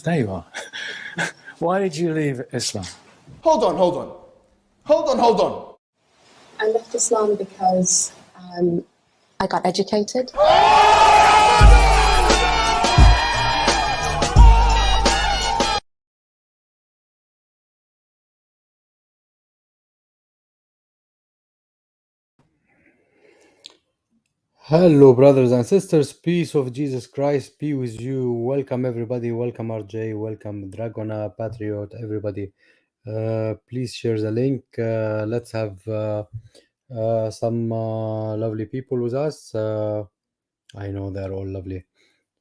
There you are. Why did you leave Islam? Hold on. I left Islam because I got educated. Hello, brothers and sisters. Peace of Jesus Christ be with you. Welcome, everybody. Welcome, RJ. Welcome, Dragona, Patriot, everybody. Please share the link. Let's have some lovely people with us. I know they're all lovely,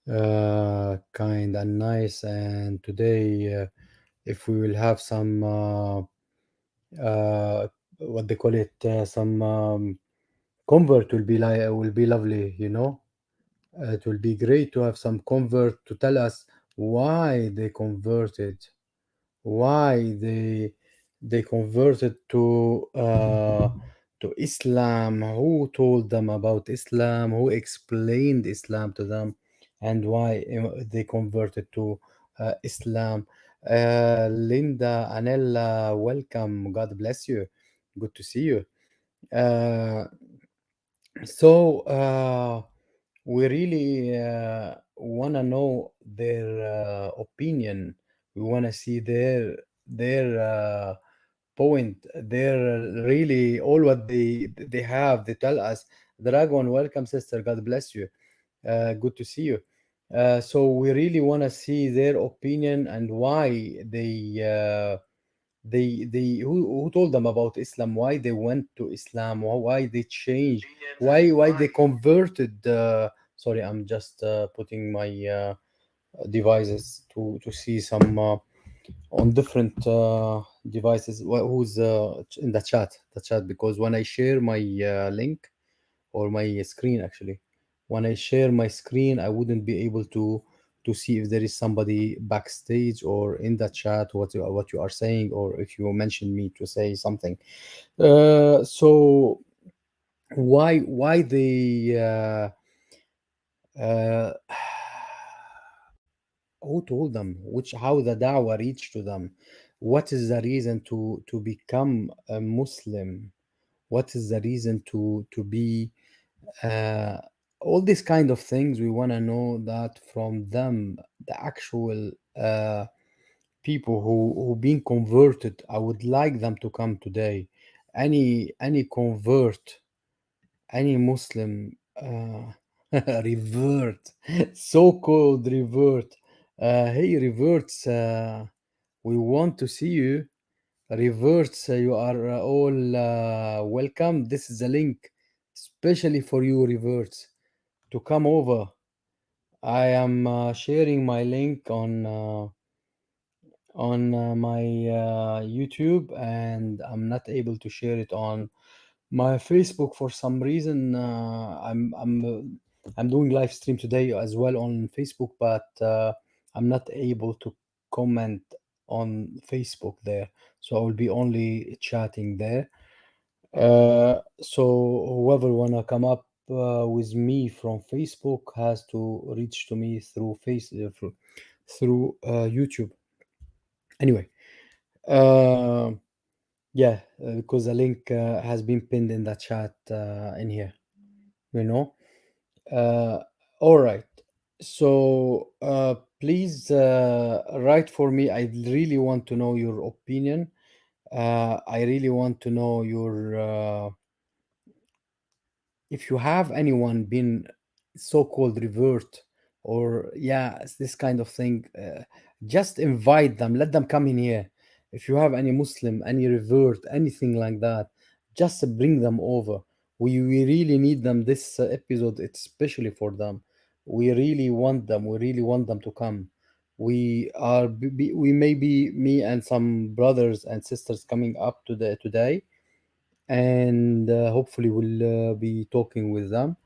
kind, and nice. And today, if we will have some, what they call it, some convert will be lovely, you know. It will be great to have some convert to tell us why they converted, why they converted to Islam, who told them about Islam, who explained Islam to them, and why they converted to Islam. Linda, Anella, welcome. God bless you. Good to see you. Uh, so we really want to know their opinion. We want to see their point. Their really all what they have. They tell us. Dragon, welcome, sister. God bless you. Good to see you. So we really want to see their opinion and why they who told them about Islam, why they went to Islam, why they changed, why they converted. Sorry, I'm just putting my devices to see some on different devices. Who's in the chat? Because when I share my link or my screen, actually, when I share my screen, I wouldn't be able to see if there is somebody backstage or in the chat what you are saying, or if you mention me to say something. So why they uh, who told them, which how the da'wah reached to them, what is the reason to become a Muslim, what is the reason to be uh, all these kind of things. We want to know that from them, the actual people who been converted. I would like them to come today. Any convert, any Muslim revert, so-called revert. Hey, reverts, we want to see you. Reverts, you are all welcome. This is a link especially for you, reverts, to come over. I am sharing my link on my YouTube, and I'm not able to share it on my Facebook for some reason. I'm doing live stream today as well on Facebook, but I'm not able to comment on Facebook there, so I will be only chatting there. So whoever wanna come up with me from Facebook has to reach to me through YouTube. Anyway, uh, yeah, because the link has been pinned in the chat in here. You know. Uh, all right. So please write for me. I really want to know your opinion. I really want to know your if you have anyone been so-called revert, or yeah, it's this kind of thing, just invite them, let them come in here. If you have any Muslim, any revert, anything like that, just bring them over. We really need them. This episode, it's especially for them. We really want them to come. We may be, me and some brothers and sisters coming up today, and hopefully we'll be talking with them,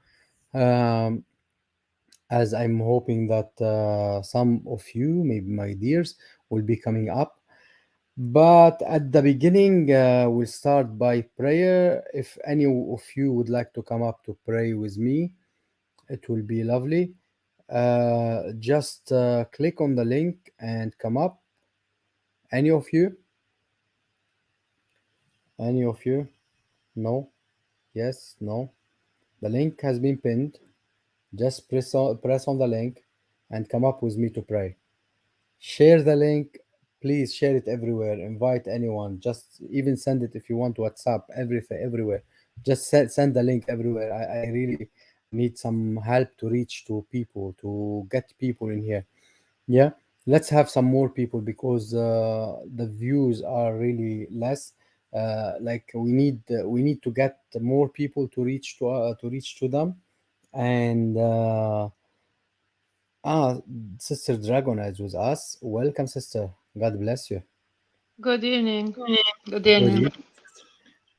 um, as I'm hoping that some of you, maybe my dears, will be coming up. But at the beginning, we'll start by prayer. If any of you would like to come up to pray with me, it will be lovely. Just click on the link and come up. Any of you? Any of you? No? Yes? No? The link has been pinned. Just press on the link and come up with me to pray. Share the link. Please share it everywhere. Invite anyone. Just even send it if you want WhatsApp, everything, everywhere. Just send the link everywhere. I really need some help to reach to people, to get people in here. Yeah, let's have some more people because the views are really less. Like we need to get more people to reach to them. And Sister Dragon is with us. Welcome, sister. God bless you. Good evening. Good Good evening. evening.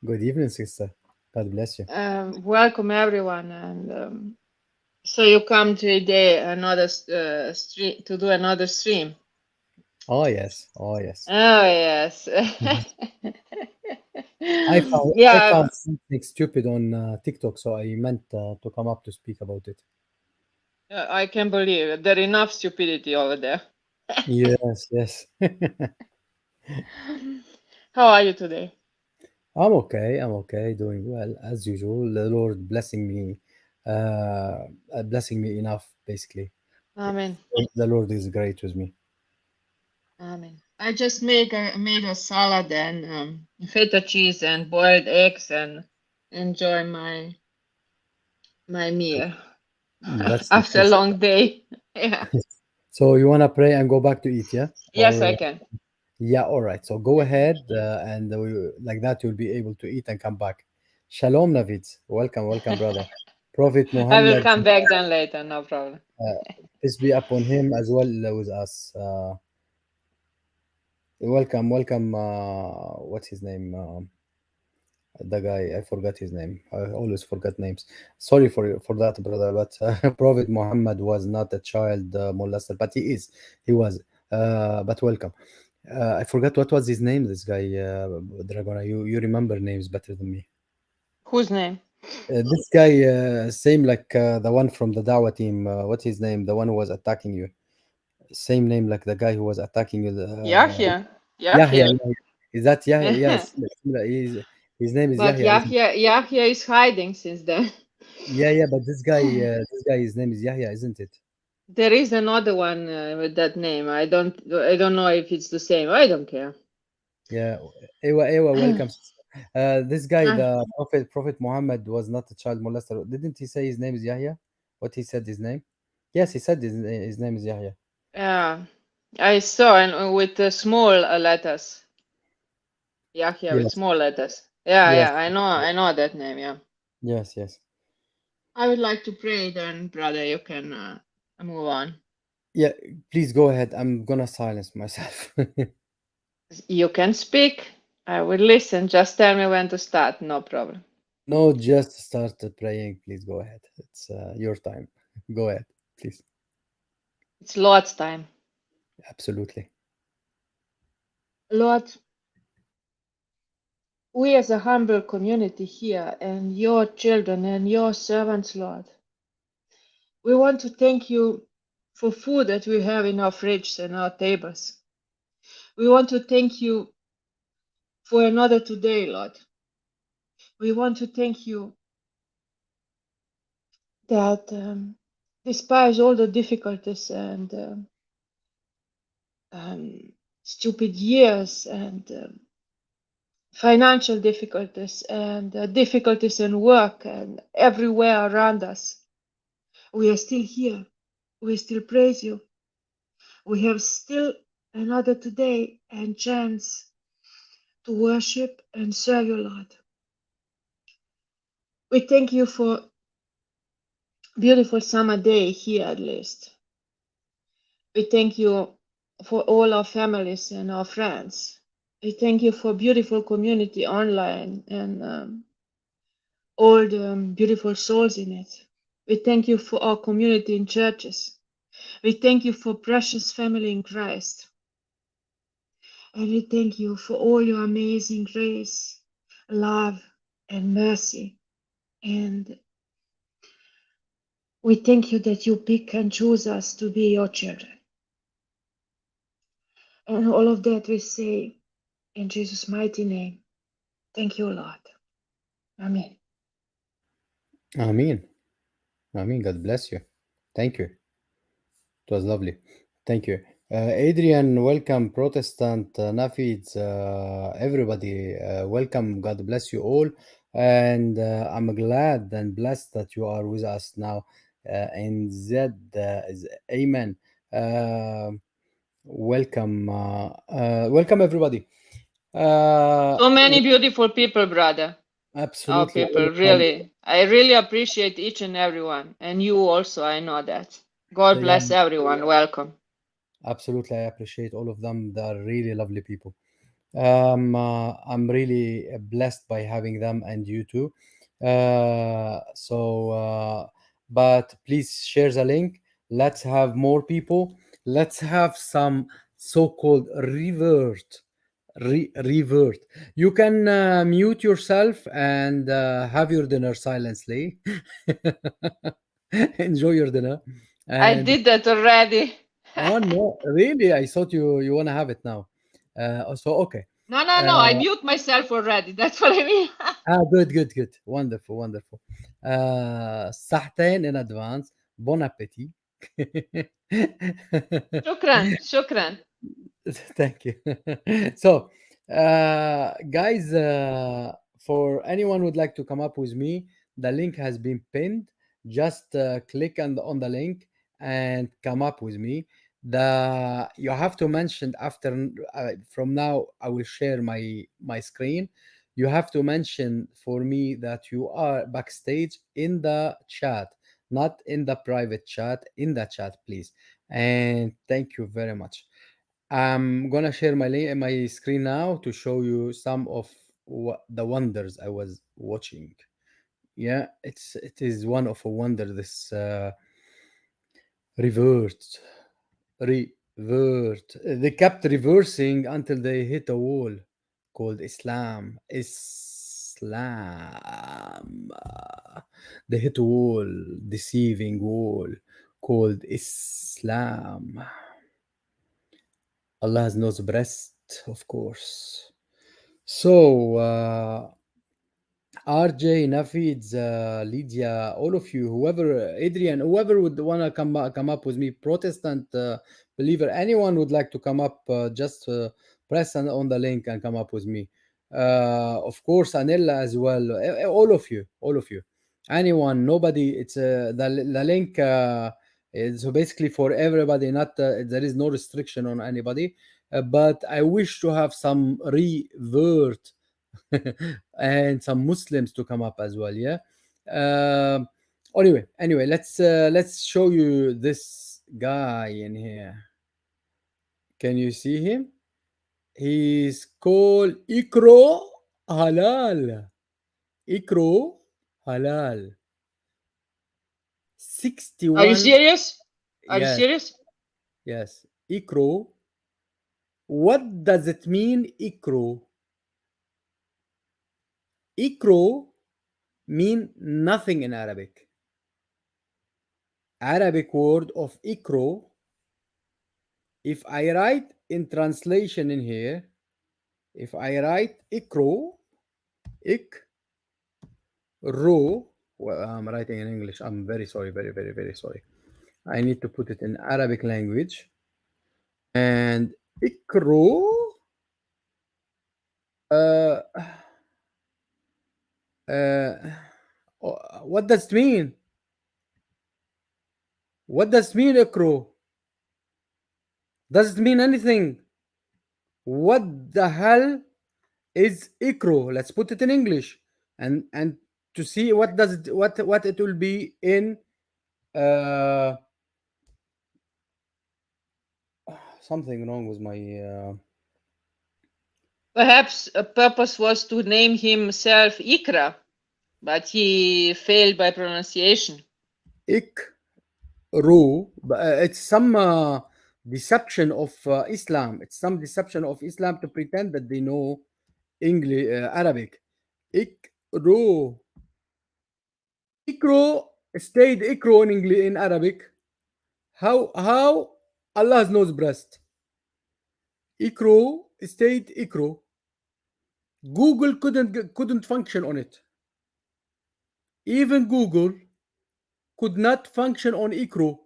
Good evening, sister. God bless you. Welcome everyone. And so you come today another stream to do another stream. Oh yes. Oh yes. Oh yes. Mhm. I Yeah, found something stupid on TikTok, so I meant to come up to speak about it. I can believe it. There enough stupidity over there. Yes, yes. How are you today? I'm okay. I'm okay. Doing well as usual. The Lord blessing me enough. Basically, Amen. the Lord is great with me. Amen. I just made a salad and feta cheese and boiled eggs and enjoy my meal That's after a nice. long day. Yeah. So you wanna pray and go back to eat, yeah? Yes, I Or can. yeah, all right. So go ahead, and like that you'll be able to eat and come back. Shalom, Navid. Welcome, welcome, brother. Prophet I will Muhammad, come back then later, no problem. peace be upon him as well with us. Welcome, welcome. What's his name? The guy, I forgot his name. I always forget names. Sorry for that, brother. But Prophet Muhammad was not a child molester, but he is. He was. But welcome. I forgot what was his name. This guy, Dragona. You remember names better than me. Whose name? This guy, same like the one from the Dawah team. What's his name? The one who was attacking you. Same name like the guy who was attacking you. Yahya. Yahya. Yahya. Is that Yahya? Yes. His name is But Yahya, isn't it? Yahya is hiding since then. Yeah, yeah, but this guy, his name is Yahya, isn't it? There is another one with that name. I don't know if it's the same. I don't care. Yeah, Ewa, welcome. Sister. This guy, Ah, the Prophet Muhammad was not a child molester. Didn't he say his name is Yahya? What he said his name? Yes, he said his name is Yahya. yeah, I saw and with the small letters. Yahya with Yes, small letters. Yeah, yes, yeah, I know that name. Yeah. yes, yes. I would like to pray then, brother. You can move on. Yeah, please go ahead. I'm gonna silence myself. You can speak. I will listen. Just tell me when to start. No problem. No, just start praying. Please go ahead. It's your time. Go ahead, please. It's Lord's time. Absolutely. Lord, we as a humble community here and your children and your servants, Lord, we want to thank you for food that we have in our fridges and our tables. We want to thank you for another today, Lord. We want to thank you that despite all the difficulties and stupid years and financial difficulties and difficulties in work and everywhere around us, we are still here. We still praise you. We have still another today and chance to worship and serve you, Lord. We thank you for beautiful summer day here at least. We thank you for all our families and our friends. We thank you for beautiful community online and all the beautiful souls in it. We thank you for our community in churches. We thank you for precious family in Christ. And we thank you for all your amazing grace, love, and mercy. And We thank you that you pick and choose us to be your children. And all of that we say in Jesus' mighty name. Thank you, Lord. Amen. Amen. Amen. God bless you. Thank you. It was lovely. Thank you. Adrian, welcome. Protestant, Nafids, everybody, welcome. God bless you all. And I'm glad and blessed that you are with us now. And that is Amen. Welcome. Welcome, everybody. So many beautiful people, brother. Our Absolutely. people, really. I really appreciate each and every one. And you also, I know that. God Yeah, bless everyone. Welcome. absolutely. I appreciate all of them. They are really lovely people. I'm really blessed by having them and you too. But please share the link. Let's have more people. Let's have some so-called revert. You can mute yourself and have your dinner silently. Enjoy your dinner. I And did that already. oh no, really? I thought you want to have it now. So okay. No, no, no. I mute myself already. That's what I mean. Good, good, good. Wonderful, wonderful. صحتين in advance. Bon appetit. Shukran. Shukran. Thank you. So, guys, for anyone who'd like to come up with me, the link has been pinned. Just click on the link and come up with me. The you have to mention after from now. I will share my screen. You have to mention for me that you are backstage in the chat, not in the private chat. In the chat, please. And thank you very much. I'm gonna share my screen now to show you some of the wonders I was watching. Yeah, it is one of a wonder. This revert, revert. They kept reversing until they hit a wall called Islam. Islam. They hit a wall, deceiving wall called Islam. Allah has no breast, of course. So, RJ, Nafids, Lydia, all of you, whoever, Adrian, whoever would want to come up with me, Protestant believer, anyone would like to come up, just press on the link and come up with me. Of course, Anella as well. All of you, anyone, nobody. It's the link. Is so basically for everybody. Not there is no restriction on anybody. But I wish to have some revert and some Muslims to come up as well. Yeah. Um anyway, let's show you this guy in here. Can you see him? He's called Ikro Halal. Ikro Halal. Are you 61. serious? Are you Yes, serious? yes. Ikro. What does it mean, Ikro? Ikro mean nothing in Arabic. Arabic word of Ikro. If I write in translation in here, if I write ikro, ikro, well, I'm writing in English. I'm very sorry, very, very, very sorry. I need to put it in Arabic language. And ikro, uh, uh, what does it mean? What does it mean, ikro? Does it mean anything? What the hell is ikro? Let's put it in English and to see what does it what it will be in uh something wrong with my Perhaps a purpose was to name himself Ikra, but he failed by pronunciation. ikro. It's some deception of Islam. It's some deception of Islam to pretend that they know English, Arabic. Ikro. Ikro stayed ikro in English, in Arabic? How Allah's nose breast? Ikro stayed ikro. Google couldn't function on it. Even Google could not function on ikro.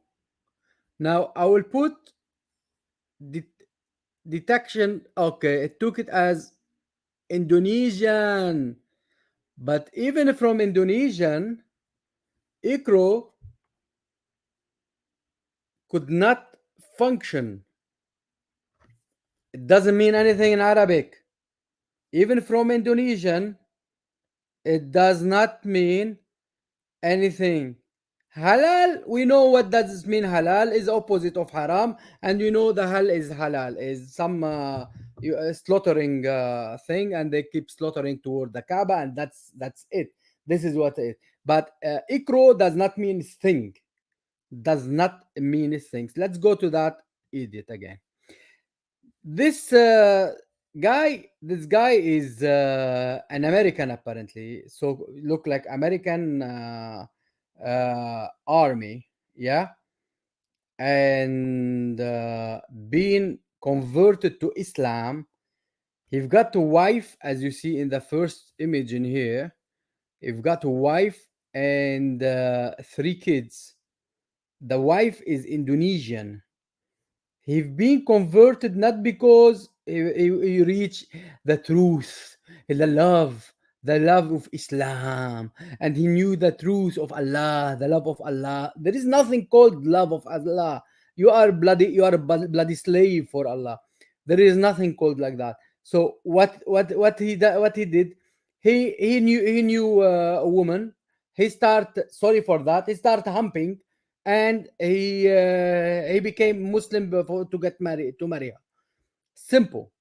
Now I will put detection. Okay, it took it as Indonesian, but even from Indonesian, ikro could not function. It doesn't mean anything in Arabic. Even from Indonesian, it does not mean anything. Halal, we know what does this mean. Halal is opposite of haram, and you know the hal is halal, is some slaughtering thing, and they keep slaughtering toward the Kaaba, and that's it. This is what it is. But ikro does not mean thing. Does not mean things. Let's go to that idiot again. This guy is an American apparently, so look like American army, yeah, and being converted to Islam. He've got a wife, as you see in the first image in here. He've got a wife and 3 kids. The wife is Indonesian. He's been converted not because he reached the truth, the love of Islam, and he knew the truth of Allah, the love of Allah. There is nothing called love of Allah. You are a bloody slave for Allah. There is nothing called like that. So what he did, he knew a woman. He sorry for that. He started humping, and he became Muslim before to marry her. Simple,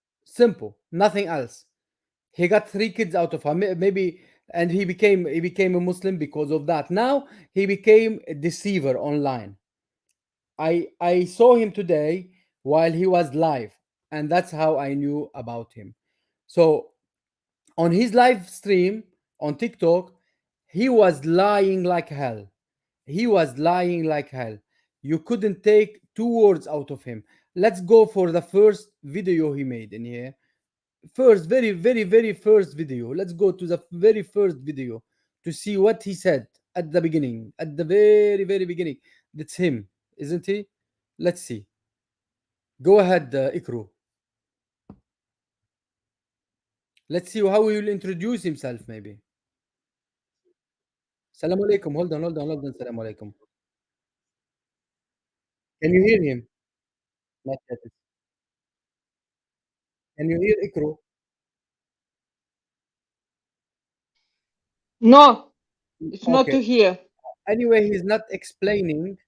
nothing else. He got 3 kids out of her, maybe, and he became a Muslim because of that. Now he became a deceiver online. I saw him today while he was live, and that's how I knew about him. So on his live stream on TikTok, he was lying like hell. He was lying like hell. You couldn't take 2 words out of him. Let's go for the first video he made in here. First, very first video. Let's go to the very first video to see what he said at the beginning. At the very beginning. That's him, isn't he? Let's see. Go ahead, Ikru. Let's see how he will introduce himself, maybe. Salam alaikum. Hold on. Salam alaikum. Can you hear him? Not yet. Can you hear Ikru? No, it's not Okay. to hear. Anyway, he's not explaining.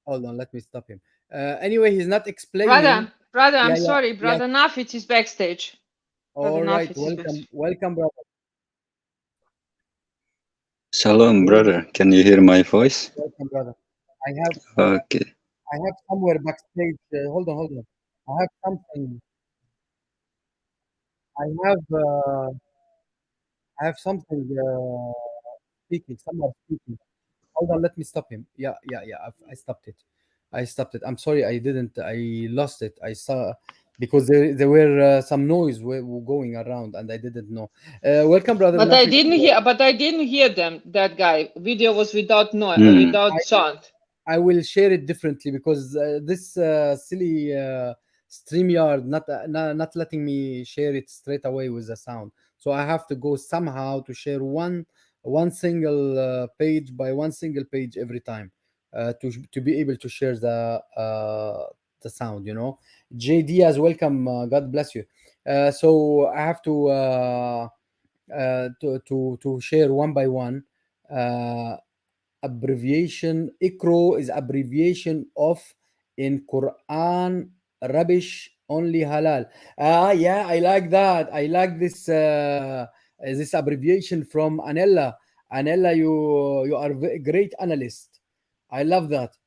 Hold on, let me stop him. Anyway, he's not explaining. Brother, I'm Yeah, sorry. yeah. Brother Nafit is backstage. All Brother right, Nafit is backstage. welcome, brother. Shalom, brother. Can you hear my voice? Welcome, brother. Okay. I have somewhere backstage. Hold on. I have something. I have something speaking. Someone speaking. Hold on, let me stop him. Yeah. I stopped it. I'm sorry, I didn't. I lost it. I saw because there were some noise were going around, and I didn't know. Welcome, brother. But I didn't hear them. That guy. Video was without without sound. I will share it differently because this silly StreamYard not letting me share it straight away with the sound. So I have to go somehow to share one single page by one single page every time to be able to share the sound. You know, JD as welcome. God bless you. So I have to share one by one. Abbreviation. Ikro is abbreviation of in Quran rubbish only halal. Yeah, I like that. I like this this abbreviation from Anella. Anella, you are a great analyst. I love that.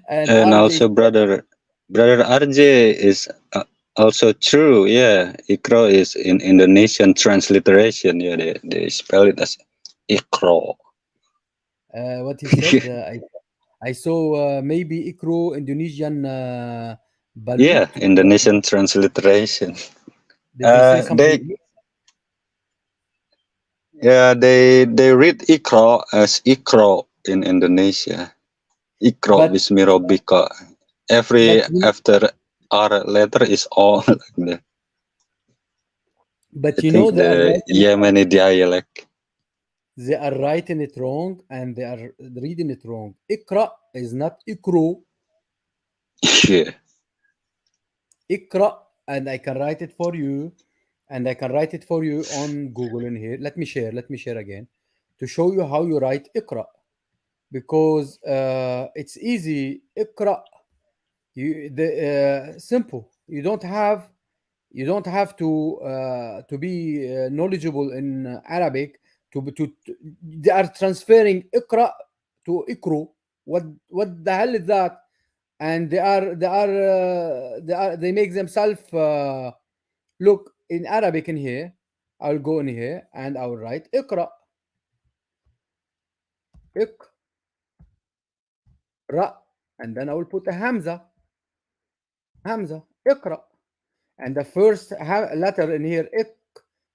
And also brother RJ is also true. Yeah, Ikro is in Indonesian transliteration. Yeah, they spell it as Iqra. What he said, I saw maybe Ikro Indonesian balut. Yeah, Indonesian transliteration. Did they say something? They read Iqra as Iqra in Indonesia. Iqra bismi rabbika. After R letter is all like that. But I think the Yemeni dialect. They are writing it wrong and they are reading it wrong. Ikra is not Ikro. Yeah. Ikra, and I can write it for you, and I can write it for you on Google in here. Let me share again to show you how you write Ikra, because it's easy. Ikra, simple. You don't have to be knowledgeable in Arabic to they are transferring Ikra to Ikru. What the hell is that? And they make themselves look in Arabic in here. I'll go in here and I'll write Ikra. Ikra, and then I will put a Hamza. Ikra. And the first letter in here, ik,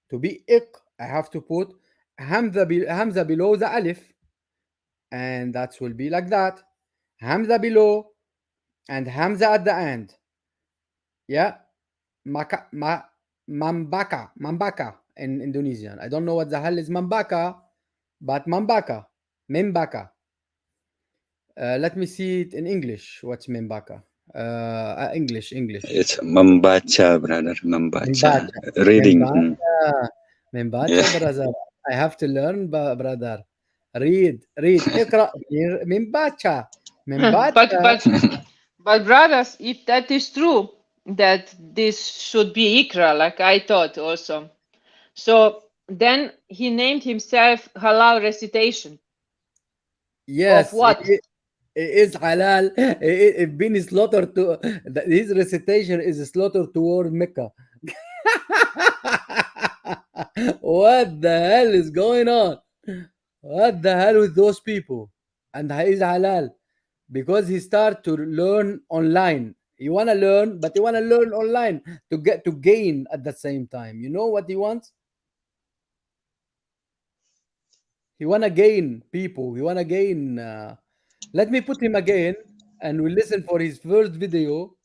to be ik, I have to put Hamza below the alif. And that will be like that. Hamza below and Hamza at the end. Yeah. Mambaka in Indonesian. I don't know what the hell is Mambaka, but Mambaka. Membaka. Let me see it in English. What's Membaka? English. It's membaca, brother. Membaca. Reading. Membaca, brother. I have to learn, brother. Read. Ikra. Membaca. But brothers, if that is true, that this should be Ikra, like I thought also. So then he named himself Halal Recitation. Yes. Of what? It is halal. It been slaughtered to his recitation is slaughtered toward Mecca. What the hell is going on? What the hell with those people? And he is halal because he start to learn online. You want to learn, but you want to learn online to gain at the same time. You know what he wants? He want to gain people. He want to gain. Let me put him again, and we listen for his first video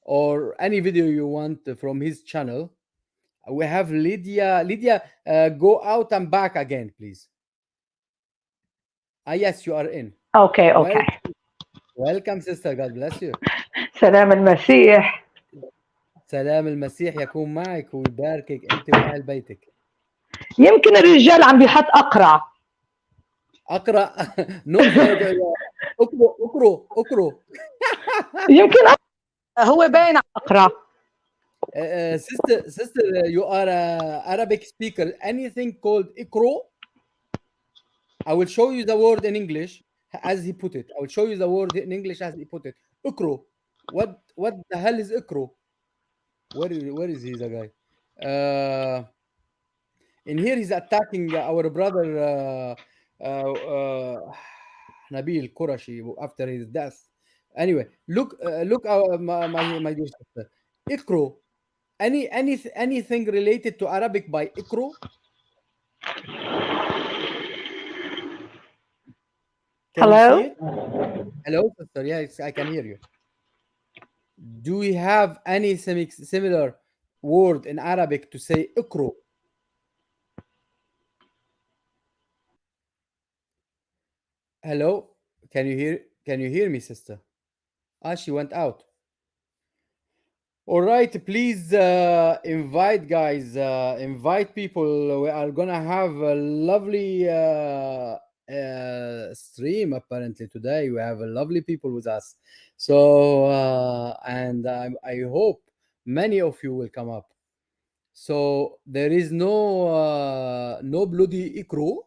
or any video you want from his channel. We have Lydia. Lydia, go out and back again, please. Yes, you are in. Okay. Welcome, sister. God bless you. سلام المسيح. سلام المسيح يكون معك ويباركك انت واهل بيتك. يمكن الرجال عم بيحط اقرا اقرو يمكن هو باين اقرا. Sister, you are a Arabic speaker. Anything called ikro? I will show you the word in English as he put it. I will show you the word in English as he put it. Ikro. What the hell is ikro? Where is he, the guy? In here he's attacking our brother Nabil Qurashi after his death. Anyway, look my dear sister. Ikro. Anything related to Arabic by ikro? Hello? Hello, sister. Yes, I can hear you. Do we have any similar word in Arabic to say ikro? Hello? Can you hear me, sister? She went out. All right, please invite guys, invite people. We are gonna have a lovely stream apparently today. We have lovely people with us. So and I hope many of you will come up. So there is no bloody ikro.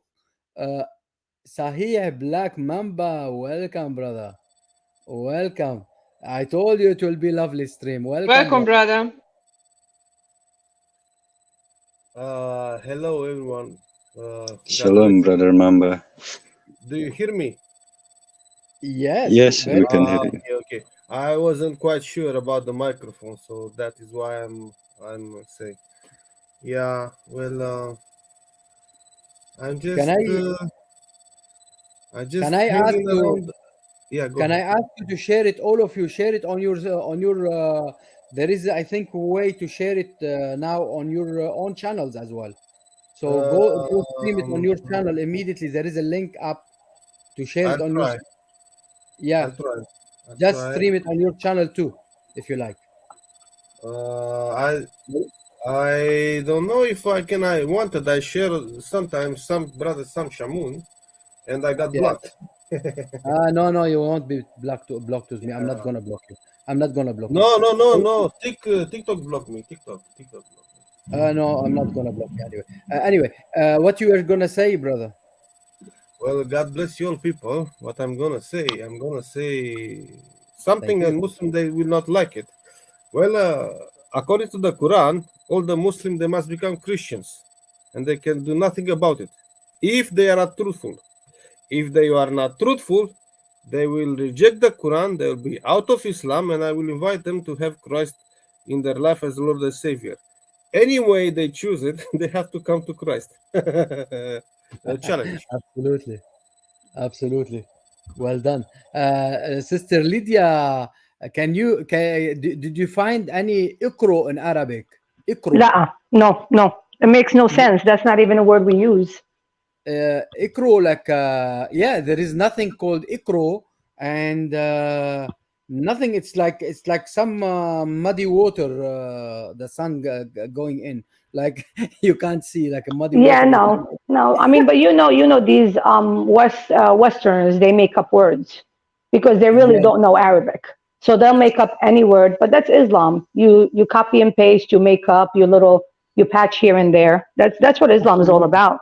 Sahih Black Mamba, welcome, brother. Welcome. I told you it will be lovely stream. Welcome, brother. Hello, everyone. Shalom, brother Mamba. Do you hear me? Yes, we can hear you. Okay. I wasn't quite sure about the microphone, so that is why I'm saying. Yeah. Well, I'm just Can I ask hanging you? around. Yeah, go Can I ahead. ask you to share it? All of you share it on your there is, I think, a way to share it now on your own channels as well. So go stream it on your channel immediately. There is a link up to share it I'll on your. try. Yeah, I'll try. just stream it on your channel too, if you like. I don't know if I can. I wanted. I share sometimes some brothers some shamun, and I got blocked. No, you won't be blocked to me. I'm not gonna block you. I'm not gonna block you. No. TikTok blocked me. TikTok blocked me. No, I'm not gonna block you anyway. What you were gonna say, brother? Well, God bless you all people. What I'm gonna say something, and Muslim they will not like it. Well, according to the Quran, all the Muslims they must become Christians, and they can do nothing about it if they are not truthful. If they are not truthful, they will reject the Quran. They will be out of Islam, and I will invite them to have Christ in their life as Lord and Savior. Anyway, they choose it. They have to come to Christ. Challenge. Absolutely. Well done, Sister Lydia. Did you find any ikro in Arabic? Ikro. No. It makes no sense. That's not even a word we use. Ikro, like there is nothing called ikro, and nothing. It's like some muddy water, the sun going in, like you can't see, like a muddy water. Yeah, no. I mean, but you know these Westerners, they make up words because they really don't know Arabic, so they'll make up any word. But that's Islam. You copy and paste, you make up, you patch here and there. That's what Islam is all about.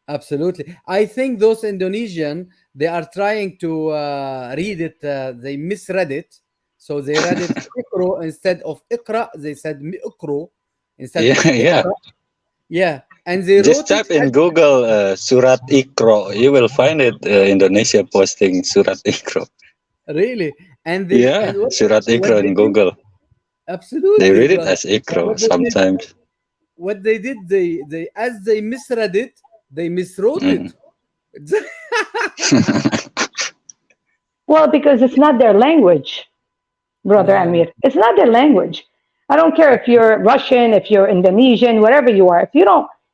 Absolutely. I think those Indonesian, they are trying to read it. They misread it. So they read it ikro instead of ikra. They said ikro instead of ikra. Yeah. And they just type in Google Surat Iqra. You will find it Indonesia posting Surat Iqra. Really? And Surat Iqra in Google. Absolutely. They read it as Iqra sometimes. What they did, they as they misread it, they miswrote it. Well, because it's not their language, Brother Amir. It's not their language. I don't care if you're Russian, if you're Indonesian, whatever you are.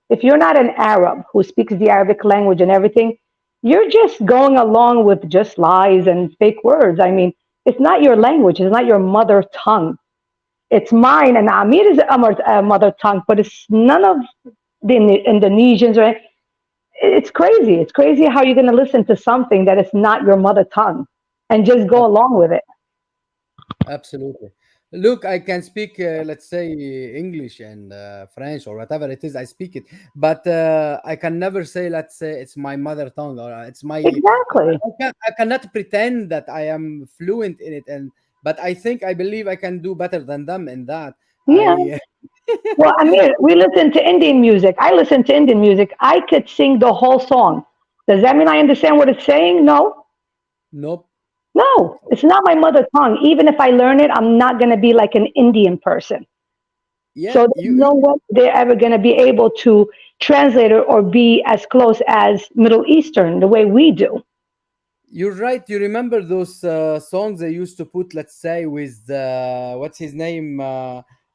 If you're not an Arab who speaks the Arabic language and everything, you're just going along with just lies and fake words. I mean, it's not your language. It's not your mother tongue. It's mine, and Amir is a mother tongue, but it's none of the Indonesians. Or it's crazy. It's crazy how you're going to listen to something that is not your mother tongue and just go along with it. Absolutely. Look, I can speak, let's say, English and French or whatever it is. I speak it, but I can never say, let's say, it's my mother tongue or it's my. Exactly. I cannot pretend that I am fluent in it, but I believe I can do better than them in that. Yeah. Well, Amir, we listen to Indian music. I listen to Indian music. I could sing the whole song. Does that mean I understand what it's saying? No. Nope. No, it's not my mother tongue. Even if I learn it, I'm not going to be like an Indian person. Yeah, so there's no way they're ever going to be able to translate it or be as close as Middle Eastern the way we do. You're right. You remember those songs they used to put, let's say, with what's his name?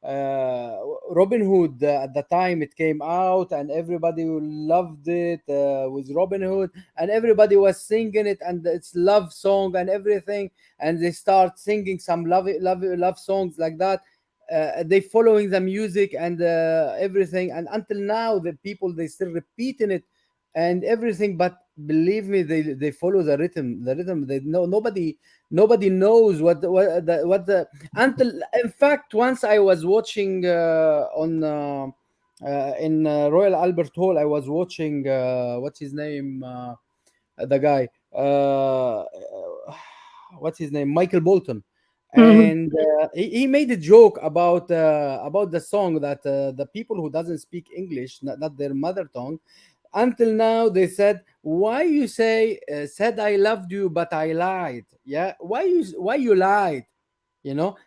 Robin Hood. At the time it came out and everybody loved it with Robin Hood, and everybody was singing it, and it's love song and everything, and they start singing some love songs like that. They following the music and everything, and until now the people, they still repeating it and everything, but believe me, they follow the rhythm. They know nobody knows what the until, in fact, once I was watching on in Royal Albert Hall, I was watching what's his name, the guy, what's his name, Michael Bolton. And he made a joke about the song that the people who doesn't speak English, not their mother tongue, until now they said, why you say said I loved you but I lied? Yeah, why you lied?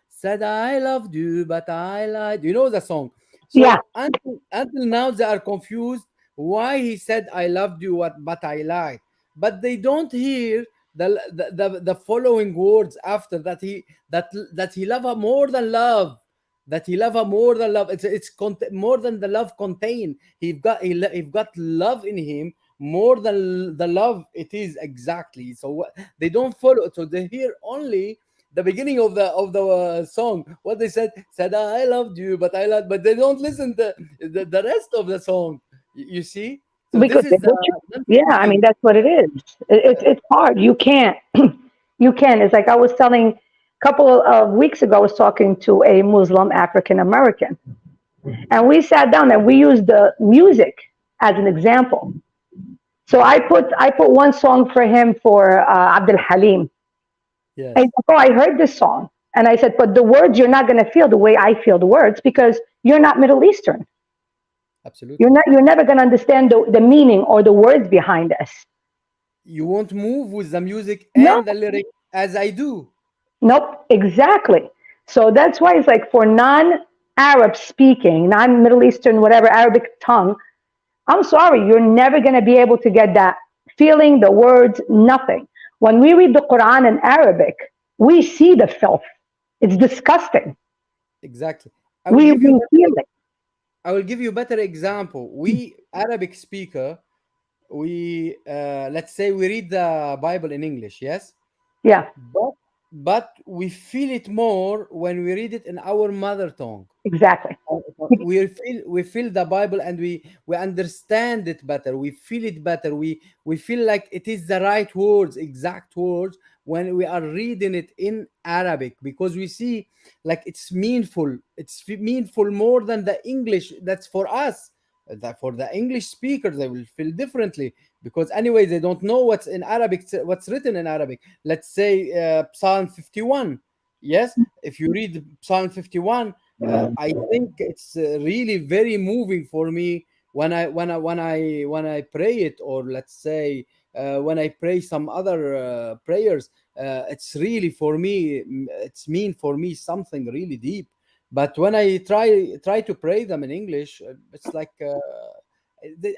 Said I loved you but I lied. You know the song. Yeah, So until now they are confused why he said I loved you but I lied. But they don't hear the following words after that, he love her more than love. That he love her more than love. More than the love contain. He got love in him more than the love it is exactly. So they don't follow. So they hear only the beginning of the song. What they said I loved you, but I loved, but they don't listen to the rest of the song. You see. So because this they is the butcher. Yeah, I mean non-speaking. that's what it is. It's hard. You can't. You can. It's like I was telling a couple of weeks ago. I was talking to a Muslim African American, and we sat down and we used the music as an example. So I put one song for him for Abdul Halim. And he's Yes, like, oh, I heard this song. And I said, but the words you're not going to feel the way I feel the words because you're not Middle Eastern. absolutely. You're never going to understand the meaning or the words behind this. You won't move with the music No, and the lyric as I do. nope, exactly. So that's why it's like for non-Arab speaking, non-Middle Eastern, whatever Arabic tongue, I'm sorry, you're never going to be able to get that feeling, the words, nothing. When we read the Quran in Arabic, we see the filth. It's disgusting. Exactly. I will We give you feel it. I will give you a better example. We Arabic speaker, we let's say we read the Bible in English, yes, Yeah, but we feel it more when we read it in our mother tongue. exactly. We feel the Bible, and we understand it better. We feel it better. We feel like it is the right words, exact words, when we are reading it in Arabic, because we see like it's meaningful. It's meaningful more than the English. That's for us. That for the English speakers, they will feel differently, because anyway they don't know what's in Arabic, what's written in Arabic. Let's say Psalm 51. Yes, if you read Psalm 51, I think it's really very moving for me when I pray it, or let's say when I pray some other prayers. It's really for me. It's mean for me something really deep. But when I try to pray them in English, it's like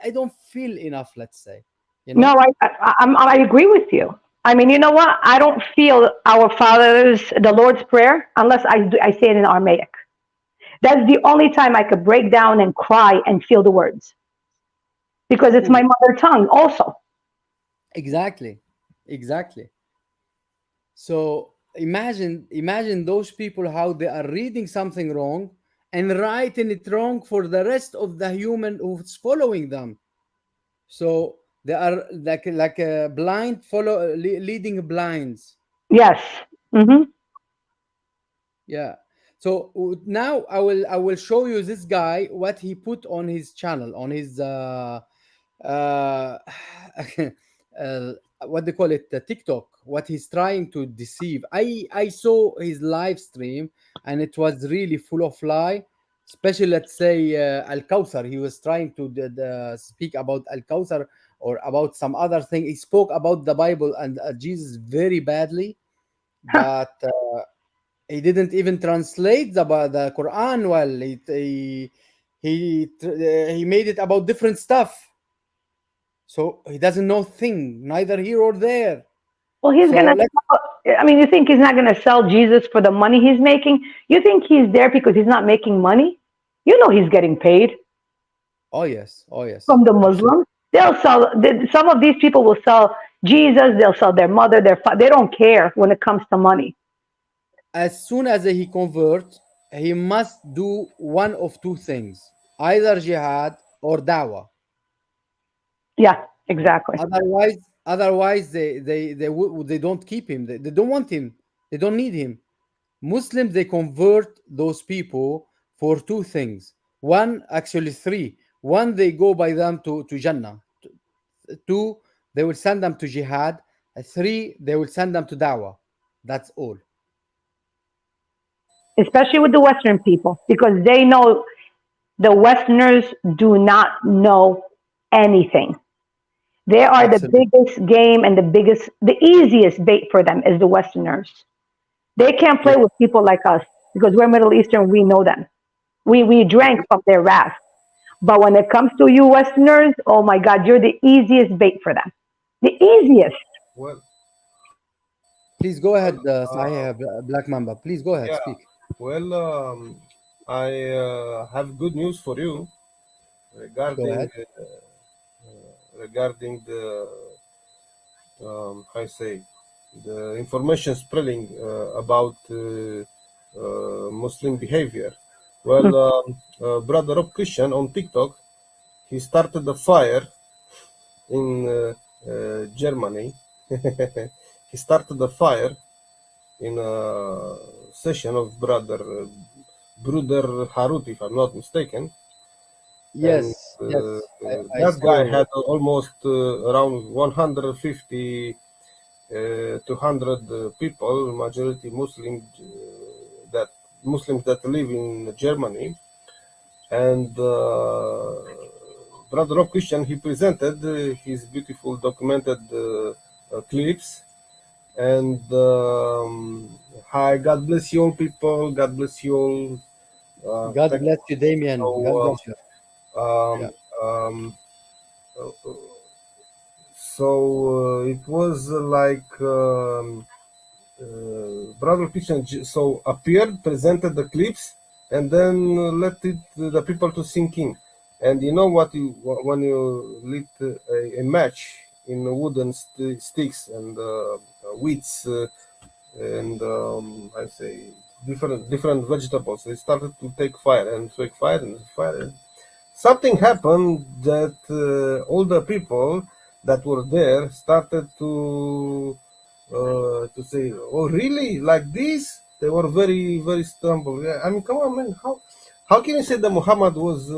I don't feel enough. Let's say, you No, know. I agree with you. I mean, you know what? I don't feel our Father's, the Lord's Prayer, unless I say it in Aramaic. That's the only time I could break down and cry and feel the words because it's my Cool. mother tongue also. Exactly. Exactly. So imagine those people how they are reading something wrong and writing it wrong for the rest of the human who's following them. So they are like a blind leading blinds. Yes. Hmm. Yeah. So now I will show you this guy what he put on his channel, on his uh uh, what they call it, the TikTok, what he's trying to deceive. I saw his live stream, and it was really full of lie, especially let's say Al Kawthar. He was trying to speak about Al Kawthar or about some other thing. He spoke about the Bible and Jesus very badly, but he didn't even translate the Quran well. He made it about different stuff, so he doesn't know thing, neither here or there. Well, he's So gonna. let's. I mean, you think he's not gonna sell Jesus for the money he's making? You think he's there because he's not making money? You know he's getting paid Oh yes, oh yes, from the absolutely. Muslims. They'll sell. Some of these people will sell Jesus. They'll sell their mother. They don't care when it comes to money. As soon as he convert, he must do one of two things: either jihad or dawah. Yeah, exactly. Otherwise, they don't keep him. They don't want him. They don't need him. Muslims, they convert those people for two things. One, actually three. One, they go by them to Jannah. Two, they will send them to jihad. Three, they will send them to dawah. That's all. Especially with the Western people, because they know the Westerners do not know anything. They are the Absolutely. biggest game and the easiest bait for them is the Westerners. They can't play Yes. with people like us because we're Middle Eastern. We know them. We drank from their wrath. But when it comes to you Westerners, oh my God, you're the easiest bait for them. The easiest. Well, Please go ahead, uh, Black Mamba. Please go ahead, yeah. speak. Well, I have good news for you Go regarding ahead. regarding the how I say the information spreading about Muslim behavior. Well, brother Rob Christian on TikTok, he started a fire in Germany. He started a fire in a session of Bruder Harut, if I'm not mistaken. And Yes, yes. I that guy saw. had almost around 150 200 people, majority Muslims that live in Germany. And Brother Rob Christian, he presented his beautiful documented clips. And hi, God bless you all, people. God bless you all. God Thank bless you, Damien. God So, bless you. Yeah. it was like Brother Christian so appeared, presented the clips, and then let the people to sink in. And you know what? When you lit a match in wooden sticks and wheats and I say different vegetables, they started to take fire and take fire and fire. Something happened that all the people that were there started to say, "Oh, really? Like this?" They were very, very stumbled. Yeah, I mean, come on, man. How can you say that Muhammad was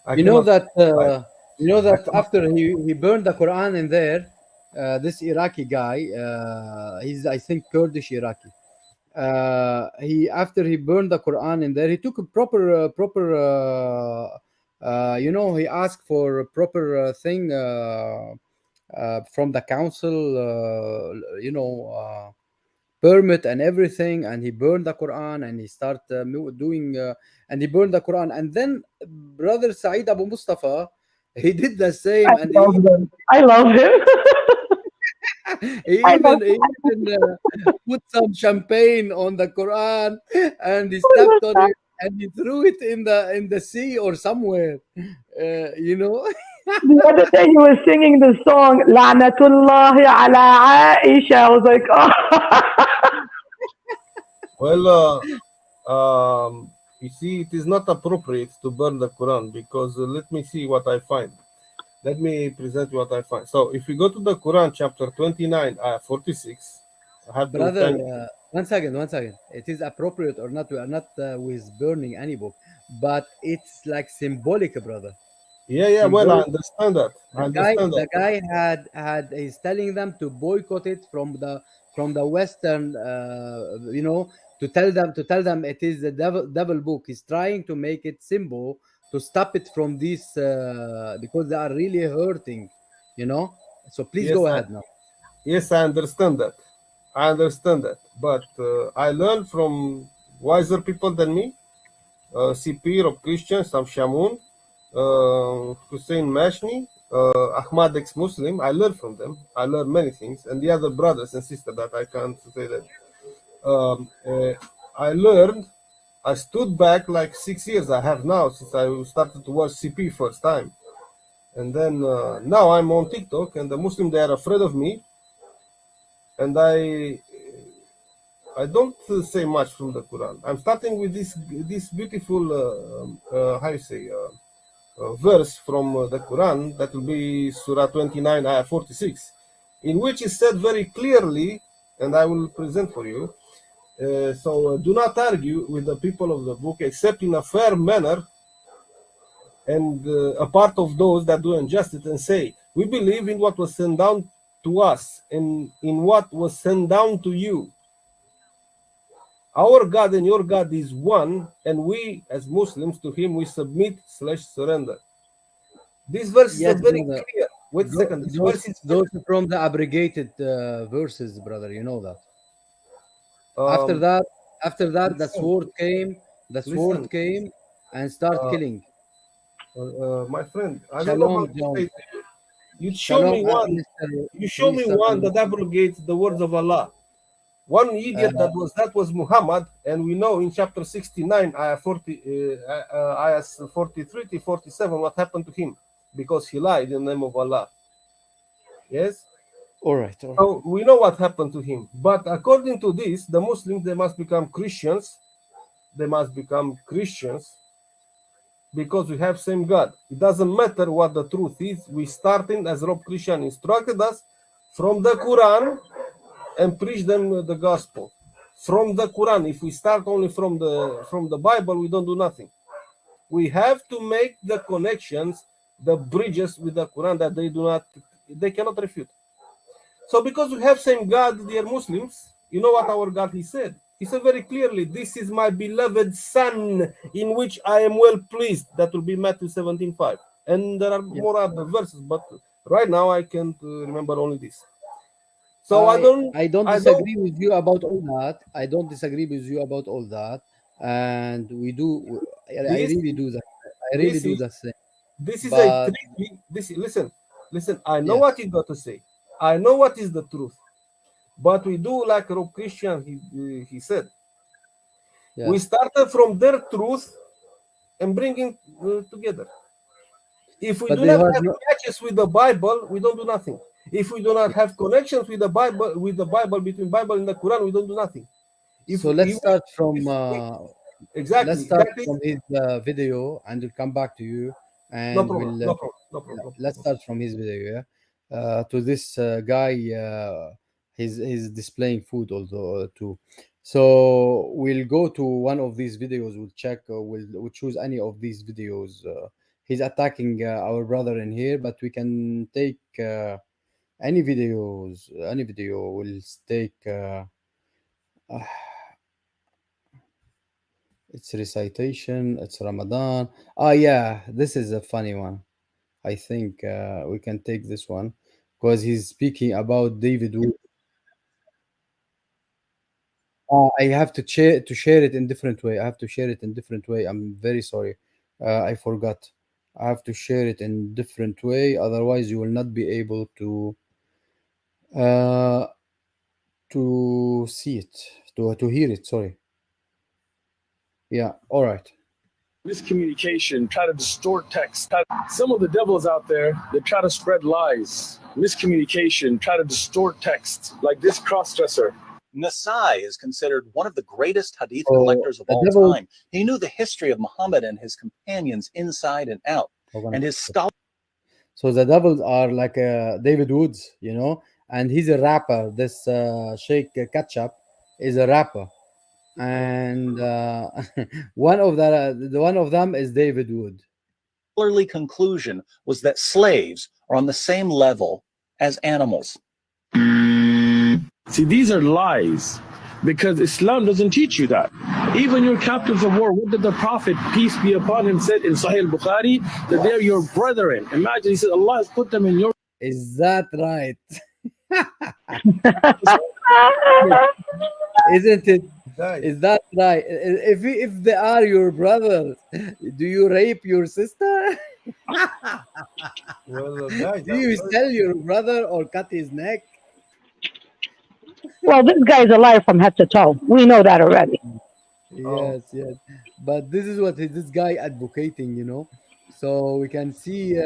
I You know cannot that like I cannot. after he burned the Quran in there, this Iraqi guy, he's I think Kurdish Iraqi. He after he burned the Quran in there, he took a proper he asked for a proper thing from the council, permit and everything, and he burned the Quran and he started doing and he burned the Quran, and then brother Saeed Abu Mustafa, he did the I same, and love him. I love him. he I love even put some champagne on the Quran, and he him. stepped on it and he threw it in the sea or somewhere. You know. The other day he was singing the song La'natullahi ala Aisha. I was like, oh. Well, you see, it is not appropriate to burn the Quran because let me see what I find. Let me present what I find. So, if we go to the Quran, chapter 29, 46, I have to Brother, find. one second, one second. It is appropriate or not? We are not with burning any book, but it's like symbolic, brother. Yeah, well, I Symbolic. understand that. I understand The that. guy he's telling them to boycott it from the Western, to tell them it is the devil book. He's trying to make it symbol to stop it from this because they are really hurting, you know. So please Yes, go ahead now. I understand that. I understand that. But I learned from wiser people than me, CP of Christians, Sam Shamoun, Hussein Mashni, Ahmad ex-Muslim. I learned from them. I learned many things, and the other brothers and sisters that I can't say that. I learned. I stood back like 6 years. I have now since I started to watch CP first time, and then now I'm on TikTok, and the Muslim they are afraid of me, and I don't say much from the Quran. I'm starting with this beautiful how you say. Verse from the Quran, that will be Surah 29, ayah 46, in which is said very clearly, and I will present for you. Do not argue with the people of the book except in a fair manner, and a part of those that do injustice, and say, we believe in what was sent down to us and in what was sent down to you. Our God and your God is one, and we as Muslims to him we submit/surrender. This verse is Yes, very brother. clear. Wait a second. This verse is Those are from the abrogated verses, brother. You know that. After um, that, the listen, sword came. The sword listen, came and start uh, killing. my friend. I don't know how Shalom, to John. say it. You show Shalom, me one. Mr. You show me Please, one that abrogates the words of Allah. One idiot uh, that was Muhammad, and we know in chapter 69, ayahs 43 to 47, what happened to him because he lied in the name of Allah. Yes. all right. So we know what happened to him. But according to this, the Muslims they must become Christians. They must become Christians because we have same God. It doesn't matter what the truth is. We starting as Rob Christian instructed us from the Quran and preach them the gospel from the Quran. If we start only from the Bible, we don't do nothing. We have to make the connections, the bridges with the Quran that they cannot refute. So because we have same God, dear Muslims, you know what our God he said? He said very clearly, "This is my beloved Son, in which I am well pleased." That will be Matthew 17:5. And there are more other verses, but right now I can't remember only this. So I don't disagree with you about all that. I don't disagree with you about all that, and we do. I This really do that. I really this do is that thing. this is a But tricky. This listen. I know yes, what you got to say. I know what is the truth, but we do like Rob Christian. He said yeah. we started from their truth and bringing together. If we But do they not have have no. matches with the Bible, we don't do nothing. If we do not have connections with the Bible between Bible and the Quran, we don't do nothing. If So let's we, start from. Let's exactly start that is from his video, and we'll come back to you, no and problem, we'll. no problem, no Yeah, problem, no let's problem. start from his video. Yeah, to this guy, he's displaying food also too. So we'll go to one of these videos. We'll check. We'll choose any of these videos. He's attacking our brother in here, but we can take any videos. Any video. We'll take. It's recitation. It's Ramadan. Ah, yeah, this is a funny one. I think we can take this one because he's speaking about David Wood. I have to share it in different way. I have to share it in different way. I'm very sorry. I forgot. I have to share it in different way. Otherwise, you will not be able uh, to see it, to hear it. Sorry. Yeah. All right. Miscommunication, try to distort text. Some of the devils out there that try to spread lies, miscommunication, try to distort text, like this crossdresser. Nasai is considered one of the greatest hadith So collectors of the all devil. time. He knew the history of Muhammad and his companions inside and out. And his scholar. So the devils are like David Woods, and he's a rapper. This Sheikh Ketchup is a rapper, and one of them is David Wood. Scholarly conclusion was that slaves are on the same level as animals. See, these are lies because Islam doesn't teach you that. Even your captives of war, what did the Prophet, peace be upon him, said in Sahih al-Bukhari? That they're your brethren. Imagine, he said, Allah has put them in your... Is that right? Isn't it? Guys, Is that right? If they are your brothers, do you rape your sister? well, guys, Do you sell your brother or cut his neck? Well, this guy's a liar from head to toe. We know that already. Yes, yes. But this is what this guy advocating. So we can see,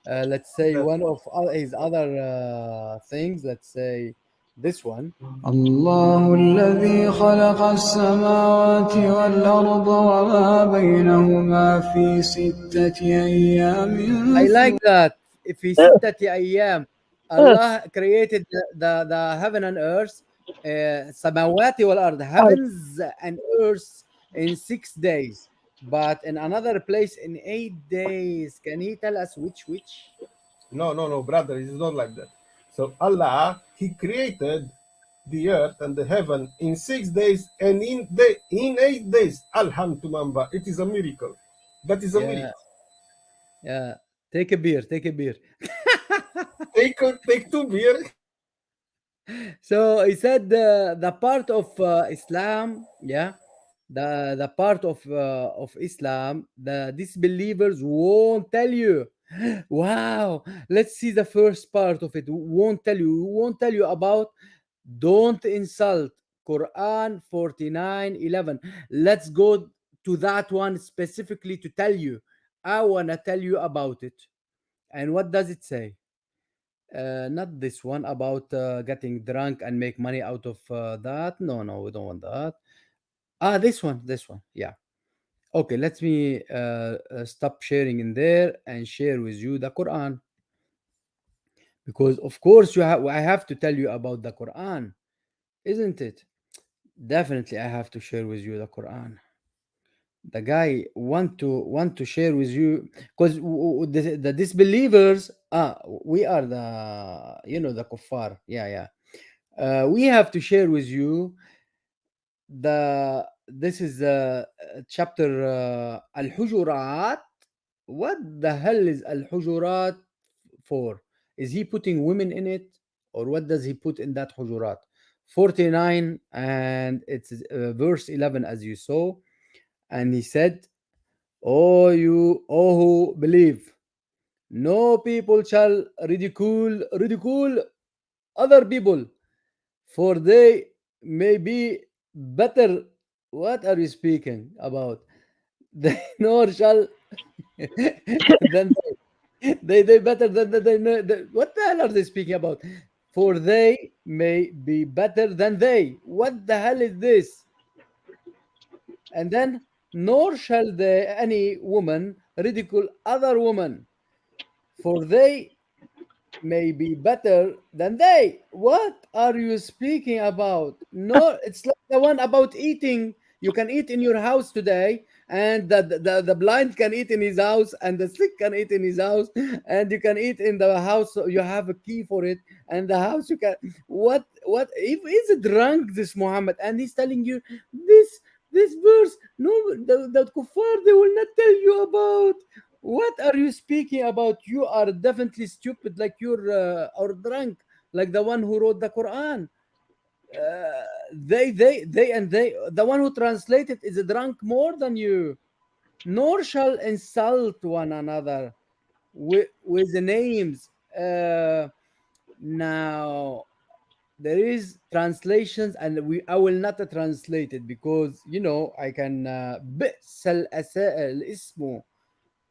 let's say, one of his other things. Let's say this one. الله الذي خلق السماوات والأرض وما بينهما في 6 أيام. I like that. If he ستة أيام, Allah created the heaven and earth, samawati wal ard, heavens and earth in 6 days, but in another place in 8 days. Can he tell us which? No, brother, it's not like that. So Allah, He created the earth and the heaven in 6 days, and in 8 days, Alhamdulillah, it is a miracle. That is a miracle. Yeah. Take a beer. Take a beer. Take 2 beer. So he said the part of Islam, yeah, the part of Islam, the disbelievers won't tell you. Wow, let's see the first part of it. Won't tell you about don't insult. Quran 49:11. Let's go to that one specifically to tell you. I want to tell you about it. And what does it say? Not this one about getting drunk and make money out of that. No, we don't want that. This one. Yeah. Okay, let me stop sharing in there and share with you the Quran, because of course I have to tell you about the Quran, isn't it? Definitely, I have to share with you the Quran. The guy want to share with you because the disbelievers. We are the kuffar. Yeah. We have to share with you this is chapter Al-Hujurat. What the hell is Al-Hujurat for? Is he putting women in it, or what does he put in that Hujurat? 49, and it's verse 11, as you saw. And he said, "Oh, you who believe, no people shall ridicule other people, for they may be better." What are you speaking about? They nor shall than they better than what the hell are they speaking about? For they may be better than they. What the hell is this? And then, nor shall they any woman ridicule other woman, for they may be better than they. What are you speaking about? No, it's like the one about eating. You can eat in your house today, and the blind can eat in his house, and the sick can eat in his house, and you can eat in the house. So you have a key for it, and the house you can. What? If is drunk this Muhammad, and he's telling you this verse. No, the kuffar, they will not tell you about. What are you speaking about? You are definitely stupid, like you're or drunk, like the one who wrote the Quran. The one who translated is drunk more than you. Nor shall insult one another with the names. Now there is translations, and I will not translate it because I can بئس الاسم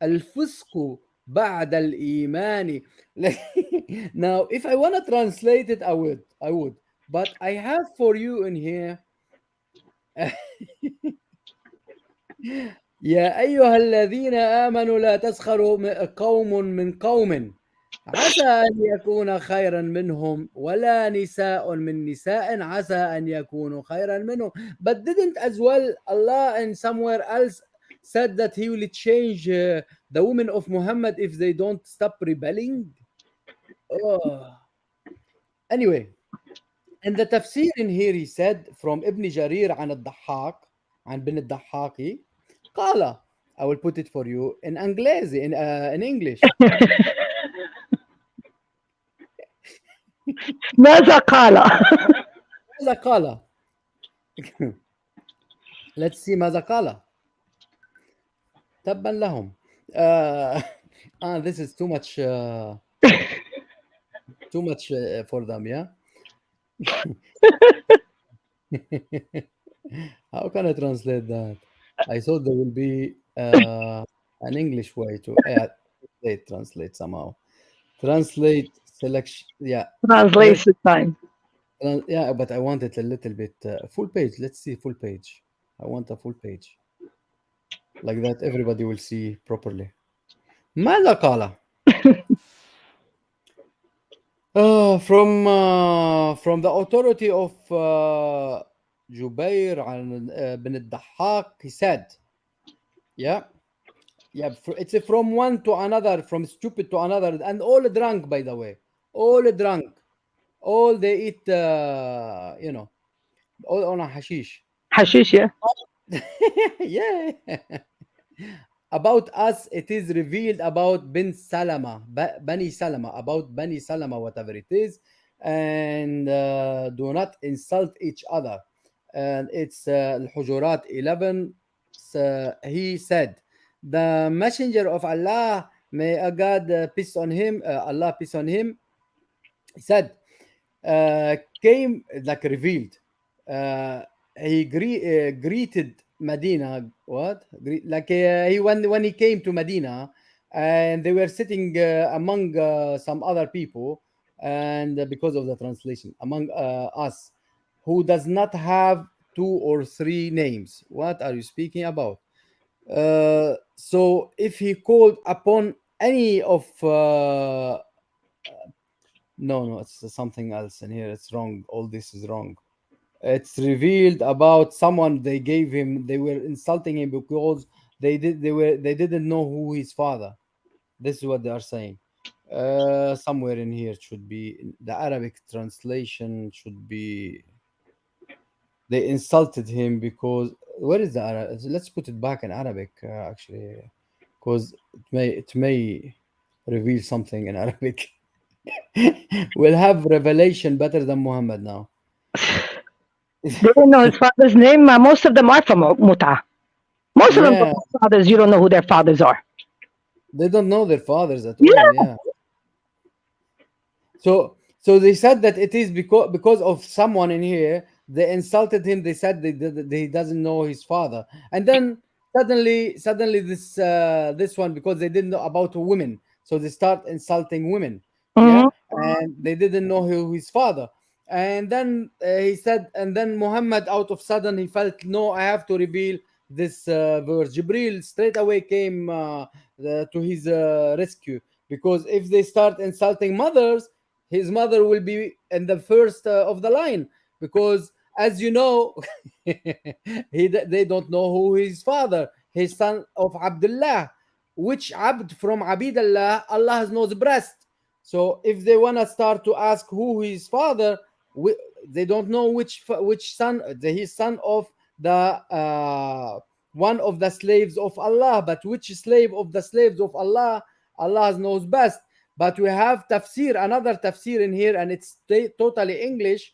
الفسق بعد الإيمان. Now, if I want to translate it, I would. But I have for you in here. يا أيها الذين آمنوا لا تسخروا قوم من قوم عسى أن يكون خيرا منهم ولا نساء من نساء عسى أن يكونوا خيرا منهم. But didn't as well Allah and somewhere else said that he will change the women of Muhammad if they don't stop rebelling? Anyway, in the tafsir in here he said from Ibn Jarir عن الضحاك عن بن الضحاكي قال, I will put it for you in English, in English. ماذا قال؟ ماذا قال؟ Let's see ماذا قال. تبا لهم. This is too much for them, yeah. How can I translate that? I thought there will be an English way to translate somehow. Translate selection. Yeah. Translation time. Yeah, but I want it a little bit full page. Let's see full page. I want a full page. Like that everybody will see properly. ماذا قال? From the authority of Jubair bin al-Dahhak, he said, yeah, it's from one to another, from stupid to another, and all drunk, by the way, all drunk. all they eat, you know, all on a hashish. Hashish, yeah. Yeah. About us, it is revealed about Bani Salama, about Bani Salama, whatever it is, and do not insult each other. And it's Al-Hujurat 11. He said, the messenger of Allah, may God peace on him, Allah peace on him, said, came like revealed. Uh, he greeted Medina. What? Like he when he came to Medina, and they were sitting among some other people, and because of the translation among us, who does not have 2 or 3 names. What are you speaking about? So if he called upon any of no, it's something else in here. It's wrong. All this is wrong. It's revealed about someone they gave him. They were insulting him because they didn't know who his father. This is what they are saying. Somewhere in here it should be the Arabic translation. Should be they insulted him because where is the Arabic? Let's put it back in Arabic actually, because it may reveal something in Arabic. We'll have revelation better than Muhammad now. They don't know his father's name. Most of them are from Muta. Most of them Yeah, don't know fathers. You don't know who their fathers are. they don't know their fathers at Yeah. all. Yeah. So they said that it is because of someone in here. They insulted him. They said he doesn't know his father, and then suddenly this one, because they didn't know about women, so they start insulting women. Yeah, Mhm. and they didn't know who his father. And then he said, and then Muhammad, out of sudden, he felt, no, I have to reveal this verse. Jibril straight away came to his rescue, because if they start insulting mothers, his mother will be in the first of the line, because as you know, they don't know who his father, his son of Abdullah, which Abd from Abidallah, Allah has no breast. So if they want to start to ask who his father, they don't know which son, his son of the one of the slaves of Allah, but which slave of the slaves of Allah, Allah knows best. But we have tafsir, another tafsir in here, and it's totally English,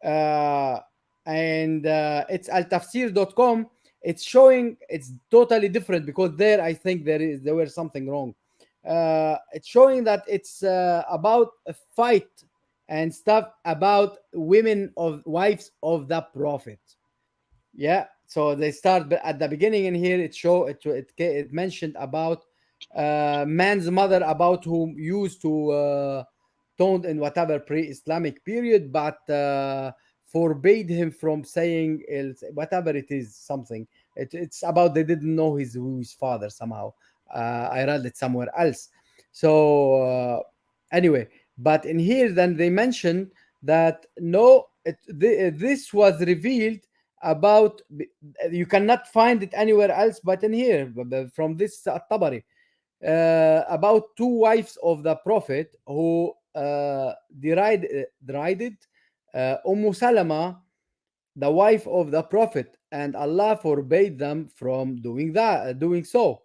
uh, and it's altafsir.com. It's showing it's totally different, because there I think there was something wrong. It's showing that it's about a fight and stuff about women of wives of the prophet. Yeah, so they start at the beginning in here. It mentioned about man's mother, about whom used to toned in whatever pre-Islamic period, but forbade him from saying whatever it is, something. It's about they didn't know his father somehow. I read it somewhere else. So anyway, but in here then they mentioned that no, this was revealed about, you cannot find it anywhere else but in here, from this Tabari, about 2 wives of the prophet who derided Salama, the wife of the prophet, and Allah forbade them from doing so.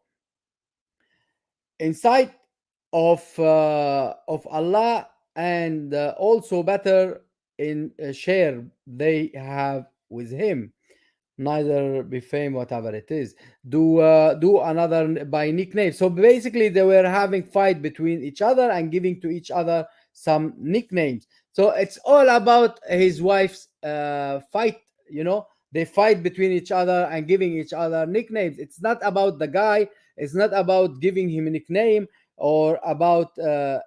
In sight of Allah, and also better in share they have with him, neither befame whatever it is, do another by nickname. So basically they were having fight between each other and giving to each other some nicknames. So it's all about his wife's fight, they fight between each other and giving each other nicknames. It's not about the guy, it's not about giving him a nickname or about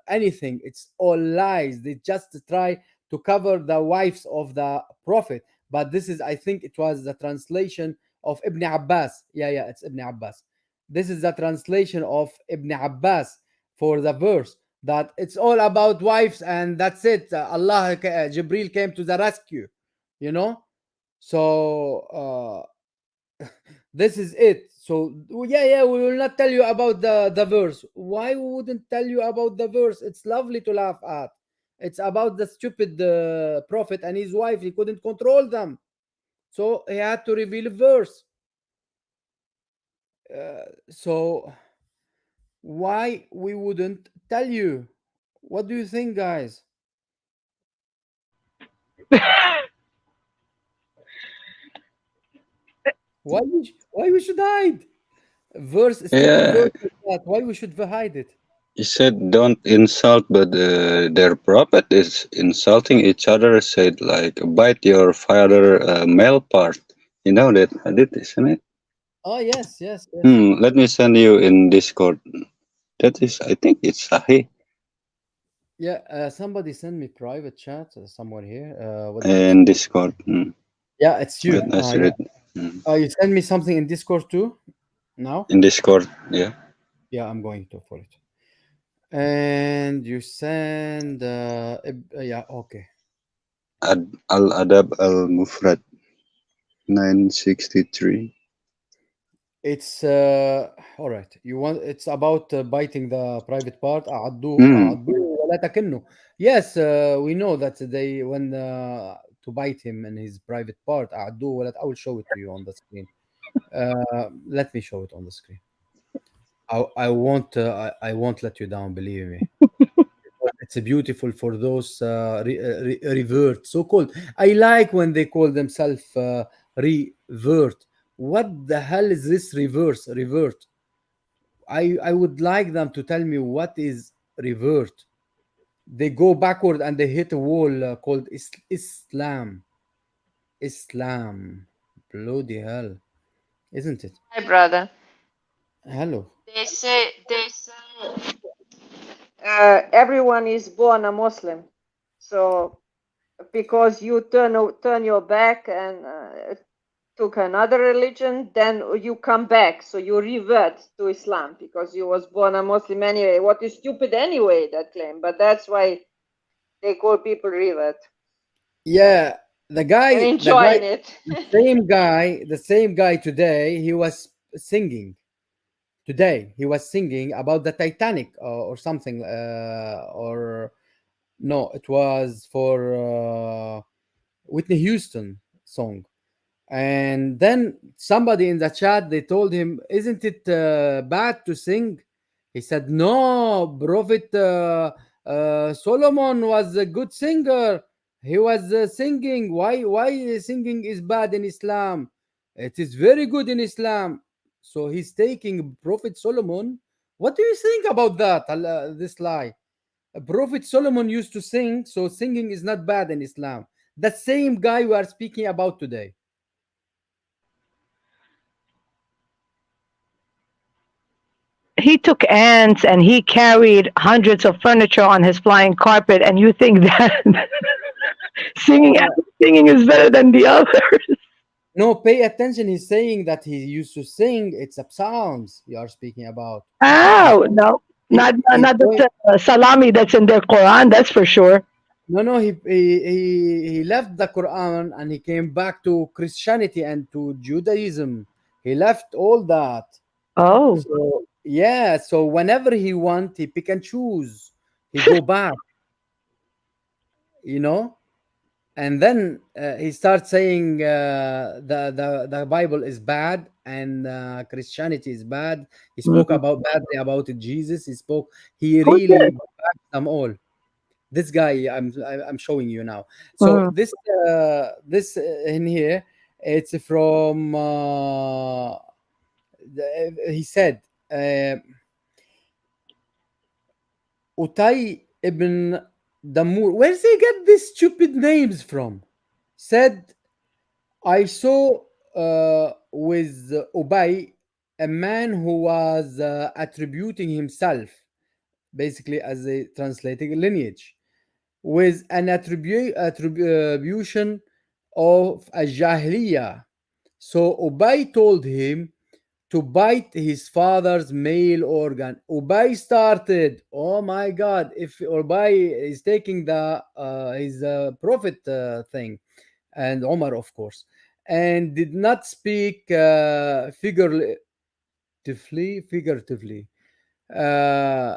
anything. It's all lies. They just try to cover the wives of the prophet. But this is, I think it was the translation of Ibn Abbas. Yeah, it's Ibn Abbas. This is the translation of Ibn Abbas for the verse, that it's all about wives and that's it. Jibril came to the rescue, you know. So this is it. So yeah, we will not tell you about the verse. Why we wouldn't tell you about the verse? It's lovely to laugh at. It's about the stupid prophet and his wife. He couldn't control them, so he had to reveal a verse. So why we wouldn't tell you? What do you think, guys? Why we should hide? Verse, stupid Yeah, verse like that. Why we should hide it? he said don't insult, but their prophet is insulting each other. Said like bite your father male part. You know that hadith, isn't it? Oh yes, yes, yes. Let me send you in Discord. That is, I think it's Sahih. Yeah, somebody send me private chat somewhere here. What did you In say? Discord. Yeah, it's you. Wait, I see Yeah. it. You send me something in Discord too. Now? In Discord, yeah. Yeah, I'm going to for it. And you send yeah, okay. Al Adab Al Mufrad 963. It's all right. You want it's about biting the private part. ولا تكنه. Yes, we know that they when to bite him in his private part. I will show it to you on the screen. Let me show it on the screen. I won't let you down. Believe me. It's beautiful for those revert, so called. I like when they call themselves revert. What the hell is this revert? I would like them to tell me what is revert. They go backward and they hit a wall called Islam. Islam. Bloody hell. Isn't it? Hi, brother. Hello. They say everyone is born a Muslim. So because you turn your back and took another religion, then you come back. So you revert to Islam because you was born a Muslim anyway. What is stupid anyway, that claim? But that's why they call people revert. Yeah, the guy, I'm enjoying it. the same guy today, he was singing. Today, he was singing about the Titanic or something, or no, it was for Whitney Houston song. And then somebody in the chat they told him, "Isn't it bad to sing?" He said, "No, Prophet Solomon was a good singer. He was singing. Why singing is bad in Islam? It is very good in Islam." So he's taking Prophet Solomon. What do you think about that? This lie. Prophet Solomon used to sing, so singing is not bad in Islam. The same guy we are speaking about today. He took ants and he carried hundreds of furniture on his flying carpet, and you think that singing is better than the others? No, pay attention. He's saying that he used to sing. It's a psalms you are speaking about. Oh no, not the salami that's in their Quran. That's for sure. No, he left the Quran and he came back to Christianity and to Judaism. He left all that. Oh, So yeah, so whenever he want, he pick and choose. He go back, you know, and then he starts saying the Bible is bad and Christianity is bad. He spoke about badly about Jesus. He who really did? backed them all. This guy I'm showing you now. So this in here, it's from he said Utay ibn Damur. Where's he get these stupid names from? Said, I saw with Ubay a man who was attributing himself basically as a translating lineage with an attribution of a jahiliyyah. So Ubay told him to bite his father's male organ. Ubay started, oh my God, if Ubay is taking the his prophet thing, and Omar, of course, and did not speak figuratively. Uh,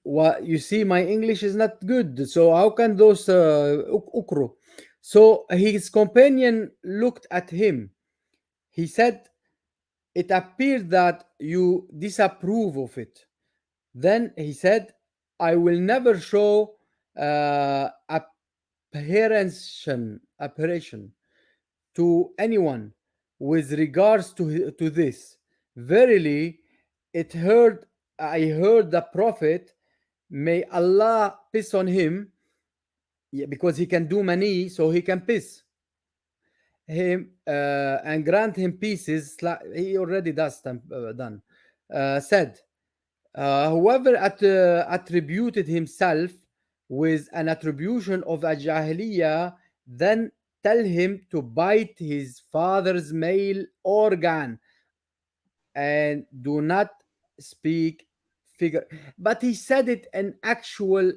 what you see, my English is not good, so how can those ukru? So his companion looked at him. He said, it appeared that you disapprove of it. Then he said, I will never show apprehension to anyone with regards to this. Verily, I heard the Prophet, may Allah piss on him, because he can do mani, so he can piss him and grant him pieces. He already does done. Said, whoever attributed himself with an attribution of a jahiliyyah, then tell him to bite his father's male organ and do not speak figure. But he said it in actual,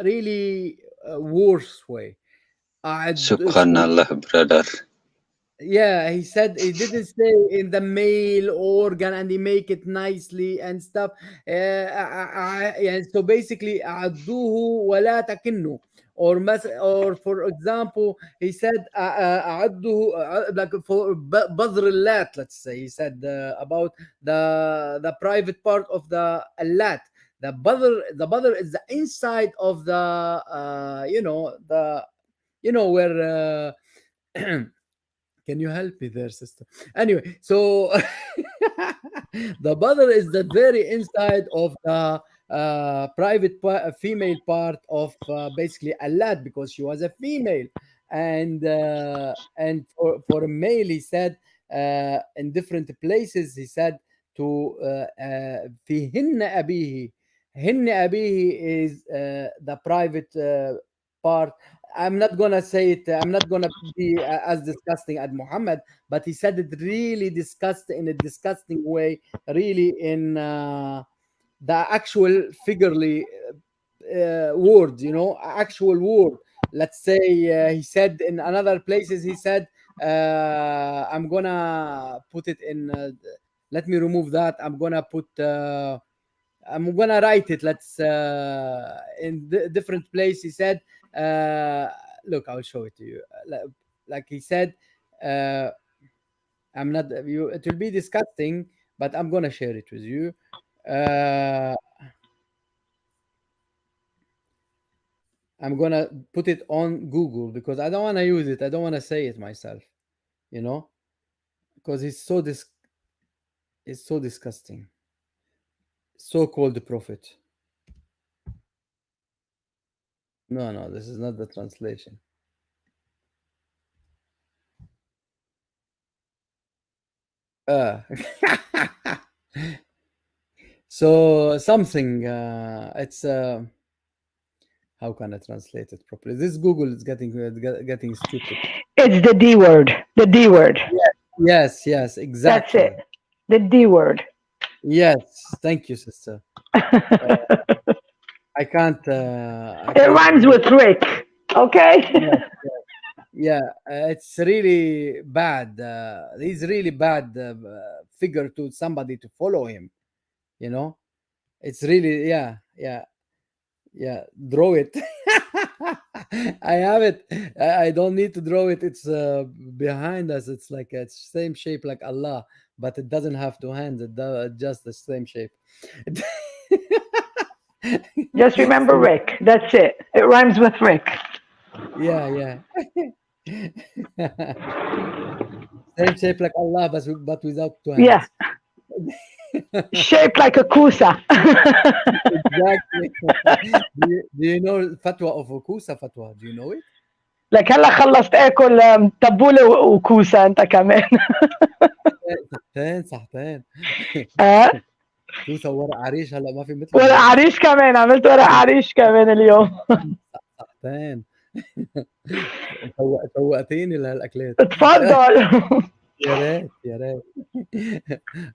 really worse way. Subhanallah, brother. Yeah, he said he didn't say in the male organ and he make it nicely and stuff. Yeah, so basically, عضوه ولا تكنه. Or for example, he said عضوه like for بذر اللات. Let's say he said about the private part of the allat. The bother is the inside of the where. Can you help me there, sister? Anyway, so the mother is the very inside of the private female part of basically a lad, because she was a female, and for a male, he said in different places, he said to فيهن أبيه. هن أبيه is the private part. I'm not gonna say it. I'm not gonna be as disgusting as Muhammad, but he said it really disgusting, in a disgusting way, really in the actual figurely word, actual word. Let's say he said in another places, he said, I'm gonna put it in. Let me remove that. I'm gonna write it. Let's in different place. He said, look, I'll show it to you. Like he said, I'm not you. It will be disgusting, but I'm gonna share it with you. I'm gonna put it on Google because I don't want to use it. I don't want to say it myself, because it's so disgusting. So-called prophet. No, this is not the translation. So something, it's how can I translate it properly? This Google is getting stupid. It's the D word. The D word. Yes, exactly. That's it. The D word. Yes, thank you, sister. I can't. It rhymes with Rick. Okay. Yeah, it's really bad. He's really bad figure to somebody to follow him. It's really yeah. Draw it. I have it. I don't need to draw it. It's behind us. It's like it's same shape like Allah, but it doesn't have two hands. It does just the same shape. Just remember Rick. That's it. It rhymes with Rick. Yeah. Same shape like Allah, but without two hands. Yeah. Shaped like a kusa. Exactly. Do you know fatwa of kusa fatwa? Do you know it? Like هلا خلصت اكل تبوله وكوسه انت كمان. صحتين. كوسه ورق عريش هلا ما في مثل ورق عريش كمان. عملت ورق عريش كمان اليوم. صحتين. سوقتيني لهالاكلات. اتفضل. يا ريت.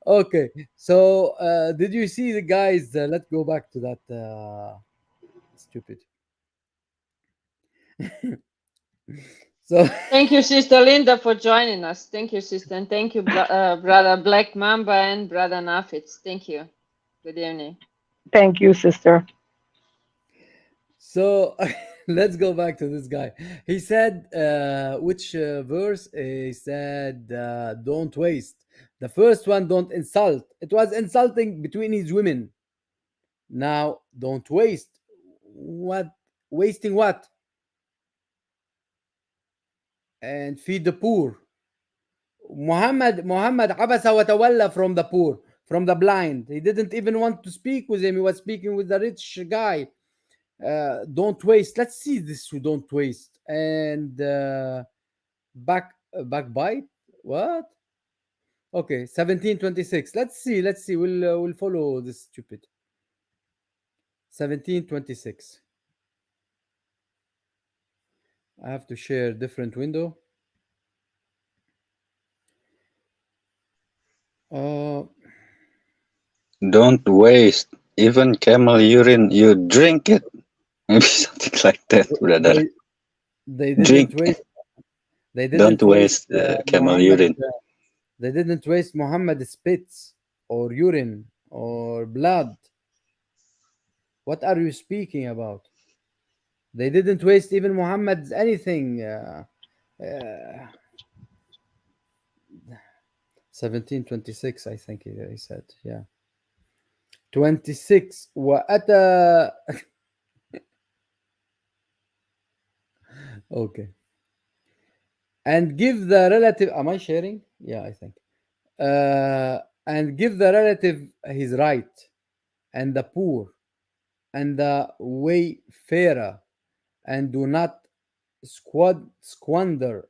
Okay, so did you see the guys? Let's go back to that stupid. So thank you, Sister Linda, for joining us. Thank you, sister, and thank you, brother Black Mamba and brother Nafitz. Thank you. Good evening. Thank you, sister. So let's go back to this guy. He said, which verse? He said, don't waste. The first one, don't insult. It was insulting between his women. Now, don't waste. What? Wasting what? And feed the poor. Muhammad abasa wa tawalla from the poor, from the blind. He didn't even want to speak with him. He was speaking with the rich guy. Don't waste. Let's see this. Don't waste. And backbite. What? Okay, 1726. Let's see. We'll follow this stupid. 1726. I have to share different window. Don't waste. Even camel urine, you drink it. Maybe something like that, brother. They didn't Drink. waste. They Don't didn't waste camel urine. They didn't waste Muhammad's spits or urine or blood. What are you speaking about? They didn't waste even Muhammad's anything. 1726, I think he said. Yeah. 26. وأتى. Okay. And give the relative. Am I sharing? Yeah, I think. And give the relative his right, and the poor, and the wayfarer, and do not squander.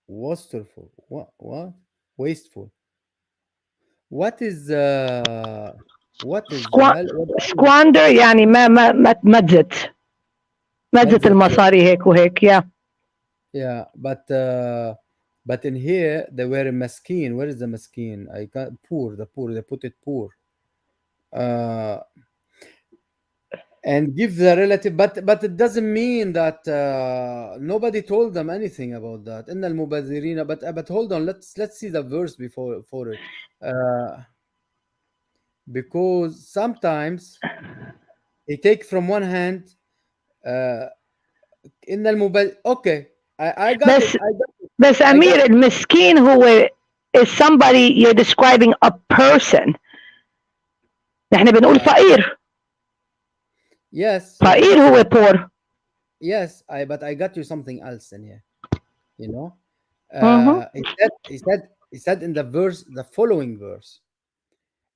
Wasteful. What? Wasteful. What is squander يعني ما تمجد المصاري هيك وهيك. Yeah, but in here they were maskeen. Where is the maskeen? I got poor. The poor. They put it poor. And give the relative, but it doesn't mean that nobody told them anything about that. إن المبذرين. But hold on. Let's see the verse before for it. Because sometimes he take from one hand. إن المبذر. Okay, I got it. بس أمير المسكين هو is somebody you're describing a person. نحن بنقول فقير. Yes. فقير هو poor. Yes, but I got you something else in here. You know, he said in the verse, the following verse,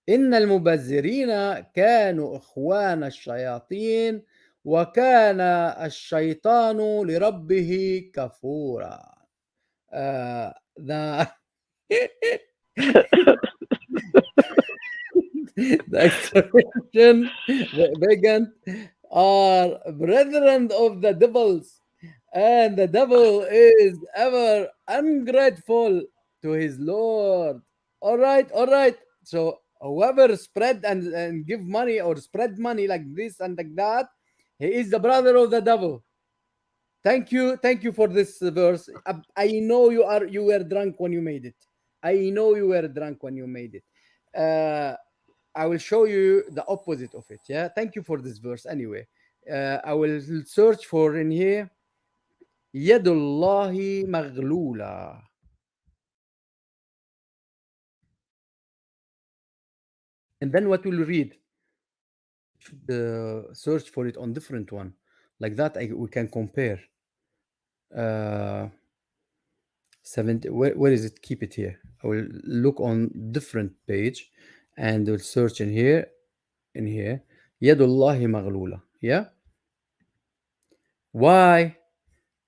إن المبذرين كانوا إخوان الشياطين وكان الشيطان لربه كفورا. The expression began are brethren of the devils, and the devil is ever ungrateful to his Lord. All right. So whoever spread and give money or spread money like this and like that, he is the brother of the devil. Thank you for this verse. I know you were drunk when you made it. I know you were drunk when you made it. I will show you the opposite of it. Yeah. Thank you for this verse. Anyway, I will search for in here. Yadullahi maghlula. And then what will you read? Should search for it on different one. Like that, we can compare. 70. Where is it? Keep it here. I will look on different page, and will search in here. Yadullahi maghlula. Yeah. Why?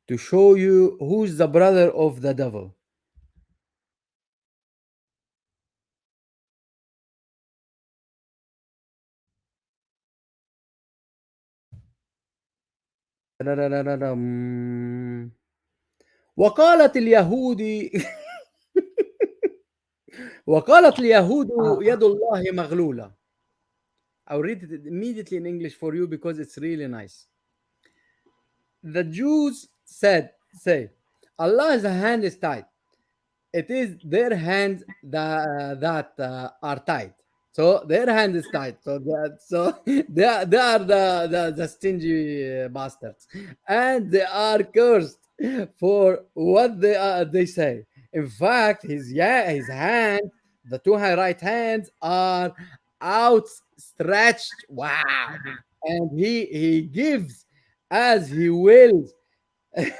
To show you who's the brother of the devil. وقالت اليهود يد الله مغلولة. I'll read it immediately in English for you because it's really nice. The Jews say, Allah's hand is tied. It is their hands that are tied. So their hand is tied. So they are the stingy bastards, and they are cursed for what they say. In fact, his hand, the two right hands are outstretched. Wow, and he gives as he wills.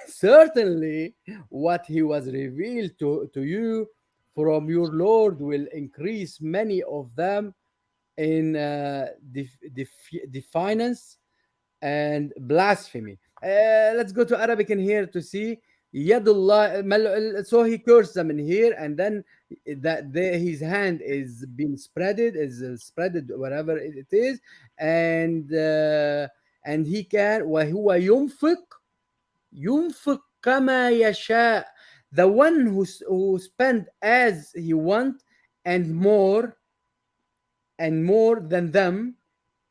Certainly, what he was revealed to you from your Lord will increase many of them in defiance and blasphemy. Let's go to Arabic in here to see. Yadullah, so he cursed them in here, and then his hand is being spreaded, is spreaded wherever it is, and he can. وهو ينفق كما يشاء. The one who spend as he want and more than them,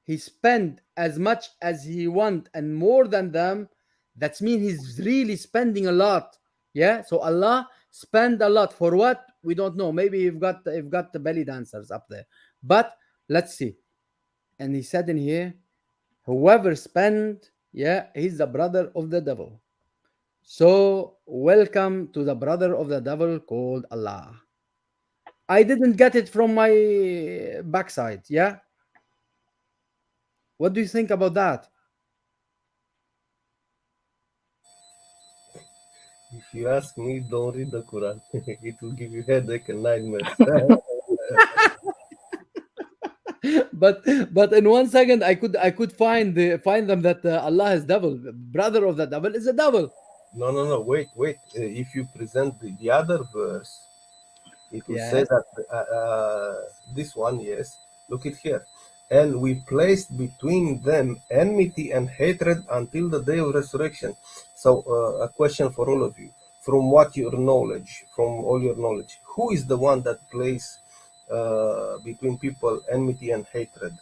he spend as much as he want and more than them. That means he's really spending a lot. Yeah, so Allah spend a lot for what we don't know. Maybe you've got the belly dancers up there, but let's see. And he said in here, whoever spend, yeah, he's the brother of the devil. So welcome to the brother of the devil called Allah. I didn't get it from my backside. Yeah. What do you think about that? If you ask me, don't read the Quran. It will give you headache and nightmares. but in 1 second I could find them that Allah is devil. Brother of the devil is a devil. No. Wait. If you present the other verse, it will say Yes. that this one, yes. Look it here. And we placed between them enmity and hatred until the day of resurrection. So, a question for all of you: from all your knowledge, who is the one that placed between people enmity and hatred?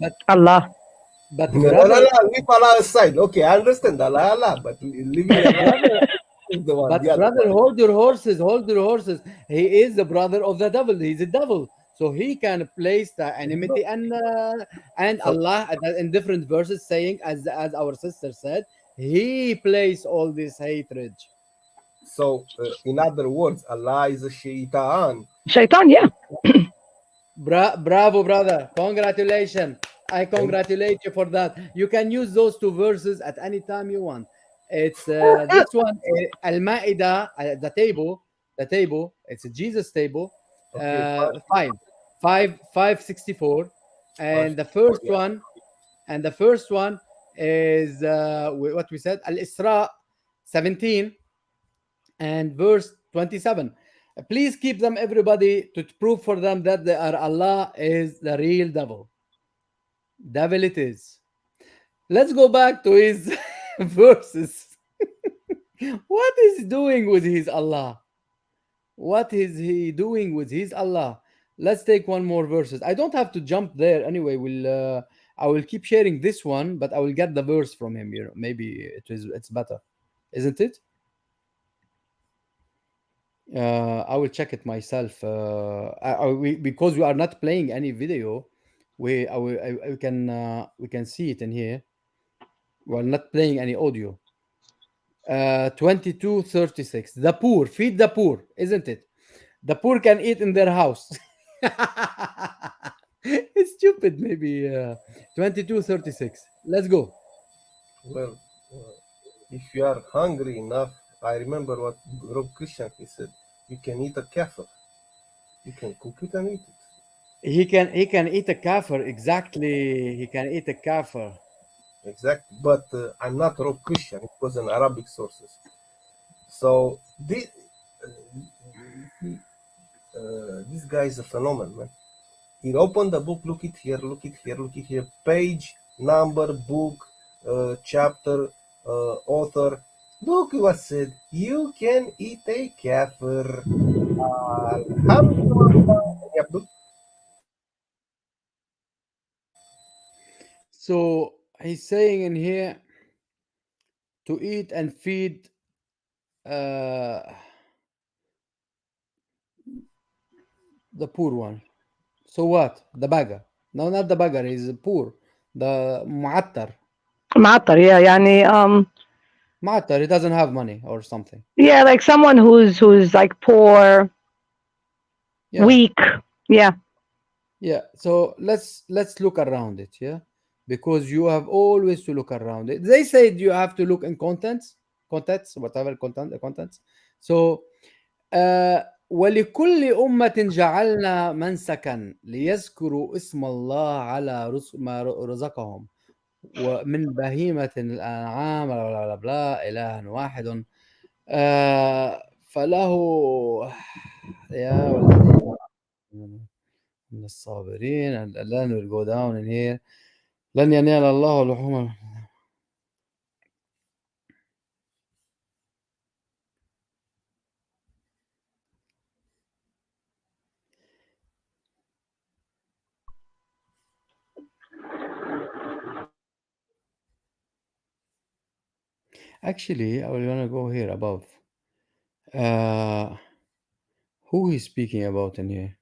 But Allah. but No, brother, leave Allah aside. Okay, I understand Allah, but leaving Allah is the one. but brother, hold your horses. He is the brother of the devil. He's a devil, so he can place the enmity and So, Allah in different verses, saying as our sister said, he placed all this hatred. So, in other words, Allah is a shaitan. Shaitan, yeah. Bravo, brother. Congratulations. I congratulate you for that. You can use those two verses at any time you want. It's this one, Al Ma'idah, the table. It's a Jesus table, Okay, 564, and the first one is what we said, Al Isra 17 and verse 27. Please keep them, everybody, to prove for them that Allah is the real devil. Devil it is. Let's go back to his verses. What is he doing with his Allah? What is he doing with his Allah? Let's take one more verses. I don't have to jump there anyway. I will keep sharing this one, but I will get the verse from him. Maybe it's better, isn't it? I will check it myself. Because we are not playing any video, we can see it in here. We are not playing any audio. 22:36. The poor, feed the poor, isn't it? The poor can eat in their house. It's stupid, maybe. 22:36. Let's go. well, if you are hungry enough, I remember what Rob Christian he said. You can eat a kafir. You can cook it and eat it. He can eat a kafir. Exactly. He can eat a kafir. Exactly. But I'm not Rob Christian. It was in Arabic sources. So this guy is a phenomenon, man. He opened the book. Look it here. Page, number, book, chapter, author. Look what said. You can eat a kafir. So he's saying in here to eat and feed the poor one. So what? The beggar. No, not the beggar. He's poor. The معتر. معطر, yeah, يعني معتر. He doesn't have money or something. yeah, like someone who's like poor, Yeah. weak. Yeah. Yeah. So let's look around it. Yeah. Because you have always to look around it. They said you have to look in contents, whatever contents. So ولكل أمة جعلنا منسكا ليذكروا اسم الله على ما رزقهم ومن بهيمة الأنعام بلا بلا بلا إله واحد فله يا والذين من الصابرين and then we'll go down in here لن ينال الله لحوم actually I will gonna go here above who he's speaking about in here.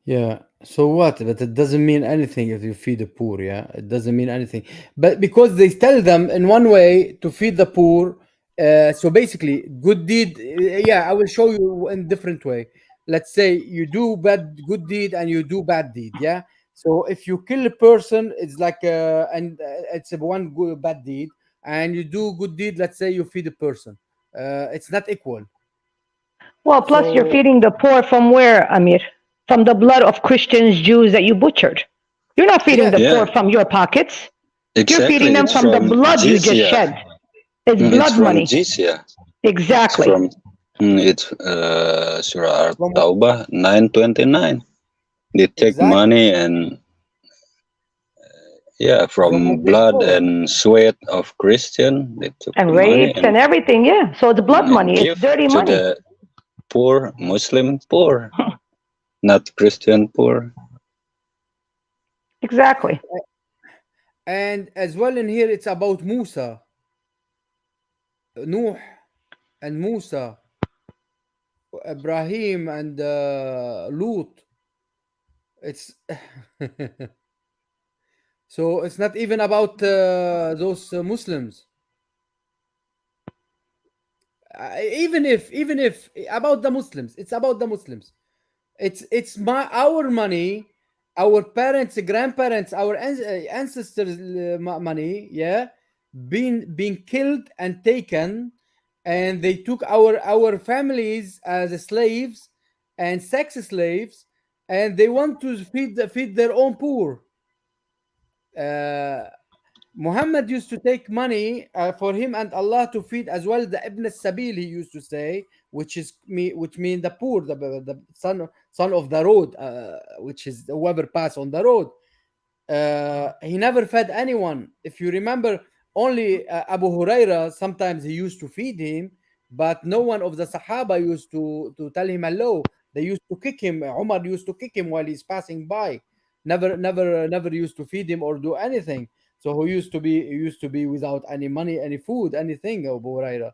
Yeah. So what? But it doesn't mean anything if you feed the poor. Yeah, it doesn't mean anything. But because they tell them in one way to feed the poor, so basically, good deed. Yeah, I will show you in different way. Let's say you do good deed, and you do bad deed. Yeah. So if you kill a person, it's like and it's a one good bad deed, and you do good deed. Let's say you feed a person. It's not equal. Well, plus you're So feeding the poor from where, Amir? From the blood of Christians, Jews that you butchered. You're not feeding yes, the poor Yeah, from your pockets. You're feeding exactly. them It's from the from blood you just jizya. shed. It's It's blood from money. jizya. It's Exactly. from it's Surah from Taubah 929. They take exactly money and yeah, from from against blood poor. and sweat of Christian. They took And the money rapes and everything, yeah. So it's blood and money. It's give dirty to money. the poor, Muslim poor, not Christian poor. Exactly. And as well in here, it's about Musa, Nuh, and Musa, Ibrahim, and Lut. It's so it's not even about those Muslims. Even if about the Muslims, it's about the Muslims. It's our money, our parents, grandparents, our ancestors' money, yeah, being killed and taken, and they took our families as slaves and sex slaves, and they want to feed their own poor. Uh, Muhammad used to take money for him and Allah to feed as well the Ibn Sabil, he used to say, which mean the poor, the son of the road, which is whoever pass on the road. He never fed anyone. If you remember, only Abu Huraira sometimes he used to feed him, but no one of the Sahaba used to tell him hello. They used to kick him. Umar used to kick him while he's passing by. Never used to feed him or do anything. So he used to be without any money, any food, anything. Abu Huraira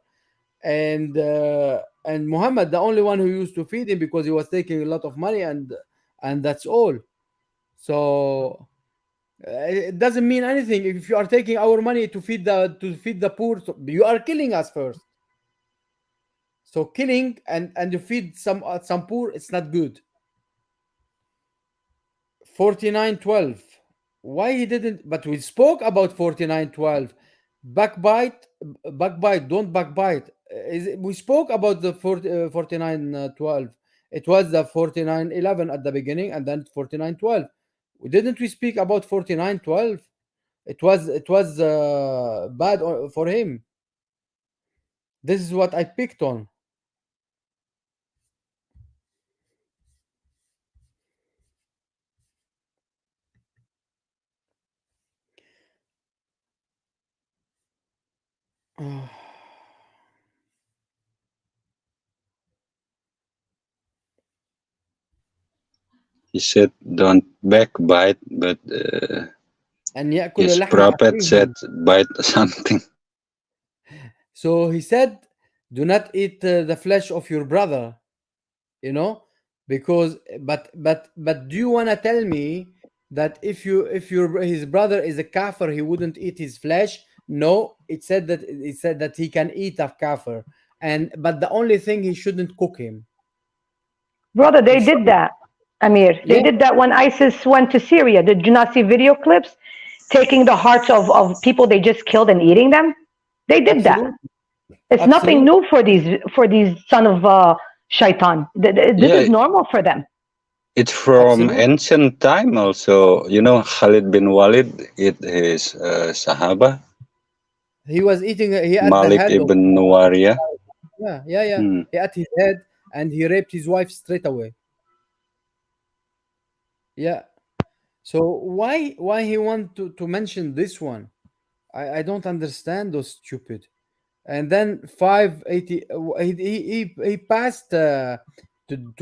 and Muhammad, the only one who used to feed him because he was taking a lot of money and that's all. So it doesn't mean anything if you are taking our money to feed the poor. So you are killing us first. So killing and you feed some poor, it's not good. 49:12. Why he didn't? But we spoke about 49:12. Backbite, backbite. Don't backbite. We spoke about the 49:12. It was the 49:11 at the beginning, and then 49:12. Didn't we speak about 49:12? It was bad for him. This is what I picked on. He said, "Don't backbite," but أن يأكل his لحم prophet أخيهم. said, "Bite something." So he said, "Do not eat the flesh of your brother," you know, because but do you want to tell me that if his brother is a kafir, he wouldn't eat his flesh? No, it said that he can eat a kafir, but the only thing, he shouldn't cook him. Brother, they did that, Amir. They Yeah. did that when ISIS went to Syria. Did you not see video clips taking the hearts of people they just killed and eating them? They did that. Absolutely. It's nothing new for these son of shaitan. This Yeah, is normal for them. it's from Absolutely. ancient time also. You know, Khalid bin Walid ate his Sahaba, He was eating. He ate the Malik head of. ibn Nuwariya. Yeah. Hmm. He ate his head and he raped his wife straight away. Yeah. So why he want to mention this one? I don't understand those stupid. And then 580, he passed to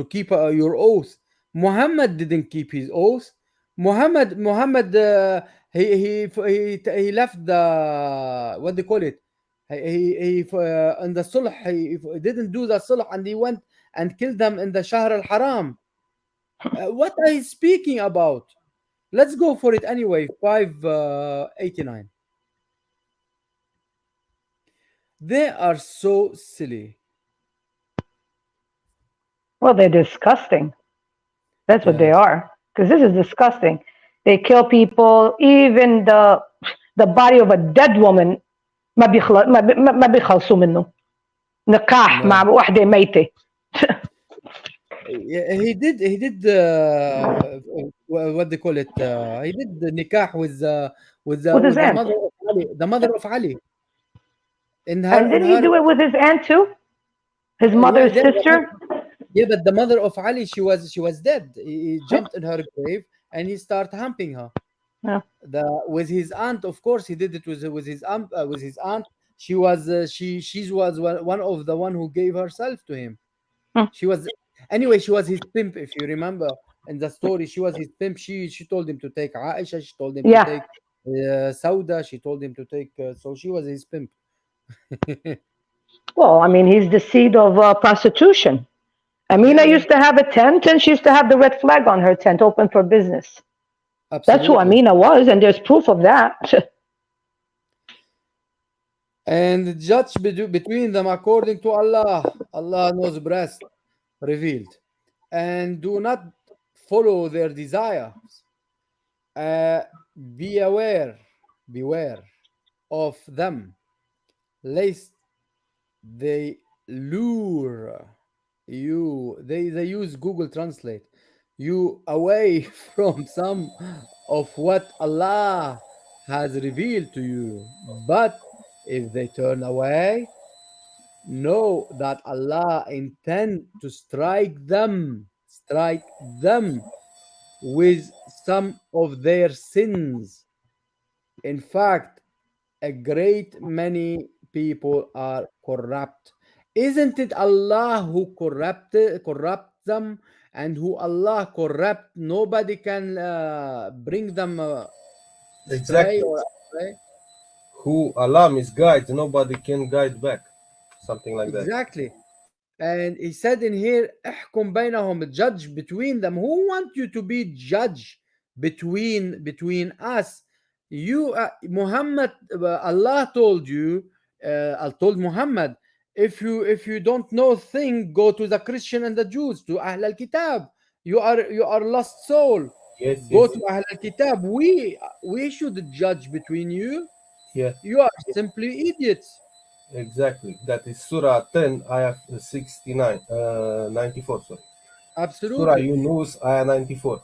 keep your oath. Muhammad didn't keep his oath. Muhammad he left the, what they call it, he in the sulh, he didn't do the sulh, and he went and killed them in the Shahr al Haram. What are you speaking about? Let's go for it anyway. 589. They are so silly. Well, they're disgusting. That's what they Yes. are. Because this is disgusting. They kill people. Even the body of a dead woman ما بيخلصوا منه. نكاح مع No. واحدة ميتة. He did what they call it, he did the nikah With his the aunt. mother of Ali, in And didn't he her do it with his aunt too? His mother's sister? yeah, but the mother of Ali, she was dead. He jumped in her grave and he started humping her. Yeah. With his aunt, of course, he did it with his aunt. With his aunt, she was one of the one who gave herself to him. Hmm. She was Anyway, she was his pimp. If you remember in the story, she was his pimp. She told him to take Aisha. She told him to Yeah. take Sauda. She told him to take. So she was his pimp. Well, I mean, he's the seed of prostitution. Amina Yeah. used to have a tent, and she used to have the red flag on her tent, open for business. That's who Absolutely. Amina was, and there's proof of that. And judge between them according to Allah. Allah knows best, revealed. And do not follow their desires. Beware of them, lest they lure you. They use Google Translate you away from some of what Allah has revealed to you. But if they turn away, know that Allah intend to strike them with some of their sins. In fact, a great many people are corrupt. Isn't it Allah who corrupt them, and who Allah corrupt? Nobody can bring them stray Exactly. or astray. Who Allah misguides, nobody can guide back. Something like that. Exactly. And he said in here, احكم بينهم, judge between them. Who want you to be judge between us? You, Muhammad, Allah told you, told Muhammad, if you don't know thing, go to the Christian and the Jews, to Ahl al-Kitab. You are lost soul. Yes, Go yes. to Ahl al-Kitab. We should judge between you. Yeah, You are simply idiots. exactly. That is Surah 10, Ayah 69, 94, sorry. Surah Absolutely. Yunus, Ayah 94,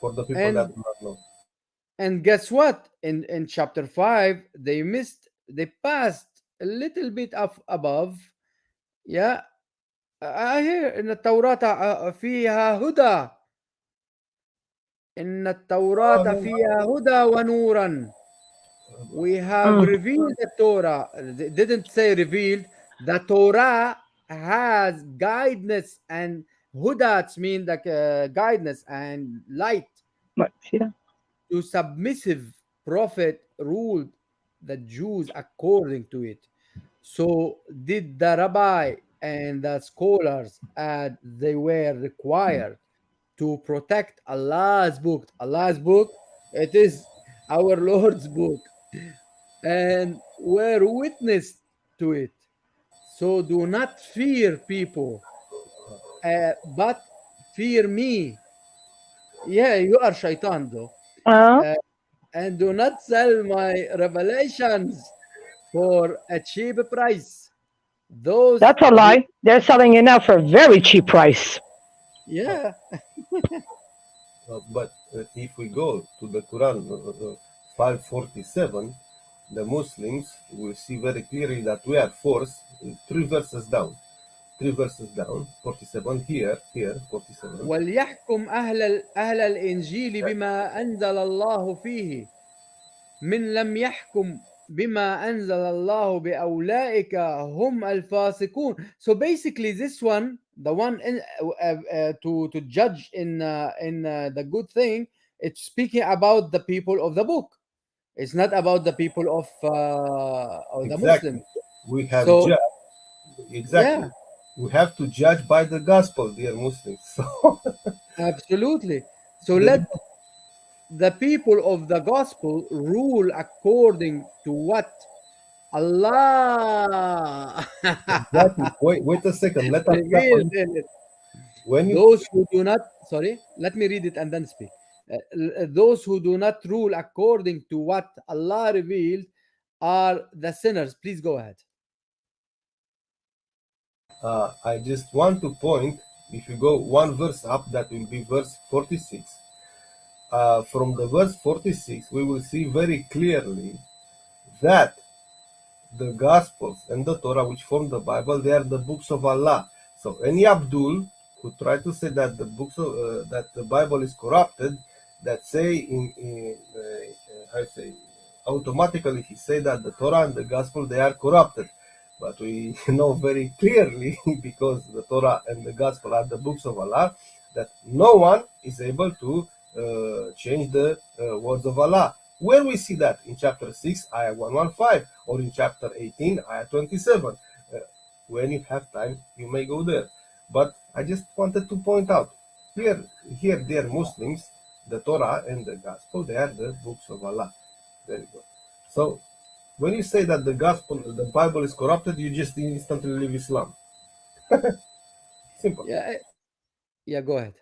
for the people that And do not know. And guess what? In chapter 5, they passed a little bit above. Yeah. Here إن التوراة فيها هدى. إن التوراة فيها هدى ونورا. We have revealed the Torah. They didn't say revealed. The Torah has guidance and Hudats mean like guidance and light. But, yeah. To submissive prophet ruled the Jews according to it. So did the rabbi and the scholars, and they were required to protect Allah's book. Allah's book, it is our Lord's book, and were witness to it. So do not fear people, but fear me. Yeah, you are shaitan though. Uh, and do not sell my revelations for a cheap price. Those That's a lie. They're selling it now for a very cheap price. Yeah. But if we go to the Quran 547, the Muslims will see very clearly that we are forced 3 verses down. 47 here 47. وليحكم أهل الإنجيل بما أنزل الله فيه من لم يحكم بما أنزل الله بأولئك هم الفاسقون. So basically this one, the one to judge in the good thing, it's speaking about the people of the book. It's not about the people of the Muslims. We have So, judged. Exactly. Yeah. We have to judge by the gospel, dear Muslims. So Absolutely. So let the people of the gospel rule according to what Allah exactly. Wait a second. Let us revealed in it. when you Those who do not, sorry, let me read it and then speak. Those who do not rule according to what Allah revealed are the sinners. Please go ahead. I just want to point, if you go one verse up, that will be verse 46. From the verse 46, we will see very clearly that the Gospels and the Torah, which form the Bible, they are the books of Allah. So any Abdul who try to say that the books of that the Bible is corrupted, that say how you say, automatically he say that the Torah and the Gospel, they are corrupted. But we know very clearly, because the Torah and the Gospel are the books of Allah, that no one is able to change the words of Allah. Where we see that? In chapter 6, ayah 115, or in chapter 18, ayah 27. When you have time, you may go there. But I just wanted to point out, here, dear Muslims, the Torah and the Gospel, they are the books of Allah. Very good. So, when you say that the Gospel, the Bible is corrupted, you just instantly leave Islam. Simple. Yeah, go ahead.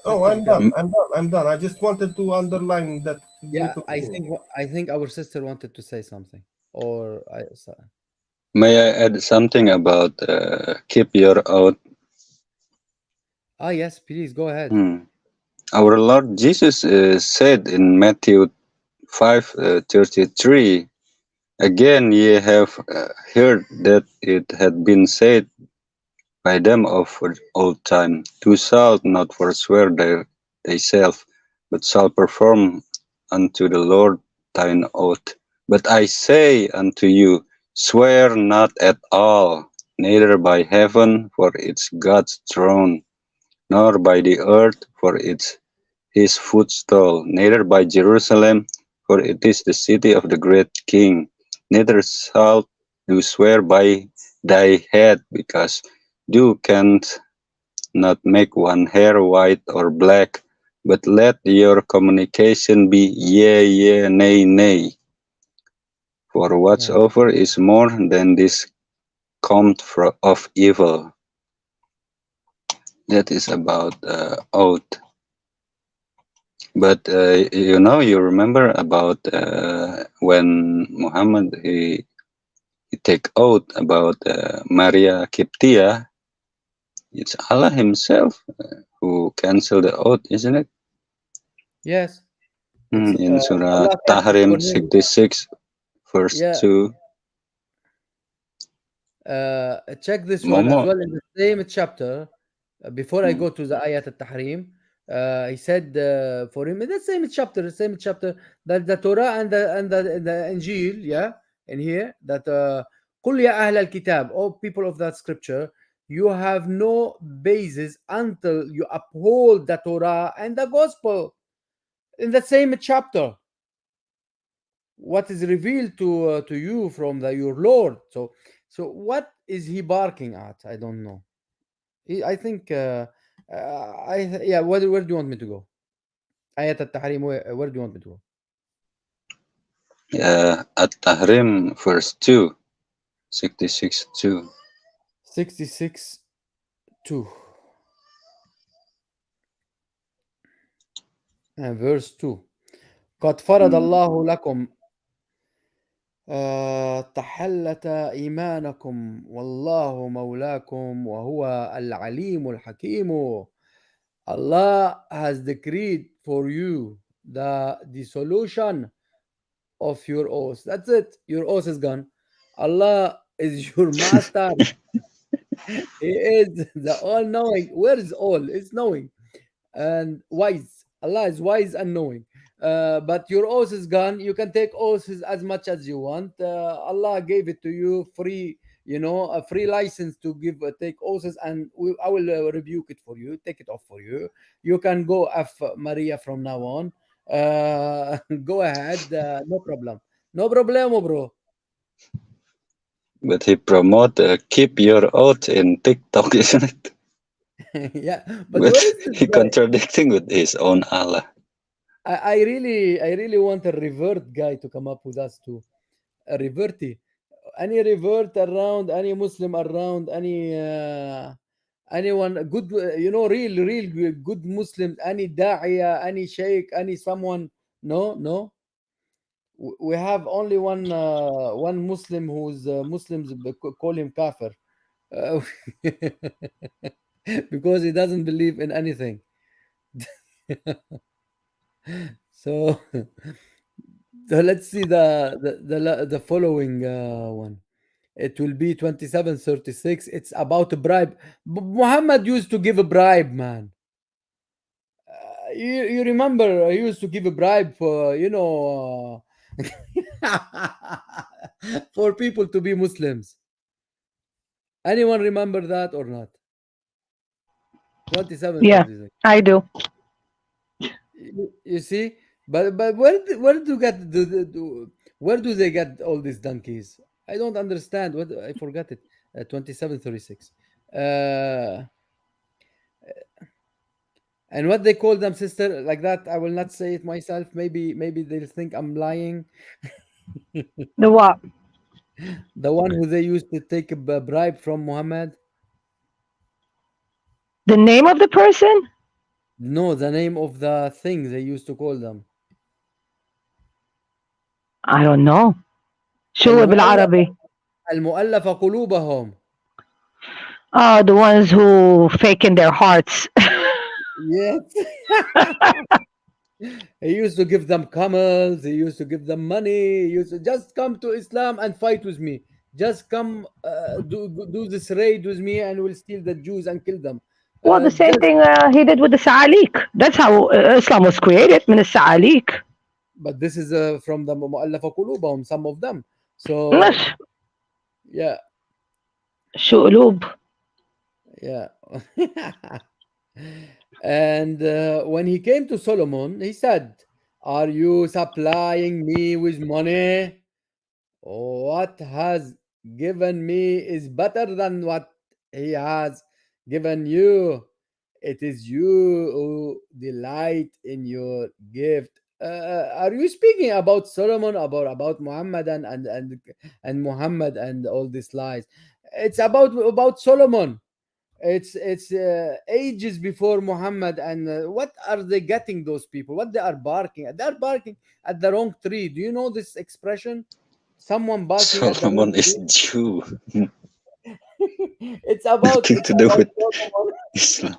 Oh, I'm done. I just wanted to underline that. Yeah, I think our sister wanted to say something, or May I add something about keep your oath? Yes, please go ahead. Our Lord Jesus said in Matthew 5:33, again ye have heard that it had been said by them of old time, thou shalt not forswear thyself, but shall perform unto the Lord thine oath. But I say unto you, swear not at all, neither by heaven, for it's God's throne, nor by the earth, for it's his footstool, neither by Jerusalem, for it is the city of the great King. Neither shalt thou swear by thy head, because thou canst not make one hair white or black, but let your communication be yea, yea, nay, nay. For whatsoever is more than this cometh of evil. That is about oath. But you remember about when Muhammad he take oath about Maria Kiptia. It's Allah Himself who canceled the oath, isn't it? Yes. In Surah Tahrim 66, verse 2. Check this one as well in the same chapter. Before I go to the ayat al-Tahrim, he said for him in the same chapter, that the Torah and the Injil, in here, that قل يا أهل الكتاب, O people of that scripture, you have no basis until you uphold the Torah and the gospel in the same chapter. What is revealed to you from your Lord. So what is he barking at? I don't know. I think where do you want me to go? آية التحريم, where do you want me to go? At-Tahrim verse 2, 66:2. 66:2 and verse 2. قد فرض الله لكم تحلة إيمانكم والله مولاكم وهو العليم الحكيم. Allah has decreed for you the dissolution of your oath. That's it. Your oath is gone. Allah is your master. He is the all-knowing. Where is all? It's knowing and wise. Allah is wise and knowing. But your oath is gone. You can take oaths as much as you want. Allah gave it to you free, a free license to take oaths, and I will rebuke it for you, take it off for you. You can go F Maria from now on. Go ahead. No problem. No problemo, bro. But he promote keep your oath in TikTok, isn't it? Yeah, but he contradicting with his own Allah. I really want a revert guy to come up with us too. A reverty. Any revert around, any Muslim around, anyone good, real good Muslims, any da'iya, any sheikh, any someone. No. We have only one Muslim who's Muslims call him kafir. Because he doesn't believe in anything. So let's see the following one. It will be 27:36. It's about a bribe. Muhammad used to give a bribe, man. You remember he used to give a bribe for for people to be Muslims. Anyone remember that or not? 27. Yeah, I do. You see, but where do they get all these donkeys? I don't understand. What I forgot it. 27:36. And what they call them, sister, like that. I will not say it myself. Maybe they'll think I'm lying. The what? The one who they used to take a bribe from Muhammad. The name of the person? No, the name of the thing they used to call them. I don't know. شو بالعربي؟ المؤلفة قلوبهم. The ones who fake in their hearts. Yes. He used to give them camels. He used to give them money. He used to just come to Islam and fight with me. Just come do this raid with me, and we'll steal the Jews and kill them. Well, the same thing he did with the Sa'alik. That's how Islam was created, من السعاليك. But this is from the مؤلفة قلوبهم, some of them. So yeah. شو قلوب. Yeah. And when he came to Solomon, he said, "Are you supplying me with money? What has given me is better than what he has given you. It is you who delight in your gift." Are you speaking about Solomon, about Muhammad and Muhammad and all these lies? It's about Solomon. It's ages before Muhammad. And what are they getting, those people? What they are barking? They're barking at the wrong tree. Do you know this expression? Someone barking Solomon at the is Jew. It's about nothing to do with Islam.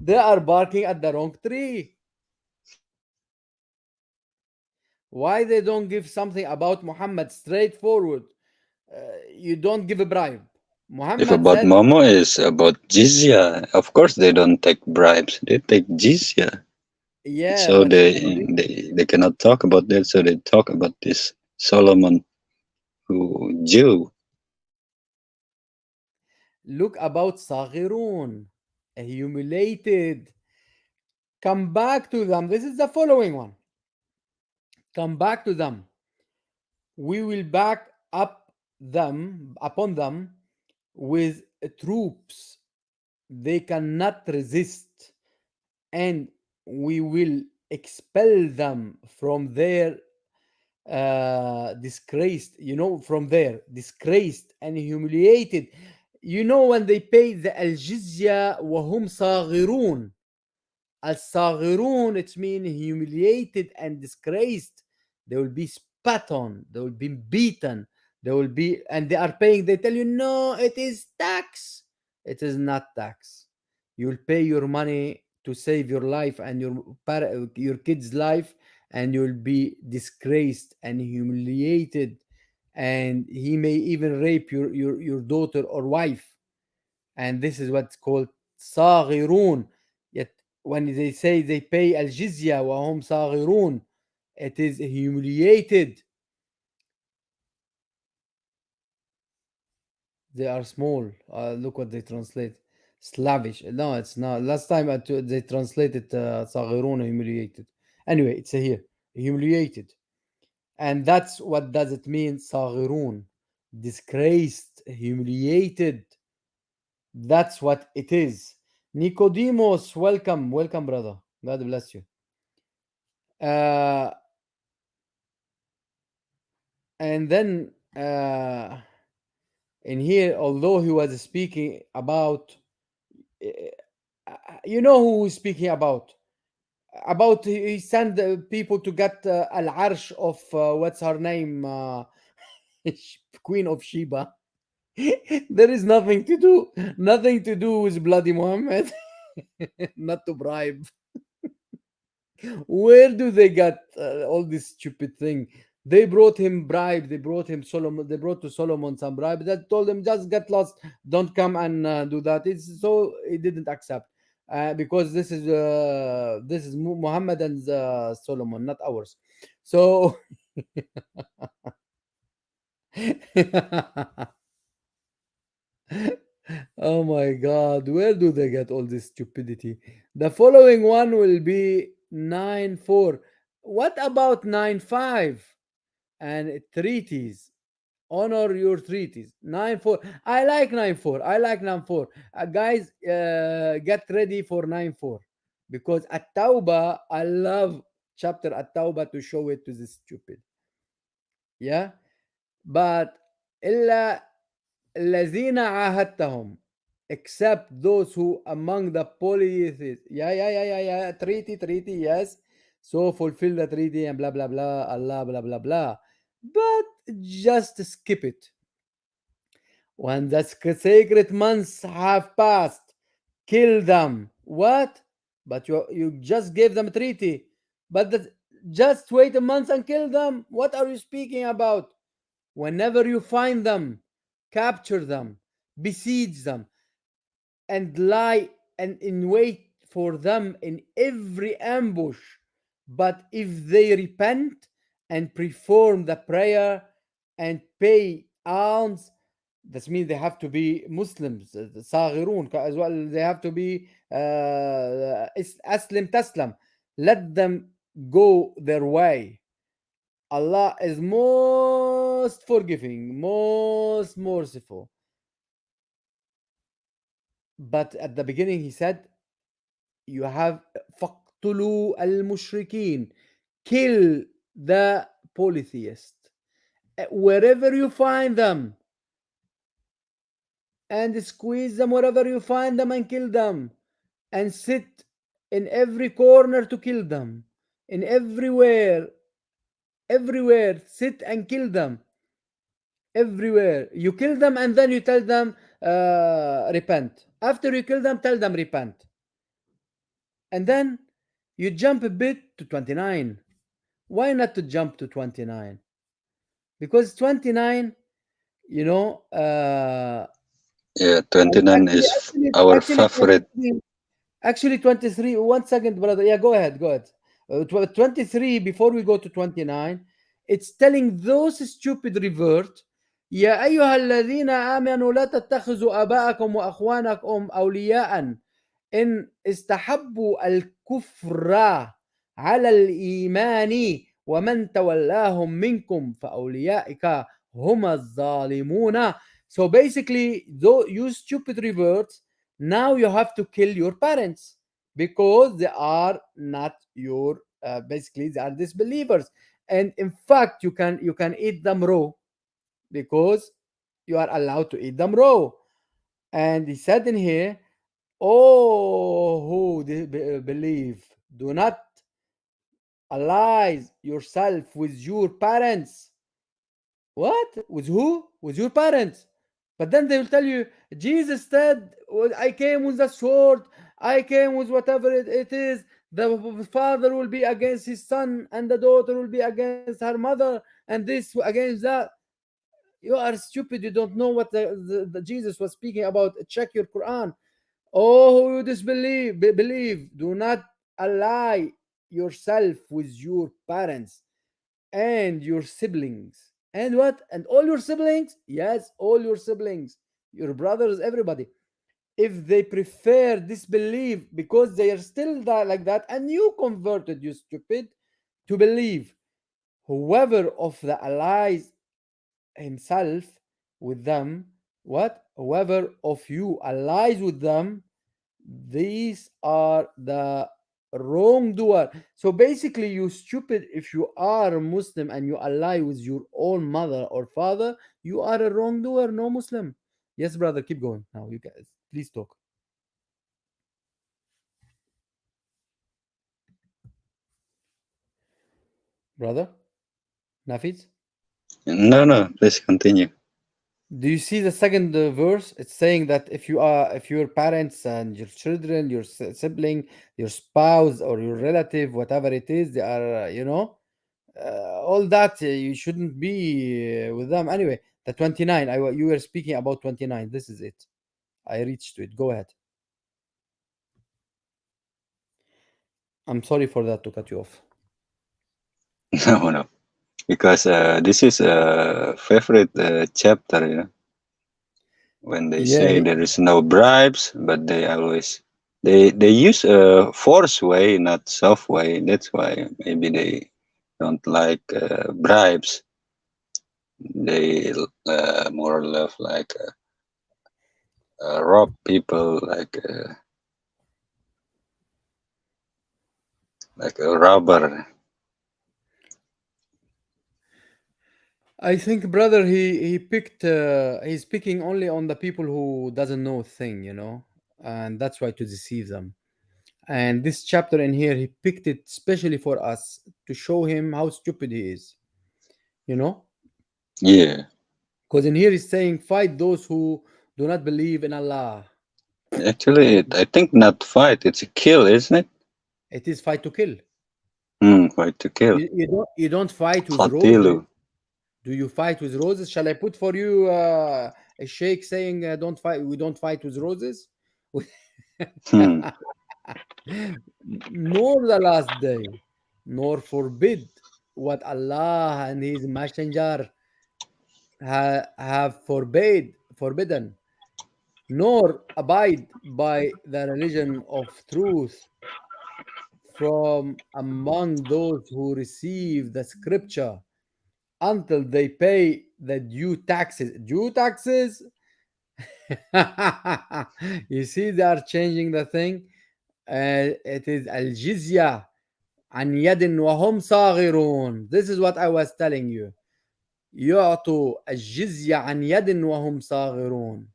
They are barking at the wrong tree. Why they don't give something about Muhammad straightforward? You don't give a bribe. Muhammad if about said, Momo is about jizya, of course they don't take bribes. They take jizya. Yeah. So they cannot talk about that. So they talk about this Solomon. to Jew. Look about صاغرون, humiliated. Come back to them. This is the following one. Come back to them. We will back up them upon them with troops they cannot resist, and we will expel them from their disgraced, from there, disgraced and humiliated. When they pay the al-jizya وهم صاغرون. Al-saghirun, it means humiliated and disgraced. They will be spat on, they will be beaten, and they are paying. They tell you, no, it is tax. It is not tax. You will pay your money to save your life and your kid's life, and you will be disgraced and humiliated, and he may even rape your daughter or wife. And this is what's called saghirun. Yet when they say they pay al-jizya wa hum saghirun, it is humiliated. They are small. Look what they translate. Slavish. No, it's not. Last time they translated saghirun, humiliated. Anyway, it's here. Humiliated. And that's what does it mean, saghirun. Disgraced, humiliated. That's what it is. Nicodemus, welcome. Welcome, brother. God bless you. And then in here, although he was speaking about, who he's speaking about? About he sent people to get Al-Arsh of, what's her name? Queen of Sheba. There is nothing to do with bloody Muhammad. Not to bribe. Where do they get all this stupid thing? They brought him bribe. They brought him Solomon. They brought to Solomon some bribe. That told him, just get lost. Don't come and do that. So he didn't accept because this is Muhammad and Solomon, not ours. So. Oh my God, where do they get all this stupidity? The following one will be 9-4. What about 9-5 and treaties? Honor your treaties. 9-4. I like 9-4. I like 9-4. Guys, get ready for 9-4 because at Tawbah, I love chapter at Tawbah to show it to the stupid. Yeah, but إلا الذين عاهدتهم, except those who among the polytheists. Yeah. Treaty, yes. So fulfill the treaty and blah blah blah. Allah blah blah blah. But just skip it. When the sacred months have passed, kill them. What? But you just gave them a treaty. But just wait a month and kill them. What are you speaking about? Whenever you find them, capture them, besiege them, and lie and in wait for them in every ambush. But if they repent and perform the prayer and pay alms, that means they have to be Muslims, Saghirun as well. They have to be Aslim Taslam. Let them go their way. Allah is most forgiving, most merciful. But at the beginning he said, you have فَقْتُلُوا الْمُشْرِكِينَ, kill the polytheist wherever you find them, and squeeze them wherever you find them and kill them, and sit in every corner to kill them, in everywhere sit and kill them. Everywhere you kill them, and then you tell them repent. After you kill them, tell them repent. And then you jump a bit to 29. Why not to jump to 29? Because 29, yeah, 29 is our favorite. Actually 23. 1 second, brother. Yeah, go ahead. 23, before we go to 29, it's telling those stupid revert يا أيها الذين آمنوا لا تتخذوا آباءكم وأخوانكم أولياء إن استحبوا الكفر على الإيمان ومن تولاهم منكم فأولئك هم الظالمون. So basically, though you stupid reverts, now you have to kill your parents because they are not your basically they are disbelievers, and in fact you can eat them raw because you are allowed to eat them raw. And he said in here, oh, who believe, do not ally yourself with your parents. What? With who? With your parents. But then they will tell you, Jesus said, I came with the sword, I came with whatever it is. The father will be against his son, and the daughter will be against her mother, and this against that. You are stupid. You don't know what the Jesus was speaking about. Check your Quran. Oh, who you disbelieve, believe, do not ally yourself with your parents and your siblings. And what? And all your siblings? Yes, all your siblings, your brothers, everybody. If they prefer disbelief because they are still like that, and you converted, you stupid, to believe, whoever of the allies himself with them, what? Whoever of you allies with them, these are the wrongdoer. So basically, you stupid, if you are a Muslim and you ally with your own mother or father, you are a wrongdoer, no Muslim. Yes, brother, keep going. Now, you guys, please talk. Brother, Nafiz? No, please continue. Do you see the second verse? It's saying that if your parents and your children, your sibling, your spouse, or your relative, whatever it is, they are, all that you shouldn't be with them. Anyway, the 29. You were speaking about 29. This is it. I reached to it. Go ahead. I'm sorry for that to cut you off. No, because this is a favorite chapter, when they say there is no bribes, but they always they use a force way, not soft way. That's why maybe they don't like bribes. They more or less like rob people, like a robber. I think, brother, he picked. He's picking only on the people who doesn't know a thing, and that's why to deceive them. And this chapter in here, he picked it specially for us to show him how stupid he is. Yeah. Because in here he's saying, fight those who do not believe in Allah. Actually, I think not fight. It's a kill, isn't it? It is fight to kill. Fight to kill. You don't fight with Qatilu. roses. Do you fight with roses? Shall I put for you a sheikh saying, "Don't fight"? We don't fight with roses. Nor the last day, nor forbid what Allah and His Messenger have forbidden, nor abide by the religion of truth from among those who receive the scripture until they pay the due taxes. Due taxes? You see, they are changing the thing. It is al-jizya an yadin wa hum saghirun. This is what I was telling you. يعطوا الجزية عن يد وهم صاغرون.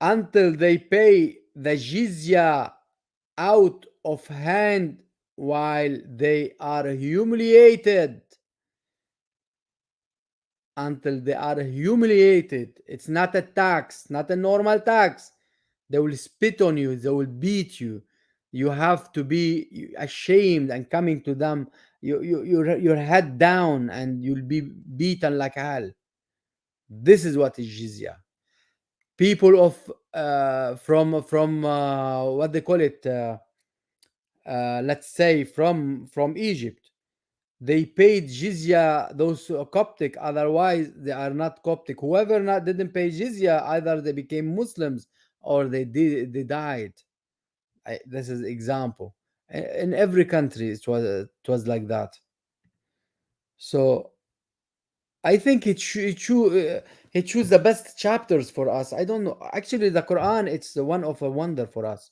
Until they pay the jizya out of hand while they are humiliated. Until they are humiliated. It's not a tax, not a normal tax. They will spit on you, they will beat you. You have to be ashamed and coming to them, your head down, and you'll be beaten like hell. This is what is jizya. People of from what they call it, let's say from Egypt, they paid jizya, those Coptic, otherwise they are not Coptic. Whoever didn't pay jizya, either they became Muslims or they died. This is example. In every country it was like that. So I think he choose the best chapters for us. I don't know. Actually, the Quran, it's one of a wonder for us.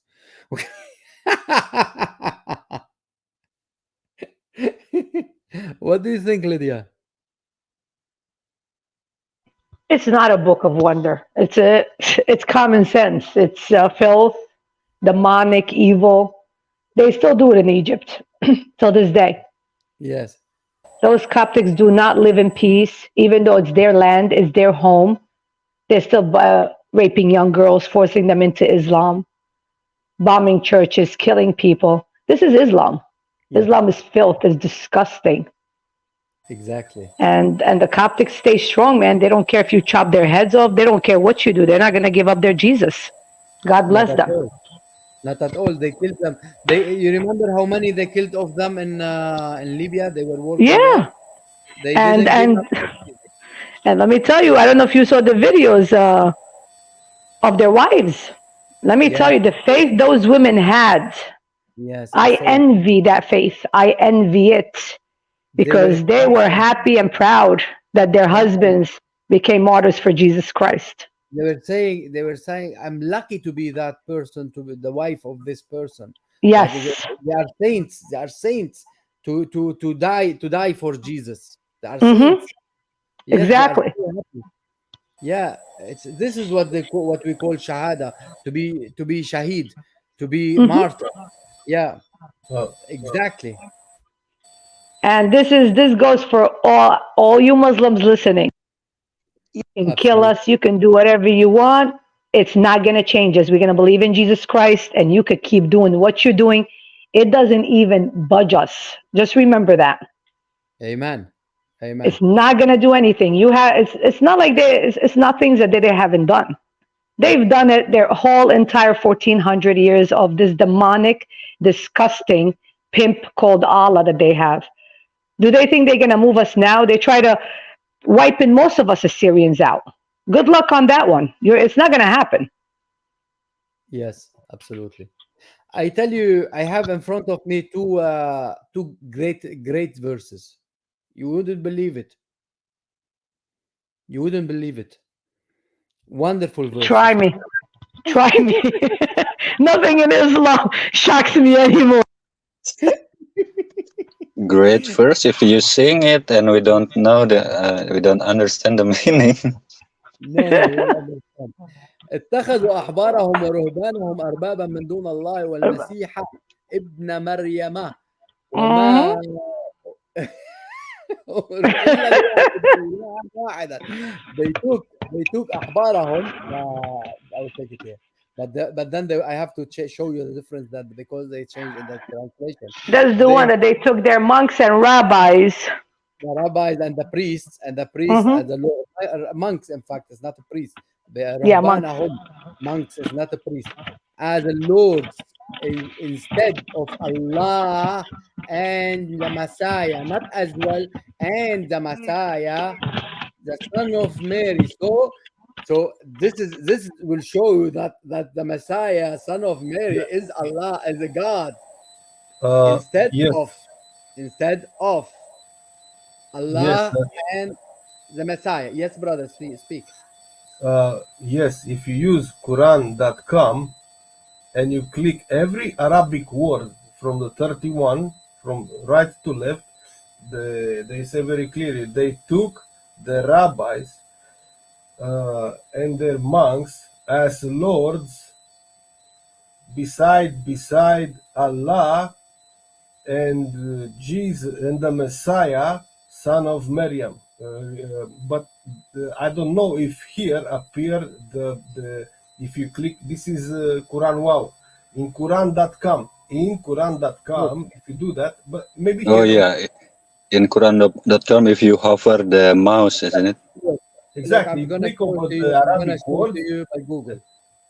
What do you think, Lydia? It's not a book of wonder. It's common sense. It's filth, demonic, evil. They still do it in Egypt till this day. Yes. Those Coptics do not live in peace, even though it's their land, it's their home. They're still raping young girls, forcing them into Islam, bombing churches, killing people. This is Islam. Yeah. Islam is filth, is disgusting. Exactly. And the Coptics stay strong, man. They don't care if you chop their heads off. They don't care what you do. They're not going to give up their Jesus. God bless Not at them. all. Not at all. They killed them. You remember how many they killed of them in Libya? They were working there. Yeah. They And didn't give up. and let me tell you, I don't know if you saw the videos of their wives. Let me tell you, the faith those women had. Yes. I envy that faith. I envy it because they were happy and proud that their husbands became martyrs for Jesus Christ. They were saying, I'm lucky to be that person, to be the wife of this person. Yes. Like, they are saints. They are saints to die for Jesus. They are saints. Yes, exactly. They are so happy. Yeah, this is what we call shahada, to be shaheed, to be martyr. Yeah, exactly. And this goes for all you Muslims listening. You can kill us, you can do whatever you want. It's not going to change us. We're going to believe in Jesus Christ, and you could keep doing what you're doing. It doesn't even budge us. Just remember that. Amen. Amen. It's not going to do anything. It's not like it's not things that they haven't done. They've done it their whole entire 1400 years of this demonic, disgusting pimp called Allah that they have. Do they think they're going to move us now? They try to wiping most of us Assyrians out. Good luck on that one. It's not going to happen. Yes, absolutely. I tell you, I have in front of me two great verses. You wouldn't believe it. You wouldn't believe it. Wonderful verses. Try me. Try me. Nothing in Islam shocks me anymore. Great verse. If you sing it and we don't know we don't understand the meaning. No. اتخذوا أحبارهم ورهبانهم أربابا من دون الله والمسيح ابن مريم وما they took أحبارهم. I will take it here. But then I have to show you the difference that because they changed in the translation. That's the one that they took their monks and rabbis. The rabbis and the priests and the monks. In fact, it's not a priest. Monks is not a priest. As a Lord instead of Allah and the Messiah, not as well, and the Messiah, the son of Mary. So this will show you that the Messiah, son of Mary, is Allah, as a God, instead of Allah and the Messiah. Yes, brother, speak. Yes, if you use Quran.com and you click every Arabic word from the 31 from right to left, they say very clearly they took the rabbis and their monks as lords beside Allah and Jesus and the Messiah, son of Maryam. But I don't know if here appear if you click, this is Quran Wow in Quran.com. If you do that, but maybe in Quran.com, if you hover the mouse, isn't it? Exactly. I'm gonna show it to you by Google.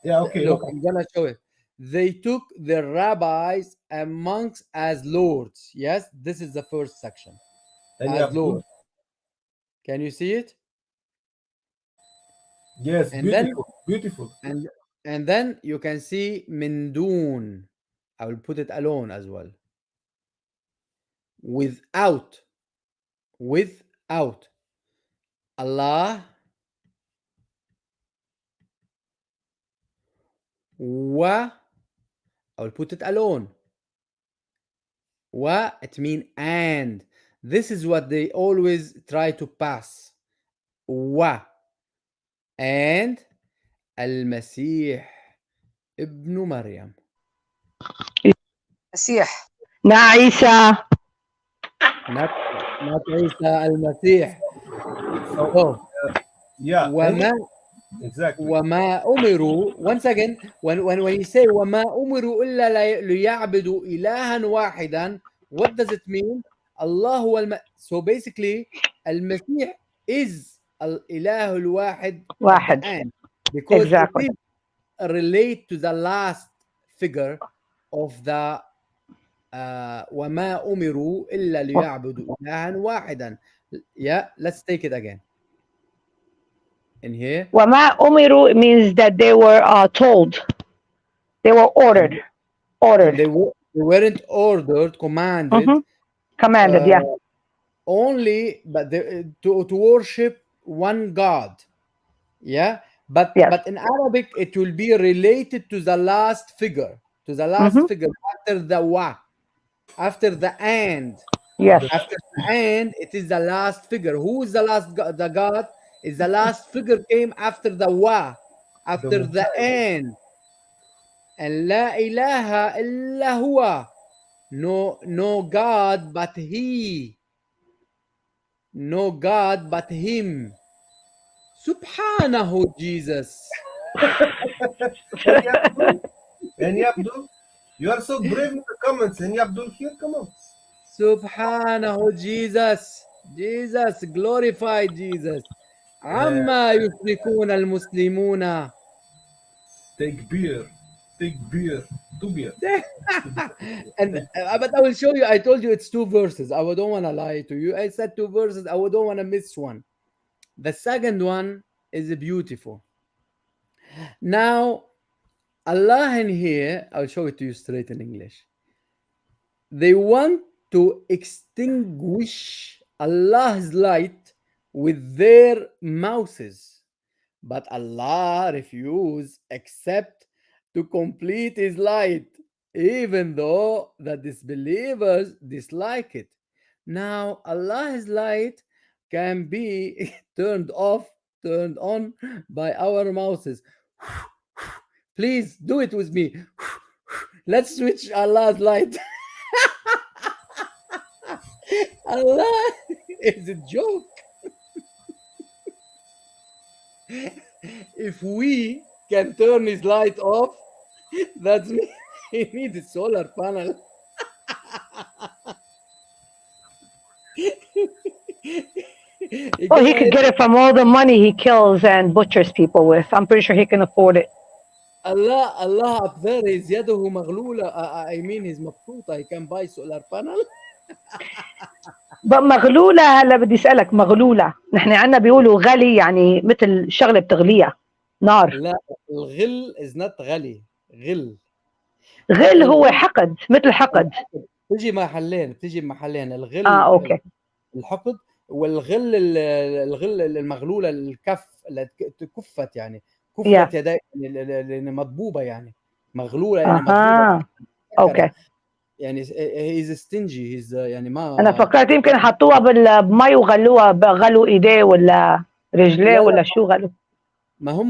Yeah, okay. Look, I'm gonna show it. They took the rabbis and monks as lords. Yes, this is the first section. as lower. Can you see it? Yes, and beautiful. And then you can see min dun. I will put it alone as well. Without Allah wa, I will put it alone. Wa, it means and. This is what they always try to pass. Wa and المسيح ابن مريم. مسيح. عيسى. not عيسى, المسيح. Exactly. وما أمروا. Once again, when you say وما أمروا إلا ليعبدوا إلها واحدا, what does it mean? Allah هو so basically المسيح is الإله الواحد at the end, because exactly. it relate to the last figure of the وما أمروا إلا ليعبدوا إلها واحدا. Yeah, let's take it again. In here, وما أمروا means that they were told, they were ordered. They weren't ordered, commanded. Commanded, yeah. Only, but to worship one God. Yeah, but in Arabic it will be related to the last figure, figure after the wa, after the and. Yes. After the and, it is the last figure. Who is the last? The God is the last figure came after the wa, after the and. And la ilaha illa huwa. No God but He. No God but Him. Subhanahu, Jesus. And Yabdul, you are so brave in the comments. And Yabdul, here, come on. Subhanahu, Jesus. Jesus, glorify Jesus. عما يشركون المسلمون. Take beer, two beer. But I will show you. I told you it's 2 verses. I don't want to lie to you. I said 2 verses. I don't want to miss one. The second one is beautiful. Now, Allah in here, I'll show it to you straight in English. They want to extinguish Allah's light with their mouths, but Allah refused except to complete His light, even though the disbelievers dislike it. Now, Allah's light can be turned off, turned on by our mouths. Please do it with me. Let's switch Allah's light. Allah is a joke. If we can turn His light off, that means He needs a solar panel. He could get it from all the money he kills and butchers people with. I'm pretty sure he can afford it. Allah up there is يده مغلولة. I mean he's مبسوطة. He can buy solar panel. But مغلولة هلا بدي اسألك مغلولة. نحن عنا بيقولوا غلي يعني مثل شغلة بتغليها نار. لا الغل is not غلي. غل هو حقد مثل حقد. بتجي محلين الغل. اوكي. الحقد والغل المغلولة الكف كفت يعني كفت يدي يعني مضبوبة يعني مغلولة يعني مضبوبة. اوكي. يعني he's stingy. he's يعني ما انا فكرت يمكن حطوها بالمي وغلوها غلوا ايديه ولا رجليه ولا شو غلوا. ما هم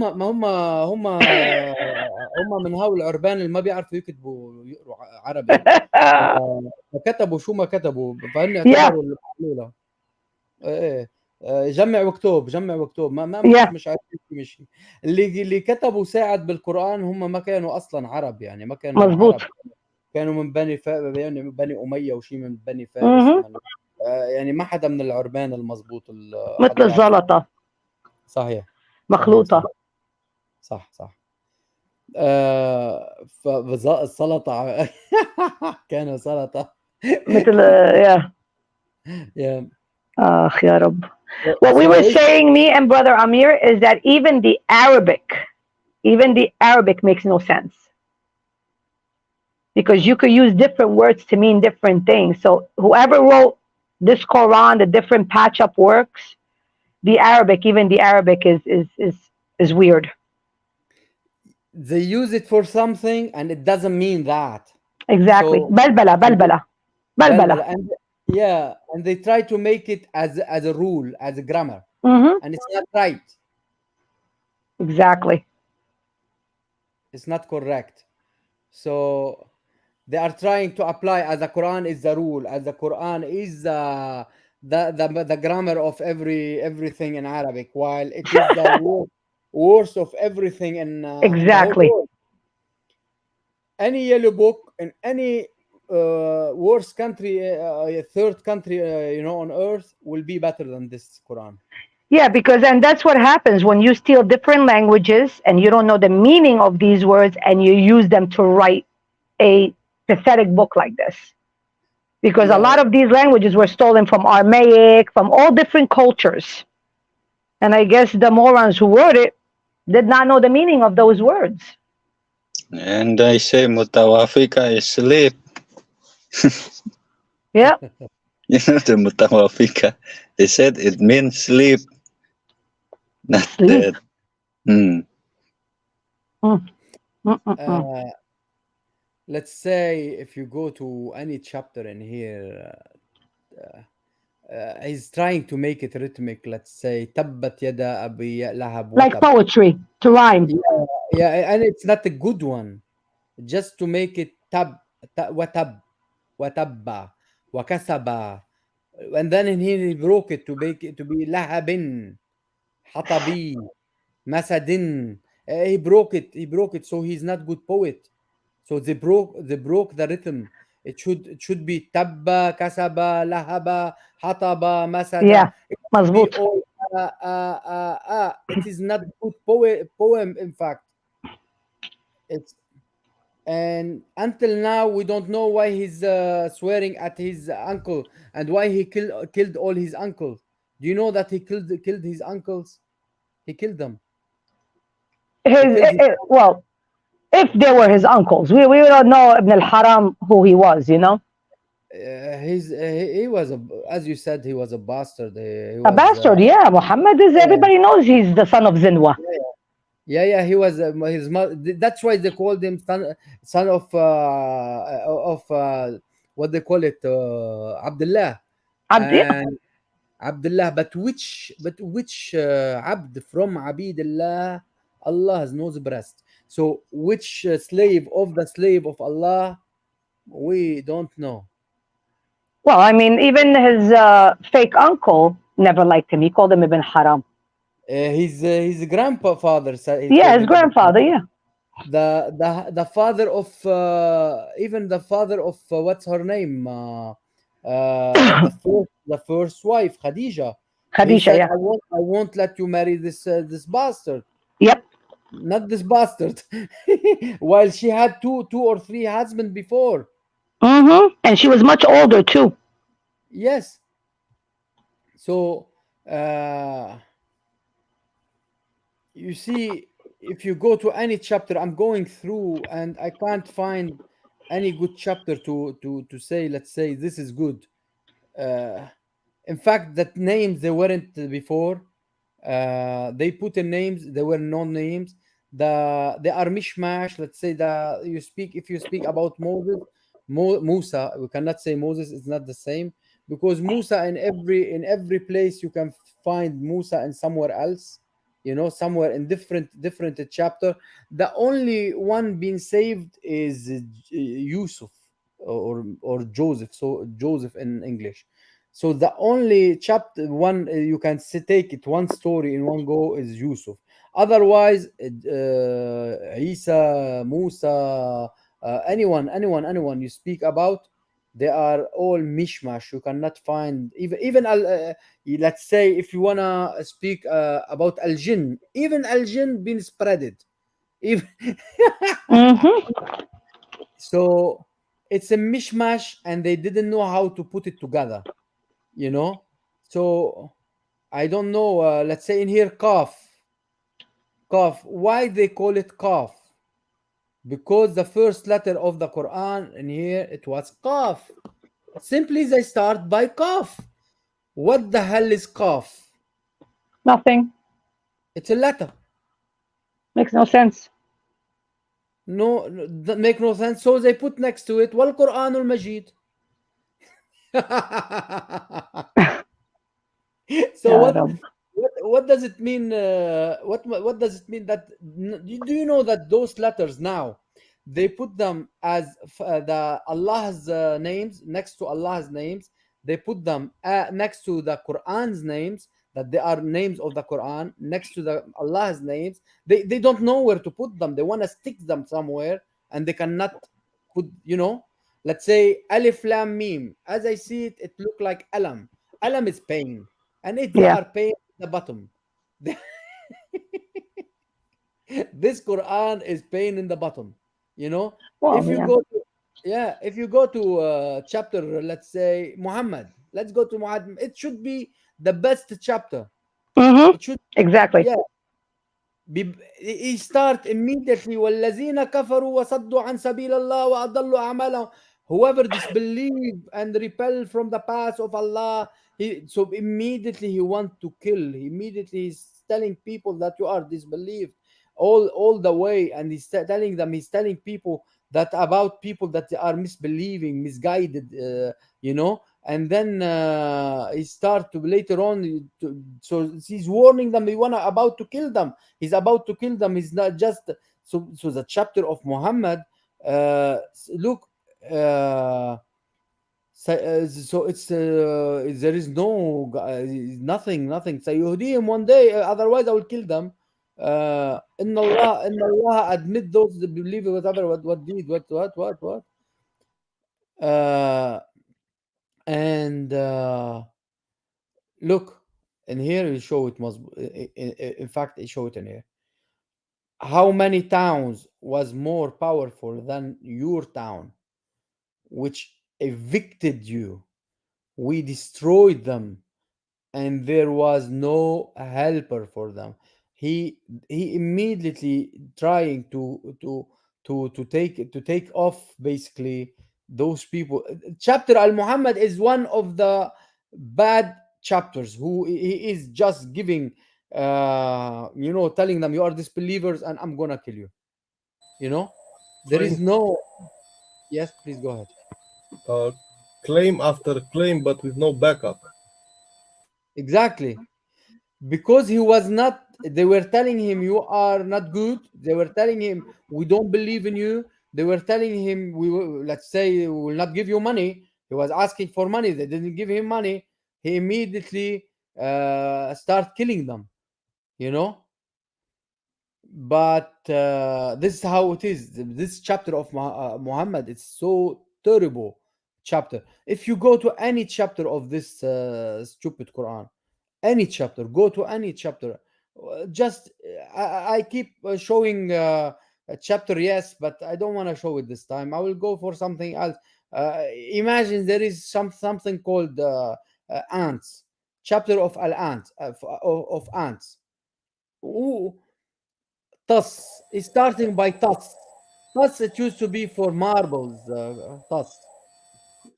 من هؤلاء العربان اللي ما بيعرفوا يكتبوا يقروا عربي. كتبوا شو ما كتبوا فهن اعتبروا المغلولة. ايه جمع واكتب ما مش عارفين مشي. اللي كتبوا ساعد بالقرآن هم ما كانوا اصلا عرب يعني ما كانوا مزبوط. عرب. كانوا من يعني بني أمية وشي من بني فارس. يعني ما حدا من العربان المزبوط مثل الزلطة. صحيح مخلوطة. صح فالسلطة كانوا سلطة مثل Ya Rabb. What we were saying, me and brother Amir, is that even the Arabic makes no sense. Because you could use different words to mean different things. So whoever wrote this Quran, the different patch-up works, even the Arabic is weird. They use it for something and it doesn't mean that. Exactly. So, Balbala. And they try to make it as a rule, as a grammar. And it's not right. Exactly. It's not correct. So they are trying to apply as the Quran is the rule, as the Quran is the grammar of everything in Arabic, while it is the worst of everything in exactly. the whole world. Any yellow book in any worst country, third country, on earth will be better than this Quran. Yeah, and that's what happens when you steal different languages and you don't know the meaning of these words and you use them to write a pathetic book like this. Because a lot of these languages were stolen from Aramaic, from all different cultures. And I guess the morons who wrote it did not know the meaning of those words. And they say mutawafika is sleep. Yeah. You know the mutawafika. They said it means sleep. Not sleep. That. Let's say if you go to any chapter in here, he's trying to make it rhythmic. Let's say tabbat yada abi lahab. Like poetry, to rhyme. Yeah, and it's not a good one. Just to make it watabba wakasaba, and then he broke it to make it to be lahabin hatabi masadin. He broke it, so he's not good poet. So they broke the rhythm. It should be tabba kasaba lahaba hataba masada. Yeah, mazboot. It is not good poem. In fact, it's. And until now, we don't know why he's swearing at his uncle and why he killed all his uncles. Do you know that he killed his uncles? He killed them. Well, if they were his uncles, we don't know Ibn al-Haram who he was. He was as you said, he was a bastard. A bastard, yeah. Muhammad is. Everybody knows he's the son of Zinwa. Yeah, he was his mother. That's why they called him son of what they call it, Abdullah. Abdullah, but which Abd from Abidullah? Allah knows best. So which slave of the slave of Allah? We don't know. Well, I mean, even his fake uncle never liked him. He called him Ibn Haram. His grandfather. His grandfather. Yeah. The father of even the father of what's her name? The first wife, Khadija. Khadija, yeah. I won't let you marry this bastard. Yep. Not this bastard. While she had two or three husbands before. And she was much older too. Yes. So you see, if you go to any chapter, I'm going through and I can't find any good chapter to say, let's say this is good. In fact, that names they weren't before. They put in names, they were non-names. They are mishmash. Let's say if you speak about Musa, we cannot say Moses. It's not the same, because Musa in every place you can find Musa and somewhere else. Somewhere in different chapter. The only one being saved is Yusuf or Joseph. So Joseph in English. So the only chapter one you can take it one story in one go is Yusuf. Otherwise, Isa, Musa, anyone you speak about, they are all mishmash. You cannot find even let's say if you wanna speak about al-jinn, even al-jinn been spreaded. Even So it's a mishmash, and they didn't know how to put it together. So I don't know. Let's say in here, Qaf. Qaf. Why they call it Qaf? Because the first letter of the Quran in here it was Qaf. Simply they start by Qaf. What the hell is Qaf? Nothing. It's a letter. Makes no sense. No, that make no sense. So they put next to it Wal Quran al Majid. So what does it mean? What does it mean that do you know that those letters now they put them as the Allah's names next to Allah's names? They put them next to the Quran's names, that they are names of the Quran next to the Allah's names. They don't know where to put them. They want to stick them somewhere and they cannot put, let's say Alif Lam Mim. As I see it, it look like Alam. Alam is pain, and they are pain at the bottom. This Quran is pain in the bottom. Well, if you go to chapter, let's say Muhammad, let's go to Muhammad. It should be the best chapter. It should exactly. Yeah. He start immediately والذين كفروا وصدوا عن سبيل الله وأضلوا أعمالهم. Whoever disbelieve and repel from the path of Allah, so immediately he want to kill. Immediately he's telling people that you are disbelieved all the way, and he's telling people that about people that they are misbelieving, misguided, and then he start to later on so he's warning them. About to kill them. He's about to kill them. He's not just so the chapter of Muhammad, look, so it's there is no nothing سيهديهم one day, otherwise I will kill them. إن الله admit those that believe whatever what did what and look, and here you show it must in fact he show it in here. How many towns was more powerful than your town, which evicted you? We destroyed them, and there was no helper for them. He immediately trying to take off basically those people. Chapter Al Muhammad is one of the bad chapters. Who he is just giving, telling them you are disbelievers and I'm gonna kill you. There is no. Yes, please go ahead. Claim after claim, but with no backup. Exactly. Because he was not, they were telling him you are not good. They were telling him we don't believe in you. They were telling him we will, let's say, we will not give you money. He was asking for money. They didn't give him money. He immediately start killing them. But this is how it is. This chapter of Muhammad, it's so terrible chapter. If you go to any chapter of this stupid Quran, any chapter, go to any chapter, just I keep showing a chapter, yes, but I don't want to show it this time. I will go for something else. Imagine there is something called ants, chapter of al ants, of ants. Ooh, Tas is starting by Tas. Tas, it used to be for marbles. Tas.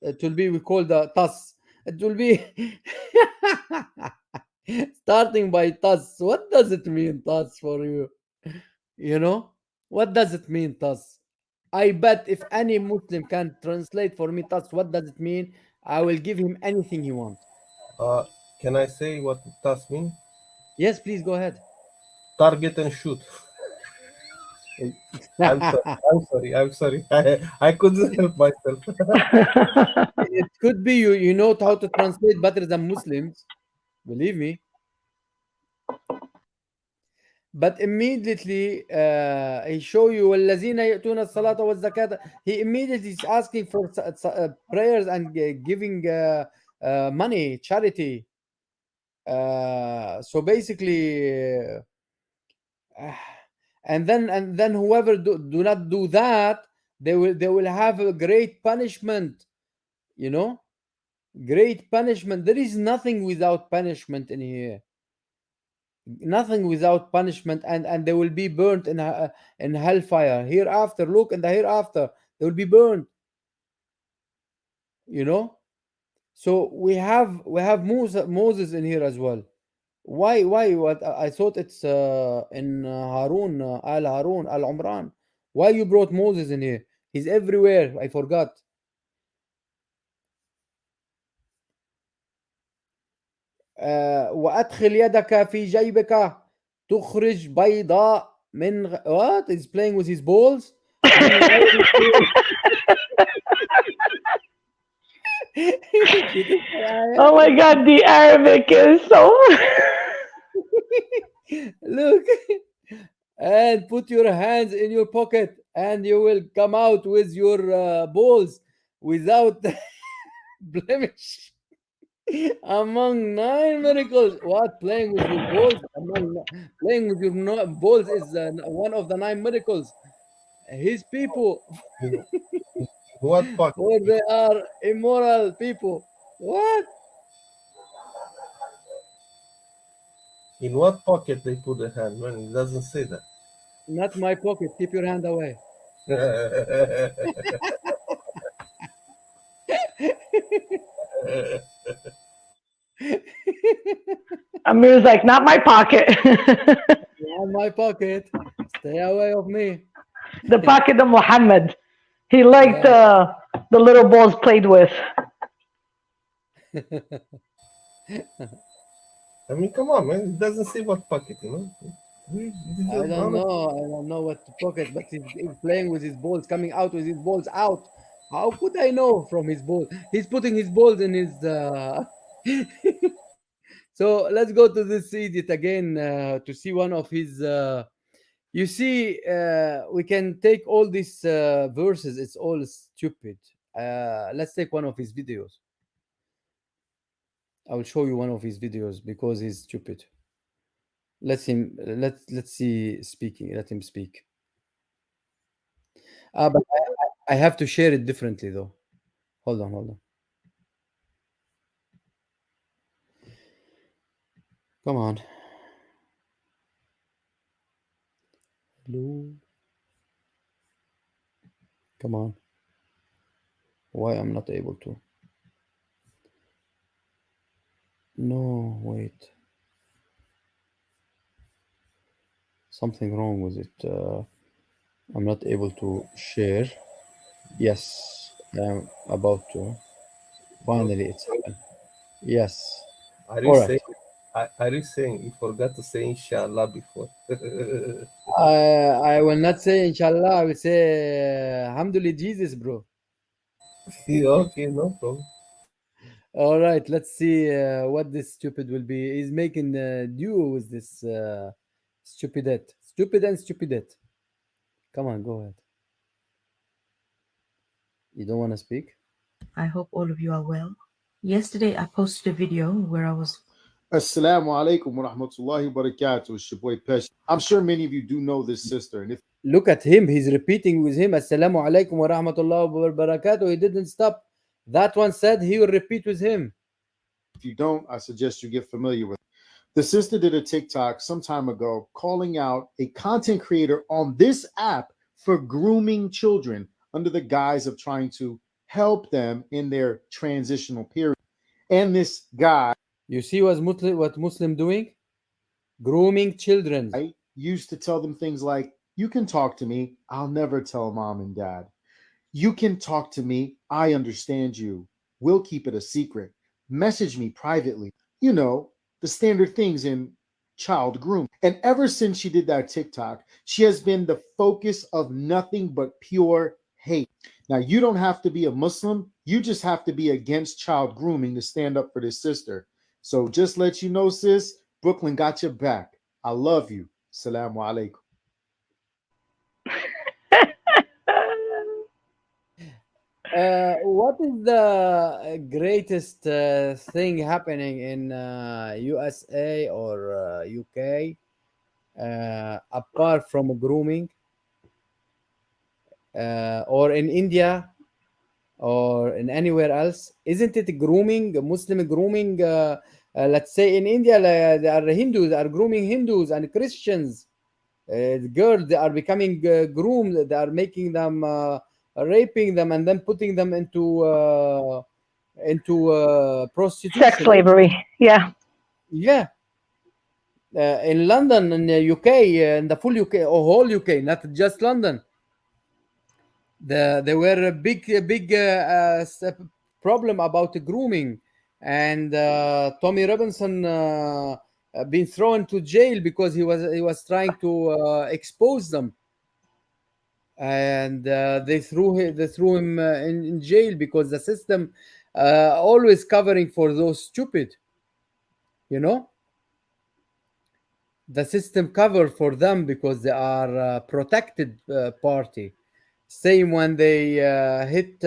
It will be, we call the Tas. It will be starting by Tas. What does it mean, Tas, for you? What does it mean, Tas? I bet if any Muslim can translate for me Tas, what does it mean? I will give him anything he wants. Can I say what TAS means? Yes, please go ahead. Target and shoot. I'm sorry. I couldn't help myself. It could be you know how to translate better than Muslims, believe me. But immediately he show you والذين يأتون الصلاة والزكاة. He immediately is asking for prayers and giving money, charity. So basically, and then whoever do not do that, they will have a great punishment. Great punishment. There is nothing without punishment in here. Nothing without punishment, and they will be burnt in hellfire hereafter. Look, in the hereafter, they will be burned. You know. So we have Moses in here as well. Why? What? I thought it's in Harun, Al Harun, Al Umran. Why you brought Moses in here? He's everywhere. I forgot. وأدخل يدك في جيبك تخرج بيضاء من what? He's playing with his balls. Oh my God, the Arabic is so. Look, and put your hands in your pocket, and you will come out with your balls without blemish. Among 9 miracles, what? Playing with your balls? Playing with your balls is one of the 9 miracles. His people, In what pocket? or they are immoral people. What? In what pocket they put the hand? Man, it doesn't say that. Not my pocket. Keep your hand away. Amir's like, not my pocket. Not my pocket. Stay away of me. The pocket of Muhammad. He liked the little balls played with. I mean, come on, man. It doesn't say what pocket, you know. I don't know what to pocket, but he's playing with his balls, coming out with his balls out. How could I know from his balls? He's putting his balls in his. So let's go to this idiot again to see one of his. You see, we can take all these verses. It's all stupid. Let's take one of his videos. I will show you one of his videos because he's stupid. Let's see speaking. Let him speak. But I have to share it differently though. Hold on. Come on. Hello. Come on. Why I'm not able to? No, wait. Something wrong with it. I'm not able to share. Yes, I'm about to. Finally, it's happened. Yes. Are you saying you forgot to say inshallah before? I will not say inshallah. I will say alhamdulillah Jesus, bro. Okay, no problem. All right, let's see what this stupid will be. He's making a duo with this stupidette. Stupid and stupidette. Come on, go ahead. You don't want to speak? I hope all of you are well. Yesterday, I posted a video where I was. Assalamu alaikum wa rahmatullahi wa barakatuh. It's your boy Pesh. I'm sure many of you do know this sister. And if Look at him, he's repeating with him, Assalamu alaikum wa rahmatullahi wa barakatuh. He didn't stop. That one said he will repeat with him. If you don't, I suggest you get familiar with it. The sister did a TikTok some time ago calling out a content creator on this app for grooming children under the guise of trying to help them in their transitional period. And this guy, you see what Muslim doing? Grooming children. I used to tell them things like, you can talk to me. I'll never tell mom and dad. You can talk to me. I understand you. We'll keep it a secret. Message me privately. You know, the standard things in child groom. And ever since she did that TikTok, she has been the focus of nothing but pure hate. Now, you don't have to be a Muslim. You just have to be against child grooming to stand up for this sister. So just let you know, sis, Brooklyn got your back. I love you. Assalamu alaikum. What is the greatest thing happening in USA or UK apart from grooming, or in India or in anywhere else, isn't it grooming, Muslim grooming? Let's say in India, there are Hindus that are grooming Hindus and Christians. Girls, they are becoming groomed. They are making them, raping them, and then putting them into prostitution. Sex slavery. Yeah. Yeah. In London, in the UK, in the full UK or whole UK, not just London. There were a big problem about the grooming, and Tommy Robinson been thrown to jail because he was trying to expose them, and they threw him in jail because the system always covering for those stupid, you know. The system cover for them because they are protected party. Same when they hit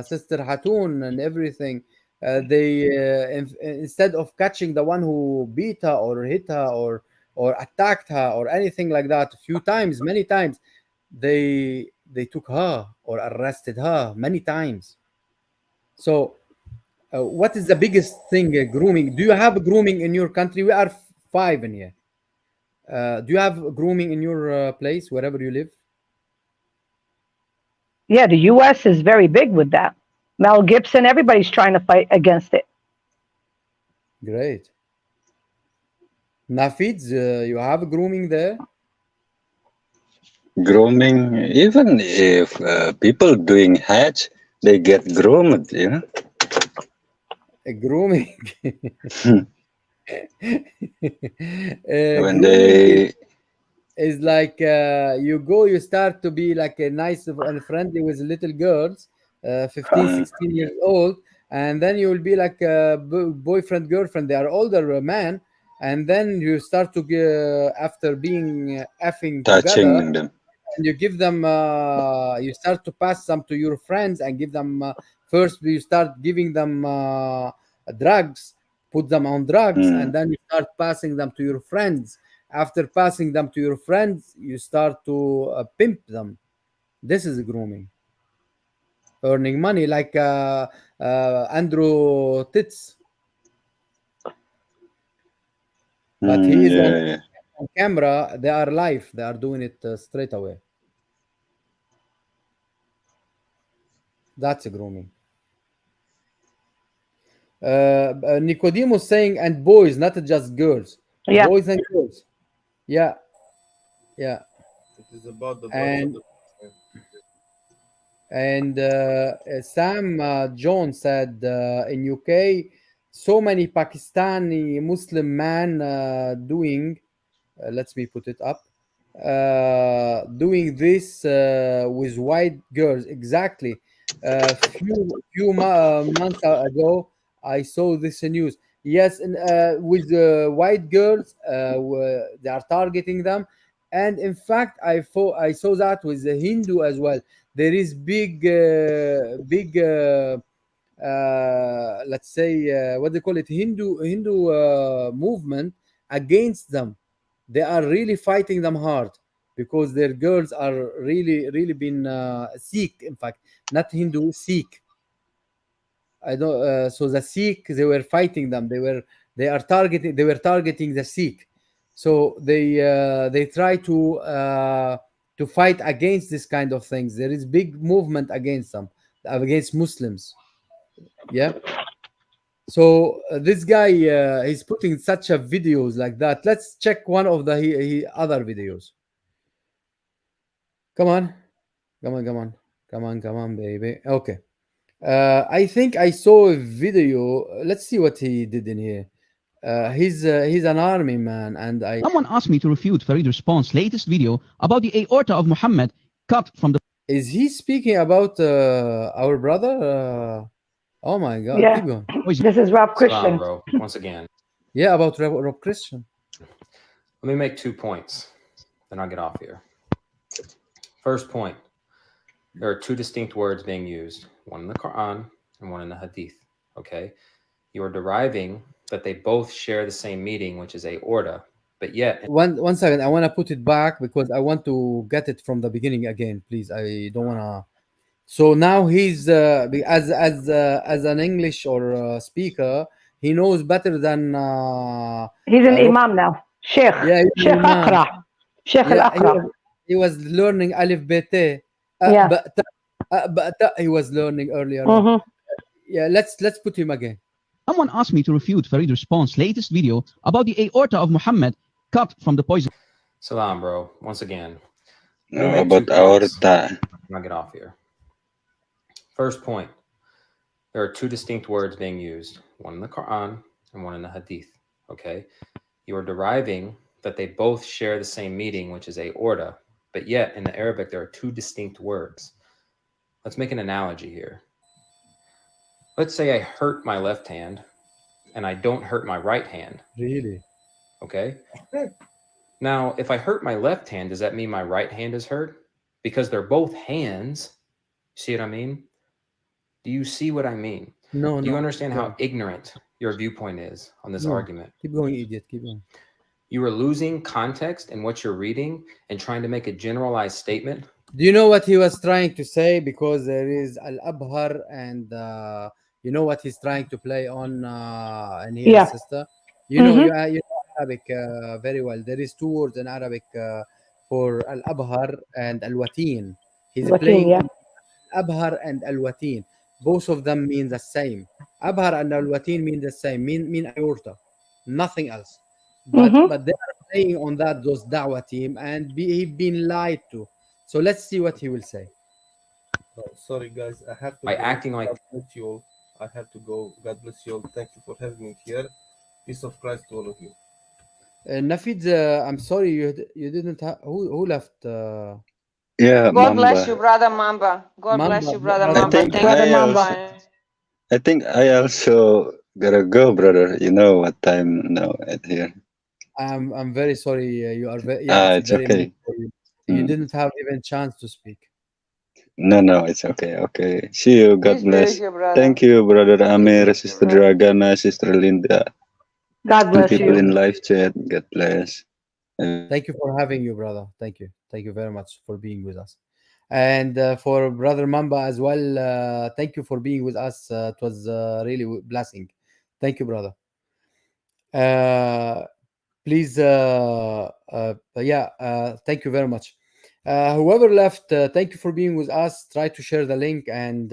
Sister Hatun and everything, they instead of catching the one who beat her or hit her or attacked her or anything like that a few times, many times, they took her or arrested her many times. So what is the biggest thing, grooming? Do you have grooming in your country? We are 5 in here. Do you have grooming in your place, wherever you live? Yeah, the U.S. is very big with that. Mel Gibson, everybody's trying to fight against it. Great. Nafids, you have grooming there? Grooming, even if people doing Hajj, they get groomed, you know. Grooming. When Grooming they is like you start to be like a nice and friendly with little girls, 15, 16 years old, and then you will be like a boyfriend, girlfriend. They are older man, and then you start to after being effing together, touching them. and you give them you start to pass them to your friends and give them first you start giving them drugs, put them on drugs, and then you start passing them to your friends. After passing them to your friends, you start to pimp them. This is grooming, earning money, like Andrew Tits, but he is on camera. They are live, they are doing it straight away. That's a grooming. Nicodemus saying, and boys, not just girls. Yeah. Boys and girls. Yeah. Yeah. It is about the And Sam Jones said in UK, so many Pakistani Muslim men doing, let me put it up, doing this with white girls. Exactly. Few months ago, I saw this news. Yes, and with white girls, they are targeting them. And in fact, I saw that with the Hindu as well. There is big, let's say, what they call it, Hindu movement against them. They are really fighting them hard because their girls are really been Sikh. In fact, not Hindu, Sikh. I don't. So the Sikh, they were fighting them. They were targeting the Sikh. So they try to fight against this kind of things. There is big movement against them, against Muslims. Yeah. So this guy he's putting such a videos like that. Let's check one of the other videos. Come on, baby. Okay. I think I saw a video. Let's see what he did in here. He's an army man, and Someone asked me to refute Farid Response's latest video about the aorta of Muhammad cut from the... Is he speaking about our brother? Oh my God! Yeah. Keep going. This is Rob Christian. Bro, once again. Yeah, about Rob Christian. Let me make 2 points, then I'll get off here. First point, there are 2 distinct words being used, one in the Quran and one in the Hadith, okay? You are deriving that they both share the same meaning, which is aorta, but yet... One second, I want to put it back because I want to get it from the beginning again, please. I don't want to So now he's as an English or speaker, he knows better than He's an Rob. imam now. Sheikh. Yeah, he's Sheikh an imam. Aqra. Sheikh Yeah, al-Aqra. he was learning Alif Bete. Yeah. He was learning earlier on. Mhm. Yeah, let's put him again. Someone asked me to refute Farid Response's latest video about the aorta of Muhammad cut from the poison. Salam, bro. Once again. About aorta. I'll get off here. First point. There are two distinct words being used, one in the Quran and one in the Hadith. Okay? You are deriving that they both share the same meaning, which is aorta, but yet in the Arabic there are two distinct words. Let's make an analogy here. Let's say I hurt my left hand and I don't hurt my right hand. Really? Okay? Now, if I hurt my left hand, does that mean my right hand is hurt? Because they're both hands. See what I mean? Do you see what I mean? No, Do you no. understand No. how ignorant your viewpoint is on this No. argument? Keep going, idiot. Keep going. You are losing context in what you're reading and trying to make a generalized statement. Do you know what he was trying to say? Because there is Al-Abhar and you know what he's trying to play on and here, Yeah. sister? You know, you know Arabic very well. There is two words in Arabic for Al-Abhar and Al-Watin. He's Watin, playing yeah. on Abhar and Al-Watin. Both of them mean the same. Abhar and Al-Watin mean the same, mean aorta, nothing else. But they are playing on that, those Dawah team, and he's been lied to. So let's see what he will say. Oh, sorry, guys. I have to By go. acting like- God bless you all. I have to go. God bless you all. Thank you for having me here. Peace of Christ to all of you. Nafid, I'm sorry you didn't have who left. Yeah, God bless Mamba. you, brother Mamba. God bless Mamba, you, brother brother I Mamba. think Thank you for also, joining. I think I also gotta go, brother. You know what time now at here. I'm very sorry. You are very it's It's very okay. late for you. You Mm. didn't have even chance to speak. No, it's okay. Okay. See you. God Peace be bless. with you, brother. Thank you, brother Amir, Peace be Sister with you, brother. Dragana, Sister Linda, God and bless people you. in live chat. God bless. Thank you for having you, brother. Thank you very much for being with us, and for brother Mamba as well. Thank you for being with us. It was really blessing. Thank you, brother. Please, thank you very much. Whoever left, thank you for being with us. Try to share the link, and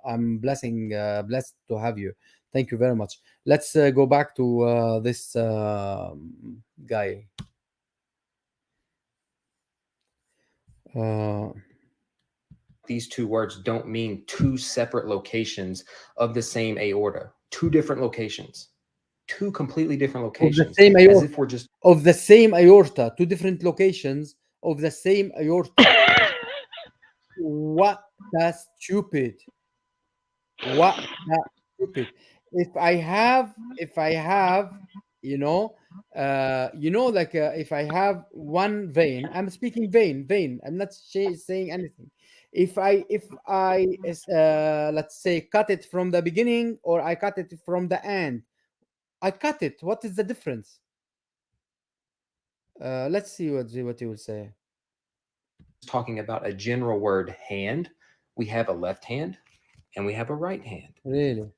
I'm blessed to have you. Thank you very much. Let's go back to this guy. These two words don't mean two separate locations of the same aorta. Two different locations. Two completely different Of locations. the same As aorta. if we're just Of the same aorta. Two different locations of the same aorta. What? That's stupid. What? That's stupid. If I have, you know, like if I have one vein, I'm speaking vein. I'm not saying anything. If I let's say cut it from the beginning or I cut it from the end, I cut it. What is the difference? Let's see what he will say. talking about a general word hand. We have a left hand and we have a right hand. Really?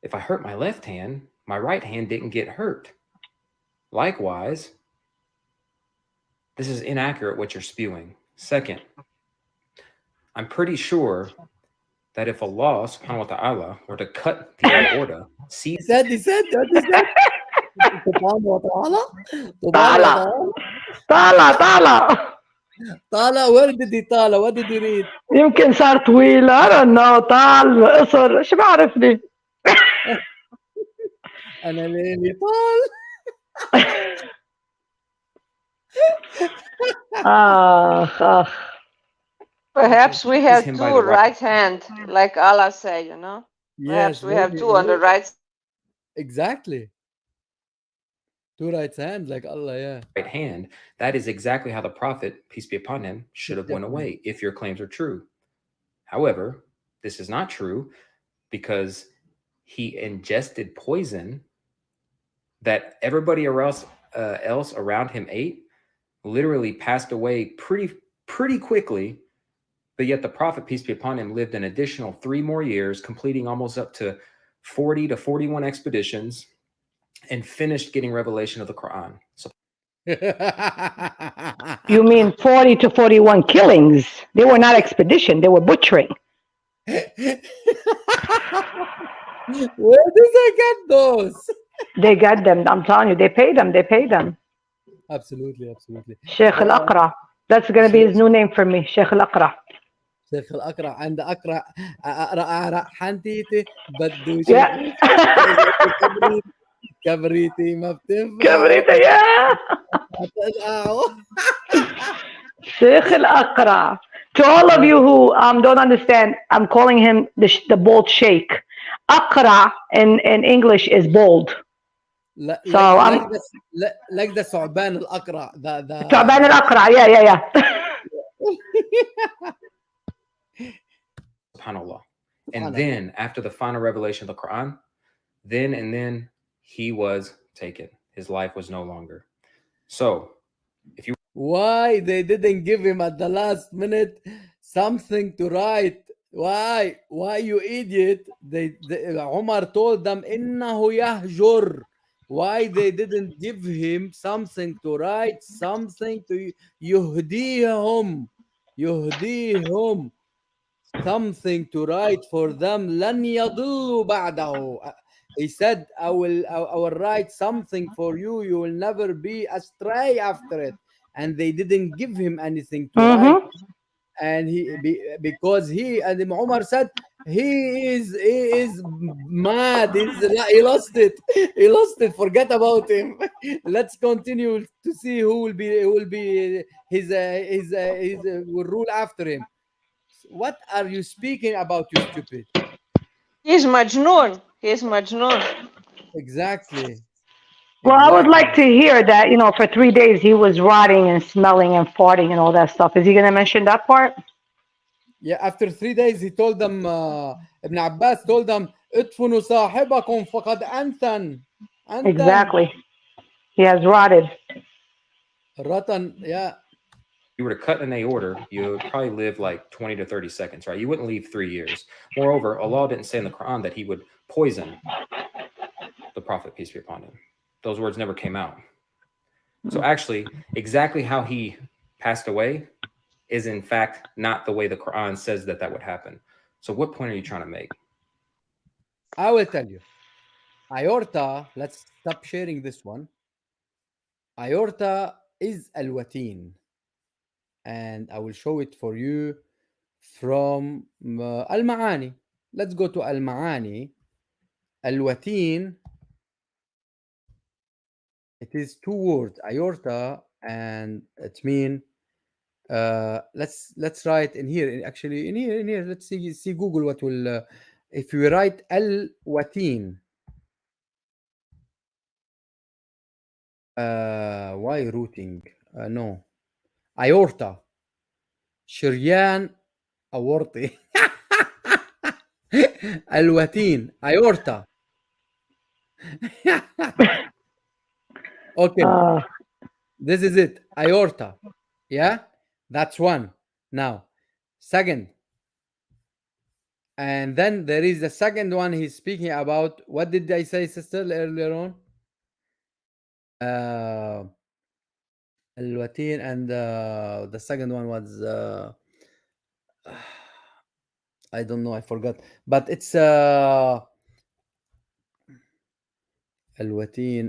If I hurt my left hand, my right hand didn't get hurt. Likewise, this is inaccurate what you're spewing. Second, I'm pretty sure that if Allah subhanahu wa ta'ala were to cut the aorta, see He said, what is that? Subhanahu wa Ta'ala. Tala, where did he tala? What did he read? يمكن صار طويل. I don't know. طال قصر شو بعرفني. أنا ليلي طال. Perhaps we have him two by the right hand, like Allah said, you know. Perhaps Yes, we have maybe, two on the maybe. right. Exactly. Two right hands, like Allah, yeah. right hand, that is exactly how the Prophet, peace be upon him, should have went away if your claims are true. However, this is not true because he ingested poison that everybody else around him ate, literally passed away pretty quickly But yet the Prophet, peace be upon him, lived an additional 3 more years, completing almost up to 40 to 41 expeditions, and finished getting revelation of the Quran. So You mean 40 to 41 killings? They were not expedition, they were butchering. Where did they get those? They got them. I'm telling you, they paid them. They paid them. Absolutely, absolutely. Sheikh Al-Aqra. That's going to be his new name for me, Sheikh Al-Aqra. شيخ الأقرع عند أقرع أقرع حنتيتي بدو Yeah. كبريتي ما بتنفع كبريتي يا Sheikh Al-Aqra. To all of you who don't understand, I'm calling him the bold sheikh. Aqra in English is bold. like the ثعبان الأقرع. ثعبان الأقرع. Yeah. SubhanAllah. And then after the final revelation of the Quran, then he was taken. His life was no longer. So if you why they didn't give him at the last minute something to write? Why you idiot? Umar told them إنه يهجر. Why they didn't give him something to write, something to يهديهم something to write for them. لن يضلوا بعده. He said, I will write something for you. You will never be astray after it. And they didn't give him anything to write. And because Umar said he is mad. He lost it. Forget about him. Let's continue to see who will be his will rule after him. What are you speaking about, you stupid? He's Majnoon. Exactly. Well, I would like to hear that, for 3 days he was rotting and smelling and farting and all that stuff. Is he going to mention that part? Yeah, after 3 days he told them, Ibn Abbas told them, ادفنوا صاحبكم فقد أنتن. Exactly. He has rotted. Rotten, yeah. You were to cut an aorta, you would probably live like 20 to 30 seconds, right? You wouldn't live 3 years. Moreover, Allah didn't say in the Quran that he would poison the Prophet, peace be upon him. Those words never came out. So actually, exactly how he passed away is in fact not the way the Quran says that would happen. So what point are you trying to make? I will tell you. Aorta, let's stop sharing this one. Aorta is al-watin. And I will show it for you from Al-Ma'ani. Let's go to Al-Ma'ani. Al-Watin, it is 2 words, aorta, and it means, let's write in here, actually in here, let's see Google what will, if we write Al-Watin, why routing? No. Aorta. شريان aorti. Al-Watin. Aorta. Okay. This is it. Aorta. Yeah? That's one. Now, second. And then there is the second one he's speaking about. What did I say, sister, earlier on? Al-Watin, and the second one was I don't know, I forgot, but it's Al-Watin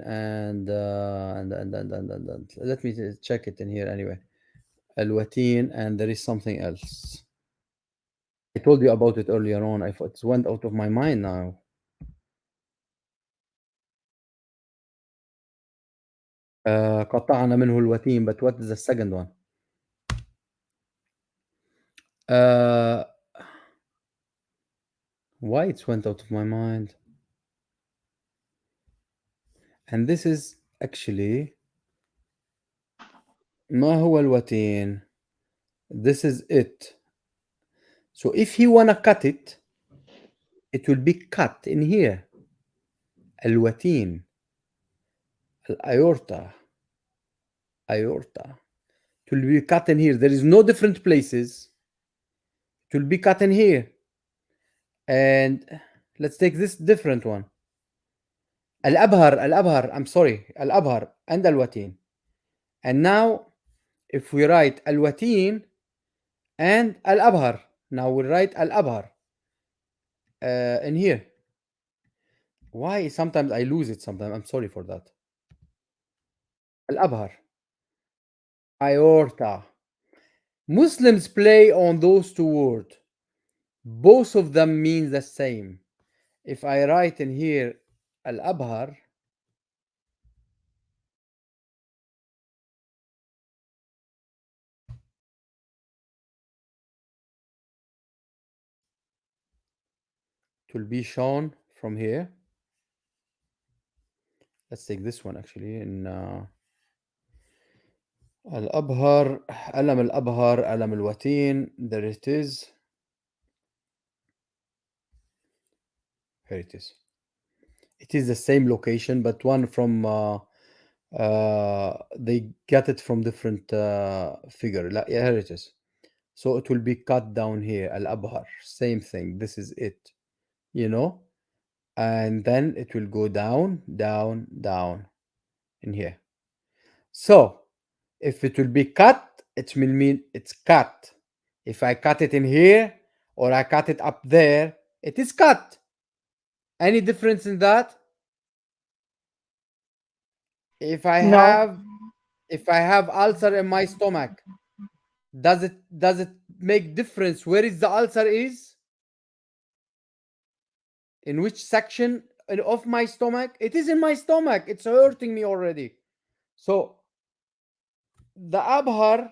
and let me check it in here anyway. Al-Watin, and there is something else. I told you about it earlier on. It went out of my mind now. قطعنا منه الوتين, but what is the second one? Why it went out of my mind? And this is actually ما هو الوتين. This is it. So if you wanna cut it, it will be cut in here. الوتين. Aorta. It will be cut in here. There is no different places. It will be cut in here. And let's take this different one. Al-Abhar, I'm sorry, Al-Abhar and Al-Watin. And now, if we write Al-Watin and Al-Abhar, now we'll write Al-Abhar in here. Why? Sometimes I lose it sometimes. I'm sorry for that. Al-Abhar. Aorta. Muslims play on those two words. Both of them mean the same. If I write in here Al-Abhar, it will be shown from here. Let's take this one actually in Al-Abhar, Alam Al-Abhar, Alam Al-Watin. There it is. Here it is. It is the same location, but one from they got it from different figure. Yeah, here it is. So it will be cut down here. Al-Abhar, same thing. This is it, you know, and then it will go down, down, down in here. So if it will be cut, it will mean it's cut. If I cut it in here or I cut it up there, it is cut. Any difference in that? If I have ulcer in my stomach, does it make difference where is the ulcer is? In which section of my stomach? It is in my stomach. It's hurting me already. So the Abhar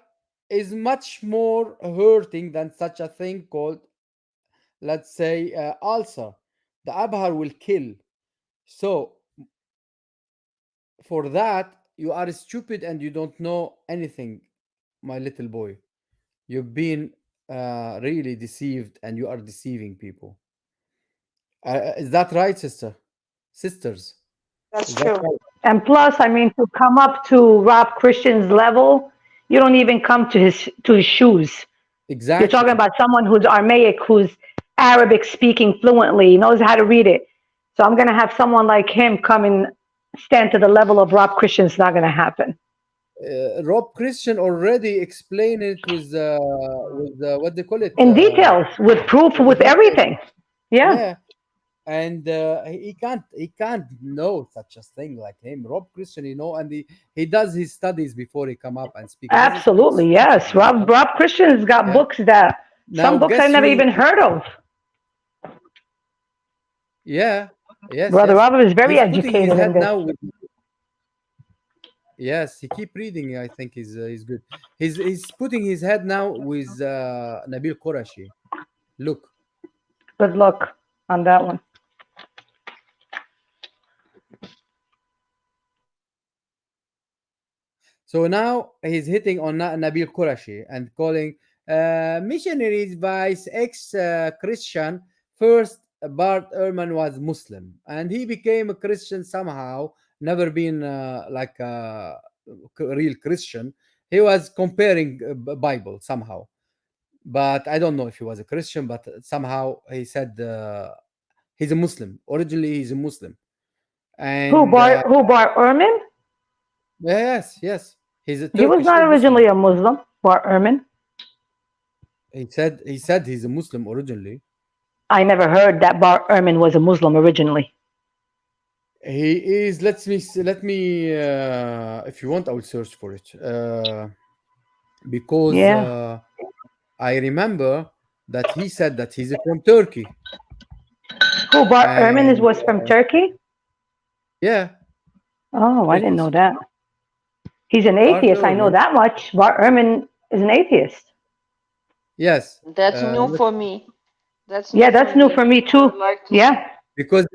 is much more hurting than such a thing called, let's say, ulcer. The Abhar will kill. So for that, you are stupid and you don't know anything, my little boy. You've been really deceived and you are deceiving people. Is that right, sisters? That's true. And plus, I mean, to come up to Rob Christian's level, you don't even come to his shoes. Exactly. You're talking about someone who's Aramaic, who's Arabic speaking fluently, knows how to read it. So I'm going to have someone like him come and stand to the level of Rob Christian. It's not going to happen. Rob Christian already explained it with what they call it in details, with proof, with everything. Yeah. And he can't know such a thing like him. Rob Christian, you know, and he does his studies before he come up and speak. Absolutely, yes. Rob Christian's got books that some books I never even heard of. Yeah. Yes. Brother yes. Robert is very He's educated in this. Yes, he keep reading. I think he's good. He's putting his head now with Nabil Qureshi. Look. Good luck on that one. So now he's hitting on Nabil Qureshi and calling missionaries vice ex-Christian. First, Bart Ehrman was Muslim and he became a Christian somehow, never been like a real Christian. He was comparing Bible somehow, but I don't know if he was a Christian, but somehow he said he's a Muslim. Originally, he's a Muslim. And who Bart Ehrman? Yes. He's a Turkish he was not originally a Muslim, Bart Ehrman. He said he's a Muslim originally. I never heard that Bart Ehrman was a Muslim originally. He is. Let me. If you want, I will search for it. Because I remember that he said that he's from Turkey. Who Bart Ehrman was from Turkey? Yeah. Oh, I didn't know that. He's an atheist. I know that much. Bart Ehrman is an atheist. Yes. That's new for me. That's new for me too. Yeah. Because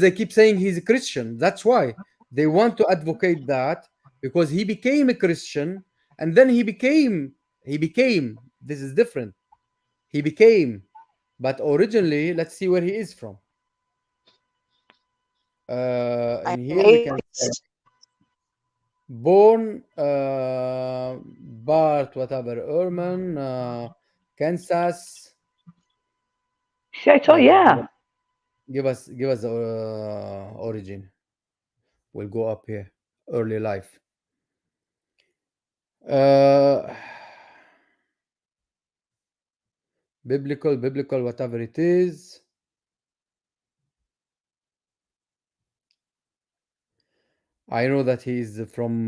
they keep saying he's a Christian. That's why they want to advocate that, because he became a Christian and then he became. This is different. He became, but originally, let's see where he is from. In here we can say born Bart whatever Ehrman, Kansas. See, I told Yeah, yeah. give us the origin. We'll go up here. Early life. Biblical, whatever it is. I know that he is from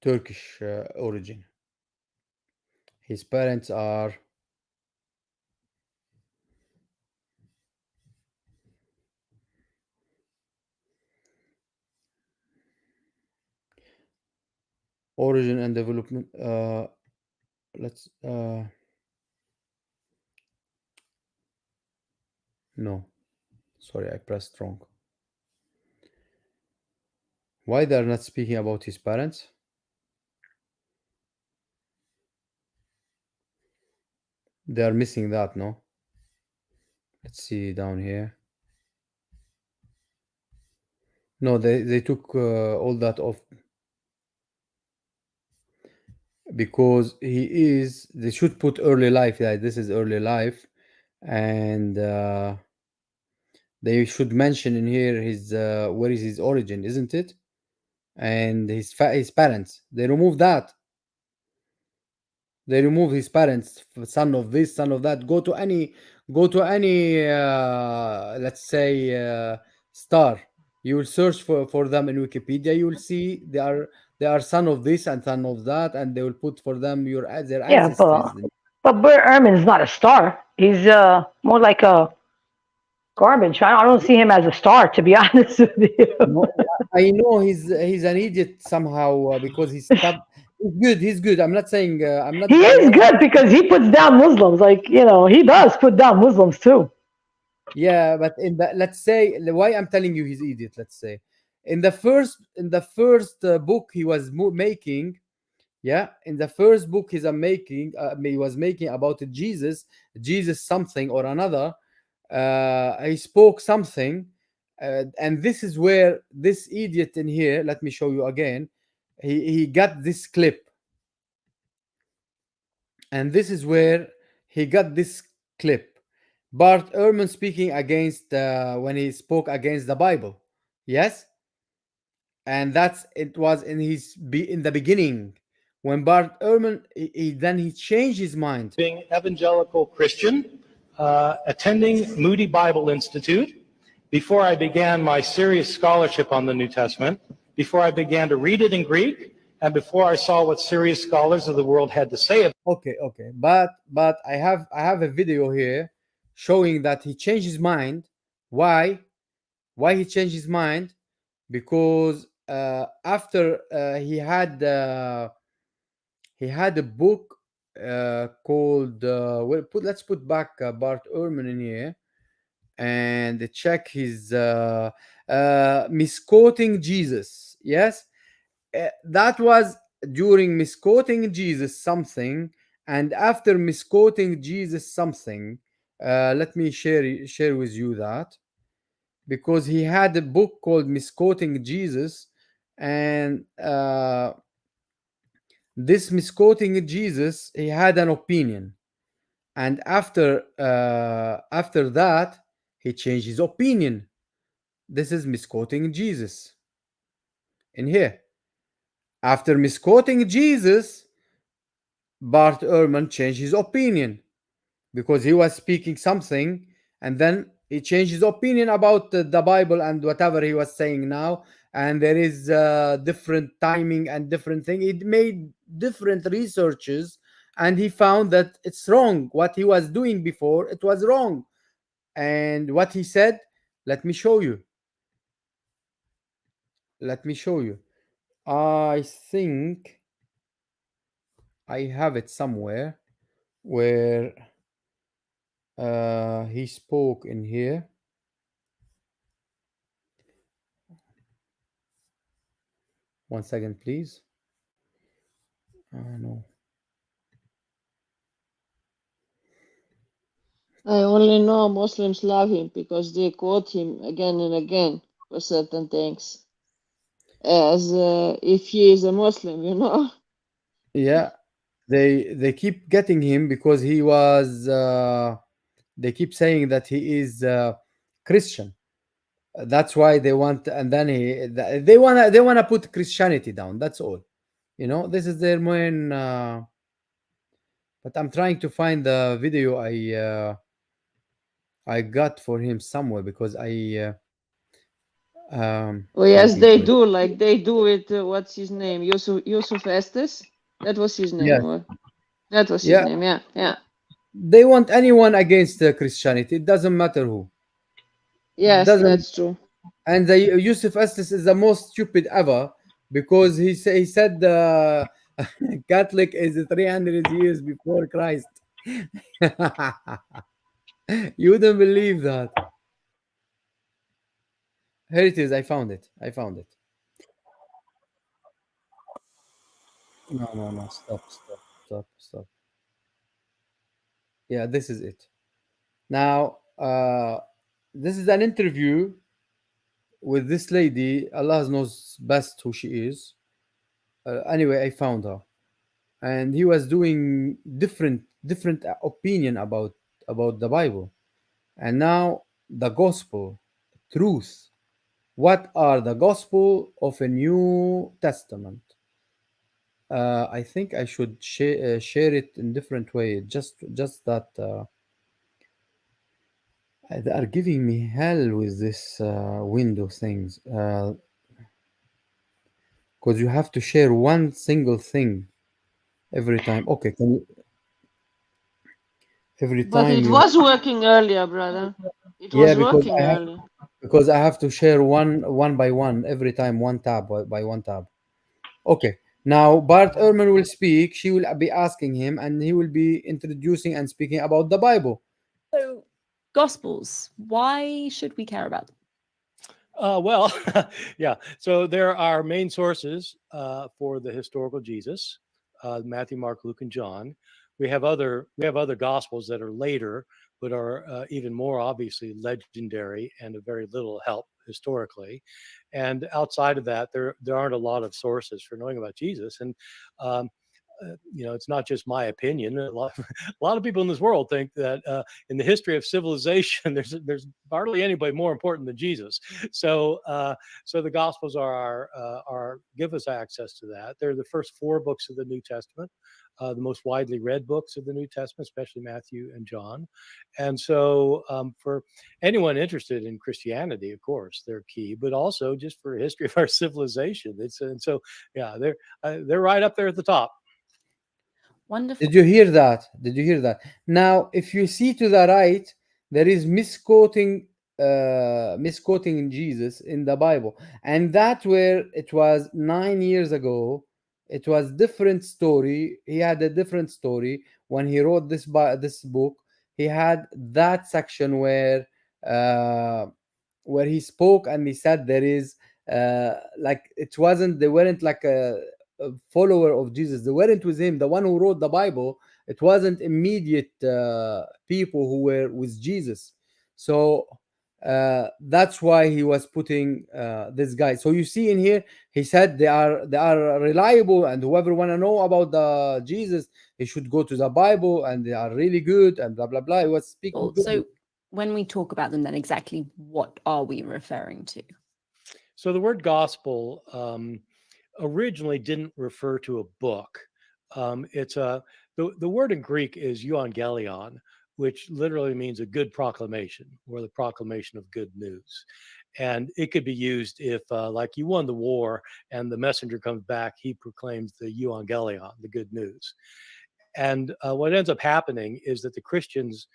Turkish origin. His parents are origin and development. Let's no, sorry, I pressed wrong. Why they are not speaking about his parents? They are missing that, no? Let's see down here. No, they took all that off because they should put early life. Yeah, this is early life, and they should mention in here his where is his origin, isn't it? And his parents. They remove that. They remove his parents, son of this, son of that. Go to any let's say star. You will search for them in Wikipedia. You will see they are son of this and son of that, and they will put for them their Yeah, ancestries. but Bert Ehrman's not a star. He's more like a garbage. I don't see him as a star, to be honest with you. No, I know he's an idiot somehow because he's good. He's good. I'm not saying I'm not. He is good because he puts down Muslims. Like, he does put down Muslims too. Yeah, but let's say why I'm telling you he's idiot. Let's say in the first book he was making. Yeah, in the first book he was making about Jesus something or another. He spoke something, and this is where this idiot in here. Let me show you again. He got this clip, and this is where he got this clip. Bart Ehrman speaking against when he spoke against the Bible. Yes, and it was in the beginning when Bart Ehrman he changed his mind. Being evangelical Christian, attending Moody Bible Institute, before I began my serious scholarship on the New Testament, before I began to read it in Greek, and before I saw what serious scholars of the world had to say about it. Okay, but I have a video here showing that he changed his mind. Why he changed his mind? Because after he had a book called let's put back Bart Ehrman in here and check his misquoting Jesus. Yes, that was during misquoting Jesus something, and after misquoting Jesus something. Let me share with you that, because he had a book called Misquoting Jesus, and this misquoting Jesus, he had an opinion, and after that he changed his opinion. This is misquoting Jesus in here. After misquoting Jesus, Bart Ehrman changed his opinion because he was speaking something, and then he changed his opinion about the Bible and whatever he was saying now. And there is different timing and different thing. He made different researches, and he found that it's wrong. What he was doing before, it was wrong. And what he said, let me show you. I think I have it somewhere where he spoke in here. One second, please. No. I only know Muslims love him because they quote him again and again for certain things. As if he is a Muslim, Yeah. They keep getting him because he was. They keep saying that he is Christian. That's why they want, and then they wanna put Christianity down. That's all. You know, this is their main. But I'm trying to find the video I got for him somewhere because Oh yes, looking they for it. do. Like they do with what's his name? Yusuf Estes. That was his name, Yes. or that was his Yeah. name. Yeah, yeah. They want anyone against Christianity. It doesn't matter who. Yes, Doesn't. that's true. And the Yusuf Estes is the most stupid ever because he said Catholic is 300 years before Christ. You wouldn't believe that. Here it is. I found it. No. Stop. Yeah, this is it. Now, this is an interview with this lady. Allah knows best who she is. Anyway, I found her, and he was doing different opinion about the Bible, and now the gospel, truth. What are the gospel of a New Testament? I think I should share it in different way. Just that they are giving me hell with this window things. Because you have to share one single thing every time. Okay, can you? Every But time it you. was working earlier, brother. It Yeah, was working earlier. because I have to share one by one every time, one tab by one tab. Okay. Now Bart Ehrman will speak. She will be asking him, and he will be introducing and speaking about the Bible. So, Gospels, why should we care about them? Well, yeah. So there are main sources for the historical Jesus: Matthew, Mark, Luke, and John. We have other Gospels that are later, but are even more obviously legendary and of very little help historically. And outside of that, there aren't a lot of sources for knowing about Jesus. And it's not just my opinion. A lot of people in this world think that in the history of civilization, there's hardly anybody more important than Jesus. So the Gospels are give us access to that. They're the first 4 books of the New Testament, the most widely read books of the New Testament, especially Matthew and John. And so for anyone interested in Christianity, of course, they're key, but also just for history of our civilization. They're right up there at the top. Wonderful. Did you hear that? Now, if you see to the right, there is misquoting Jesus in the Bible, and that where it was 9 years ago. It was different story. He had a different story when he wrote this book. He had that section where he spoke and he said there is like they weren't like a follower of Jesus. They weren't with him. The one who wrote the Bible, it wasn't immediate people who were with Jesus. So that's why he was putting this guy. So you see in here, he said they are reliable, and whoever want to know about the Jesus, he should go to the Bible, and they are really good, and blah blah blah. He was speaking. So when we talk about them, then exactly what are we referring to? So the word gospel originally didn't refer to a book. The word in Greek is euangelion, which literally means a good proclamation, or the proclamation of good news. And it could be used if, like, you won the war and the messenger comes back, he proclaims the euangelion, the good news. And what ends up happening is that the Christians,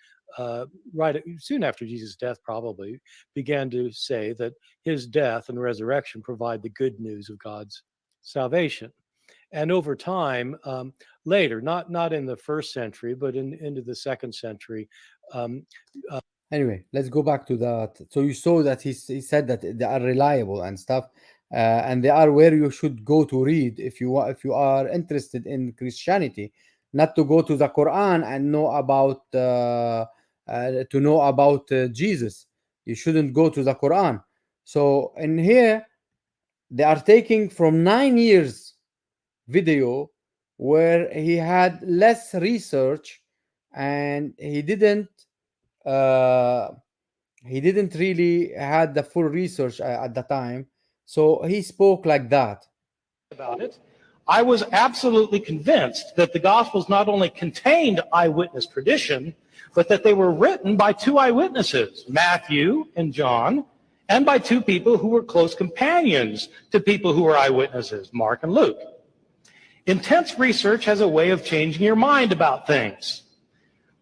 right soon after Jesus' death, probably began to say that his death and resurrection provide the good news of God's salvation. And over time, later, not in the first century, but into the second century. Anyway, let's go back to that. So you saw that he said that they are reliable and stuff, and they are where you should go to read if you are interested in Christianity, not to go to the Quran and know about Jesus. You shouldn't go to the Quran. So in here, they are taking from 9 years video where he had less research and he didn't really had the full research at the time, so he spoke like that. About it, I was absolutely convinced that the Gospels not only contained eyewitness tradition, but that they were written by two eyewitnesses, Matthew and John, and by two people who were close companions to people who were eyewitnesses, Mark and Luke. Intense research has a way of changing your mind about things.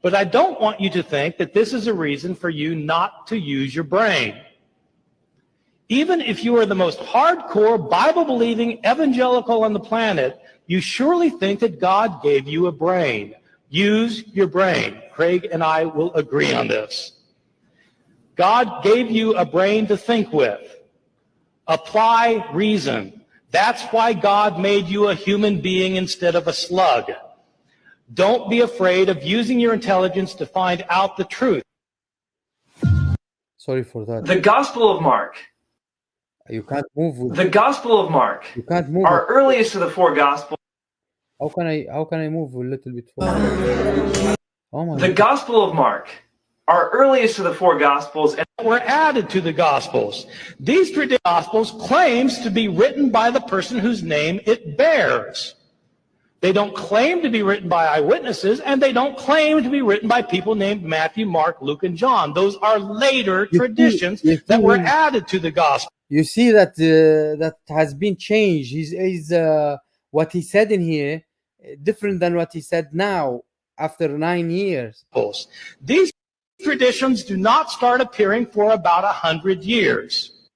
But I don't want you to think that this is a reason for you not to use your brain. Even if you are the most hardcore, Bible-believing evangelical on the planet, you surely think that God gave you a brain. Use your brain. Craig and I will agree on this. God gave you a brain to think with. Apply reason. That's why God made you a human being instead of a slug. Don't be afraid of using your intelligence to find out the truth. Sorry for that. The Gospel of Mark. You can't move with The Gospel of Mark. You can't move. Our earliest of the four Gospels. How can I move a little bit forward? Oh my The God. Gospel of Mark. Our earliest of the four Gospels. And were added to the Gospels. These traditional Gospels claims to be written by the person whose name it bears. They don't claim to be written by eyewitnesses, and they don't claim to be written by people named Matthew, Mark, Luke, and John. Those are later traditions that were added to the Gospel. You see that that has been changed. He's what he said in here different than what he said now after 9 years. These traditions do not start appearing for about 100 years.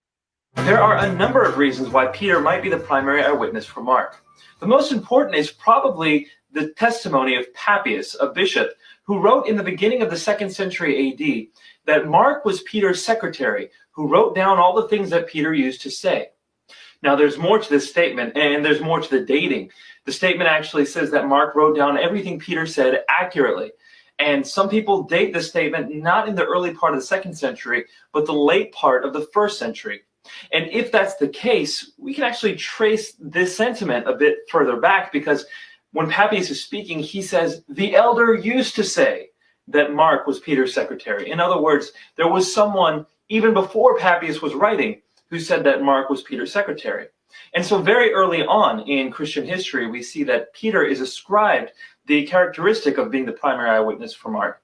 There are a number of reasons why Peter might be the primary eyewitness for Mark. The most important is probably the testimony of Papias, a bishop, who wrote in the beginning of the 2nd century AD that Mark was Peter's secretary, who wrote down all the things that Peter used to say. Now, there's more to this statement, and there's more to the dating. The statement actually says that Mark wrote down everything Peter said accurately. And some people date this statement not in the early part of the 2nd century, but the late part of the 1st century. And if that's the case, we can actually trace this sentiment a bit further back, because when Papias is speaking, he says, the elder used to say that Mark was Peter's secretary. In other words, there was someone, even before Papias was writing, who said that Mark was Peter's secretary. And so very early on in Christian history, we see that Peter is ascribed the characteristic of being the primary eyewitness for Mark.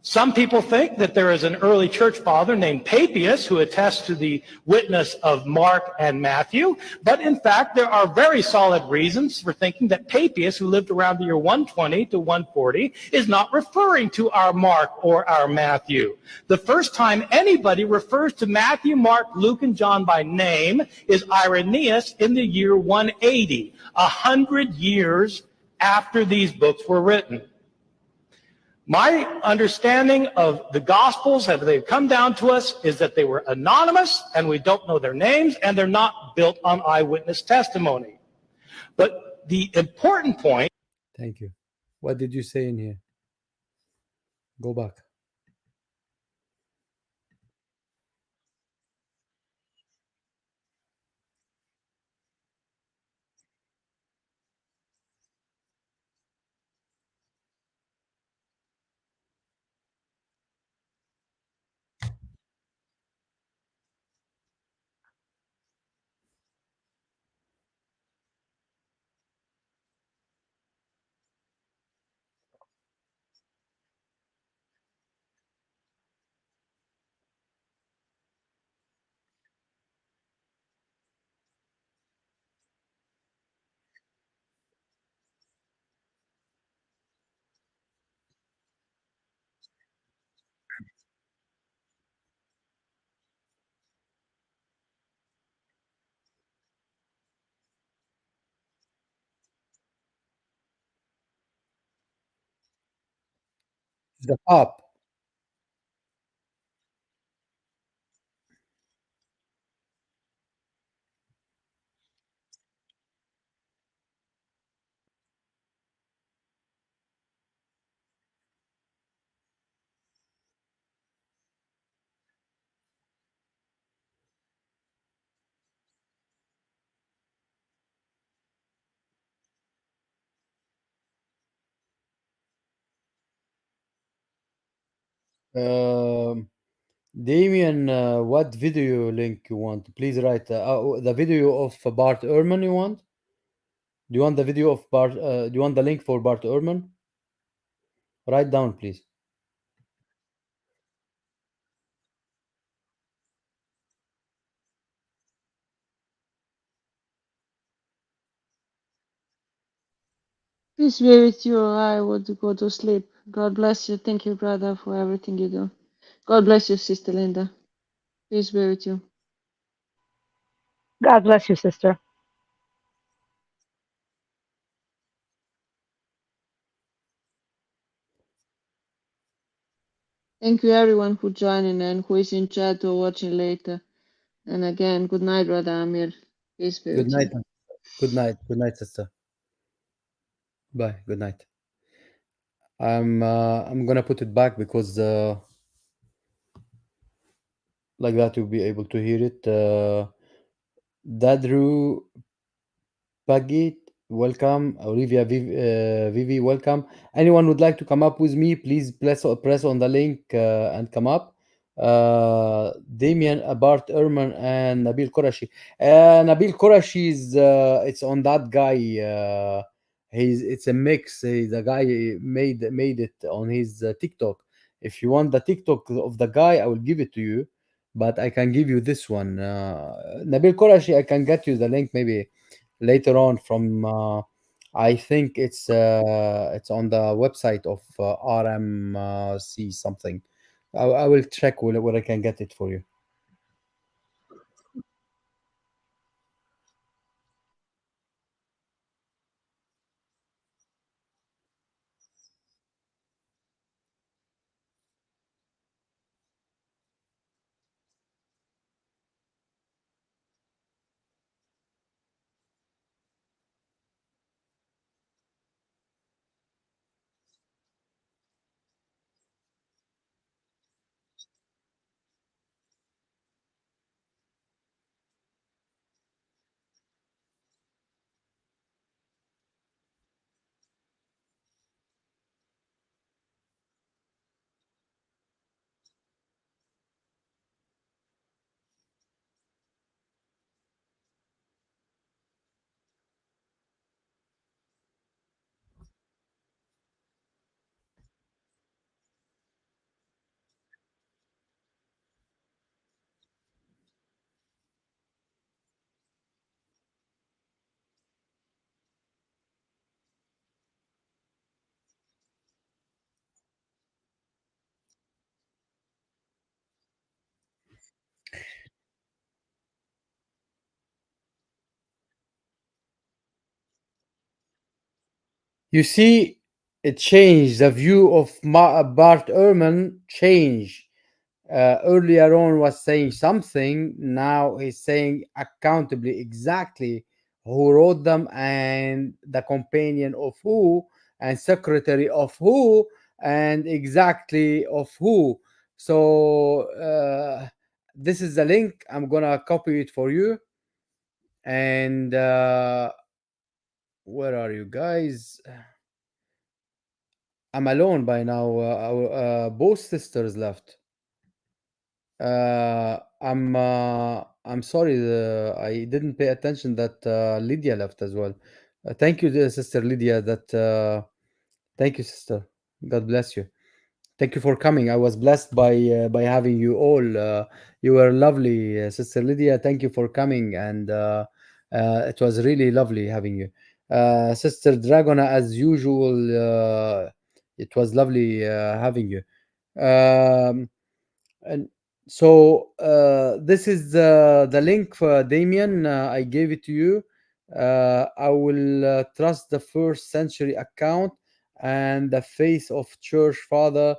Some people think that there is an early church father named Papias who attests to the witness of Mark and Matthew, but in fact there are very solid reasons for thinking that Papias, who lived around the year 120 to 140, is not referring to our Mark or our Matthew. The first time anybody refers to Matthew, Mark, Luke, and John by name is Irenaeus in the year 180, 100 years after these books were written. My understanding of the Gospels, as they've come down to us, is that they were anonymous, and we don't know their names, and they're not built on eyewitness testimony. But the important point... Thank you. What did you say in here? Go back. The Pope. Damien, what video link you want? Please write the video of Bart Ehrman you want? Do you want the video of Bart? Do you want the link for Bart Ehrman? Write down, please. Peace be with you. I would go to sleep. God bless you. Thank you, brother, for everything you do. God bless you, Sister Linda. Peace be with you. God bless you, sister. Thank you, everyone, who joining and who is in chat or watching later. And again, good night, brother Amir. Peace be Good with night. you. Good night. Good night, sister. Bye. Good night. I'm gonna put it back because like that you'll be able to hear it. Dadru Pagit, welcome. Olivia Vivi, welcome. Anyone would like to come up with me, please press on the link and come up. Damien, Bart Ehrman, and Nabil Qureshi. Nabil Qureshi is it's on that guy. It's a mix. The guy made it on his TikTok. If you want the TikTok of the guy, I will give it to you. But I can give you this one. Nabil Qureshi, I can get you the link maybe later on from I think it's on the website of RMC something. I will check where I can get it for you. You see, it changed the view of Bart Ehrman. Change. Earlier on was saying something. Now he's saying accountably exactly who wrote them and the companion of who and secretary of who and exactly of who. So this is the link. I'm gonna copy it for you. And where are you guys? I'm alone by now. Both sisters left. I'm sorry. I didn't pay attention that Lydia left as well. Thank you, dear sister Lydia. Thank you, sister. God bless you. Thank you for coming. I was blessed by having you all. You were lovely, sister Lydia. Thank you for coming, and it was really lovely having you, sister Dragona. As usual, it was lovely having you. And so this is the link for Damien. I gave it to you. I will trust the first century account and the faith of church father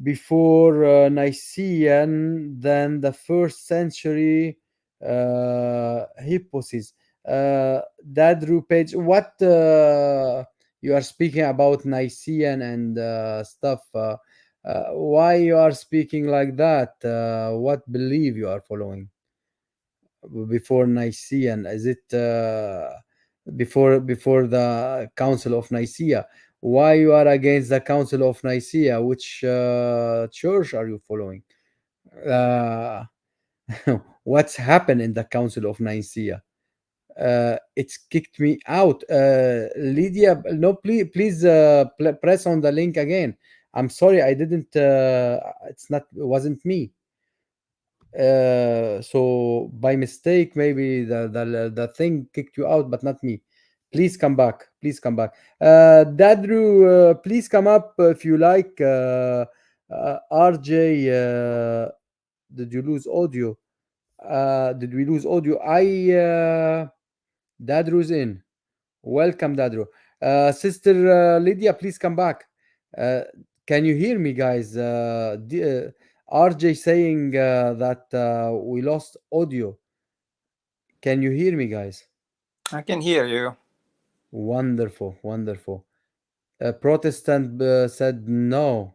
before Nicene than the first century hypothesis. That Drew page, what you are speaking about Nicene and stuff? Why you are speaking like that? What belief you are following before Nicene? Is it before the Council of Nicaea? why you are against the Council of Nicaea? Which church are you following? Uh, what's happened in the Council of Nicaea? It's kicked me out. Lydia, no, please press on the link again. I'm sorry, I didn't. It wasn't me. So by mistake, maybe the thing kicked you out, but not me. Please come back. Please come back. Dadru, please come up if you like. RJ, did you lose audio? Did we lose audio? Dadru's in. Welcome, Dadru. Sister Lydia, please come back. Can you hear me, guys? RJ saying that we lost audio. Can you hear me, guys? I can hear you. Wonderful, wonderful. Protestant said no.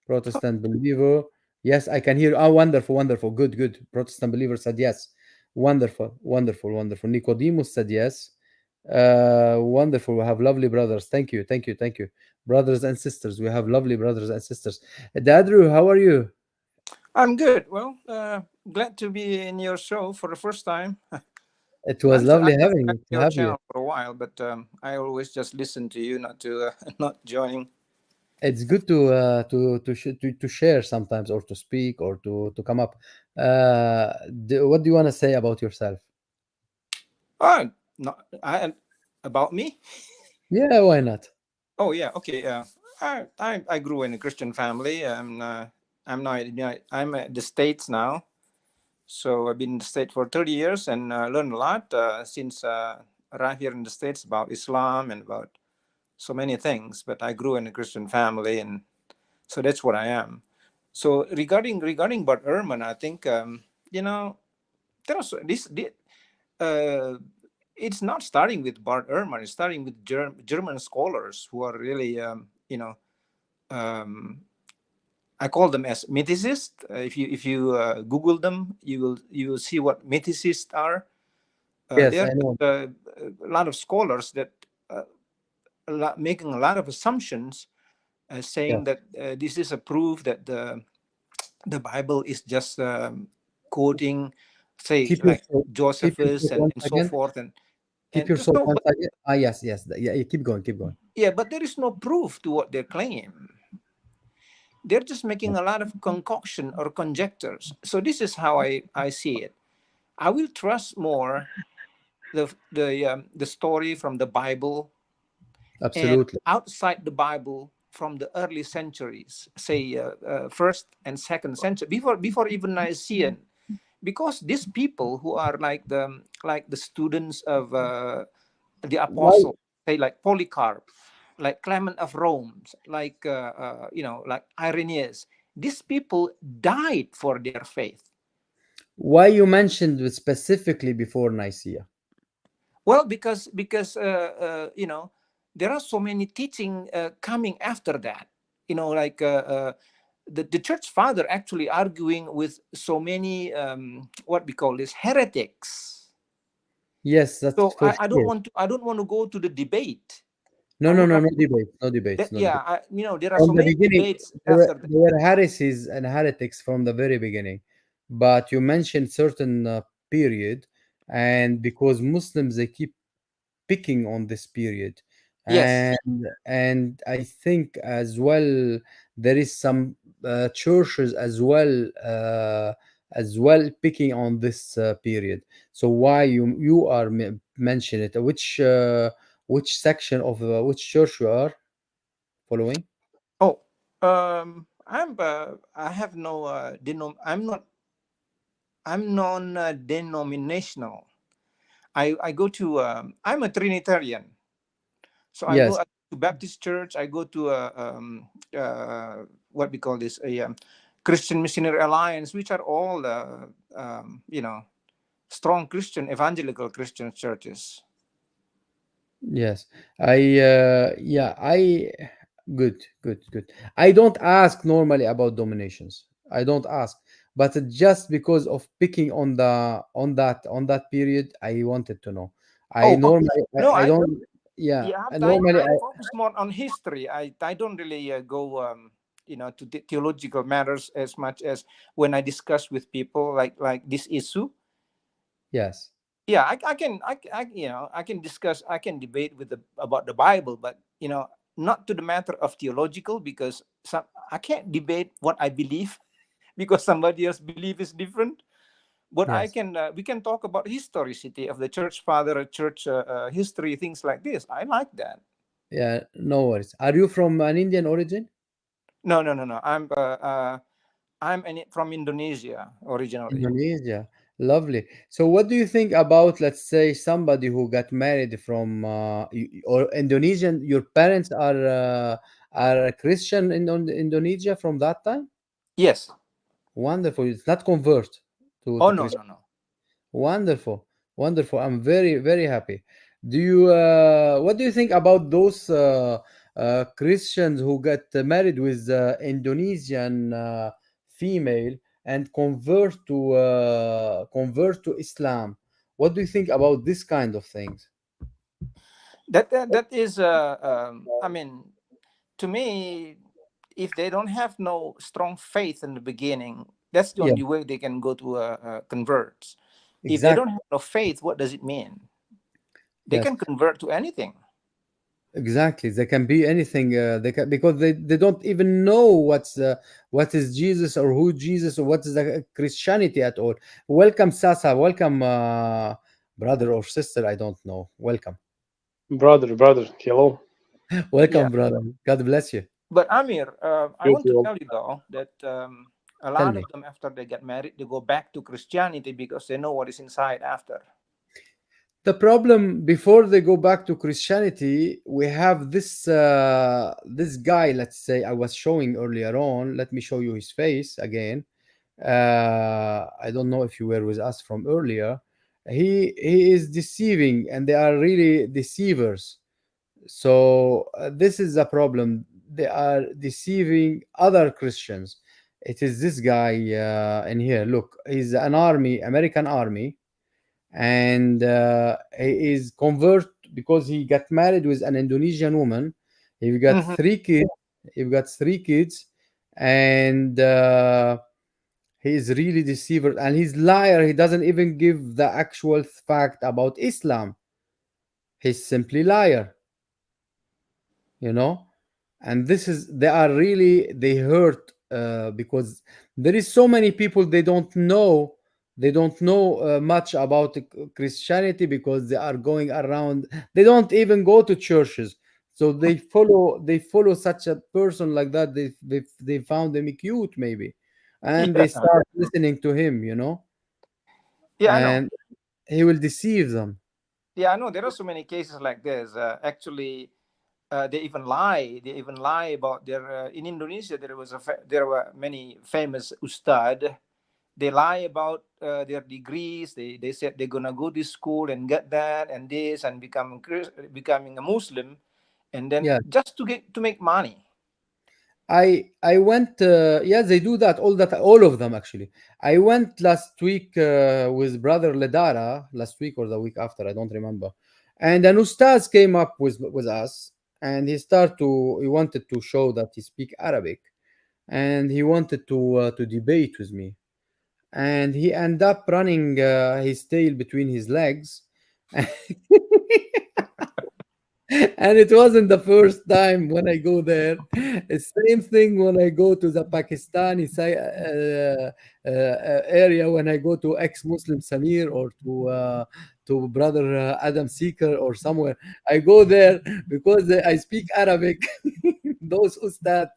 Protestant believer, yes, I can hear. Oh, wonderful, wonderful. Good, good. Protestant believer said yes. Wonderful, wonderful, wonderful. Nicodemus said yes. Wonderful. We have lovely brothers. Thank you, thank you, thank you. Brothers and sisters. We have lovely brothers and sisters. Dadru, how are you? I'm good. Well, glad to be in your show for the first time. It was lovely having I've to your have you. channel for a while, but I always just listen to you, not to not joining. It's good to share sometimes, or to speak, or to come up. What do you want to say about yourself? No, about me? Yeah, why not? Oh yeah, okay. I grew in a Christian family. I'm now I'm at the States now, so I've been in the States for 30 years and learned a lot since arrived here in the States about Islam and about so many things. But I grew in a Christian family, and so that's what I am. So regarding Bart Ehrman, I think there's it's not starting with Bart Ehrman. It's starting with German scholars who are really I call them as mythicists. If you Google them, you will see what mythicists are. Yes, There I know. are a lot of scholars that making a lot of assumptions, saying that this is a proof that the Bible is just quoting, say, Keep like yourself Josephus and once so again. forth, and Keep there's yourself no, once again. Ah, yes, yes. Yeah, keep going, keep going. yeah, but there is no proof to what they claim. They're just making a lot of concoction or conjectures. So this is how I see it. I will trust more the story from the Bible, Absolutely. and outside the Bible from the early centuries, say first and second century, before even Nicene, because these people who are like the students of the Why? apostle, say like Polycarp, like Clement of Rome, like like Irenaeus, these people died for their faith. Why you mentioned it specifically before Nicaea? Well, because there are so many teaching coming after that. Like the church father actually arguing with so many what we call this heretics. Yes, that's So for I don't sure. want to go to the debate. No, I no, would no, like no debates, no debates, no debates. there are From so the many beginning, debates after that. there were heresies and heretics from the very beginning. But you mentioned certain period, and because Muslims they keep picking on this period, Yes. and I think as well there is some churches as well picking on this period. So why you are mention it? Which section of which church you are following? Oh, I have no I'm non-denominational. I go to I'm a Trinitarian, so I go Yes. to Baptist church. I go to what we call this a Christian Missionary Alliance, which are all strong Christian evangelical Christian churches. Yes, I good, good, good. I don't ask normally about dominations. I don't ask, but just because of picking on that period, I wanted to know. I Oh normally no, I don't. Yeah, Yeah, and I normally focus more on history. I don't really go to the theological matters as much as when I discuss with people like this issue. yes. Yeah, I can discuss, I can debate about the Bible, but not to the matter of theological, because I can't debate what I believe because somebody else belief is different. But Yes. we can talk about historicity of the church father, church history, things like this. I like that. Yeah, no worries. Are you from an Indian origin? No. I'm from Indonesia originally. Indonesia. Lovely. So what do you think about, let's say, somebody who got married from or Indonesian, your parents are Christian in Indonesia from that time? Yes. Wonderful. It's not convert Oh to no, Christian. no, no. Wonderful. Wonderful. I'm very, very happy. Do you what do you think about those Christians who got married with Indonesian female and convert to Islam? What do you think about this kind of things? That is I mean, to me, if they don't have no strong faith in the beginning, that's the Yeah, only way they can go to converts. If they don't exactly. have no faith, what does it mean? They Yes. can convert to anything. Exactly. They can be anything. They can, because they don't even know what is Jesus or who Jesus or what is the Christianity at all. Welcome, Sasa. Welcome, brother or sister. I don't know. Welcome. Brother, hello. Yeah. Welcome, brother. God bless you. But Amir, I Good want to world. tell you though that a Tell lot me. of them, after they get married, they go back to Christianity because they know what is inside after. The problem before they go back to Christianity, we have this guy. Let's say I was showing earlier on. Let me show you his face again. I don't know if you were with us from earlier. He is deceiving, and they are really deceivers. So this is a problem. They are deceiving other Christians. It is this guy in here. Look, he's an army, American army, and he is convert because he got married with an Indonesian woman. He got Mhm. 3 kids. He got 3 kids, and he is really deceiver and he's liar. He doesn't even give the actual fact about Islam. He's simply liar, you know. And this is they are really they hurt because there is so many people they don't know much about Christianity because they are going around. They don't even go to churches, so they follow such a person like that. They found him cute maybe, and they Yeah. start listening to him, you know, Yeah, I know. and he will deceive them. Yeah, I know. There are so many cases like this. Actually, they even lie. They even lie about their. In Indonesia, there were many famous ustad. They lie about their degrees. They said they're gonna go to school and get that and this and becoming a Muslim, and then Yeah, just to make money. I went. Yeah, they do that all of them actually. I went last week with brother Ledara last week or the week after, I don't remember. And an ustaz came up with us, and he wanted to show that he speak Arabic, and he wanted to debate with me, and he ended up running his tail between his legs. And it wasn't the first time when I go there. It's same thing when I go to the Pakistani area, when I go to ex-Muslim Samir or to brother Adam Seeker or somewhere. I go there because I speak Arabic. Those ustad,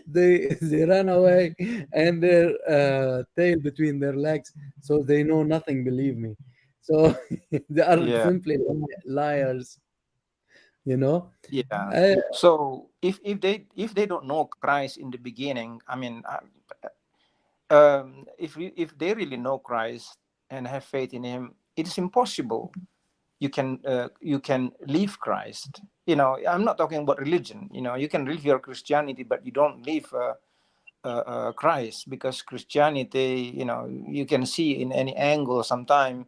they run away and their tail between their legs, so they know nothing. Believe me. So they are Yeah, simply liars, you know. yeah. Uh, So if they don't know Christ in the beginning, I mean, if they really know Christ and have faith in Him, it is impossible you can leave Christ. I'm not talking about religion. You can live your Christianity, but you don't live Christ, because Christianity, you can see in any angle sometime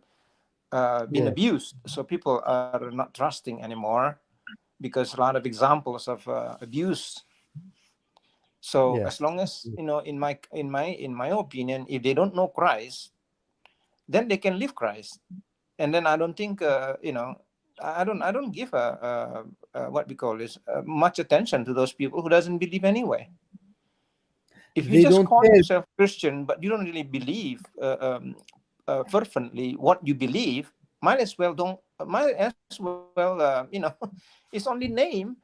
been yeah, abused. So people are not trusting anymore. because a lot of examples of abuse. So as long as, you know, in my opinion, if they don't know Christ, then they can live Christ. And then I don't think, you know, I don't give what we call this much attention to those people who doesn't believe anyway. If you just call yourself Christian, but you don't really believe fervently what you believe, might as well, you know, it's only name.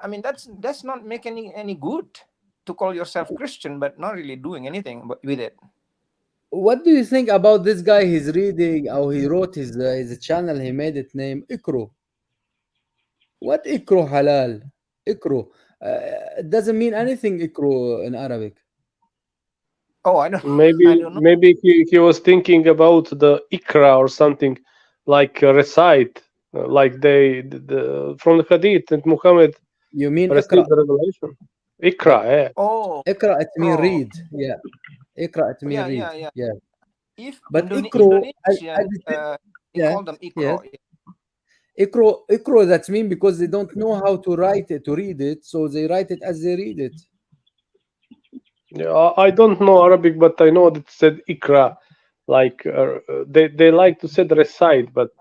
I mean, that's not make any good to call yourself Christian, but not really doing anything with it. What do you think about this guy? He's reading, or he wrote his channel. He made it name Ikro. What Ikro halal? Ikro. It doesn't mean anything. Ikro in Arabic. Oh, I don't. Maybe I don't know. maybe he was thinking about the Ikra or something like recite, like from the Hadith and Muhammad. You mean received Ikra? the revelation. Ikra, yeah. Oh, Ikra, it means read. Yeah. Ikra, it means read. Yeah. If But Ikro, Indonesian, they call them Ikro. Ikro, that means because they don't know how to write it, to read it, so they write it as they read it. Yeah, I don't know Arabic, but I know that it said Ikra. Like they like to say recite, but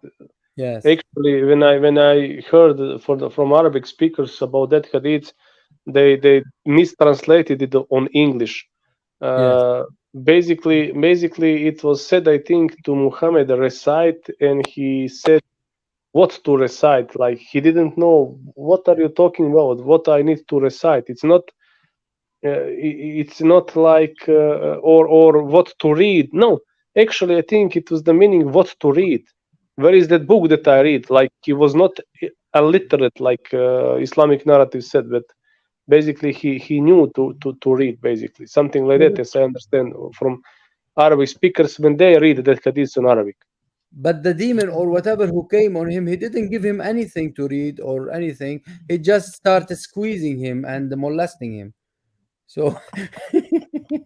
yes, actually when I heard from Arabic speakers about that hadith, they mistranslated it on English. Basically it was said, I think, to Muhammad recite, and he said what to recite. Like he didn't know what are you talking about, what I need to recite. It's not like or what to read. No, actually I think it was the meaning what to read. Where is that book that I read? Like he was not illiterate like Islamic narrative said, but basically he knew to read, basically something like that, as I understand from Arabic speakers when they read that hadith in Arabic. But the demon or whatever who came on him, he didn't give him anything to read or anything. He just started squeezing him and molesting him. So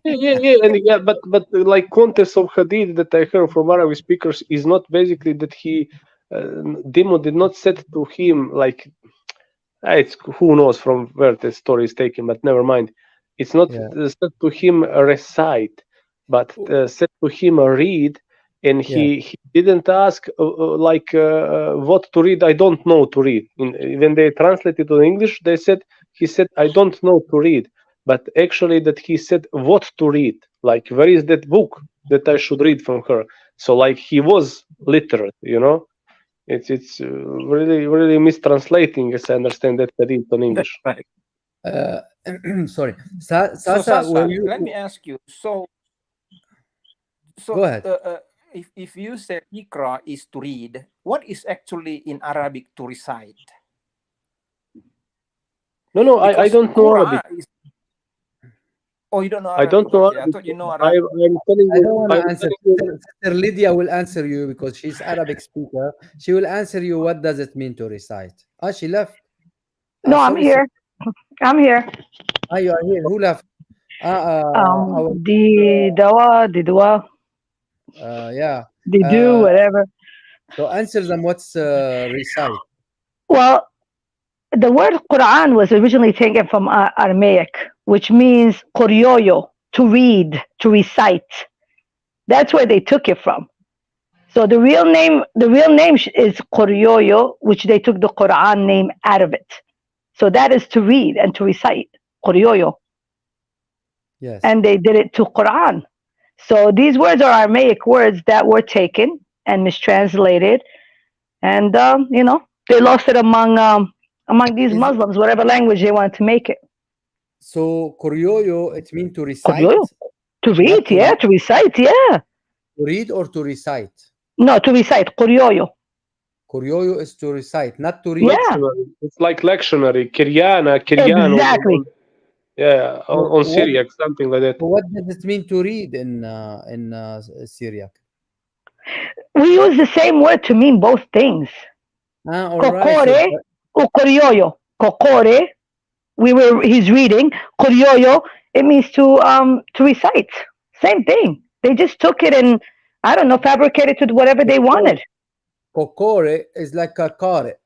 yeah, but like context of hadith that I heard from Arabic speakers is not basically that he demon did not said to him like it's who knows from where the story is taken, but never mind. It's not said to him recite, but said to him read, and he didn't ask like what to read. I don't know to read. When they translated to English, he said I don't know to read. But actually that he said what to read, like where is that book that I should read from her. So like he was literate, you know. It's really mistranslating, as I understand that hadith on English. Right. Sorry, Sasa, let me ask you. So go ahead. If you say Ikra is to read, what is actually in Arabic to recite? No, I don't know Arabic. Oh, you don't know Arabic? I don't know Arabic. I thought you know Arabic. I'm telling I you. don't want to answer. Sister Lydia will answer you because she's Arabic speaker. She will answer you what does it mean to recite. Ah, she left. No, I'm here. I'm here. Ah, you are here. Who left? The Dawaa. Yeah. They do whatever. So answer them. What's recite? Well, the word Quran was originally taken from Aramaic, which means koryoyo, to read, to recite. That's where they took it from. So the real name is koryoyo, which they took the Quran name out of it. So that is to read and to recite, koryoyo. Yes. And they did it to Quran. So these words are Aramaic words that were taken and mistranslated, and you know, they lost it among these Muslims, whatever language they wanted to make it. So koryoyo, it means to recite. Koryoyo. To read, to recite, To read or to recite? No, to recite. Koryoyo. Koryoyo is to recite, not to read. Yeah. It's like lectionary, Kiryana. Exactly. Yeah, on Syriac, something like that. What does it mean to read in Syriac? We use the same word to mean both things. Kokore or koryoyo. Kokore, he's reading. Koryoyo, it means to recite. Same thing. They just took it and, I don't know, fabricated to whatever they wanted. Kokore is like a kare.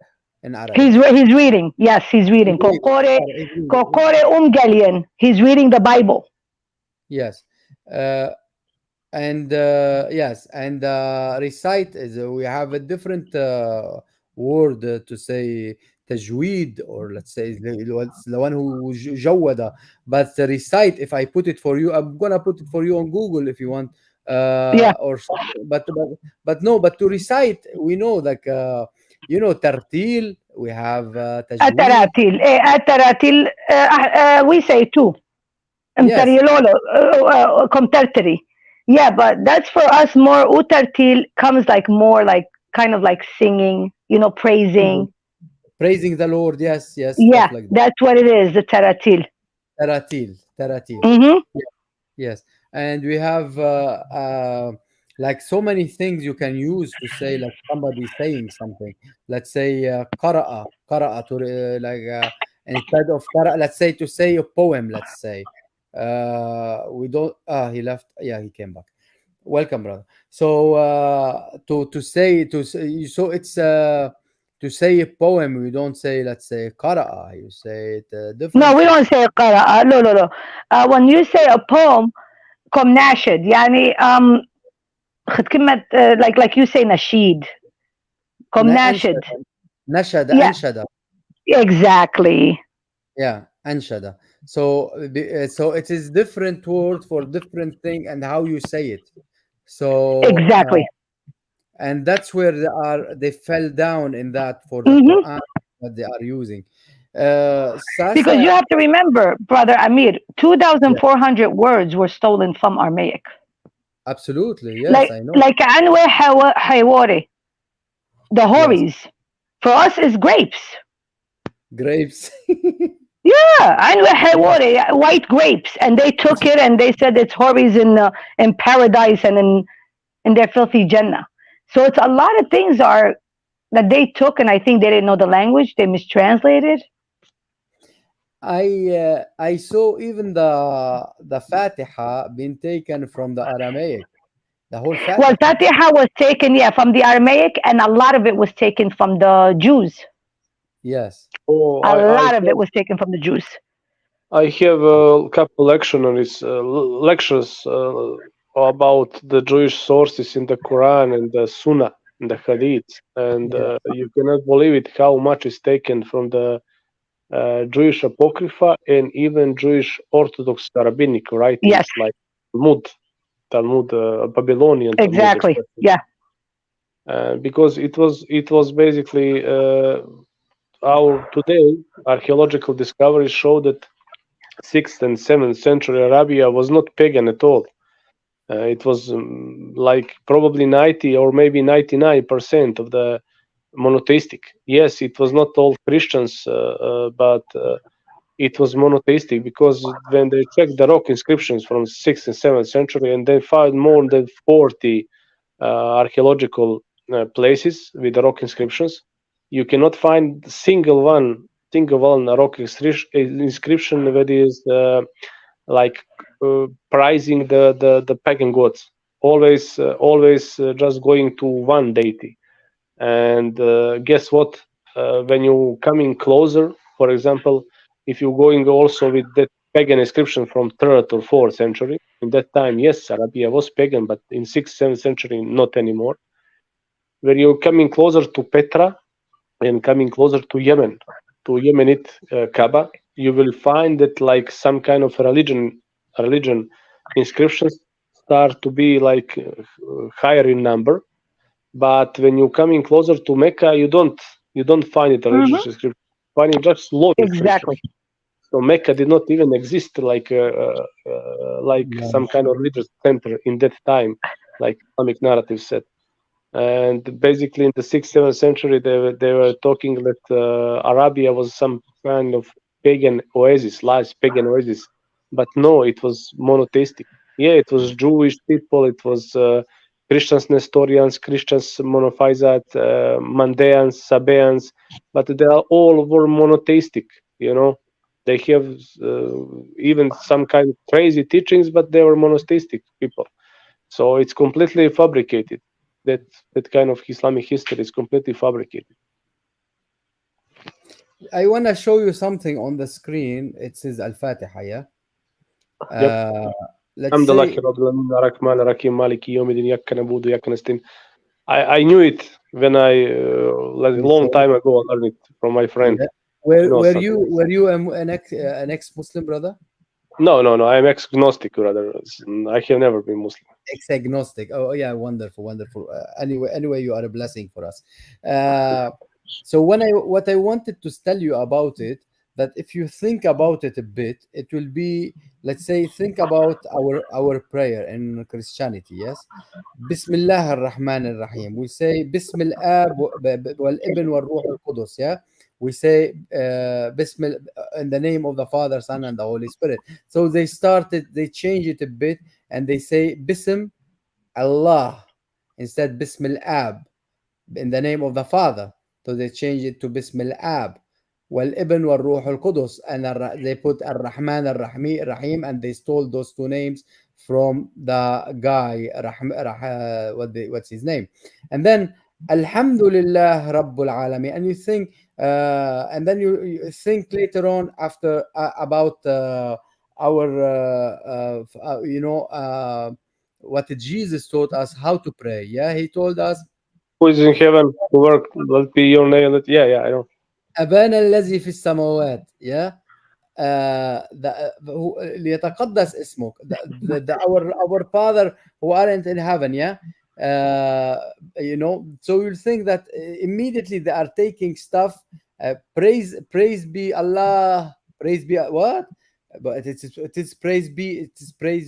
in Arabic. He's reading. Yes, he's reading. Kokore Galien. He's reading the Bible. Yes. And yes, and recite is we have a different word to say tajweed, or let's say the one who jawada. But recite, if I put it for you, I'm gonna put it for you on Google if you want. Or something. But no, but to recite, we know like tartil. We have tajweed. Ataratil. We say too. Comterteri. Yeah, but that's for us more. Utartil comes like more like kind of like singing, praising. Praising the Lord. Yes, yes. Yeah, like that. that's what it is. The taratil. Taratil. Mm-hmm. Yes, and we have like so many things you can use to say like somebody saying something. Let's say qara'a to instead of qara'a, let's say to say a poem. Let's say we don't. He left. Yeah, he came back. Welcome, brother. So to say so it's to say a poem. We don't say, let's say, qara'a. You say it different. No, we don't say qara'a. No. When you say a poem, come nashid. Yani like you say nasheed. Come nashid. Nashada. Yeah. Anshada. Exactly. Yeah, anshada. So it is different word for different thing and how you say it. So exactly. And that's where they fell down in that for the Quran that they are using. Because you have to remember, brother Amir, 2,400 words were stolen from Aramaic. Absolutely, yes, I know. Like anwe hawari, the horis. Yes. For us is grapes. Grapes. Yeah, anwe hawari, white grapes, and they took it and they said it's horis in paradise and in their filthy Jannah. So it's a lot of things that they took, and I think they didn't know the language. They mistranslated. I saw even the Fatiha being taken from the Aramaic. The whole Fatiha. Well, Fatiha was taken, from the Aramaic, and a lot of it was taken from the Jews. Yes. Oh, a lot of it was taken from the Jews. I have a couple lectures about the Jewish sources in the Quran and the Sunnah and the Hadith, and you cannot believe it how much is taken from the Jewish Apocrypha and even Jewish Orthodox rabbinic writings like Talmud, Babylonian Talmud. Exactly. Yeah. Because it was basically our today archaeological discoveries show that 6th and 7th century Arabia was not pagan at all. It was like probably 90 or maybe 99% of the monotheistic. Yes, it was not all Christians, but it was monotheistic, because when they checked the rock inscriptions from 6th and 7th century, and they found more than 40 archaeological places with the rock inscriptions, you cannot find single one rock inscription that is prizing the pagan gods. Always just going to one deity. And guess what? When you coming closer, for example, if you're going also with that pagan inscription from 3rd or 4th century, in that time, yes, Arabia was pagan, but in 6th, 7th century, not anymore. When you're coming closer to Petra and coming closer to Yemen, to Yemenite Kaaba, you will find that like some kind of religion inscriptions start to be like higher in number. But when you're coming closer to Mecca, you don't find it a religious inscription. You find it just law exactly. So Mecca did not even exist like some kind of religious center in that time, like Islamic narrative said. And basically, in the 6th, 7th century, they were talking that Arabia was some kind of pagan oasis, large pagan oasis. But no, it was monotheistic. Yeah, it was Jewish people. It was Christians, Nestorians, Christians, Monophysite, Mandaeans, Sabaeans, but they all were monotheistic. They have even some kind of crazy teachings, but they were monotheistic people. So it's completely fabricated. That kind of Islamic history is completely fabricated. I want to show you something on the screen. It says Al-Fatiha, yeah? Yep. Let's I'm the say, lucky Rahman Rahman Rahim Maliki Yawmiddin Iyyaka na'budu wa iyyaka nasta'in. I knew it when I like a long time ago. I learned it from my friend. yeah. He knows Were something. you an ex-Muslim, brother? No. I'm ex-agnostic, rather. I have never been Muslim. Ex-agnostic. Oh yeah, wonderful. Anyway, you are a blessing for us. So what I wanted to tell you about it, that if you think about it a bit, it will be, let's say, think about our prayer in Christianity. Yes, Bismillah ar-Rahman ar-Rahim. We say Bismil Ab wal Ibn wal Ruh al-Qudus. Yeah, we say Bismillah in the name of the Father, Son, and the Holy Spirit. So they changed it a bit, and they say Bism Allah instead Bismil Ab, in the name of the Father. So they changed it to Bismil Ab. Wal Ibn wal Ruh al Qudus, and they put Ar Rahman Ar Rahim, and they stole those two names from the guy what's his name, and then Alhamdulillah Rabbul Alamin, and you think and then you think later on after about our what Jesus taught us how to pray. Yeah, he told us, Who is in heaven? Who work? Let be your name. Yeah, I know. أبانا الذي في السماوات. Yeah. ليتقدس اسمك. Our Father who aren't in heaven. Yeah. So you'll think that immediately they are taking stuff. Praise be Allah. Praise be what? But it is praise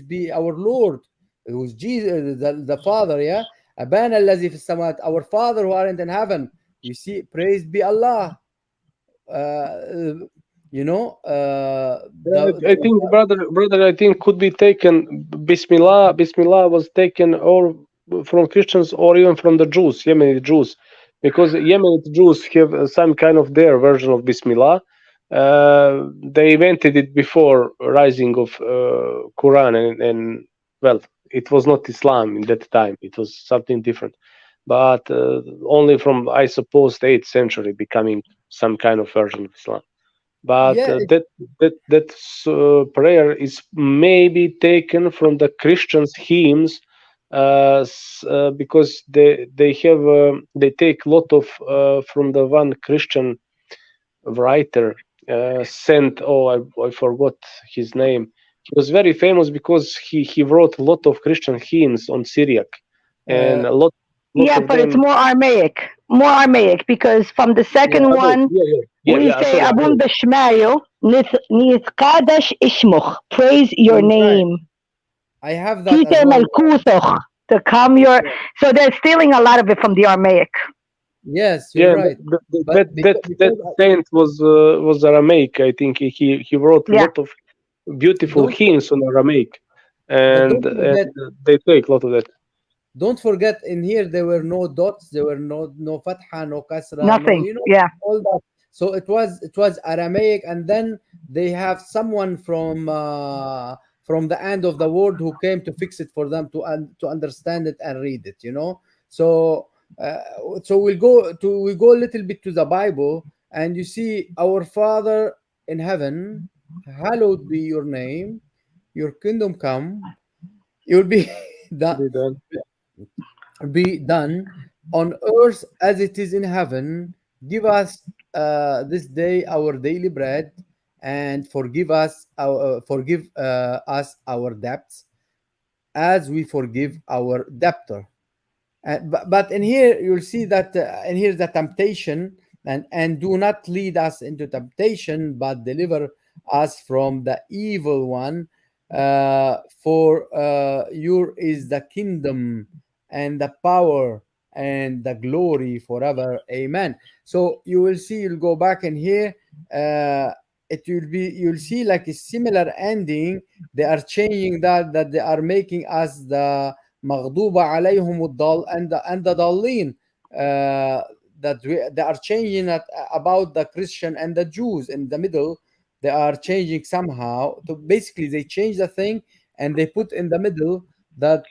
be our Lord, who's Jesus, the Father. Yeah. أبانا الذي في السماوات. Our Father who aren't in heaven. You see, praise be Allah. I think, brother, I think could be taken. Bismillah was taken or from Christians or even from the Jews, Yemeni Jews, because Yemeni Jews have some kind of their version of Bismillah. They invented it before rising of Quran, and well, it was not Islam in that time. It was something different, but only from, I suppose, the 8th century becoming some kind of version of Islam. But that prayer is maybe taken from the Christians' hymns, because they take a lot of from the one Christian writer sent. I forgot his name. He was very famous because he wrote a lot of Christian hymns on Syriac, and a lot yeah, of but them, it's more Aramaic, because from the second one, we say Abun Bishmayo, Nithkadash Ishmuch, praise your name. I have that as well. To come so they're stealing a lot of it from the Aramaic. Yes, you're right. That saint was Aramaic. I think he wrote a lot of beautiful hymns on Aramaic, and they take a lot of that. Don't forget, in here there were no dots, there were no fatha, no kasra, nothing. All that. So it was Aramaic, and then they have someone from the end of the world who came to fix it for them to understand it and read it. So we go a little bit to the Bible, and you see, our Father in heaven, hallowed be your name, your kingdom come, you'll be be done on earth as it is in heaven. Give us this day our daily bread, and forgive us our debts as we forgive our debtor. But in here you'll see that in here the temptation, and do not lead us into temptation, but deliver us from the evil one. For your is the kingdom and the power and the glory forever. Amen. So you will see, you'll go back in here, you'll see like a similar ending. They are changing that they are making us the maghduba alayhum and the dallin, they are changing it about the Christian and the Jews in the middle. They are changing somehow. So basically, they change the thing and they put in the middle that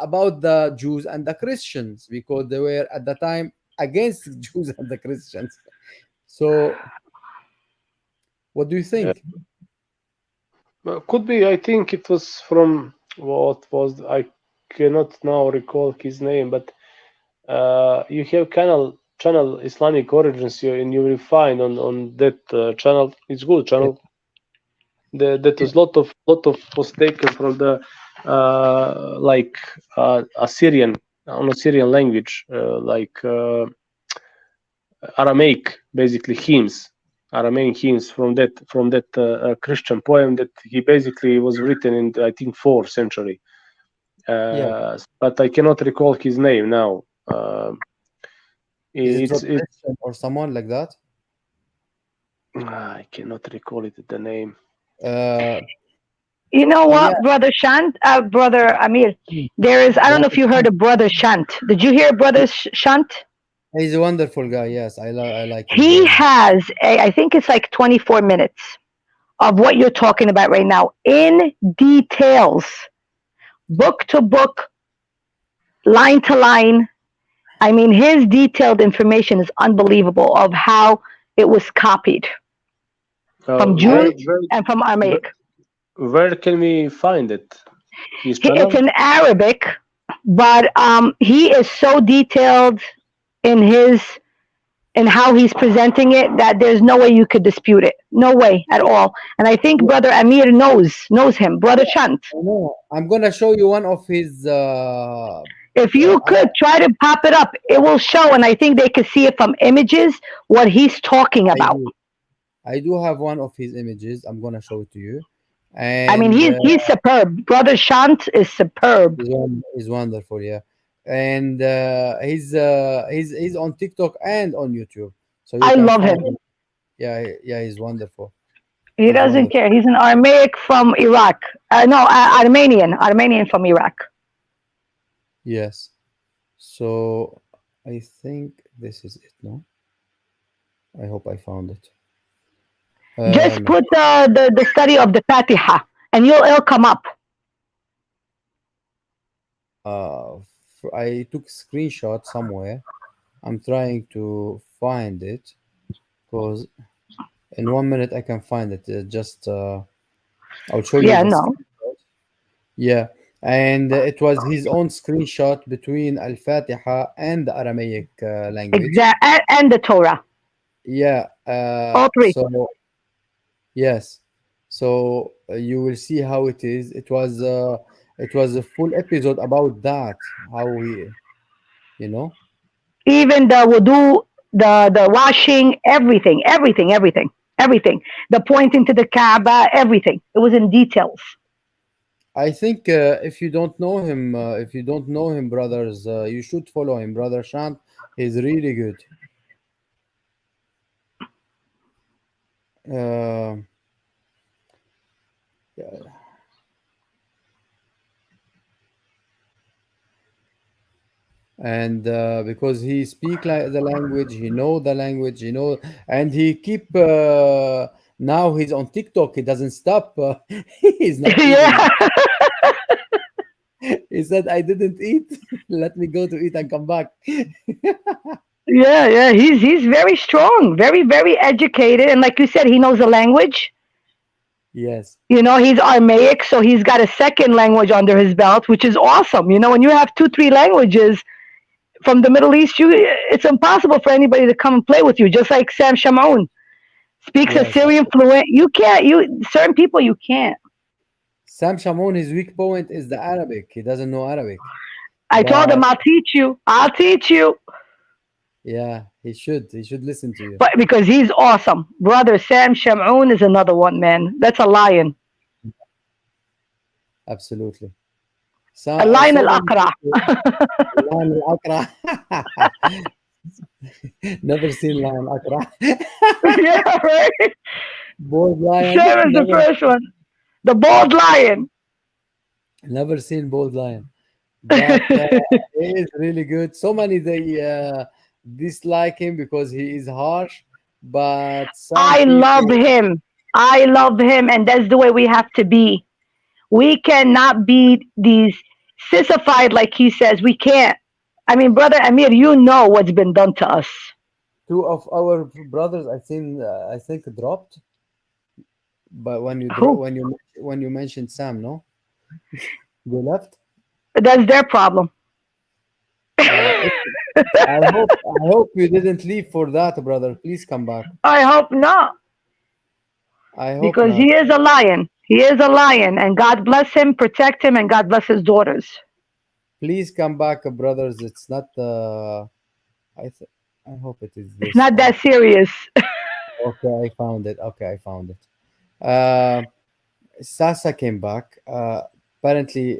about the Jews and the Christians, because they were at the time against the Jews and the Christians. So, what do you think? Could be. I think it was from what was I cannot now recall his name, but you have channel Islamic Origins here, and you will find on that channel. It's good channel. That was lot of was taken from the Assyrian on Assyrian language, Aramaic, basically hymns. Aramaic hymns from that Christian poem that he basically was written in, I think, 4th century. But I cannot recall his name now. Is it Christian or someone like that? I cannot recall it the name. You know what, Brother Shant, Brother Amir? There is. I don't know if you heard of Brother Shant. Did you hear Brother Shant? He's a wonderful guy. Yes, I like him. He has I think it's like 24 minutes of what you're talking about right now in details, book to book, line to line. I mean, his detailed information is unbelievable of how it was copied from Jews and from Aramaic. Where can we find it? It's in Arabic, but he is so detailed in how he's presenting it that there's no way you could dispute it. No way at all. And I think Brother Amir knows him, Brother Shant. I'm gonna show you one of his. If you could try to pop it up, it will show, and I think they could see it from images what he's talking about. I do have one of his images. I'm gonna show it to you. And I mean, he's superb. Brother Shant is superb. He's wonderful, yeah. And he's on TikTok and on YouTube. So I love him. Yeah, he's wonderful. He doesn't care. He's an Aramaic from Iraq. Armenian from Iraq. Yes. So I think this is it. No. I hope I found it. Just put the study of the Fatiha, and it'll come up. I took a screenshot somewhere. I'm trying to find it because in 1 minute I can find it. I'll show you. Yeah, no. Yeah, and it was his own screenshot between Al-Fatiha and the Aramaic language. Exactly, and the Torah. Yeah. All three. So, yes. So you will see how it is. It was a full episode about that. How we, Even the wudu, the washing, everything. The pointing to the Kaaba, everything. It was in details. I think if you don't know him, brothers, you should follow him. Brother Shant is really good. Yeah. And because he speak like the language, he know the language, and he keep now he's on TikTok. He doesn't stop. He's not. He said, "I didn't eat. Let me go to eat and come back." Yeah. He's very strong, very, very educated, and like you said, he knows the language. Yes. He's Aramaic, so he's got a second language under his belt, which is awesome. When you have 2-3 languages from the Middle East, it's impossible for anybody to come and play with you. Just like Sam Shamoun speaks Assyrian fluent. You can't. Certain people you can't. Sam Shamoun, his weak point is the Arabic. He doesn't know Arabic. I told him, I'll teach you. Yeah, he should listen to you. But because he's awesome. Brother Sam Shamoun is another one, man. That's a lion. Absolutely. A lion al-Aqra. Lion al-Aqra. Never seen lion al-Aqra. Yeah, right? Bald lion. Sam is the first one. The bald lion. Never seen bald lion. But he is really good. So many they dislike him because he is harsh. But I love him, and that's the way we have to be. We cannot be these sissified, like he says. We can't. I mean, Brother Amir, you know what's been done to us. two of our brothers, I think dropped. But when you Who? when you mentioned Sam, no, they left. That's their problem. I hope you didn't leave for that, brother. Please come back. I hope not, I hope because not. he is a lion. He is a lion, and God bless him, protect him, and God bless his daughters. Please come back, brothers. It's not. I hope it is this. It's not that serious. Okay, I found it. Okay, I found it. Sasa came back. Apparently,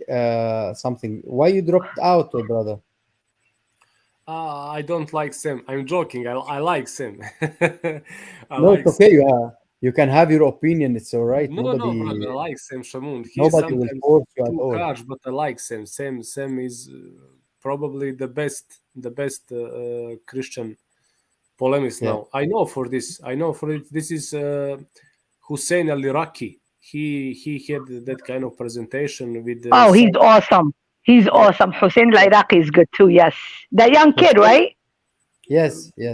something. Why you dropped out, brother? I don't like Sam. I'm joking. I like Sam. No, it's okay. You can have your opinion. It's all right. No, brother. I like Sam Shamoun. He's Nobody will sometimes force you at too all. harsh, but I like Sam. Sam is probably the best Christian polemist Yeah. now. I know for this. This is Hussein al-Iraqi. He had that kind of presentation with. Oh, he's awesome. He's awesome. Hussein al-Iraqi is good too. Yes, the young kid, right? Yes. Yeah,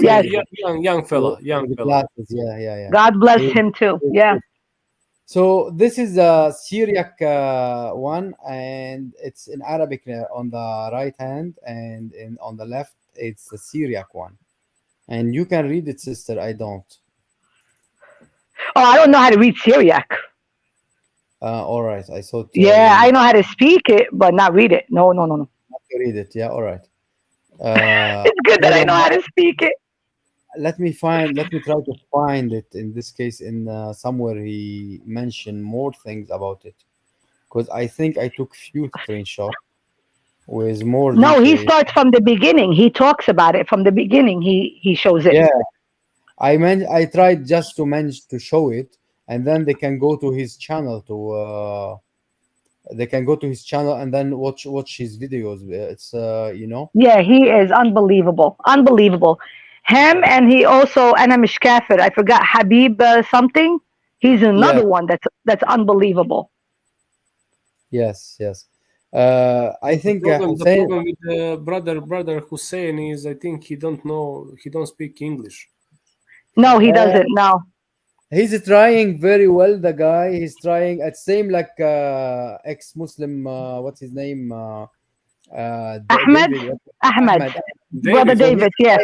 Yes. young fella. With glasses. Yeah. God bless him too. Yeah. So this is a Syriac one, and it's in Arabic on the right hand, and on the left it's the Syriac one. And you can read it, sister. I don't. Oh, I don't know how to read Syriac. All right. I thought. Yeah, I know how to speak it, but not read it. No. Not to read it. Yeah. All right. It's good that I know how to speak it. Let me try to find it. In this case, in somewhere he mentioned more things about it, because I think I took few screenshots with more. No, he detail. starts from the beginning. He talks about it from the beginning. He shows it. Yeah, I tried just to manage to show it, and then they can go to his channel and then watch his videos. It's Yeah, he is unbelievable. Him, and he also Ana Mish Kafir. I forgot Habib something. He's another one that's unbelievable. Yes. I think The Hussein, problem with brother Hussein is I think he don't speak English. No, he doesn't. No. he's trying very well. The guy, he's trying. It's same like ex-Muslim. What's his name? Ahmed. Brother David. Yeah.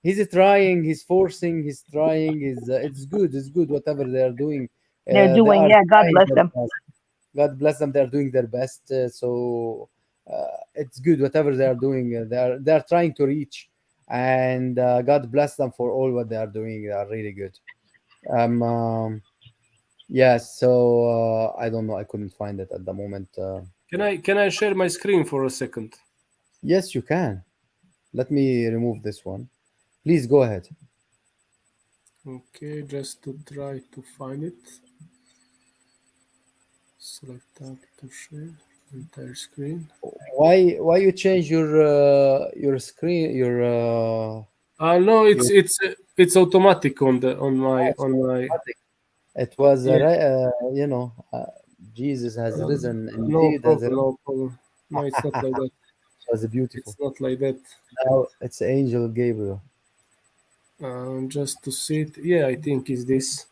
He's trying. He's forcing. He's trying. It's good. It's good. Whatever they are doing. They're doing. They are Yeah. God trying bless their them. best. God bless them. They're doing their best. So it's good. Whatever they are doing, they are trying to reach, and God bless them for all what they are doing. They are really good. Yeah. So I don't know. I couldn't find it at the moment. Can I share my screen for a second? Yes, you can. Let me remove this one. Please go ahead. Okay, just to try to find it. Select tab to share entire screen. Why you change your screen No, it's automatic on my. It was Yeah. Jesus has No risen problem. indeed. No problem. No, it's not like that. It was beautiful. It's not like that. Now it's Angel Gabriel. Just to see it. Yeah, I think it's this.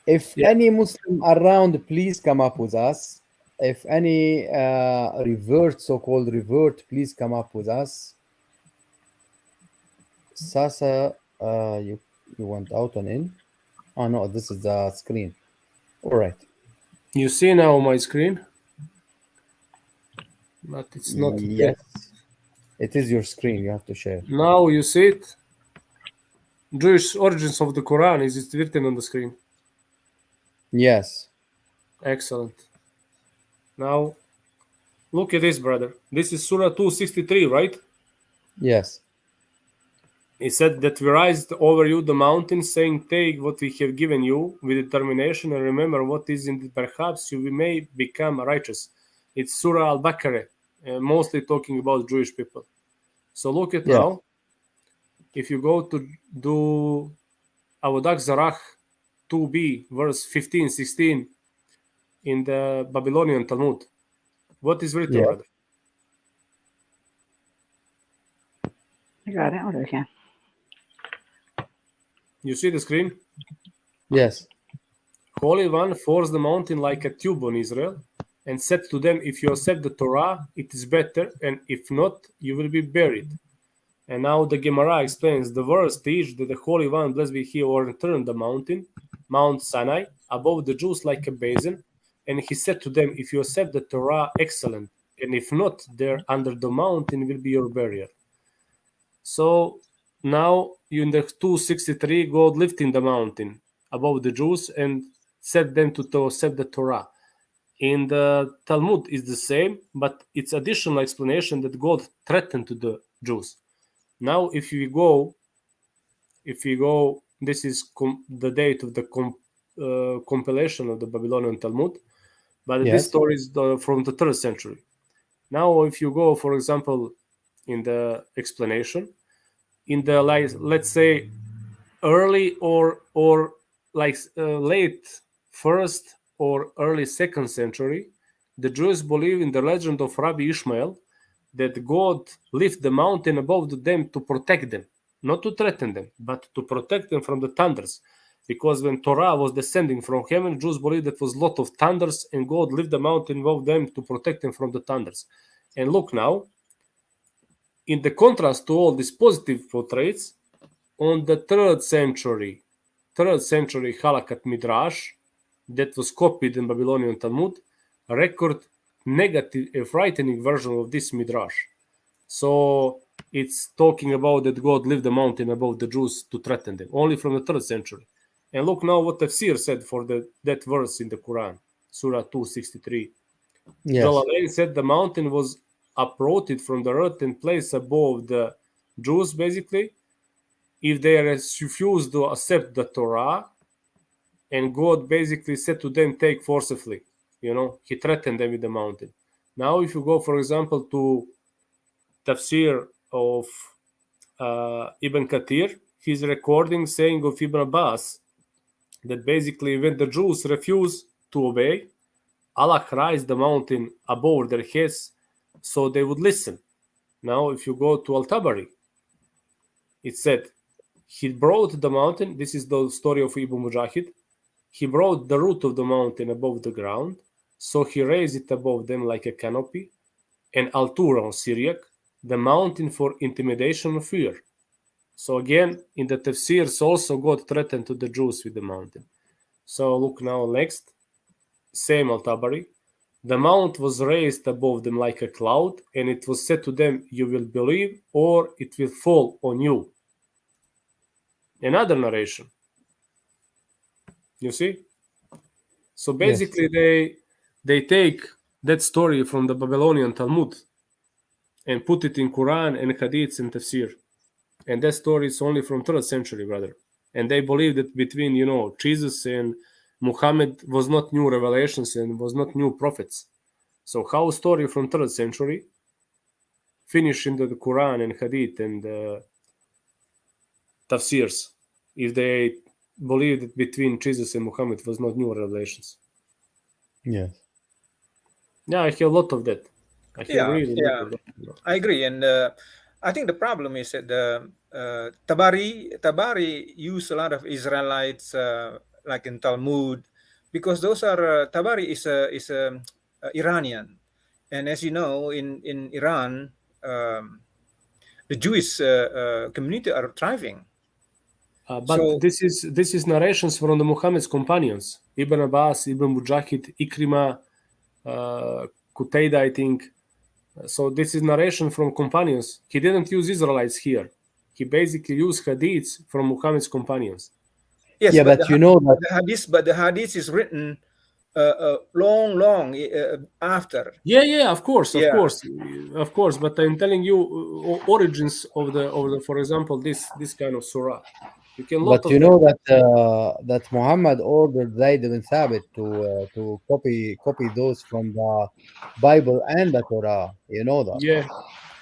If any Muslim around, please come up with us. If any so-called revert, please come up with us. Sasa, you went out and in. Oh no, this is the screen. All right. You see now my screen, but it's not. Yes, it is your screen. You have to share. Now you see it. Jewish origins of the Quran is it written on the screen? Yes. Excellent. Now, look at this, brother. This is Surah 263, right? Yes. He said that we raised over you the mountain, saying, take what we have given you with determination and remember what is in it. Perhaps you may become righteous. It's Surah Al-Baqarah, mostly talking about Jewish people. So look at now. If you go to do Avodah Zarah 2b, verse 15, 16 in the Babylonian Talmud, what is written, brother? I got it. Order again. You see the screen? Yes. Holy One forced the mountain like a tube on Israel and said to them, if you accept the Torah, it is better, and if not, you will be buried. And now the Gemara explains, the verse teach that the Holy One, blessed be He, overturned the mountain, Mount Sinai, above the Jews like a basin, and He said to them, if you accept the Torah, excellent, and if not, there under the mountain will be your burial. So now in the 263, God lifting the mountain above the Jews and said them to accept the Torah. In the Talmud is the same, but it's additional explanation that God threatened to the Jews. Now, if we go, this is the date of the compilation of the Babylonian Talmud, but Yes. this story is from the 3rd century. Now, if you go, for example, in the explanation, in the let's say early or late 1st or early 2nd century, the Jews believe in the legend of Rabbi Ishmael that God lifted the mountain above them to protect them, not to threaten them, but to protect them from the thunders. Because when Torah was descending from heaven, Jews believed that was a lot of thunders, and God lifted the mountain above them to protect them from the thunders. And look now, in the contrast to all these positive portraits, on the 3rd century Halakat Midrash, that was copied in Babylonian Talmud, record negative, a frightening version of this Midrash. So it's talking about that God lifted the mountain above the Jews to threaten them, only from the 3rd century. And look now what Tafsir said for that verse in the Quran, Surah 263. Yes. Jalalain said the mountain was uprooted from the earth and placed above the Jews, basically, if they refused to accept the Torah, and God basically said to them, take forcibly. He threatened them with the mountain. Now, if you go, for example, to Tafsir of Ibn Kathir, his recording saying of Ibn Abbas that basically when the Jews refused to obey, Allah raised the mountain above their heads so they would listen. Now, if you go to Al-Tabari, it said, he brought the mountain, this is the story of Ibn Mujahid, he brought the root of the mountain above the ground, so he raised it above them like a canopy, and Al-Tura on Syriac, the mountain for intimidation and fear. So again, in the Tafsirs also God threatened to the Jews with the mountain. So look now next, same Al-Tabari, the mount was raised above them like a cloud, and it was said to them, you will believe or it will fall on you. Another narration. You see? So basically they take that story from the Babylonian Talmud and put it in Quran and Hadiths and Tafsir. And that story is only from 3rd century, brother. And they believe that between, Jesus and Muhammad was not new revelations and was not new prophets. So how a story from 3rd century finish into the Quran and Hadith and Tafsirs if they believe that between Jesus and Muhammad was not new revelations? Yes. Yeah, I hear a lot of that. I hear really a lot of that. I agree. And I think the problem is that the Tabari use a lot of Israelites, like in Talmud, because those are Tabari is Iranian, and as you know, in Iran, the Jewish community are thriving. But this is narrations from the Muhammad's companions: Ibn Abbas, Ibn Mujahid, Ikrimah, Qutayda, I think. So this is narration from companions. He didn't use Israelites here. He basically used hadiths from Muhammad's companions. Yes, yeah, but you know that the hadith is written long after. Yeah, of course. But I'm telling you origins of the for example this kind of surah. You can but you know that Muhammad ordered Zaid bin Thabit to copy those from the Bible and the Torah. You know that. Yeah.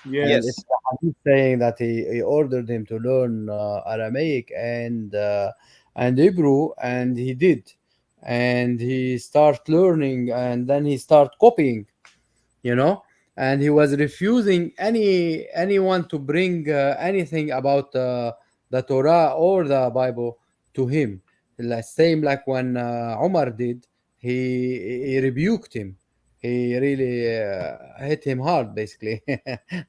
And it's the hadith saying that he ordered him to learn Aramaic and Hebrew, and he did. And he start learning, and then he start copying, and he was refusing anyone to bring anything about the Torah or the Bible to him. Same like when Umar did, he rebuked him. He really hit him hard, basically.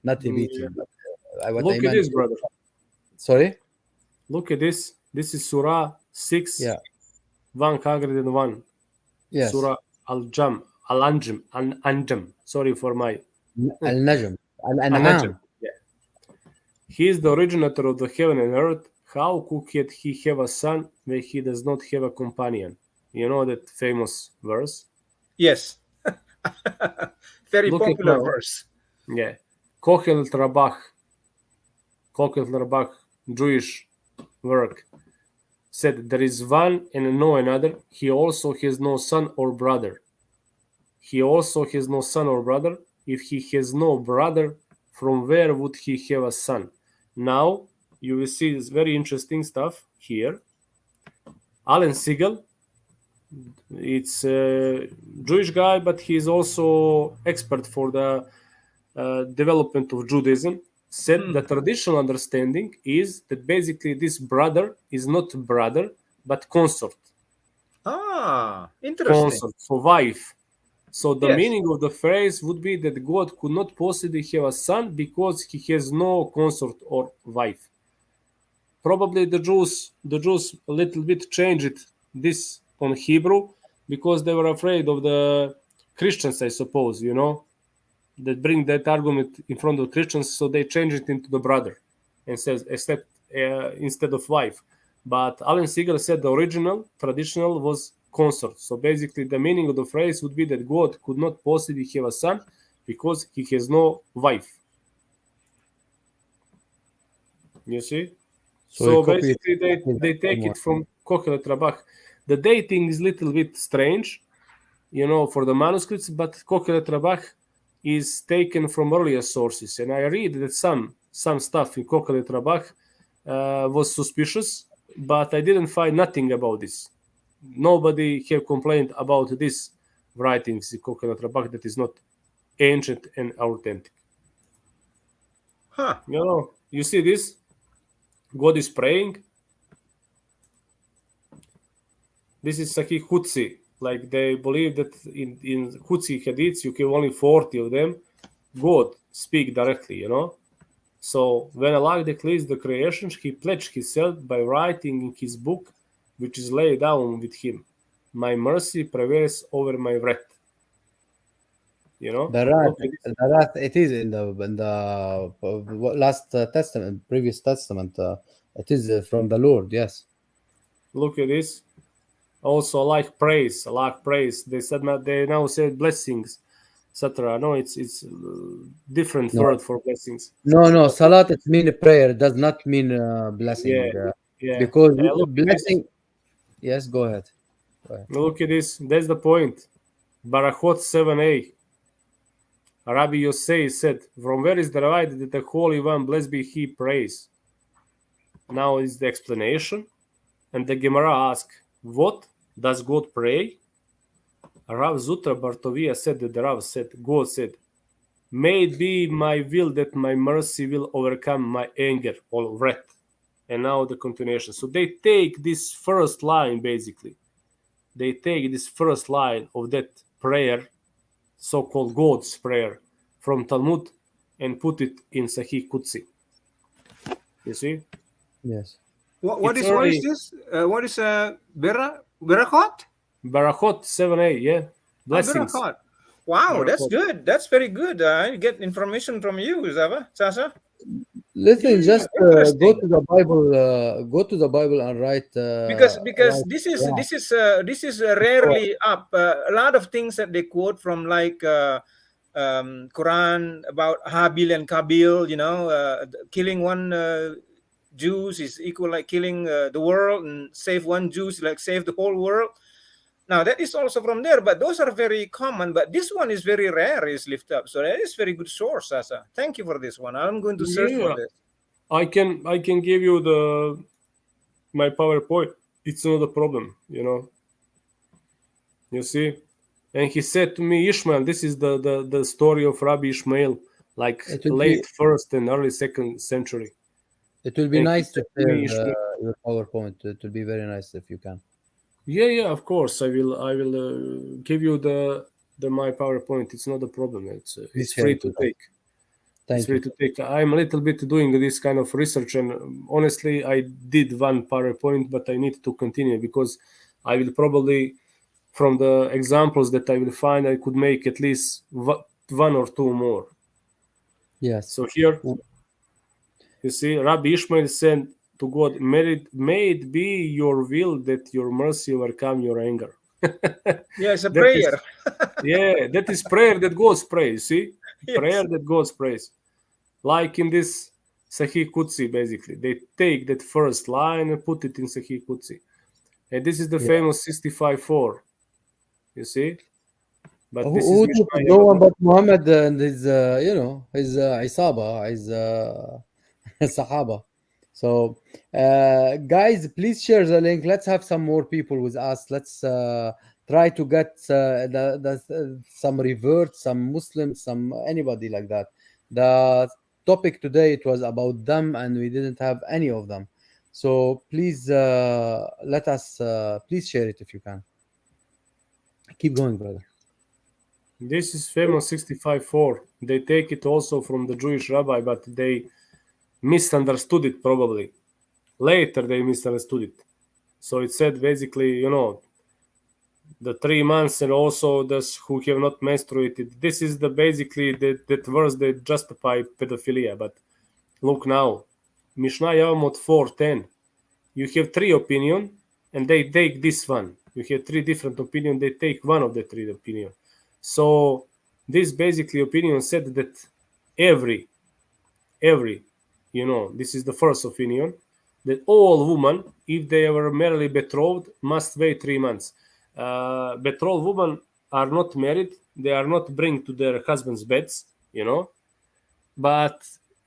Not he beat him, but what I Look at meant. this, brother. Sorry? Look at this. This is Surah 6, Yeah. 101. Yes. Surah Al-Anjam. Sorry for my... Al-Najm. Al-Najm. Al-An'am. Yeah. He is the originator of the heaven and earth. How could he have a son when he does not have a companion? You know that famous verse? Yes. Very Look at popular now. verse. Yeah. Kochel Trabach, Jewish work, said there is one and no another. He also has no son or brother. He also has no son or brother. If he has no brother, from where would he have a son? Now you will see this very interesting stuff here. Alan Siegel, it's a Jewish guy, but he's also expert for the development of Judaism, said the traditional understanding is that basically this brother is not brother, but consort. Ah, interesting. Consort, so wife. So the Yes. meaning of the phrase would be that God could not possibly have a son because he has no consort or wife. Probably the Jews a little bit changed this on Hebrew because they were afraid of the Christians, I suppose, you know, that bring that argument in front of Christians, so they change it into the brother and says instead of wife. But Alan Siegel said the original traditional was consort. So basically the meaning of the phrase would be that God could not possibly have a son because he has no wife. You see? So basically they take it from Kohelet Rabach. The dating is a little bit strange, you know, for the manuscripts, but Kohelet Rabach is taken from earlier sources. And I read that some stuff in Kohelet Rabach was suspicious, but I didn't find nothing about this. Nobody have complained about this writings in Kohelet Rabach that is not ancient and authentic. Huh. You know, you see this? God is praying. This is Sahih Qudsi. Like they believe that in Qudsi hadiths, you have only 40 of them. God speak directly, you know. So when Allah declares the creation, he pledged himself by writing in his book, which is laid down with him, my mercy prevails over my wrath. You know, the wrath, it is in the last testament, previous testament. It is from the Lord. Yes. Look at this. Also, like praise, They said they now say blessings, etc. No, it's different word for blessings. No. Salat, it means prayer. It does not mean blessing. Yeah. Because Look blessing. Yes, go ahead. Look at this. That's the point. Barachot 7a. Rabbi Yosei said, "From where is derived that the Holy One, blessed be He, prays?" Now is the explanation, and the Gemara asks, "What does God pray?" Rav Zutra Bartovia said that the Rav said, God said, "May it be my will that my mercy will overcome my anger or wrath." And now the continuation. So they take this first line, basically. They take this first line of that prayer, so-called God's prayer, from Talmud and put it in Sahih Qudsi. You see? Yes. What is this? What is Berachot? Barachot 7a, yeah. Blessings. Berachot. Wow, that's Berachot. good. That's very good. I get information from you, Sasa. Listen, just go to the Bible. Go to the Bible and write. Because write, this is rarely up. A lot of things that they quote from, like Quran about Habil and Kabil. You know, killing one Jews is equal like killing the world, and save one Jew is like save the whole world. Now that is also from there, but those are very common. But this one is very rare, is lifted up. So that is very good source, Sasa. Thank you for this one. I'm going to search for this. I can give you my PowerPoint. It's not a problem, you know. You see, And he said to me, Ishmael, this is the story of Rabbi Ishmael, like late first and early second century. It will be And nice to share Ishmael, your PowerPoint. It will be very nice if you can. yeah, of course. I will give you my PowerPoint. It's not a problem. It's free to take. Thank It's free you. to take. I'm a little bit doing this kind of research, and honestly, I did one PowerPoint, but I need to continue because I will probably, from the examples that I will find, I could make at least one or two more. Yes. So here, you see, Rabbi Ishmael said to God, "May it be your will that your mercy overcome your anger." Yeah, it's a That prayer. that is prayer that God's praise. See, Yes. prayer that God's praise. Like in this Sahih Qudsi, basically, they take that first line and put it in Sahih Qudsi, and this is the famous 65:4. You see, but this is Who took it? No one but Muhammad and his, his Isaba, his Sahaba. So, guys, please share the link. Let's have some more people with us. Let's try to get some reverts, some Muslims, some anybody like that. The topic today, it was about them, and we didn't have any of them. So please let us please share it if you can. Keep going, brother. This is famous 65:4. They take it also from the Jewish rabbi, but they misunderstood it probably. Later they misunderstood it. So it said basically, the 3 months and also those who have not menstruated. This is basically that verse that justify pedophilia. But look now, Mishnah Yavamot 4:10. You have 3 opinions and they take this one. You have 3 different opinions. They take one of the 3 opinions. So this basically opinion said that every, this is the first opinion, that all women, if they were merely betrothed, must wait 3 months. Betrothed women are not married. They are not bring to their husband's beds, but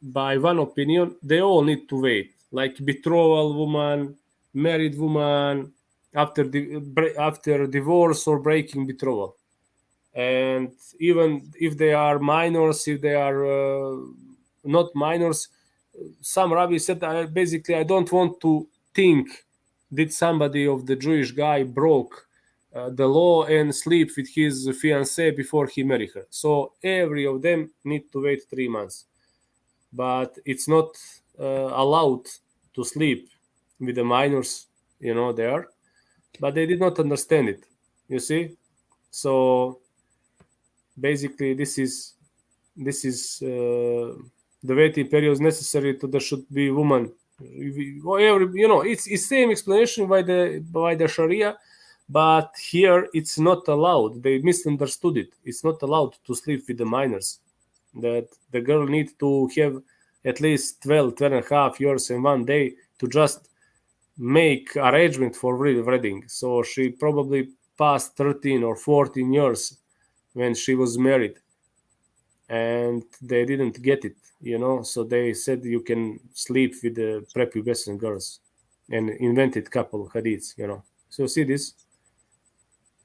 by one opinion, they all need to wait. Like betrothal woman, married woman, after divorce or breaking betrothal. And even if they are minors, if they are not minors, some rabbi said, basically, I don't want to think did somebody of the Jewish guy broke the law and sleep with his fiancée before he married her. So every of them need to wait 3 months. But it's not allowed to sleep with the minors, there. But they did not understand it, you see. So basically, this is the waiting period is necessary to there should be woman. It's same explanation by the Sharia, but here it's not allowed. They misunderstood it. It's not allowed to sleep with the minors. That the girl needs to have at least 12 and a half years and 1 day to just make arrangement for wedding. So she probably passed 13 or 14 years when she was married, and they didn't get it, so they said you can sleep with the prepubescent girls and invented couple of hadiths, So see this,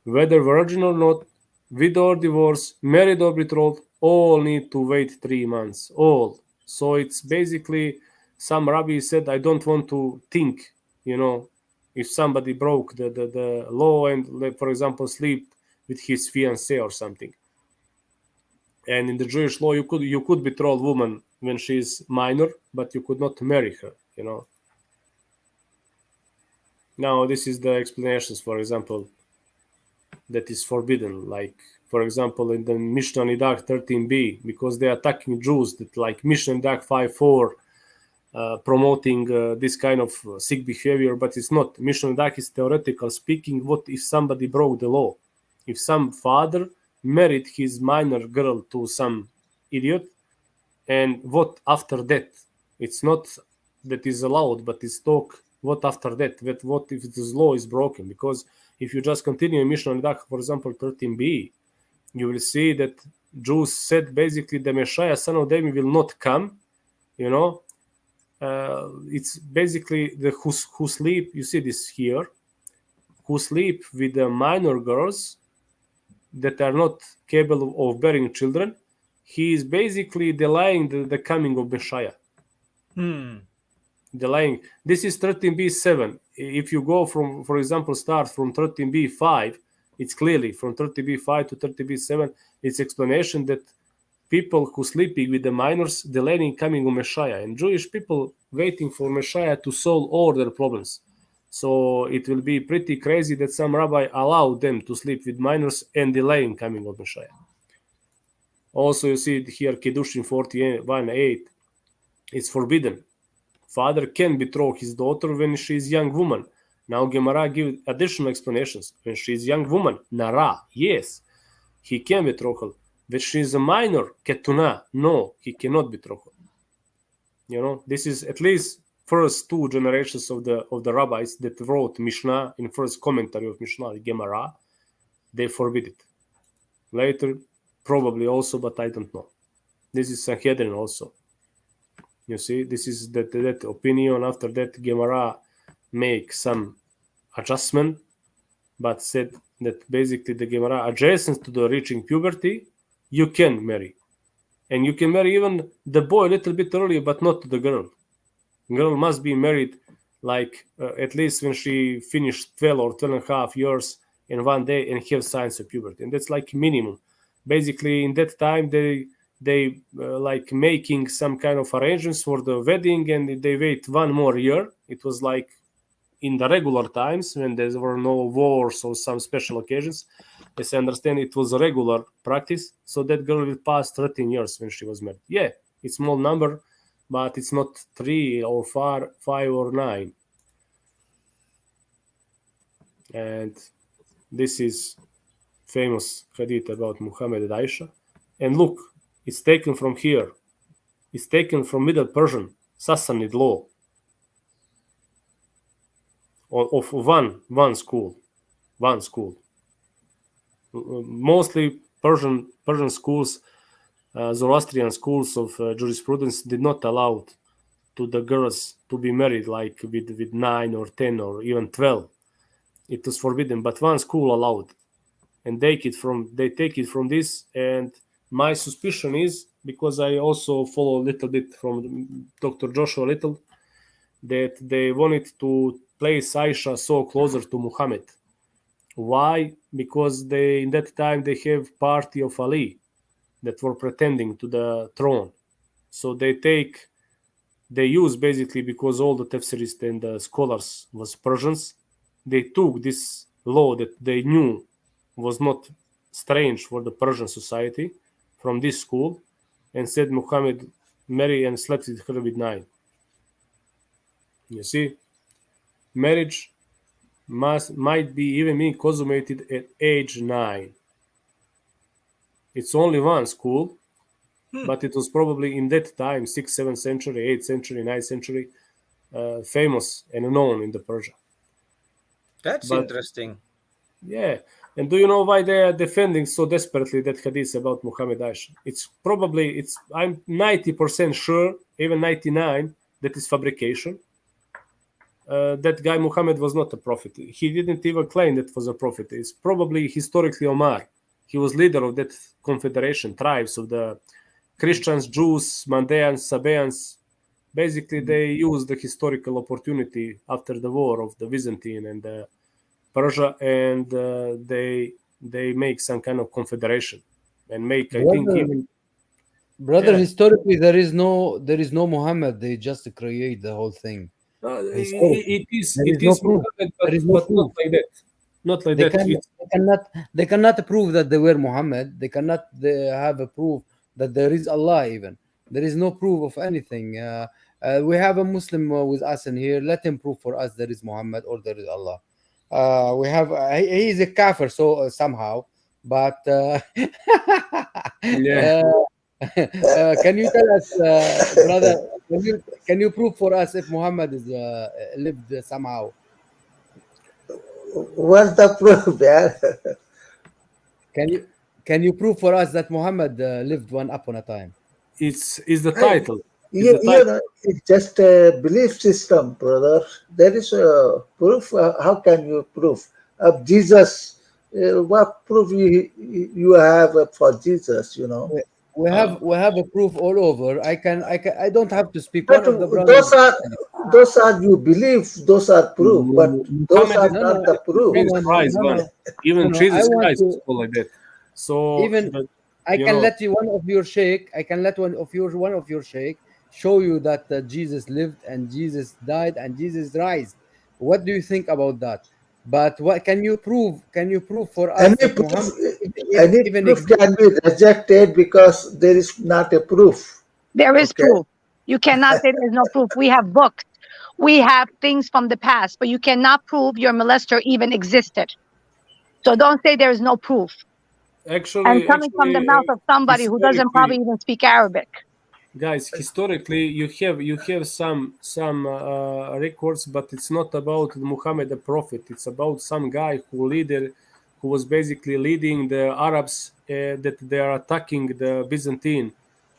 whether virgin or not, widow or divorce, married or betrothed, all need to wait 3 months, all. So it's basically, some rabbi said, I don't want to think, if somebody broke the law and, for example, sleep with his fiancée or something. And in the Jewish law, you could betroth woman when she is minor, but you could not marry her, Now, this is the explanations, for example, that is forbidden. Like, for example, in the Mishnah Nidach 13b, because they are attacking Jews, that like Mishnah Nidach 5:4, promoting this kind of sick behavior, but it's not. Mishnah Nidach is theoretical speaking. What if somebody broke the law? If some father married his minor girl to some idiot, and what after that? It's not that is allowed, but it's talk what after that. What if this law is broken? Because if you just continue in Mishnah Nidach, for example, 13b, you will see that Jews said basically the Messiah, son of David, will not come. It's basically the who sleep. You see this here, who sleep with the minor girls. that are not capable of bearing children, he is basically delaying the coming of Messiah. Delaying. This is 13b7. If you go from, for example, start from 13b5, it's clearly from 13b5 to 13b7. It's explanation that people who sleeping with the minors delaying coming of Messiah, and Jewish people waiting for Messiah to solve all their problems. So it will be pretty crazy that some rabbi allow them to sleep with minors and delaying coming of Messiah. Also, you see here Kiddushin 41:8. It's forbidden. Father can betroth his daughter when she is young woman. Now Gemara gives additional explanations. When she is young woman, Nara, yes, he can betroth her. When she is a minor, Ketuna, no, he cannot betroth her. You know, this is at least first two generations of the rabbis that wrote Mishnah in first commentary of Mishnah, Gemara. They forbid it. Later, probably also, but I don't know. This is Sanhedrin also. You see, this is that opinion. After that, Gemara make some adjustment, but said that basically the Gemara adjacent to the reaching puberty, you can marry. And you can marry even the boy a little bit earlier, but not to the girl. Girl must be married like at least when she finished 12 or 12 and a half years in one day and have signs of puberty. And that's like minimum. Basically, in that time, they like making some kind of arrangements for the wedding, and they wait 1 more year. It was like in the regular times when there were no wars or some special occasions. As I understand, it was a regular practice. So that girl will pass 13 years when she was married. Yeah, it's small number, but it's not 3 or 5 or 9. And this is famous hadith about Muhammad and Aisha. And look, it's taken from here. It's taken from Middle Persian, Sassanid law. Of one school. Mostly Persian schools, Zoroastrian schools of jurisprudence did not allow to the girls to be married like with 9 or 10 or even 12. It was forbidden, but one school allowed. And they take it from this. And my suspicion is, because I also follow a little bit from Dr. Joshua Little, that they wanted to place Aisha so closer to Muhammad. Why? Because in that time they have party of Ali that were pretending to the throne. So they use basically, because all the tafsirists and the scholars was Persians, they took this law that they knew was not strange for the Persian society from this school, and said Muhammad married and slept with her with 9. You see, marriage might be even being consummated at age 9. It's only one school, but it was probably in that time, 6th, 7th century, 8th century, 9th century, famous and known in the Persia. That's interesting. Yeah. And do you know why they are defending so desperately that hadith about Muhammad Aisha? I'm 90% sure, even 99%, that is fabrication. That guy Muhammad was not a prophet. He didn't even claim that was a prophet. It's probably historically Omar. He was leader of that confederation, tribes of the Christians, Jews, Mandaeans, Sabaeans. Basically, they used the historical opportunity after the war of the Byzantine and the Persia, and they make some kind of confederation and make, I think, even historically there is no Muhammad. They just create the whole thing. It is Muhammad, but not like that. Not like that. They cannot prove that they were Muhammad. They cannot have a proof that there is Allah. Even there is no proof of anything. We have a Muslim with us in here. Let him prove for us there is Muhammad or there is Allah. We have he is a kafir, so somehow, but can you tell us, brother? Can you prove for us if Muhammad is lived somehow? What's the proof, man? Can you prove for us that Muhammad lived one upon a time? It's the title. It's just a belief system, brother. There is a proof. How can you prove? Jesus what proof you have for Jesus? You know. We have a proof all over. I don't have to speak. But One of the brothers. those are you believe. Those are proof, but those Muhammad are is not the proof. Jesus Christ one. Even I Jesus want Christ was to called like that. So even but, I you can know, let you one of your sheikh. I can let one of your sheikh show you that Jesus lived and Jesus died and Jesus rised. What do you think about that? But what can you prove? Can you prove for us Any that proof, Muhammad any even proof exists? can be rejected because there is not a proof. There is Okay. proof. You cannot say there's no proof. We have books. We have things from the past, but you cannot prove your molester even existed. So don't say there is no proof. And coming from the mouth of somebody who doesn't probably historically, even speak Arabic. guys, historically you have some records, but it's not about Muhammad the prophet. It's about some guy who was basically leading the Arabs that they are attacking the Byzantine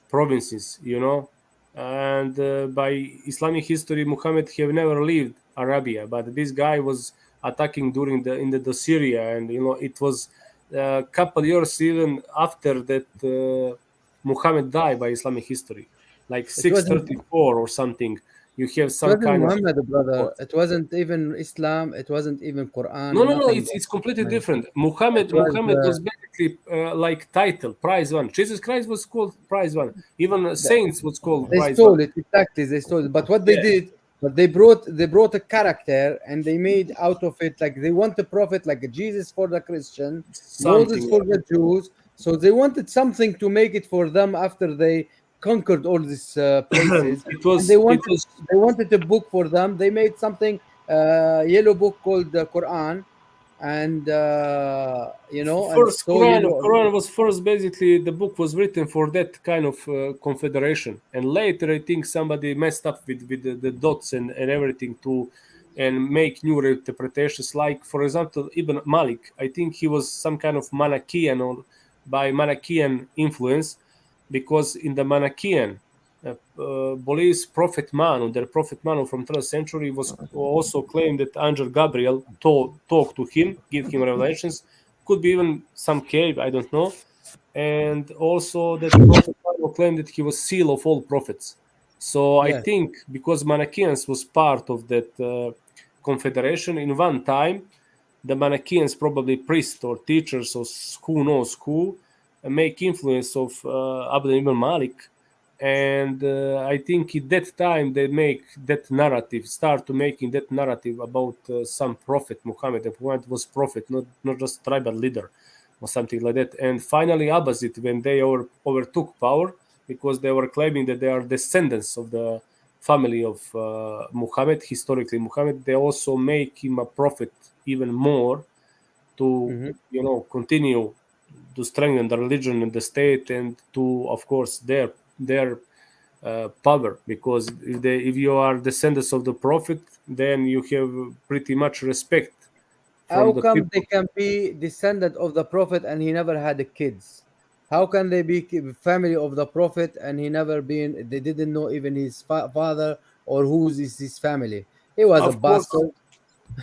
provinces, you know. And by Islamic history, Muhammad have never lived Arabia, but this guy was attacking during the Syria, and you know it was a couple years even after that. Muhammad died by Islamic history, like It wasn't. 634 or something. You have It some wasn't kind of Muhammad, brother. It wasn't even Islam. It wasn't even Quran. no. Nothing. It's completely Man. different. It was. Muhammad was basically like title prize one. Jesus Christ was called prize one. Even saints was called They prize one. stole it exactly. They stole it. But what they Yeah. did, but they brought a character and they made out of it like they want a prophet like Jesus for the Christian, Moses Something. for the Jews. So they wanted something to make it for them after they conquered all these places, it and they was wanted a book for them. They made something yellow book called the Quran, and and first so yellow. Quran was first basically the book was written for that kind of confederation, and later I think somebody messed up with the dots and everything to and make new interpretations, like for example Ibn Malik. I think he was some kind of Manichaean or by Manichaean influence, because in the Manichaean believes Prophet Manu, their Prophet Manu from 12th century, was also claimed that Angel Gabriel talked to him, give him revelations. Could be even some cave, I don't know. And also that Prophet Manu claimed that he was seal of all prophets. So I Yes. think because Manichaeans was part of that confederation in one time, the Manichaeans, probably priests or teachers or who knows who, make influence of Abd ibn Malik, and I think at that time they make that narrative, start to making that narrative about some prophet Muhammad. That Muhammad was prophet, not just tribal leader or something like that. And finally Abbasid, when they overtook power, because they were claiming that they are descendants of the family of Muhammad, historically Muhammad, they also make him a prophet even more to continue to strengthen the religion and the state, and to of course their power, because if you are descendants of the prophet, then you have pretty much respect from How the come they people. can be descendant of the prophet and he never had kids? How can they be family of the prophet and he never been? They didn't know even his father or who's is his family. He was a Of course, bastard.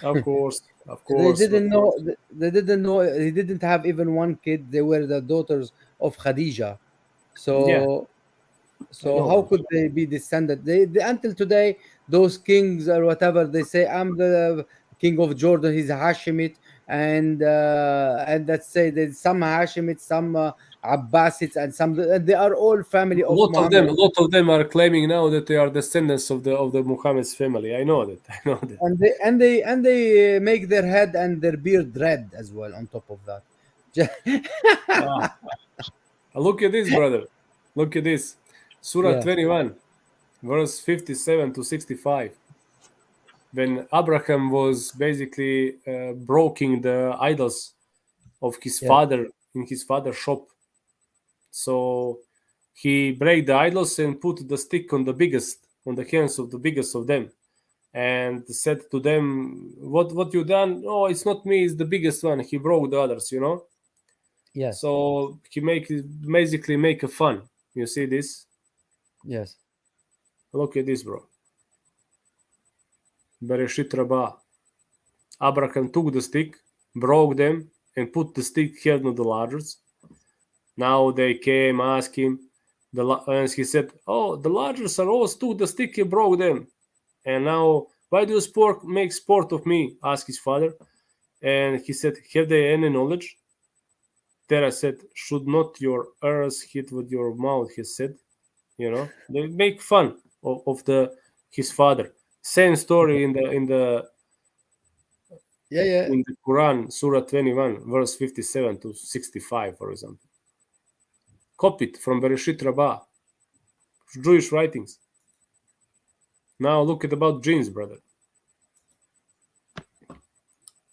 of course, of They course, of didn't know. course. They didn't know. He didn't have even one kid. They were the daughters of Khadija. Yeah, So I so know how them. could they be descended? They until today, those kings or whatever they say, I'm the king of Jordan. He's a Hashemite, and let's say there's some Hashemites, some Abbasids, and some and they are all family A of lot of them, Muhammad. a lot of them are claiming now that they are descendants of the Muhammad's family. I know that. I know that. And they make their head and their beard red as well. On top of that, Ah, look at this, brother. Look at this. Surah yeah, 21, verse 57 to 65. When Abraham was basically breaking the idols of his yeah, father in his father's shop. So he break the idols and put the stick on the hands of the biggest of them, and said to them, what you done? Oh, it's not me, it's the biggest one. He broke the others, you know. yes, So he basically make a fun. You see this? yes. Look at this, bro. Bereshit Rabbah. Abraham took the stick, broke them, and put the stick here on the largers. Now they came, asked him, and he said, "Oh, the largers are all took the stick, you broke them. And now, why do you make sport of me?" asked his father. And he said, "Have they any knowledge?" Terah said, "Should not your ears hit what your mouth has said?" You know, they make fun of his father. Same story in the Yeah. in the Quran, Surah 21, verse 57 to 65, for example. Copied from Bereshit Rabbah, Jewish writings. Now look at about genes, brother.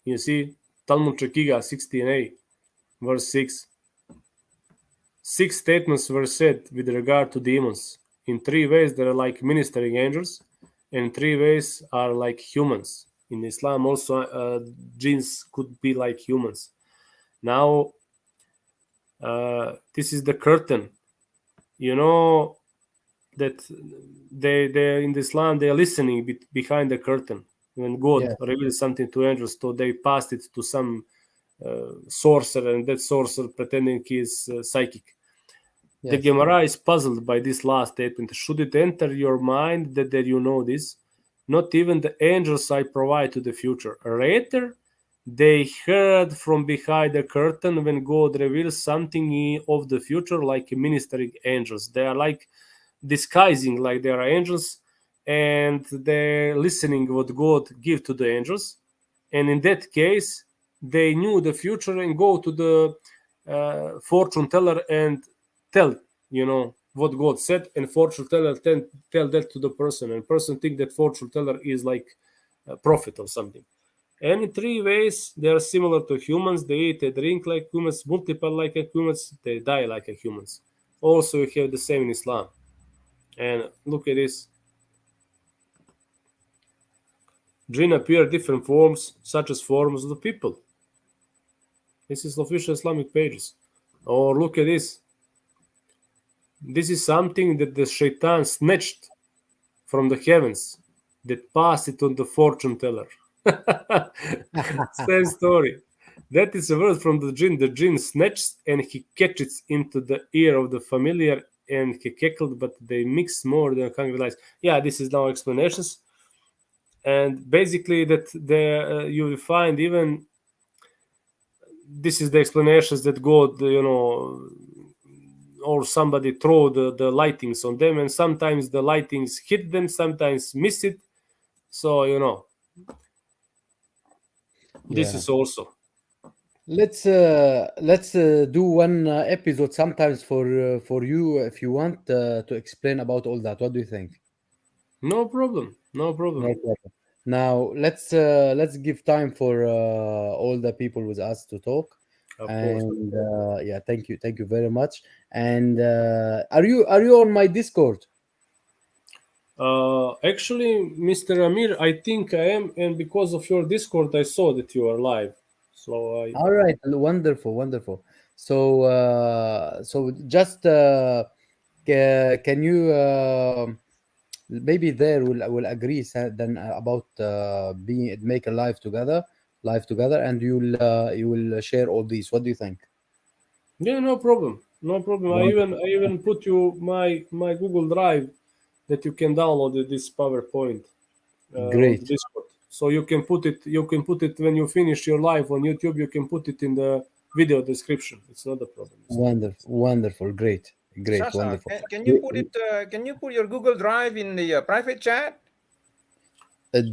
You see, Talmud Chakiga 16a, verse 6. 6 statements were said with regard to demons. In 3 ways they are like ministering angels, and in 3 ways are like humans. In Islam also jinns could be like humans. Now this is the curtain. You know that they in Islam they are listening behind the curtain. When God reveals something to angels, so they passed it to some sorcerer, and that sorcerer pretending he is psychic. The Gemara is puzzled by this last statement. Should it enter your mind that you know this? Not even the angels I provide to the future. Rather, they heard from behind the curtain when God reveals something of the future, like ministering angels. They are like disguising like they are angels, and they're listening what God give to the angels. And in that case, they knew the future and go to the fortune teller and tell, what God said, and fortune teller tell that to the person, and person think that fortune teller is like a prophet or something. And in 3 ways, they are similar to humans. They eat, they drink like humans, multiply like humans, they die like humans. Also, you have the same in Islam. And look at this. Jinn appear different forms, such as forms of the people. This is official Islamic pages. Or look at this. This is something that the shaitan snatched from the heavens, that passed it on the fortune teller. Same story. That is a word from the jinn. The jinn snatched and he catches into the ear of the familiar, and he cackled, but they mix more than hungry lies. Yeah, this is now explanations. And basically that you will find even, this is the explanations that God, or somebody throw the lightings on them, and sometimes the lightings hit them, sometimes miss it. So, this is also. Let's do one episode sometimes for you if you want to explain about all that. What do you think? No problem. No problem. Now let's give time for all the people with us to talk. Of and thank you very much. And are you on my Discord? Actually, Mr. Amir, I think I am, and because of your Discord, I saw that you are live. So all right, wonderful. So just can you maybe there will agree then about make a live together, and you will share all these. What do you think? Yeah, no problem. I even put you my Google Drive that you can download this PowerPoint. Great. On Discord. So you can put it when you finish your live on YouTube. You can put it in the video description. It's not a problem. Wonderful, great, Shasha, wonderful. Can you put it? Can you put your Google Drive in the private chat?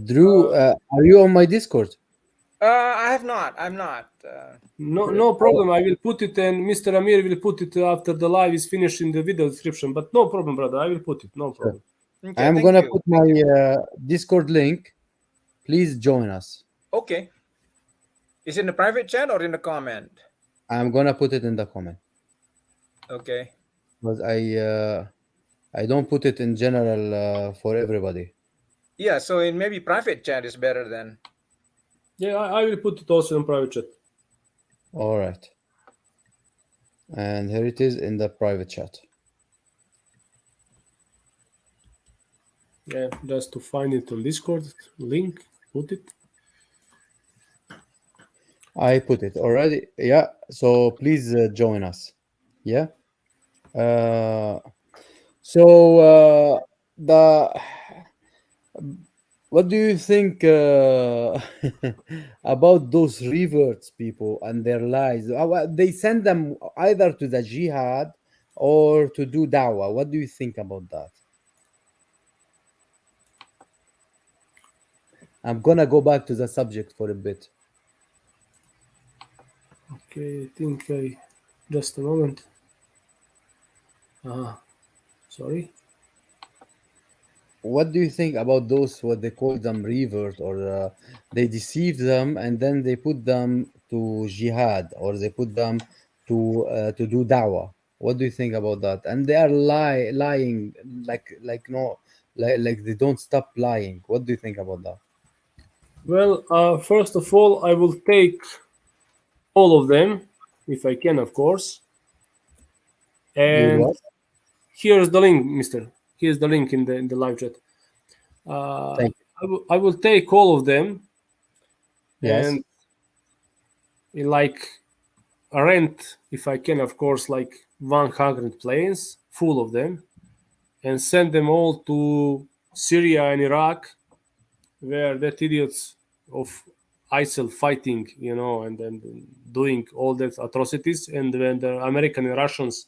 Drew, are you on my Discord? I have not. I'm not. No problem. I will put it, and Mr. Amir will put it after the live is finished in the video description. But no problem, brother. I will put it. No problem. Okay, I'm gonna put my Discord link. Please join us. Okay. Is it in the private chat or in the comment? I'm gonna put it in the comment. Okay. Because I don't put it in general for everybody. Yeah, so in maybe private chat is better then. Yeah, I will put it also in private chat. All right. And here it is in the private chat. Yeah, just to find it on Discord link, put it. I put it already. Yeah. So please join us. Yeah. So the what do you think about those reverts people and their lies? They send them either to the jihad or to do dawah. What do you think about that? I'm gonna go back to the subject for a bit. Okay, I think just a moment. Sorry. What do you think about those what they call them revert, or they deceive them and then they put them to jihad, or they put them to do dawah? What do you think about that? And they are lying like no like they don't stop lying. What do you think about that? Well, first of all, I will take all of them, if I can, of course. And what? here's the link, Mister. Here's the link in the live chat. Thank I will take all of them, Yes. and like rent, if I can, of course, like 100 planes, full of them, and send them all to Syria and Iraq, where that idiots of ISIL fighting, and then doing all that atrocities, and when the American and Russians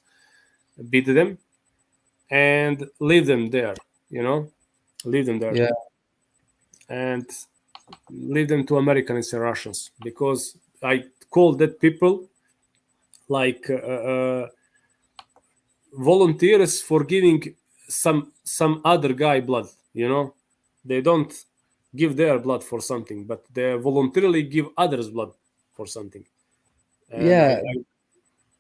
beat them, and leave them there, leave them there, Yeah. and leave them to Americans and Russians, because I call that people like volunteers for giving some other guy blood. They don't give their blood for something, but they voluntarily give others blood for something. And Yeah. I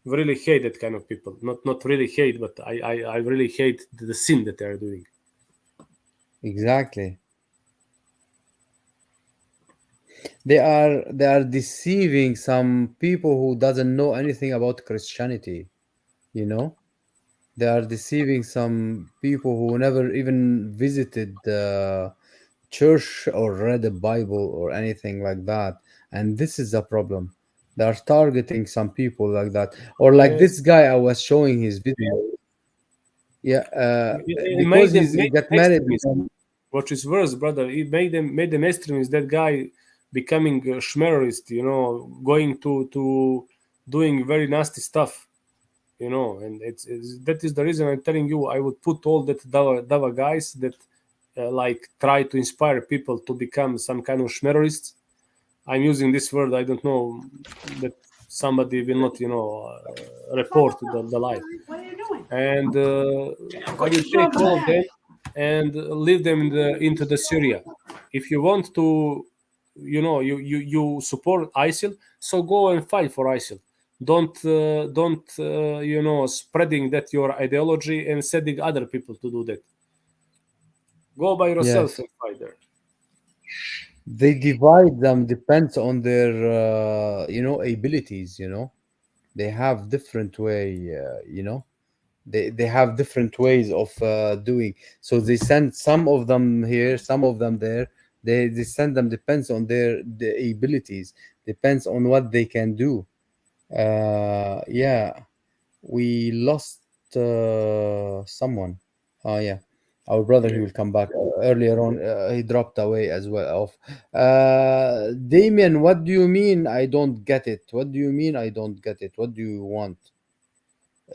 really hate that kind of people. Not really hate, but I really hate the sin that they are doing. Exactly. They are deceiving some people who doesn't know anything about Christianity. They are deceiving some people who never even visited the church or read the Bible or anything like that. And this is a problem. They are targeting some people like that. Or like this guy I was showing his video. Yeah, It because made them he got married. What is worse, brother, it made them extremists. That guy becoming a schmerist, going to doing very nasty stuff, and it's that is the reason I'm telling you. I would put all that Dawah guys that like try to inspire people to become some kind of schmerist. I'm using this word. I don't know that somebody will not, report the live. And I will take all of them and leave them into the Syria. If you want to, you support ISIL, so go and fight for ISIL. Don't spreading that your ideology and sending other people to do that. Go by yourself Yes. and fight there. They divide them depends on their abilities. They have different way. They have different ways of doing. So they send some of them here, some of them there. They send them depends on their abilities, depends on what they can do. Yeah, we lost someone. Oh yeah, our brother. He will come back. Earlier on he dropped away as well. Of Damien, what do you mean I don't get it? What do you mean I don't get it? What do you want?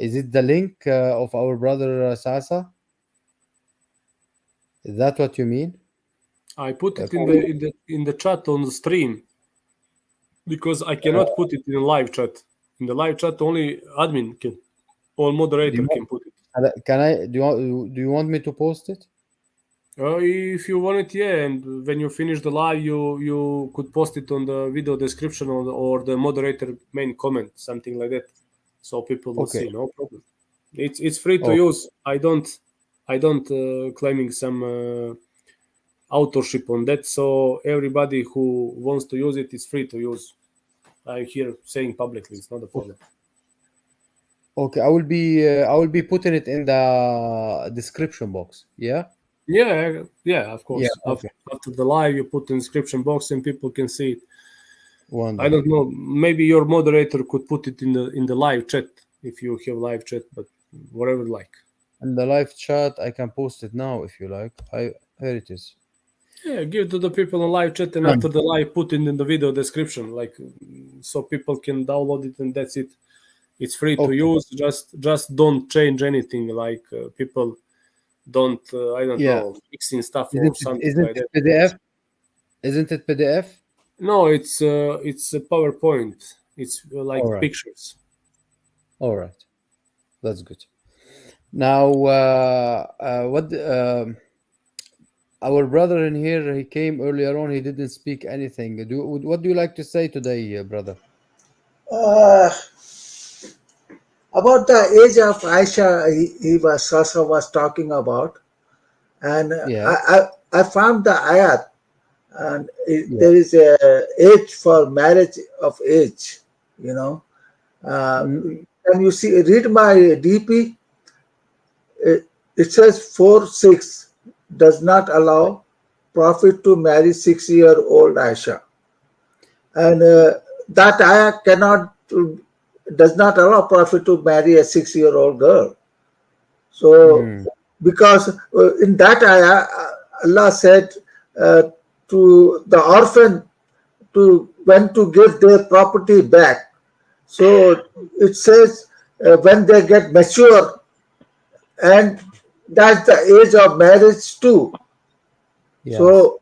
Is it the link of our brother Sasa? Is that what you mean? I put it in the chat on the stream, because I cannot put it in live chat. In the live chat, only admin can or moderator can put it. Can I? Do you want me to post it? If you want it, yeah. And when you finish the live, you could post it on the video description or the moderator main comment, something like that, so people will Okay. see. No problem. It's free to Okay. use. I don't claiming some authorship on that. So everybody who wants to use it is free to use. I'm here saying publicly. It's not a problem. Okay, I will be putting it in the description box. Yeah. Yeah, of course. Yeah. Okay. After the live, you put the description box and people can see it. I don't know. Maybe your moderator could put it in the live chat if you have live chat, but whatever like. In the live chat, I can post it now if you like. Here it is. Yeah, give to the people in live chat, and after the live, put it in the video description, like so people can download it, and that's it. It's free to use. Just don't change anything. Like people don't I don't know, fixing stuff or something like that. PDF? Isn't it PDF? No, it's a PowerPoint. It's like pictures. All right, that's good. Now, what our brother in here, he came earlier on. He didn't speak anything. What do you like to say today, brother? About the age of Aisha, he was talking about, and I found the ayat, and there is a age for marriage of age. You know, and you see, read my DP. It says 4:6 does not allow Prophet to marry 6-year-old Aisha, and that ayah does not allow Prophet to marry a 6-year-old girl. So, because in that ayah, Allah said to the orphan when to give their property back. So it says when they get mature, and that's the age of marriage too. Yes. So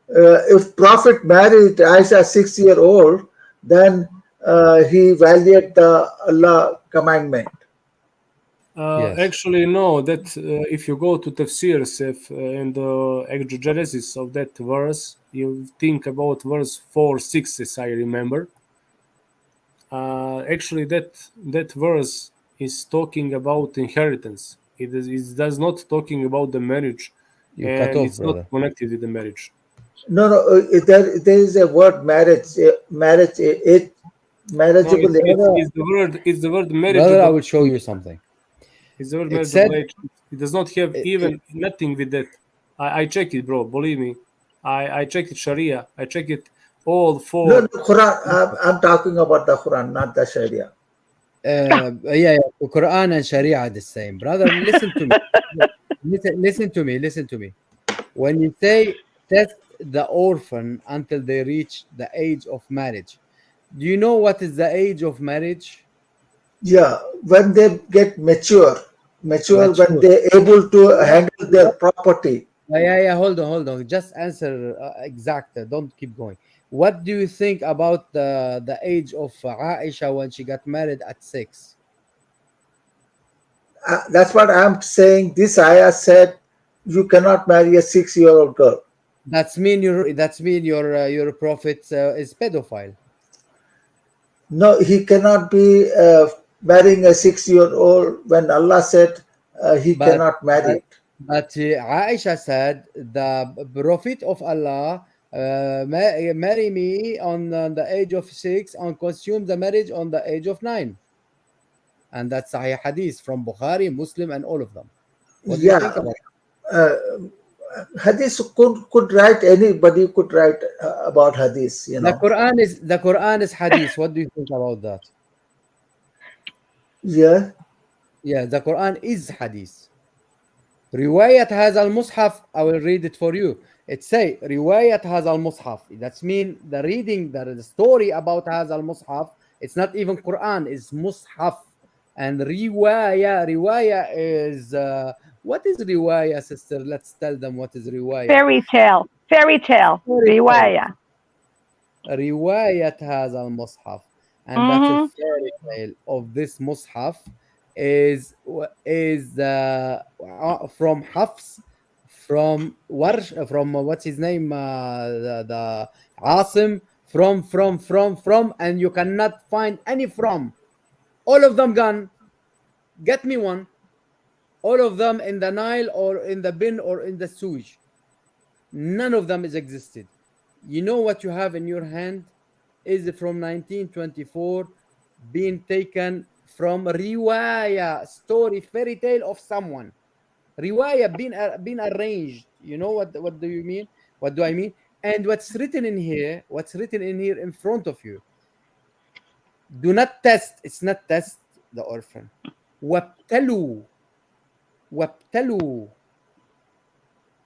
if Prophet married Aisha 6-year-old, then he violated the Allah commandment. Actually, no. That if you go to tafsirs and the exegesis of that verse, you think about verse 4:6, as I remember. Actually, that verse is talking about inheritance. It does not talking about the marriage, and it's not connected with the marriage. No, there is a word marriage. Marriageable. No, it's the word marriageable. Brother, I will show you something. It's the word marriageable age. It does not have even nothing with that. I check it, bro. Believe me. I checked it Sharia. I checked it all for. No, Quran. I'm talking about the Quran, not the Sharia. Quran and Sharia are the same, brother. Listen to me. Listen to me. When you say test the orphan until they reach the age of marriage, do you know what is the age of marriage? Yeah, when they get mature, when they're able to handle their property. Hold on. Just answer exact. Don't keep going. What do you think about the age of Aisha when she got married at 6? That's what I'm saying. This ayah said you cannot marry a 6-year-old girl. That's mean your prophet is pedophile. No, he cannot be marrying a 6-year-old when Allah said he cannot marry. But Aisha said the prophet of Allah marry me on the age of 6 and consume the marriage on the age of 9. And that's Sahih Hadith from Bukhari, Muslim, and all of them. What do you think about it? Hadith could write, anybody could write about Hadith. You know, the Quran is Hadith. What do you think about that? Yeah, the Quran is Hadith. Riwayat هذا المصحف. I will read it for you. It say Riwayat هذا المصحف. That's mean the reading, the story about هذا المصحف. It's not even Quran. It's Mus'haf. And riwaya is what is riwaya, sister? Let's tell them what is riwaya. Fairy tale. Riwaya. Riwayat هذا المصحف. And that's a fairy tale of this Mus'haf is from Hafs, from Warsh, from what's his name, the Asim, from, and you cannot find any from. All of them gone. Get me one. All of them in the Nile or in the bin or in the sewage. None of them is existed. You know what you have in your hand is from 1924 being taken from riwaya, story, fairy tale of someone. Riwaya being arranged. You know what do you mean? What do I mean? And what's written in here in front of you. Do not test. It's not test the orphan. وابتلوا. وابتلوا.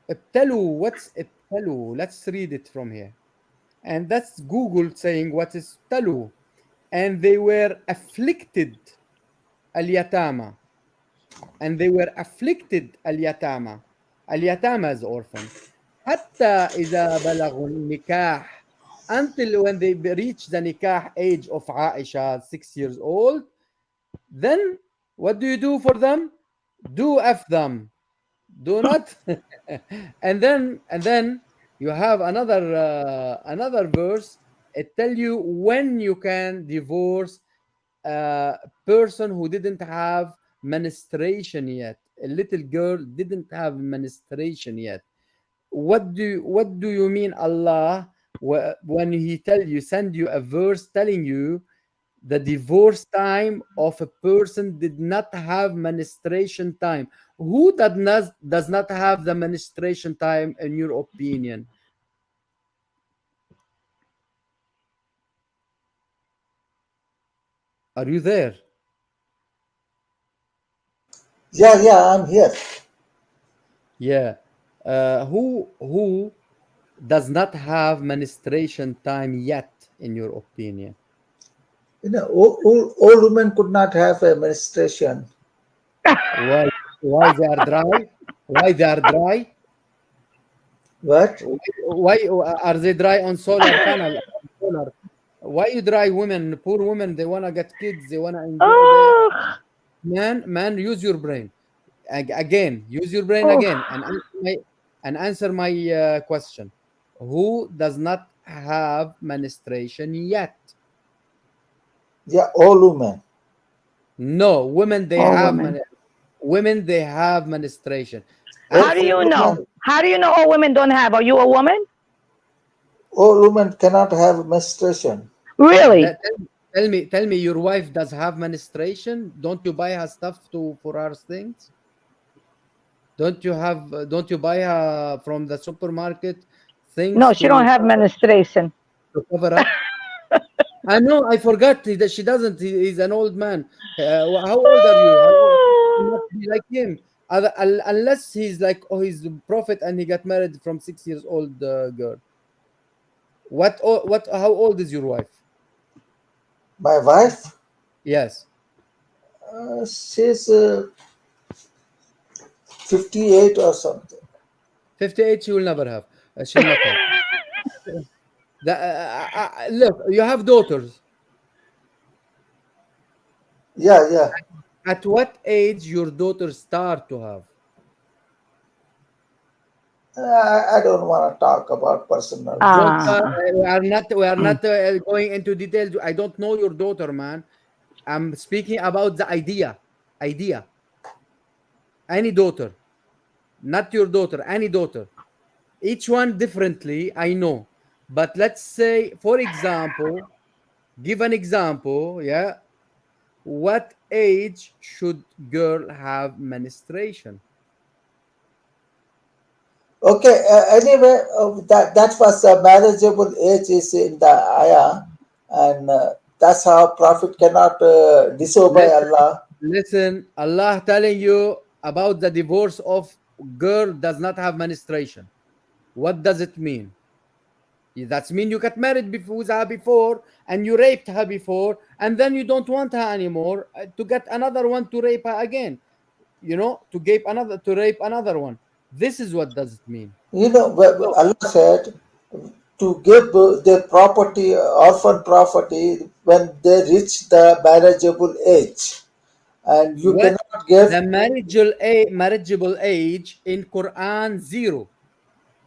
ابتلوا. What's ابتلوا? Let's read it from here. And that's Google saying what is talu. And they were afflicted al-yatama. And they were afflicted al-yatama. Al-yatama is orphan. حتى إذا بلغوا النكاح, until when they reach the nikah age of Aisha, 6 years old, then what do you do for them? Do F them. Do not. and then you have another verse. It tell you when you can divorce a person who didn't have menstruation yet. A little girl didn't have menstruation yet. What do you mean Allah when he send you a verse telling you the divorce time of a person did not have menstruation time? Who does not have the menstruation time in your opinion? Are you there? Yeah, I'm here. Yeah. Who does not have menstruation time yet, in your opinion? All women could not have a menstruation. Why they are dry? Why they are dry? What? Why are they dry on solar panel? Why you dry women? Poor women, they wanna get kids, they wanna enjoy. Man, use your brain. Again, use your brain again and answer my question. Who does not have menstruation yet? Yeah, all women. No, women they All have women. women they have menstruation. How do you know? How do you know all women don't have? Are you a woman? All women cannot have menstruation. Really? Tell me, your wife does have menstruation? Don't you buy her stuff for her things? Don't you buy her from the supermarket things? No, she don't have menstruation. To cover up. I know. I forgot that she doesn't. He's an old man. How old are you? How old? You must be like him. Unless he's like, he's a prophet and he got married from 6 years old girl. How old is your wife? My wife? Yes. She's 58 or something. 58 she will never have. She'll not have. Look, you have daughters. Yeah. At what age your daughters start to have? I don't want to talk about personal. We are not going into details. I don't know your daughter, man. I'm speaking about the idea. Any daughter, not your daughter, any daughter. Each one differently, I know. But let's say, for example, give an example, yeah. What age should girl have menstruation? Okay, anyway, that was a manageable age is in the ayah, and that's how Prophet cannot disobey Allah. Listen, Allah telling you about the divorce of girl does not have menstruation. What does it mean? That means you got married with her before and you raped her before, and then you don't want her anymore to get another one to rape her again. To rape another one. This is what does it mean. Allah said to give their property, orphan property, when they reach the marriageable age, and you cannot give the marriageable age in Quran 0,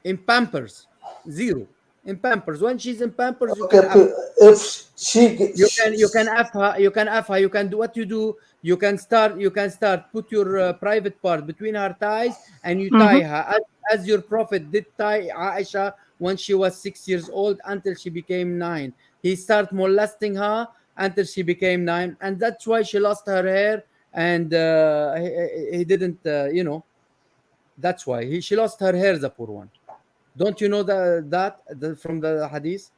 in Pampers 0. In Pampers, when she's in Pampers, you can if she you can F her, you can do what you do. You can start put your private part between her thighs and you tie her as your prophet did tie Aisha when she was 6 years old until she became 9. He started molesting her until she became 9, and that's why she lost her hair, and he didn't that's why she lost her hair, the poor one. Don't you know that from the hadith?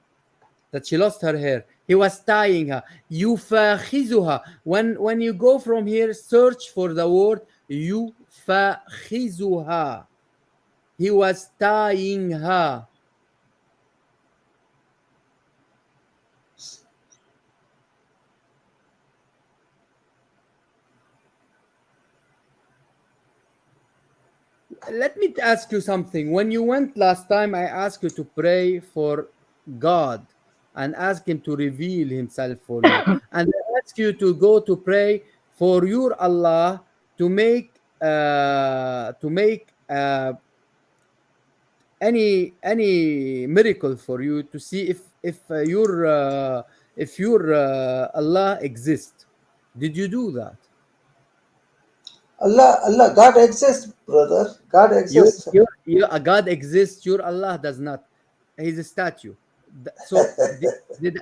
That she lost her hair. He was tying her. يُفَاخِذُهَا. When you go from here, search for the word يُفَاخِذُهَا. He was tying her. Let me ask you something. When you went last time, I asked you to pray for God and ask him to reveal himself for you. And I asked you to go to pray for your Allah to make any miracle for you, to see if your Allah exists. Did you do that? God exists, brother. God exists. God exists. Your Allah does not. He's a statue. So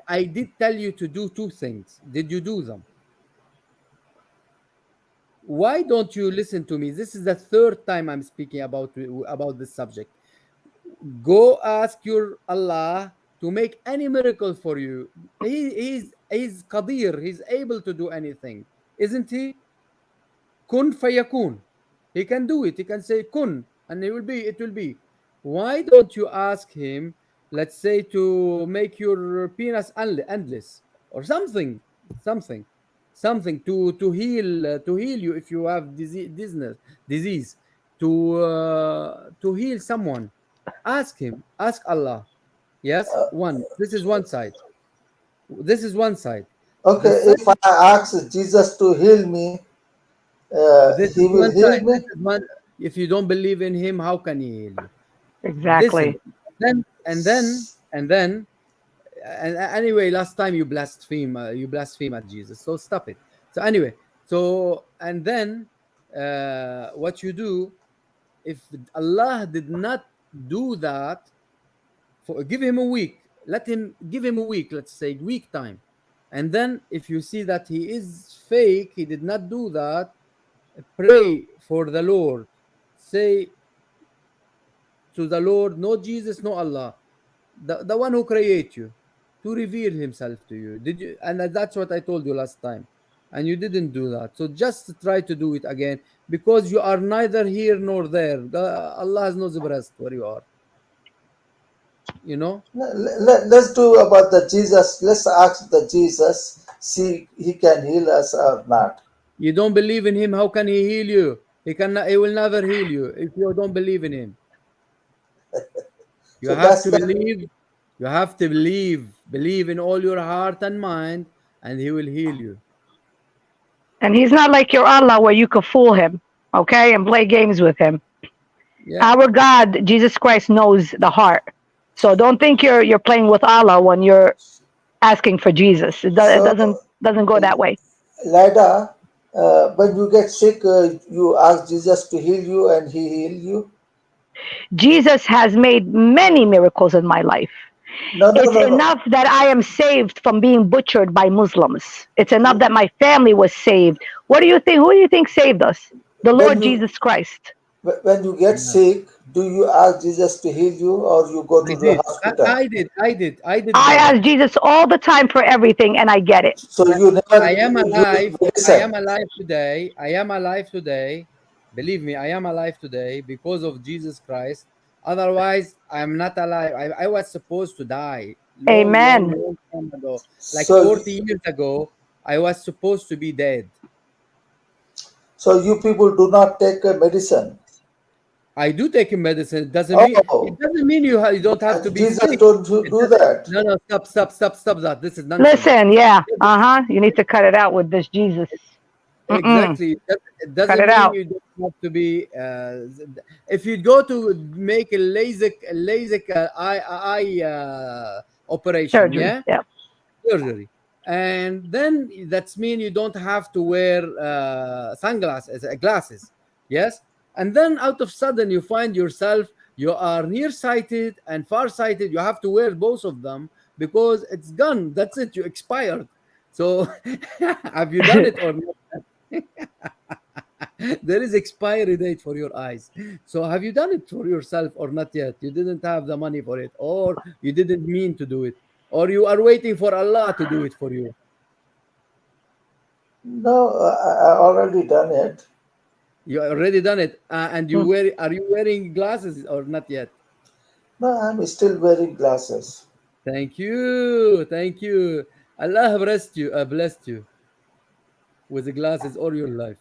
I did tell you to do two things. Did you do them? Why don't you listen to me? This is the third time I'm speaking about this subject. Go ask your Allah to make any miracle for you. He's Qadir. He's able to do anything, isn't he? Kun fayakun. He can do it. He can say kun, and it will be. Why don't you ask him, let's say, to make your penis endless or something to heal you if you have disease to heal someone. Ask him. Ask Allah. Yes, this is one side. Okay, if I ask Jesus to heal me, he will heal me. If you don't believe in him, how can he heal you? Exactly. And anyway, last time you blaspheme at Jesus, so stop it. So anyway, and then what you do, if Allah did not do that, give him a week. Give him a week, let's say week time. And then if you see that he is fake, he did not do that, pray for the Lord. Say to the Lord, no Jesus, no Allah, the one who created you, to reveal himself to you. Did you? And that's what I told you last time. And you didn't do that. So just try to do it again, because you are neither here nor there. Allah knows best where you are. You know? Let's do about the Jesus. Let's ask the Jesus, see he can heal us or not. You don't believe in him, how can he heal you? He will never heal you if you don't believe in him. You have to believe. You have to believe in all your heart and mind, and he will heal you. And he's not like your Allah where you could fool him, okay, and play games with him. Yeah. Our God, Jesus Christ, knows the heart. So don't think you're playing with Allah when you're asking for Jesus. It doesn't go that way. Lida, when you get sick, you ask Jesus to heal you, and he heal you. Jesus has made many miracles in my life. It's enough that I am saved from being butchered by Muslims. It's enough that my family was saved. What do you think? Who do you think saved us? The Lord Jesus Christ. When you get sick, do you ask Jesus to heal you, or you go to the hospital? I did. I ask Jesus all the time for everything, and I get it. So you never. I am alive. I am alive today. Believe me, I am alive today because of Jesus Christ. Otherwise, I'm not alive. I was supposed to die. Amen. Long time ago. Like 40 years ago, I was supposed to be dead. So you people do not take medicine? I do take medicine. It doesn't mean you don't have to be Jesus sick. Don't do that. No, stop that. This is nonsense. Listen, you need to cut it out with this Jesus. Exactly. It doesn't mean you don't have to be. If you go to make a LASIK eye operation, surgery, surgery, and then that's mean you don't have to wear glasses. Yes, and then out of sudden you find yourself you are nearsighted and farsighted. You have to wear both of them because it's gone. That's it. You expired. So have you done it or not? There is expiry date for your eyes. So have you done it for yourself or not yet? You didn't have the money for it, or you didn't mean to do it, or you are waiting for Allah to do it for you. No, I already done it. You already done it, and are you wearing glasses or not yet? No, I'm still wearing glasses. Thank you, thank you. Allah blessed you with the glasses all your life.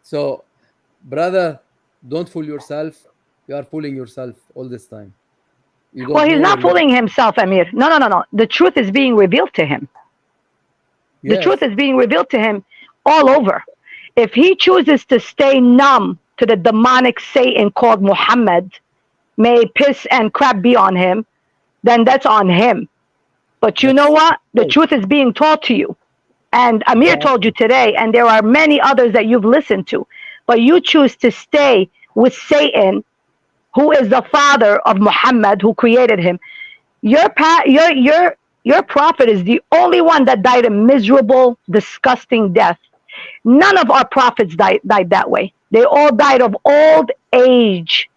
So, brother, don't fool yourself. You are fooling yourself all this time. You don't Well, he's know not where fooling himself, Amir. No. The truth is being revealed to him. The Yes. truth is being revealed to him all over. If he chooses to stay numb to the demonic Satan called Muhammad, may piss and crap be on him, then that's on him. But you know what? The truth is being taught to you. And Amir told you today, and there are many others that you've listened to. But you choose to stay with Satan, who is the father of Muhammad, who created him. Your prophet is the only one that died a miserable, disgusting death. None of our prophets died that way. They all died of old age.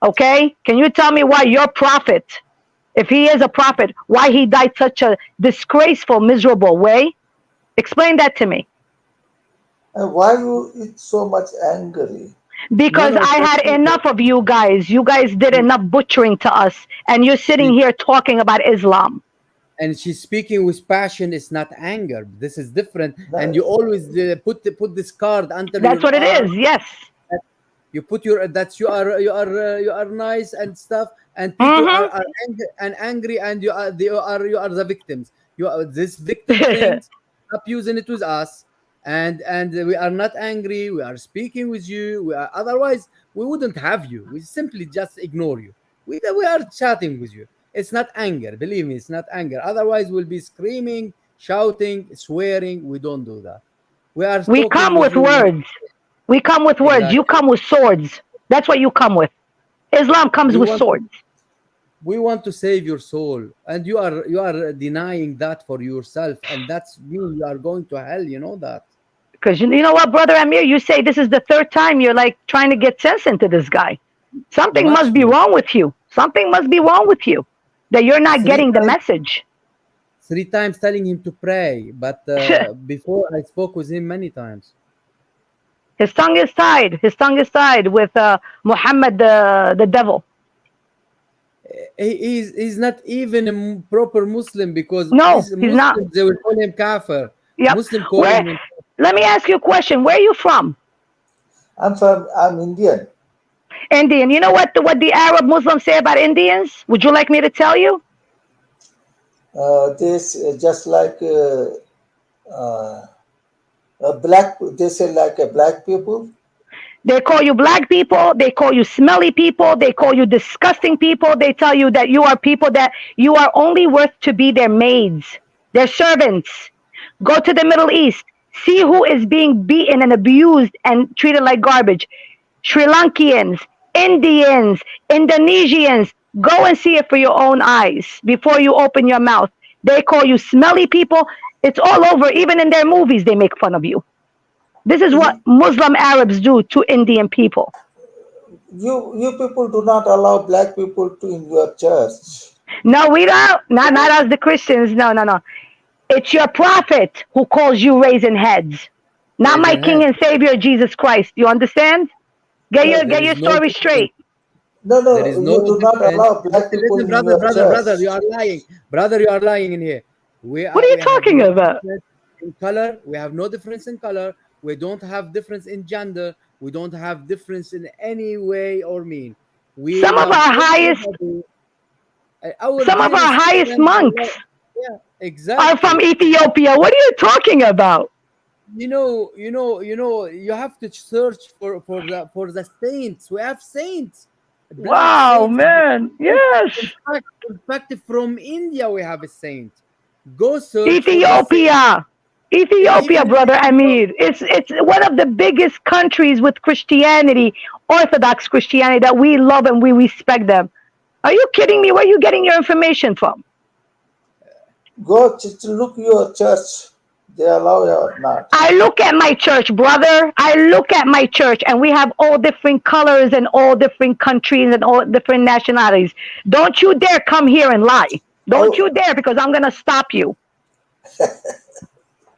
Okay? Can you tell me why your prophet, if he is a prophet, why he died such a disgraceful, miserable way? Explain that to me. Why you so much angry? Because I had enough of you guys. You guys did enough butchering to us, and you're sitting here talking about Islam. And she's speaking with passion. It's not anger. This is different. And you always put this card under. That's what it is. Yes. You put you are nice and stuff, and people are angry, and you are the victims. You are this victim thing. Stop using it with us. And we are not angry. We are speaking with you. Otherwise we wouldn't have you. We simply just ignore you. We are chatting with you. It's not anger. Believe me, it's not anger. Otherwise we'll be screaming, shouting, swearing. We don't do that. We come with words. We come with words. Exactly. You come with swords. That's what you come with. Islam comes with swords. We want to save your soul, and you are denying that for yourself, and that's mean you are going to hell. You know that. Because you know what, Brother Amir, you say this is the third time you're like trying to get sense into this guy. Something must be wrong with you. Something must be wrong with you that you're not getting the message. 3 times telling him to pray, but before I spoke with him many times. His tongue is tied. His tongue is tied with Muhammad, the devil. He's not even a proper Muslim, because he's not. They will call him kafir. Yep. Muslim calling him. Let me ask you a question. Where are you from? I'm Indian. Indian. You know what the Arab Muslims say about Indians? Would you like me to tell you? This just like black. They say like a black people. They call you black people. They call you smelly people. They call you disgusting people. They tell you that you are people that you are only worth to be their maids, their servants. Go to the Middle East. See who is being beaten and abused and treated like garbage. Sri Lankans, Indians, Indonesians. Go and see it for your own eyes before you open your mouth. They call you smelly people. It's all over. Even in their movies, they make fun of you. This is what Muslim Arabs do to Indian people. You people do not allow black people to in your church. No, we don't. Not us, the Christians. No. It's your prophet who calls you raising heads, not my King and Savior Jesus Christ. You understand? Get your story straight. No, you do not allow black people in your church. Brother, you are lying. Brother, you are lying in here. What are you talking about? In color, we have no difference in color. We don't have difference in gender. We don't have difference in any way or mean. Some of our highest monks are from Ethiopia. What are you talking about? You have to search for the saints. We have saints. Wow, man. Yes. In fact, from India we have a saint. Go search Ethiopia, Brother Amir. It's one of the biggest countries with Christianity, Orthodox Christianity, that we love and we respect them. Are you kidding me? Where are you getting your information from? Go to look your church. they allow or not. I look at my church, brother. I look at my church, and we have all different colors and all different countries and all different nationalities. Don't you dare come here and lie. Don't you dare, because I'm gonna stop you.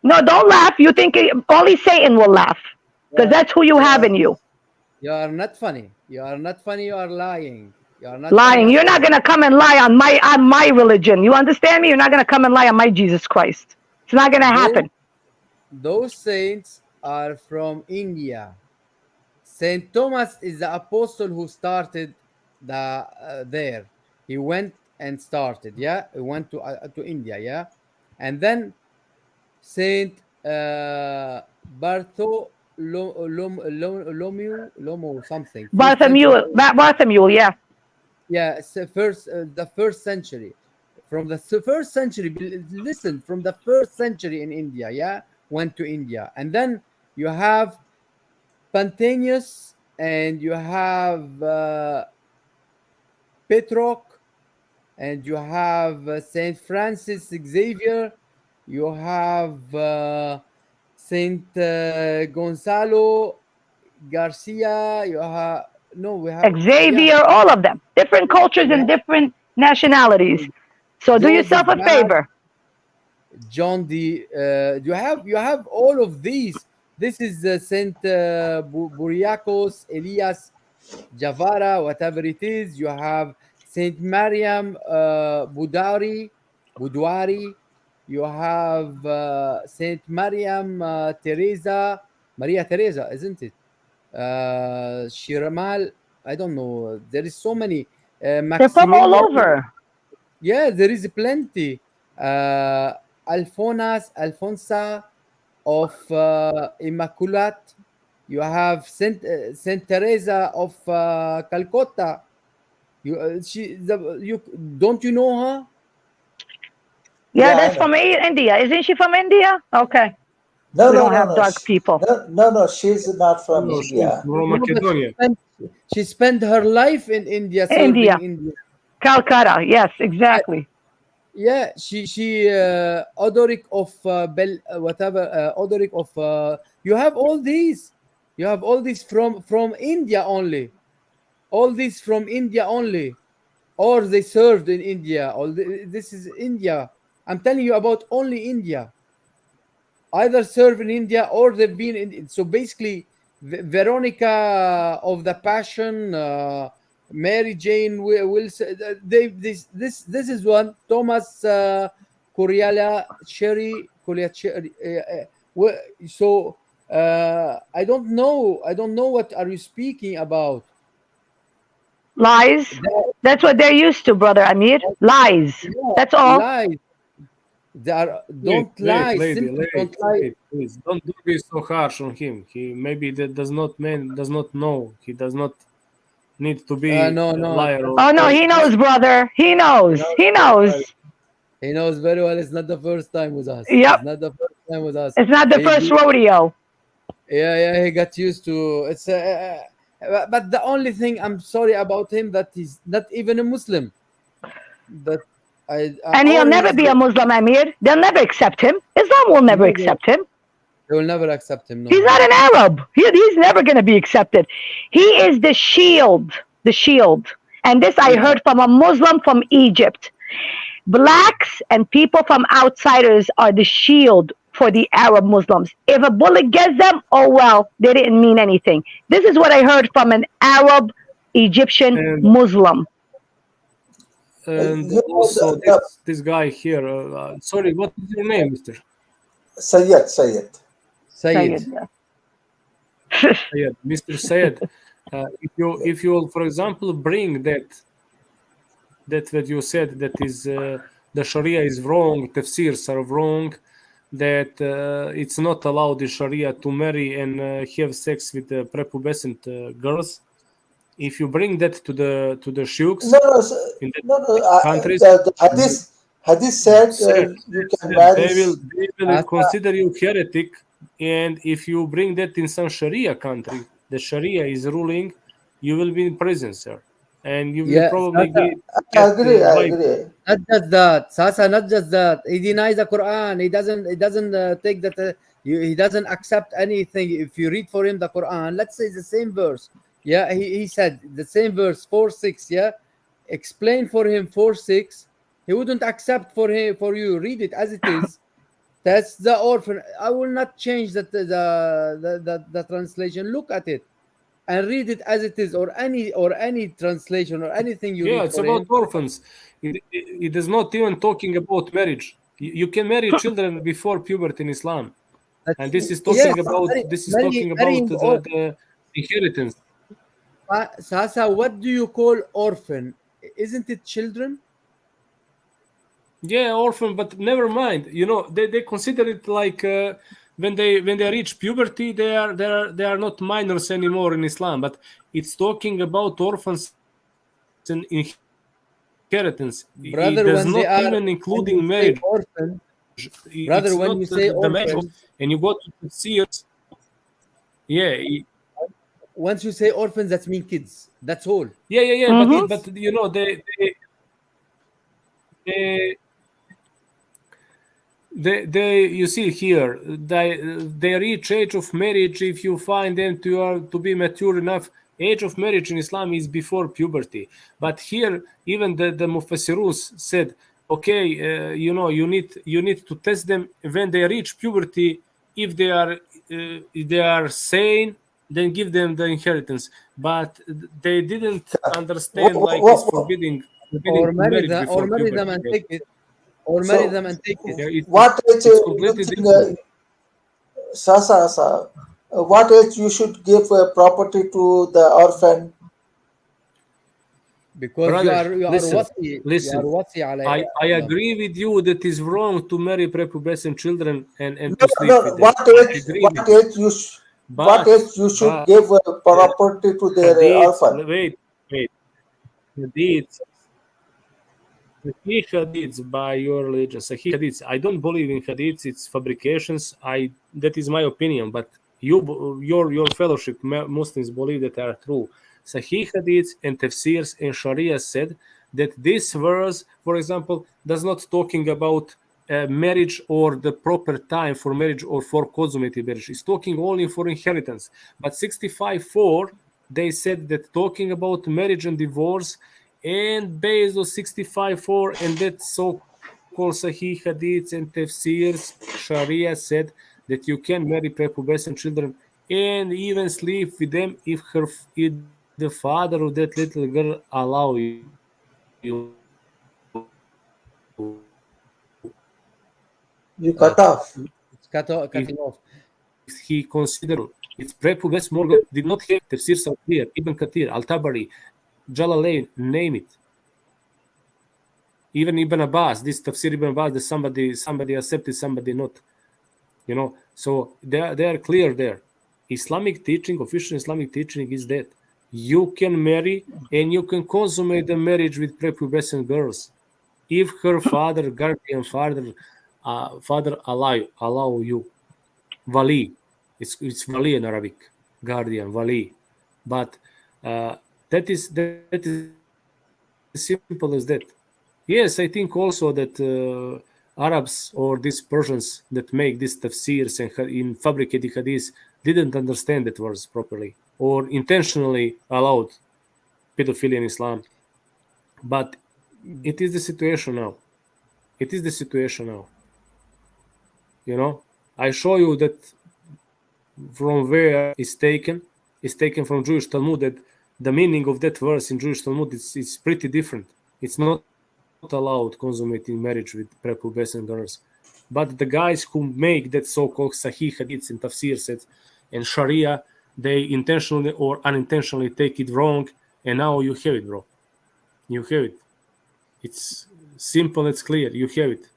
No, don't laugh. You think only Satan will laugh, because that's who you have in you. You are not funny. You are not funny. You are lying. You are not Lying. funny. You're not gonna come and lie on my religion. You understand me? You're not gonna come and lie on my Jesus Christ. It's not gonna happen. Those saints are from India. Saint Thomas is the apostle who started there. He went and started. Yeah, he went to India. Yeah, and then Saint Bartholomew something. Bartholomew, yeah. Yeah, it's the first century. From the first century, listen, from the first century in India, yeah, went to India. And then you have Pantanius, and you have Petroc, and you have Saint Francis Xavier, you have Saint Gonzalo Garcia, you have Xavier, all of them, different cultures and different nationalities. So do yourself a favor. John you have all of these. This is Saint Buriakos, Elias Javara, whatever it is. You have Saint Mariam Budwari. You have Saint Mariam Maria Teresa, isn't it? Shiramal, I don't know. There is so many. They're from all over. Yeah, there is plenty. Alfonsa of Immaculate. You have Saint Teresa of Calcutta. Don't you know her? Yeah, that's from India. Isn't she from India? Okay. We don't have dark people. No, she's not from India. From Macedonia. She spent her life in India. India. India. Calcutta. Yes, exactly. Yeah, she Odoric of Odoric of you have all these. You have all these from India only. All these from India only. Or they served in India. This is India. I'm telling you about only India. Either serve in India or they've been in. So basically, Veronica of the Passion, Mary Jane Wilson. This is one. Thomas Coriella Cherry. So I don't know. I don't know what are you speaking about. Lies. That's what they're used to, brother Amir. Lies. Yeah, that's all. Lies. Don't lie. Don't lie. Please don't be so harsh on him. He maybe does not know. He does not need to be a liar. Oh no, he knows, brother. He knows. He knows. He knows very well. It's not the first time with us. Yep. It's not the first time with us. It's not the first rodeo. Yeah. He got used to it's. But the only thing I'm sorry about him that he's not even a Muslim. And he'll never be a Muslim, Amir. They'll never accept him. Islam will never accept him. They will never accept him. No. He's not an Arab. He's never going to be accepted. He is the shield. The shield. And this I heard from a Muslim from Egypt. Blacks and people from outsiders are the shield for the Arab Muslims. If a bullet gets them, oh well, they didn't mean anything. This is what I heard from an Arab Egyptian Muslim. And also this guy here. Sorry, what is your name, Mr.? Sayed. Sayed, Mr. Sayed. If you, for example, bring that what you said, that is the Sharia is wrong, tafsirs are wrong, that it's not allowed in Sharia to marry and have sex with prepubescent girls. If you bring that to the sheikhs in the countries, Hadith said you can marry. They will consider you heretic, and if you bring that in some Sharia country, the Sharia is ruling, you will be in prison, sir. and you will probably I agree. I agree. Not just that, Sasa. Not just that. He denies the Quran. He doesn't. He doesn't take that. He doesn't accept anything. If you read for him the Quran, let's say the same verse. Yeah, he said the same verse 4:6. Yeah, explain for him 4:6. He wouldn't accept for you. Read it as it is. That's the orphan. I will not change the translation. Look at it and read it as it is, or any translation or anything you read it's for about him. orphans. It is not even talking about marriage. You can marry children before puberty in Islam, and this is talking about the inheritance. Sasa, what do you call orphan? Isn't it children? Yeah, orphan, but never mind. They consider it like when they reach puberty, they are not minors anymore in Islam. But it's talking about orphans and inheritance. It Brother, does not even when you including say marriage. orphan, brother, It's when not you say the marriage, orphan, and you go to see it. Yeah. Once you say orphans, that means kids. That's all. Yeah. Mm-hmm. But they you see here they reach age of marriage if you find them to be mature enough. Age of marriage in Islam is before puberty, but here even the Mufassirus said, okay, you need to test them when they reach puberty. If they are sane, then give them the inheritance. But they didn't understand like it's forbidding Or marry marriage them, before puberty. and take it, or marry So, them and take it. what age It's you completely think, different. Sasa, what age you should give property to the orphan? Because Brother, you are listen. wasi I agree with you that it's wrong to marry prepubescent children and No, to sleep no. with them. What I age? agree What with you. age you? What age you should give property to their Hadiths, orphan? wait. Hadiths, Sahih hadiths by your religion. Sahih hadiths. I don't believe in hadiths. It's fabrications. That is my opinion. But your fellowship Muslims believe that they are true. Sahih hadiths and tafsirs and Sharia said that this verse, for example, does not talking about marriage or the proper time for marriage or for consummated marriage. It's talking only for inheritance. But 65:4 they said that talking about marriage and divorce, and based on 65:4 and that so-called Sahih hadiths and tafsirs, Sharia said that you can marry prepubescent children and even sleep with them if the father of that little girl allow you. You cut off. It's cutting off. He considered it's prepubescent more did not have tafsir so clear. Ibn Kathir, Al-Tabari, Jalalain, name it. Even Ibn Abbas, this tafsir Ibn Abbas, that somebody accepted, somebody not. So they are clear there. Islamic teaching, official Islamic teaching is that you can marry and you can consummate the marriage with prepubescent girls if her father, guardian father allow you. Wali, it's wali in Arabic, guardian, wali. But that is simple as that. Yes, I think also that Arabs or these Persians that make these tafsirs and in fabricated hadiths didn't understand that verse properly or intentionally allowed pedophilia in Islam. But it is the situation now. It is the situation now. I show you that from where it's taken from Jewish Talmud, that the meaning of that verse in Jewish Talmud is pretty different. It's not allowed consummating marriage with prepubescent girls. But the guys who make that so-called Sahih hadiths and tafsirs and Sharia, they intentionally or unintentionally take it wrong, and now you have it, bro. You have it. It's simple, it's clear. You have it.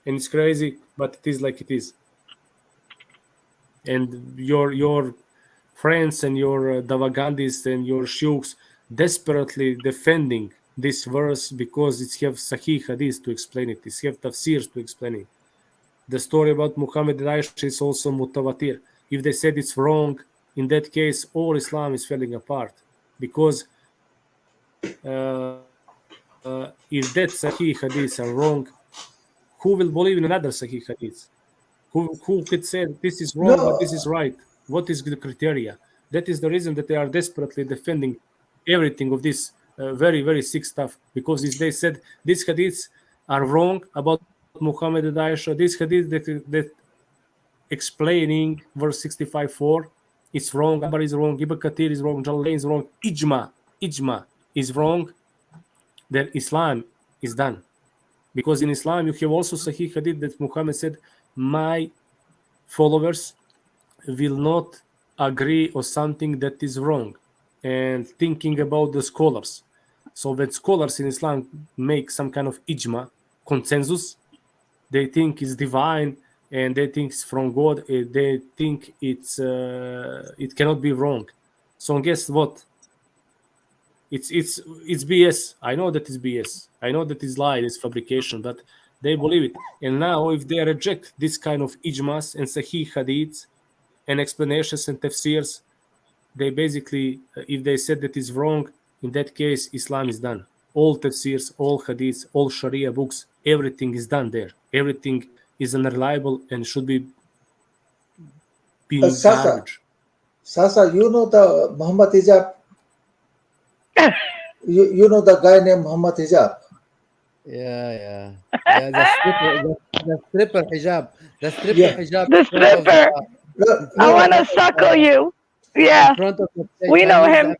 And it's crazy, but it is like it is. And your friends and your Dawagandis and your sheikhs desperately defending this verse because it have Sahih hadith to explain it. It have tafsirs to explain it. The story about Muhammad and Aisha is also mutawatir. If they said it's wrong, in that case, all Islam is falling apart because if that Sahih hadith are wrong, who will believe in another Sahih hadith? Who could say this is wrong, but this is right? What is the criteria? That is the reason that they are desperately defending everything of this very, very sick stuff. Because they said these hadiths are wrong about Muhammad and Aisha. This hadith that explaining verse 65:4 is wrong. Abar is wrong. Ibn Kathir is wrong. Jalain is wrong. Ijma is wrong. Then Islam is done. Because in Islam you have also Sahih hadith that Muhammad said, my followers will not agree on something that is wrong, and thinking about the scholars. So when scholars in Islam make some kind of ijma, consensus, they think it's divine and they think it's from God, they think it cannot be wrong. So guess what? It's BS. I know that it's BS. I know that it's lie, it's fabrication, but they believe it. And now if they reject this kind of ijmas and sahih hadiths and explanations and tafsirs, they basically, if they said that it's wrong, in that case Islam is done. All tafsirs, all hadiths, all sharia books, everything is done there. Everything is unreliable and should be garbage. Sasa, you know the Muhammad Hijab? you know the guy named Muhammad Hijab? Yeah, the stripper hijab. The stripper hijab. The stripper. I want to suckle you. Yeah. We know him.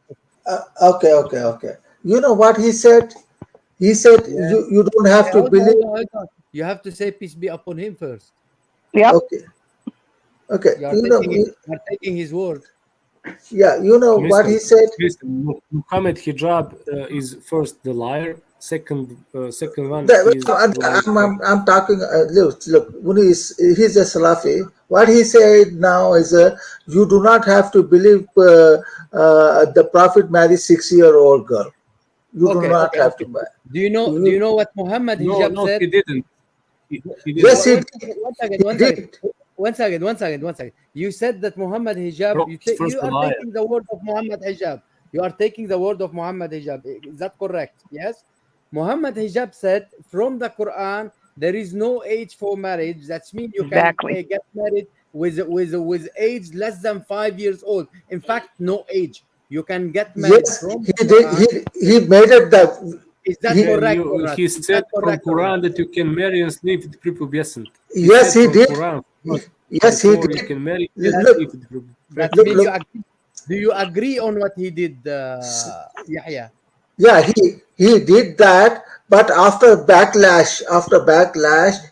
Okay. You know what he said? He said you don't have to believe. Hold on. You have to say peace be upon him first. Yeah. Okay. You are taking his word. Yeah, you know what he said. Muhammad hijab is first the liar. Second one. I'm talking. Look. He's a Salafi. What he said now is, you do not have to believe the Prophet married 6-year-old girl. You do not have to. Do you know what Muhammad hijab said? He didn't. Yes, he did. One second. You said that Muhammad hijab. You are taking the word of Muhammad hijab. You are taking the word of Muhammad hijab. Is that correct? Yes. Muhammad hijab said from the Quran there is no age for marriage. That means you can get married with age less than 5 years old. In fact, no age. You can get married. Yes, he made it that. Is that correct? He said from Quran that you can marry and sleep with prepubescent. Yes, he did. Yes, he did. You can marry. Do you agree on what he did, Yahya? Yeah, he did that, but after backlash,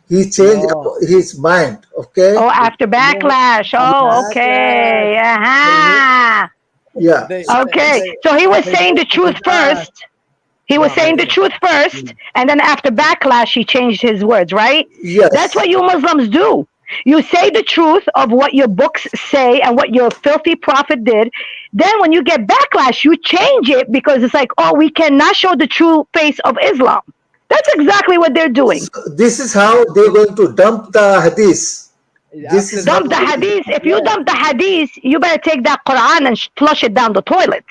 he changed his mind. Okay. Oh, after backlash. Oh, okay. Yeah. Okay. So he was saying the truth first. He was saying the truth first, and then after backlash, he changed his words, right? Yes. That's what you Muslims do. You say the truth of what your books say and what your filthy prophet did. Then when you get backlash, you change it because it's like, oh, we cannot show the true face of Islam. That's exactly what they're doing. So this is how they're going to dump the hadith. Dump the hadith. If you dump the hadith, you better take that Quran and flush it down the toilet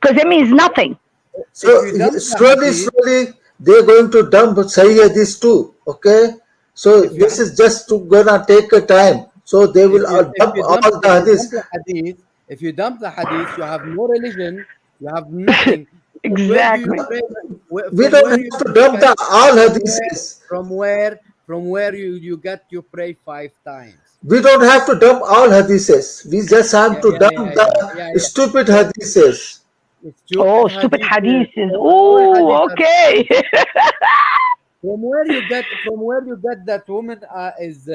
because it means nothing. So slowly, they're going to dump Sahih hadith too. Okay. So this is just gonna take a time. So they will dump all the hadith. If you dump the hadith, you have no religion. You have nothing. Exactly. We don't have to dump all hadiths. From where you pray 5 times. We don't have to dump all hadiths. We just have to dump the stupid hadiths. Stupid hadiths. Oh, okay. From where you get that woman is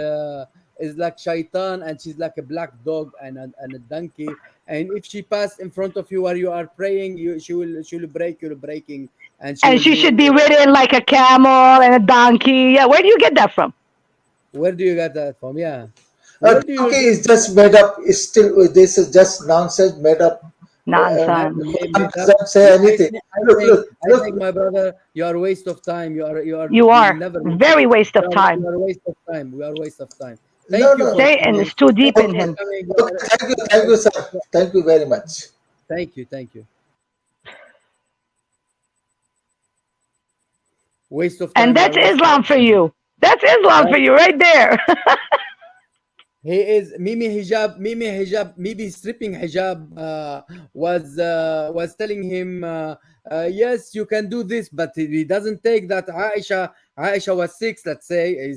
like shaitan and she's like a black dog and a donkey, and if she passed in front of you while you are praying, she will break your breaking, and she should be ridden like a camel and a donkey. Yeah, where do you get that from? Where do you get that from? Yeah, donkey is just made up. It's still, this is just nonsense made up. Nonsense. Doesn't say anything. I think, my brother, you are a waste of time. You are very waste of time. You are a waste of time. We are a waste of time. Satan is too deep in him. Thank you, sir. Thank you very much. Thank you. Waste of time. And that's Islam for you. That's Islam for you right there. He is Mimi hijab, Mimi stripping hijab was telling him, yes, you can do this, but he doesn't take that Aisha was 6, let's say,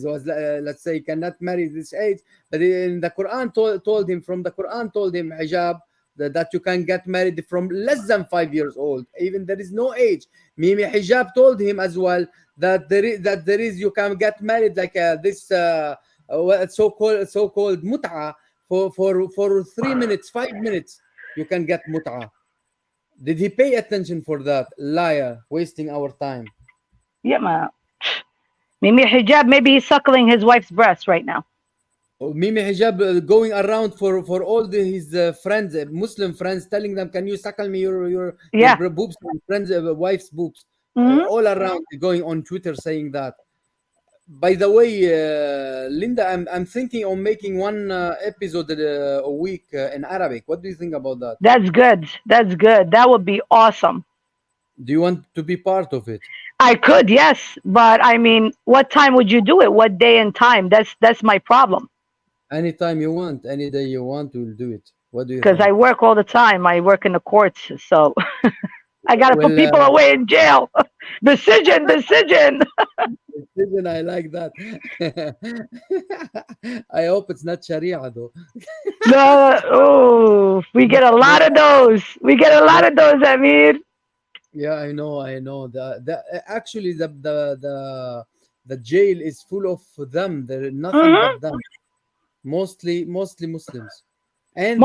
let's say cannot marry this age, but in the Quran told him hijab that you can get married from less than 5 years old, even there is no age. Mimi hijab told him as well that there is you can get married like this. So-called mut'a for 3 minutes, 5 minutes, you can get mut'a. Did he pay attention for that? Liar, wasting our time. Yeah, man. Mimi hijab, maybe he's suckling his wife's breast right now. Mimi hijab going around for all his friends, Muslim friends, telling them, "Can you suckle me your boobs, friends, wife's boobs?" All around, going on Twitter saying that. By the way, Linda, I'm thinking of making one episode a week in Arabic. What do you think about that? That's good. That's good. That would be awesome. Do you want to be part of it? I could, yes, but I mean, what time would you do it? What day and time? That's my problem. Anytime you want, any day you want, we'll do it. What do you? Because I work all the time. I work in the courts, so I gotta put people away in jail. Decision. Decision, I like that. I hope it's not Sharia though. No, we get a lot of those. We get a lot of those, Amir. Yeah, I know. Actually, the jail is full of them. There is nothing but them. Mostly Muslims, and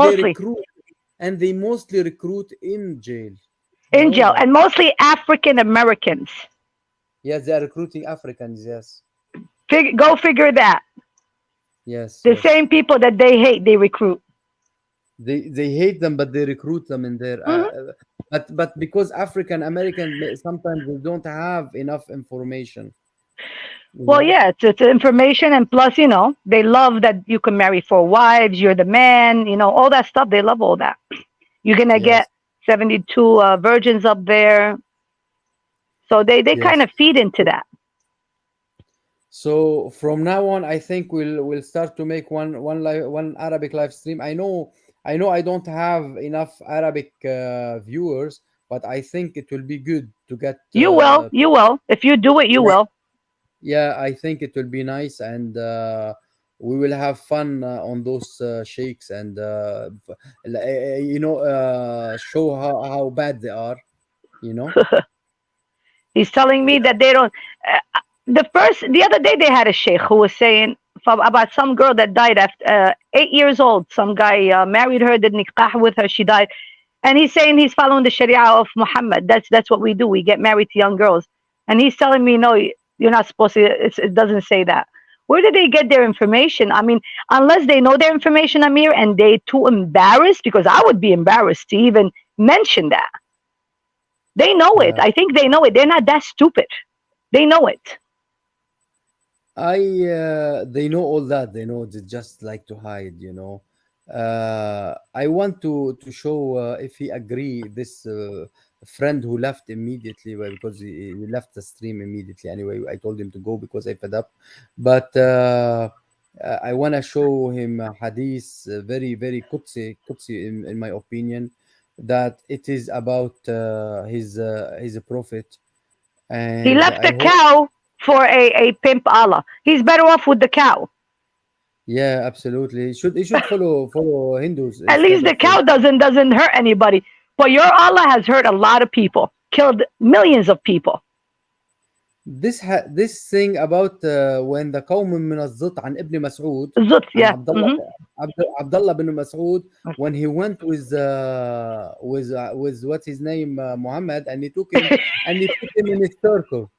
they mostly recruit in jail. In jail, and mostly African Americans. Yes, they are recruiting Africans. Yes. Go figure that. Yes. The same people that they hate, they recruit. They hate them, but they recruit them in there. But because African American sometimes they don't have enough information. Well, yeah, it's information, and plus, they love that you can marry 4 wives. You're the man, all that stuff. They love all that. You're gonna get 72 virgins up there. So they kind of feed into that. So from now on, I think we'll start to make one Arabic live stream. I know I don't have enough Arabic viewers, but I think it will be good to get. You will. If you do it, you will. Yeah, I think it will be nice, and we will have fun on those sheikhs, and show how bad they are. He's telling me that they don't. The other day they had a sheikh who was saying about some girl that died after 8 years old. Some guy married her, did nikah with her, she died, and he's saying he's following the Sharia of Muhammad. That's what we do. We get married to young girls, and he's telling me, no, you're not supposed to. It doesn't say that. Where did they get their information? I mean, unless they know their information, Amir, and they too embarrassed, because I would be embarrassed to even mention that. They know it. I think they know it. They're not that stupid. They know it. They know all that. They know they just like to hide. I want to show if he agree. This friend who left immediately because he left the stream immediately. Anyway, I told him to go because I fed up. But I want to show him a hadith, very very Qudsi in my opinion, that it is about his prophet. And he left the cow for a pimp Allah. He's better off with the cow. Yeah, absolutely. He should follow Hindus. At least the cow doesn't hurt anybody. But your Allah has hurt a lot of people, killed millions of people. This thing about when the قوم من الزط عن ابن مسعود, Abdullah bin Mas'ud, when he went with what's his name, Muhammad, and he took him in his circle,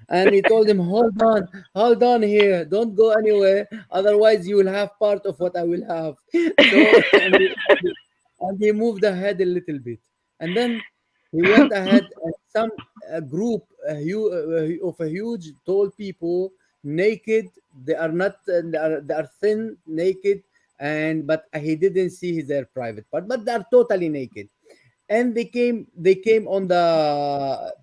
and he told him, hold on here, don't go anywhere, otherwise you will have part of what I will have. So, and he moved ahead a little bit, and then he went ahead, and some group of a huge tall people, naked. They are not. They are thin, naked, but he didn't see their private part. But they are totally naked, and they came on the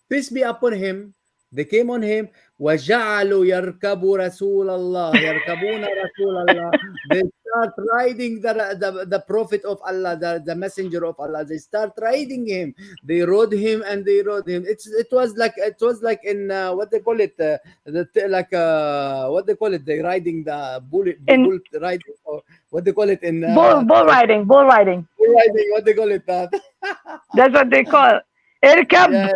peace be upon him, They came on him. وَجَعَلُوا يَرْكَبُوا رَسُولَ اللَّهِ يَرْكَبُونَ رَسُولَ اللَّهِ. They start riding the prophet of Allah, the messenger of Allah. They start riding him. They rode him and they rode him. It was like in what they call it, what they call it. They riding the bull riding, or what they call it in bull riding. bull riding. What they call it that? That's what they call اركب. Yeah.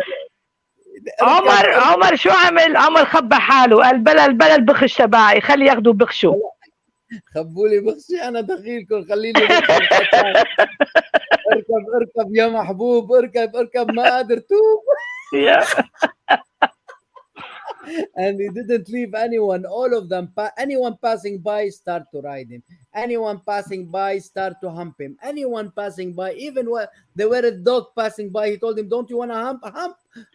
عمر شو عمل؟ عمر خبى حاله، قال بلا البخش تبعي، خلي ياخذوا بخشوا. خبوا لي بخشي، انا دخيلكم، خليني اركب يا محبوب، اركب ما قادر توب. And he didn't leave anyone. All of them, anyone passing by start to ride him. Anyone passing by start to hump him. Anyone passing by, even when there were a dog passing by, he told him, don't you want to hump?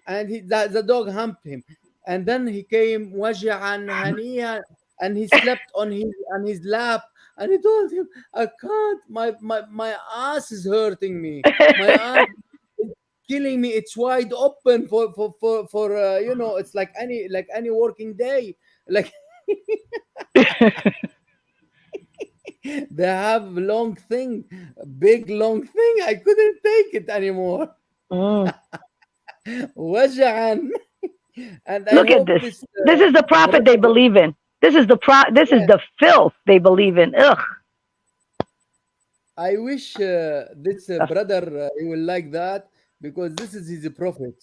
And the dog humped him. And then he came waji'an haniya, and he slept on his lap. And he told him, I can't, my ass is hurting me. My ass killing me. It's wide open for it's like any working day. Like they have long thing, big long thing. I couldn't take it anymore. Wajan. And look at this. This is the prophet they believe in. This is the filth they believe in. Ugh. I wish this brother he will like that, because this is his prophet.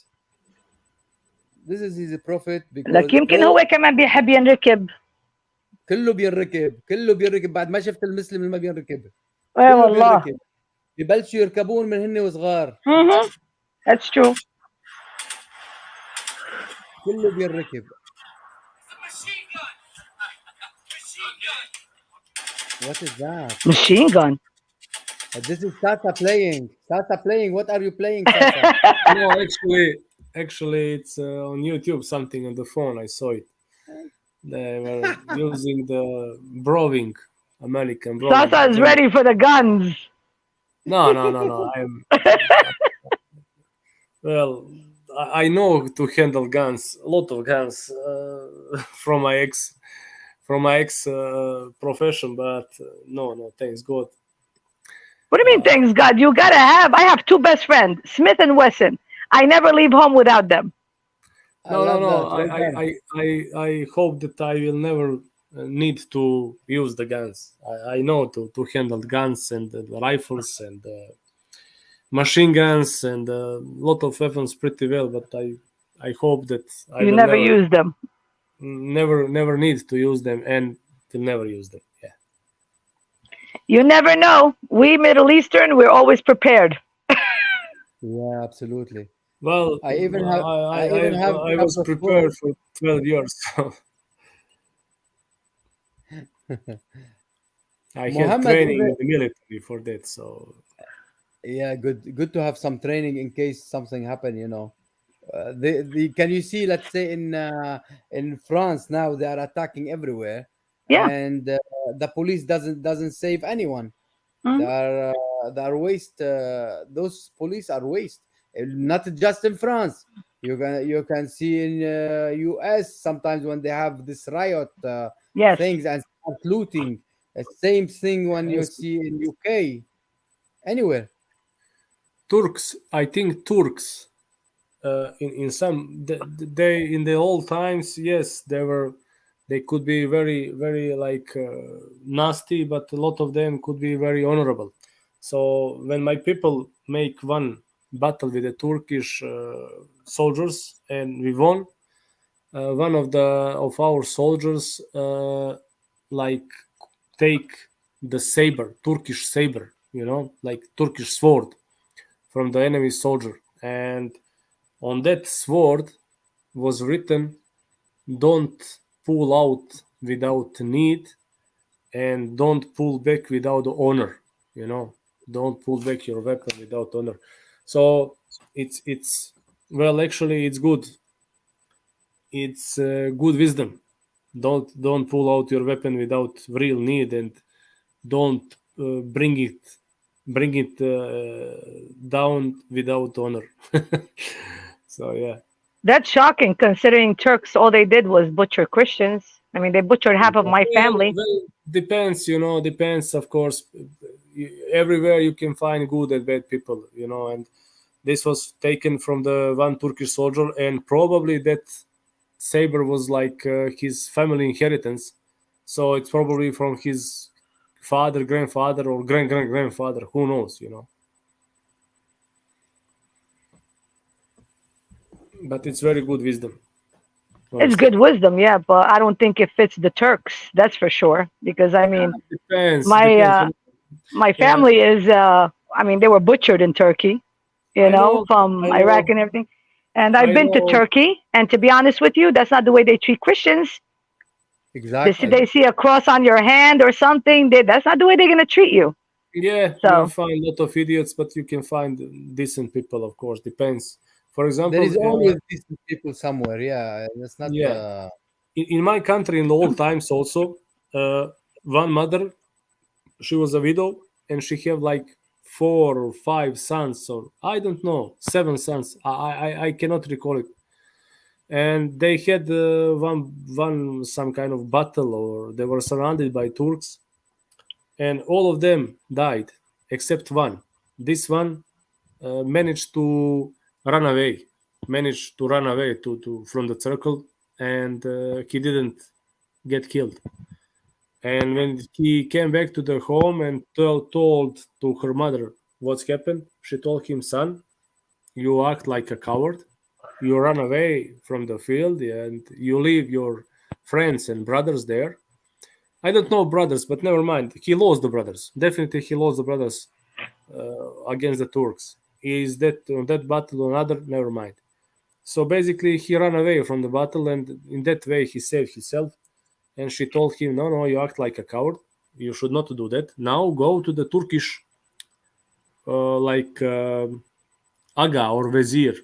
This is his prophet. Because لك يمكن هو كمان بيحب ينركب. كله بينركب بعد ما شفت المسلم اللي ما بينركب. والله ببلشوا يركبون من هن وصغار. That's true. كله بينركب. What is that? Machine gun. This is Tata playing. What are you playing, Tata? No, actually, it's on YouTube. Something on the phone. I saw it. They were using the Browning, American Browning. Tata is ready for the guns. No. I know to handle guns, a lot of guns from my ex profession, but no, thanks God. What do you mean, thanks God? You gotta have. I have two best friends, Smith and Wesson. I never leave home without them. No. I hope that I will never need to use the guns. I know to handle guns and rifles and machine guns and a lot of weapons pretty well, but I hope that I will never use them. Never need to use them, and will never use them. Yeah. You never know. We Middle Eastern, we're always prepared. Yeah, absolutely. Well, I was prepared for 12 years. So. I had training in the military for that, so. Yeah, good to have some training in case something happen. Can you see? Let's say in France now they are attacking everywhere. Yeah. And the police doesn't save anyone. Mm-hmm. They are waste. Those police are waste. Not just in France. You can see in US sometimes when they have this riot things and start looting. Same thing when you see in UK. Anywhere. I think Turks. In some they in the old times, yes, they could be very very like nasty, but a lot of them could be very honorable. So when my people make one battle with the Turkish soldiers and we won, one of our soldiers like take the saber, Turkish saber, like Turkish sword from the enemy soldier, and on that sword was written, don't pull out without need and don't pull back without honor. Don't pull back your weapon without honor. So it's well, actually it's good. It's good wisdom. Don't pull out your weapon without real need, and don't bring it down without honor. So yeah. That's shocking, considering Turks, all they did was butcher Christians. I mean, they butchered half of my family. Well, depends, depends, of course. Everywhere you can find good and bad people, and this was taken from the one Turkish soldier, and probably that saber was like his family inheritance. So it's probably from his father, grandfather, or grandfather. Who knows, But it's very good wisdom. It's good wisdom, yeah, but I don't think it fits the Turks. That's for sure. Because I mean, Depends. my family is. I mean, they were butchered in Turkey, from Iraq and everything. And I've been to Turkey, and to be honest with you, that's not the way they treat Christians. Exactly. They see a cross on your hand or something. That's not the way they're gonna treat you. Yeah, So you'll find a lot of idiots, but you can find decent people, of course. Depends. For example, there is always decent people somewhere. Yeah, that's not. Yeah. In my country, in the old times, also, one mother, she was a widow, and she had like 4 or 5 sons, or I don't know, 7 sons. I cannot recall it. And they had one some kind of battle, or they were surrounded by Turks, and all of them died except one. This one managed to run away, from the circle, and he didn't get killed. And when he came back to their home and told to her mother what's happened, she told him, "Son, you act like a coward. You run away from the field and you leave your friends and brothers there." I don't know brothers, but never mind. He lost the brothers. Definitely, he lost the brothers against the Turks. Is that on that battle or another? Never mind. So basically, he ran away from the battle, and in that way, he saved himself. And she told him, "No, you act like a coward. You should not do that. Now go to the Turkish, aga or vezir.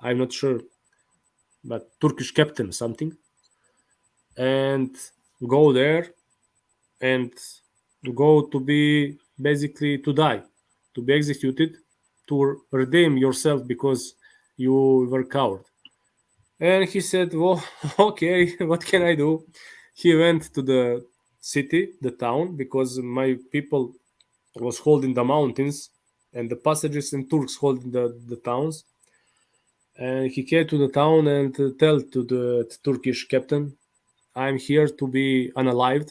I'm not sure, but Turkish captain something. And go there, and go to be basically to die, to be executed, to redeem yourself because you were coward." And he said, "Well, okay, what can I do?" He went to the city, the town, because my people was holding the mountains, and the passages and Turks holding the towns. And he came to the town and tell to the Turkish captain, "I'm here to be unalived."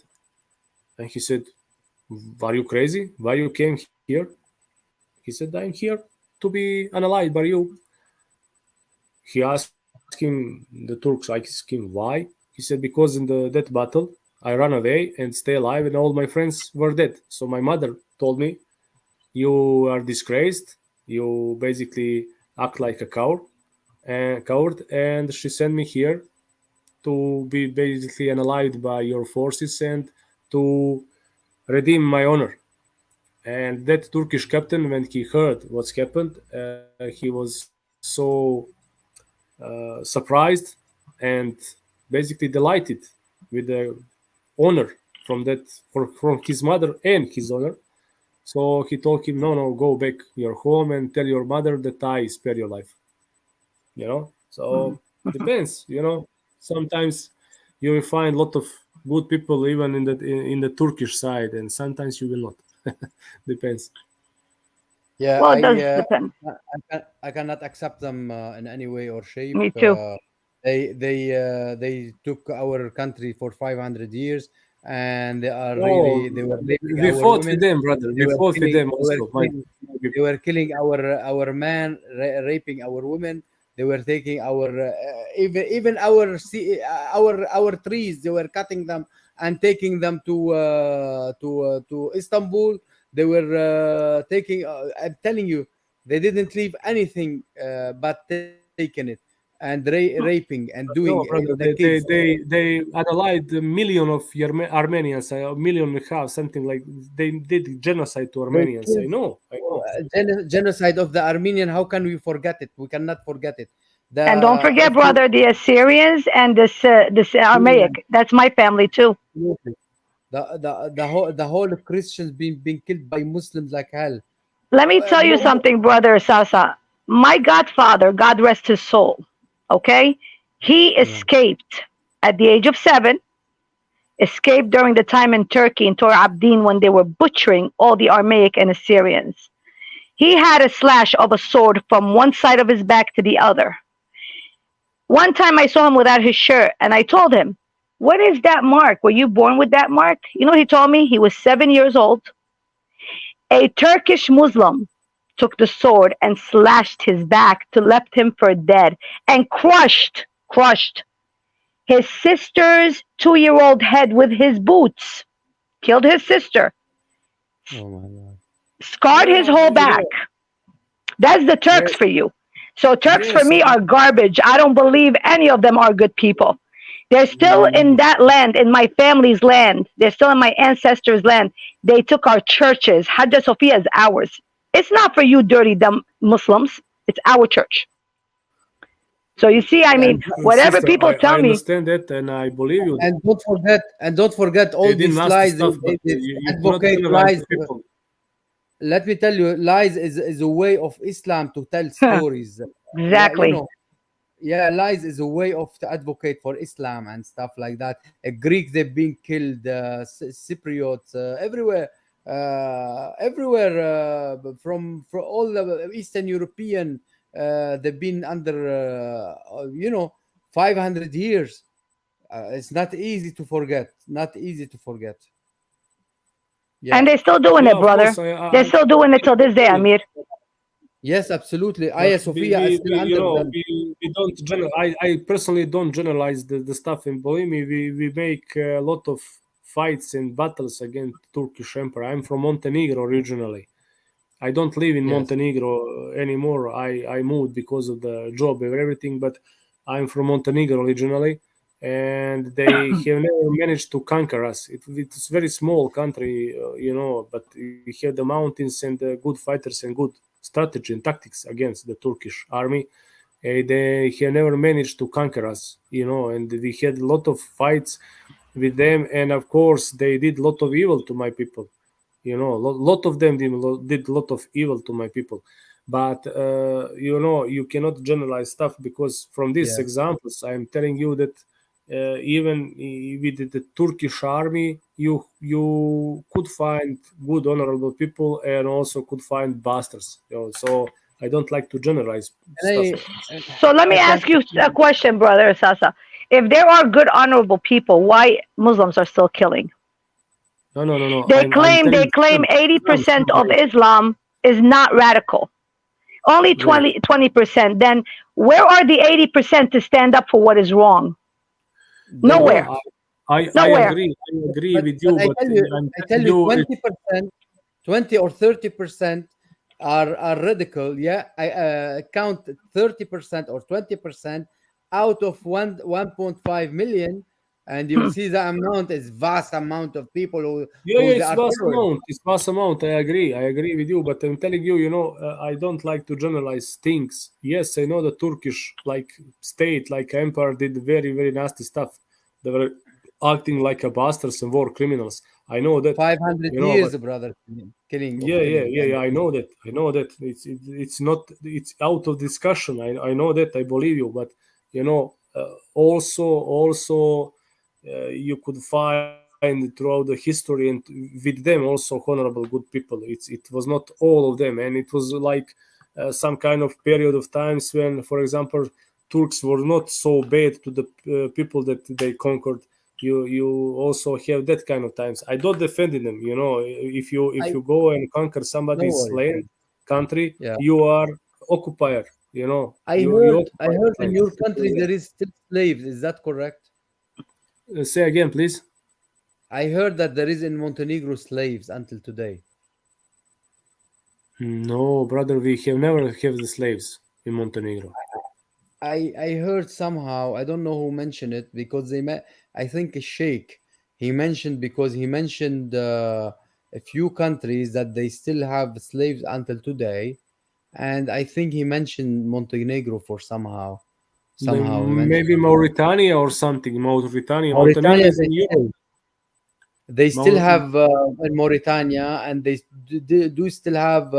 And he said, "Are you crazy? Why you came here?" He said, "I'm here to be unalived by you." He asked him, the Turks asked him, "Why?" He said, "Because in that battle, I ran away and stay alive, and all my friends were dead. So my mother told me, you are disgraced. You basically act like a coward, and she sent me here to be basically unalived by your forces and to redeem my honor." And that Turkish captain, when he heard what's happened, he was so surprised and basically delighted with the honor from his mother and his honor. So he told him, "No, go back your home and tell your mother that I spare your life." So depends. Sometimes you will find a lot of good people even in the Turkish side, and sometimes you will not. Depends. Yeah, well, it does depend. I cannot accept them in any way or shape. Me too. They took our country for 500 years, and they were raping we our fought women. with them, brother. We fought with them also. They were killing our man, raping our women. They were taking our even our trees. They were cutting them and taking them to Istanbul. They were taking. I'm telling you, they didn't leave anything but taking it and raping and doing No, brother, the kids. they analyzed a million of Armenians, a million and a half, something like. They did genocide to Armenians. I know. Genocide of the Armenian. How can we forget it? We cannot forget it. And don't forget, brother, the Assyrians and this Aramaic. That's my family too. The whole of Christians being killed by Muslims like hell. Let me tell you something, brother Sasa. My godfather, God rest his soul, Okay, he escaped at the age of 7. Escaped during the time in Turkey in Tor Abdin when they were butchering all the Aramaic and Assyrians. He had a slash of a sword from one side of his back to the other. One time I saw him without his shirt and I told him, "What is that mark? Were you born with that mark?" You know what he told me? He was 7 years old. A Turkish Muslim took the sword and slashed his back to left him for dead and crushed his sister's 2-year-old head with his boots. Killed his sister. Oh my God. Scarred his whole back. That's the Turks for you. So Turks for me are garbage. I don't believe any of them are good people. They're still in that land, in my family's land. They're still in my ancestors' land. They took our churches. Hagia Sophia is ours. It's not for you dirty, dumb Muslims. It's our church. So you see, I mean, whatever Sister, people tell I me. understand that, and I believe you. And don't forget all these lies. Stuff, but They you advocate cannot lies. people. Let me tell you, lies is a way of Islam to tell stories. Exactly. Lies is a way of to advocate for Islam and stuff like that. Greeks, they've been killed. Cypriots, everywhere, from all the Eastern European. They've been under, 500 years. It's not easy to forget. Not easy to forget. Yeah. And they're still doing it, brother. They're still doing it till this day, Amir. Yes, absolutely. Hagia Sophia is still under them. We don't I personally don't generalize the stuff in Bohemia. We make a lot of fights and battles against Turkish Empire. I'm from Montenegro originally. I don't live in Montenegro anymore. I moved because of the job and everything, but I'm from Montenegro originally, and they have never managed to conquer us. It's a very small country, but we have the mountains and good fighters and good strategy and tactics against the Turkish army. They have never managed to conquer us, and we had a lot of fights with them, and of course they did a lot of evil to my people. A lot of them did a lot of evil to my people. But you cannot generalize stuff, because from these examples I'm telling you that even with the Turkish army you could find good honorable people and also could find bastards. So I don't like to generalize stuff. So let me ask you a question, brother Sasa. If there are good honorable people, why Muslims are still killing? No. They claim 80% of Islam is not radical. Only 20%. Then where are the 80% to stand up for what is wrong? Nowhere. I agree with you. But I tell you, 20%, 20 or 30% are radical. Yeah, I count 30% or 20% out of 1.5 million. And you see the amount is vast amount of people who it's vast amount. I agree with you, but I'm telling you, I don't like to generalize things. Yes, I know the Turkish state, empire, did very, very nasty stuff. They were acting like a bastards and war criminals. I know that. 500 years, brother, killing. Yeah. I know that. It's not. It's out of discussion. I know that. I believe you, but also. You could find throughout the history and with them also honorable good people. It was not all of them, and it was some kind of period of times when, for example, Turks were not so bad to the people that they conquered. You also have that kind of times. I don't defend them. If you go and conquer somebody's land, country, you are occupier. I heard in your country there is still slaves. Is that correct? Say again, please. I heard that there is in Montenegro slaves until today. No, brother, we have never have the slaves in Montenegro. I heard somehow, I don't know who mentioned it, because I think a sheikh, he mentioned a few countries that they still have slaves until today, and I think he mentioned Montenegro for somehow. Maybe Mauritania or something. Mauritania is in Europe. They still have in Mauritania, and they do still have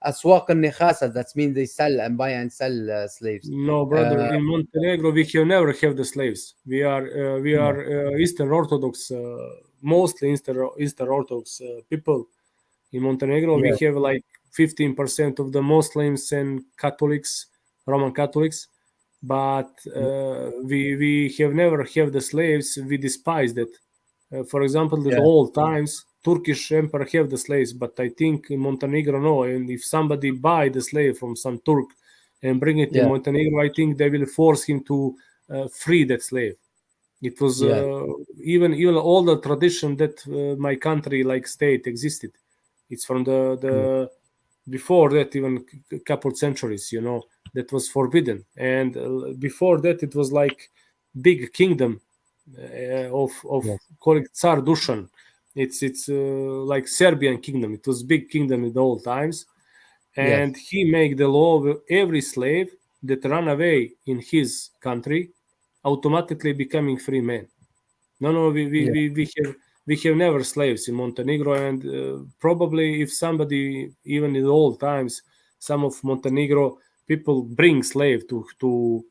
aswaq al-nikhasa. That means they sell and buy and sell slaves. No, brother. In Montenegro, we have never have the slaves. We are Eastern Orthodox, mostly Eastern Orthodox people. In Montenegro, we have like 15% of the Muslims and Catholics, Roman Catholics, but we have never have the slaves. We despise that. For example, in the old times, Turkish Empire have the slaves, but I think in Montenegro, no. And if somebody buy the slave from some Turk and bring it in Montenegro, I think they will force him to free that slave. It was even all the tradition that my country, like state, existed. It's from the before that, even a couple centuries, that was forbidden. And before that, it was like big kingdom of call it Tsar Dusan. It's like Serbian kingdom. It was big kingdom in the old times, and he make the law of every slave that run away in his country automatically becoming free man. No, we have never slaves in Montenegro, and probably if somebody, even in the old times, some of Montenegro people bring slave to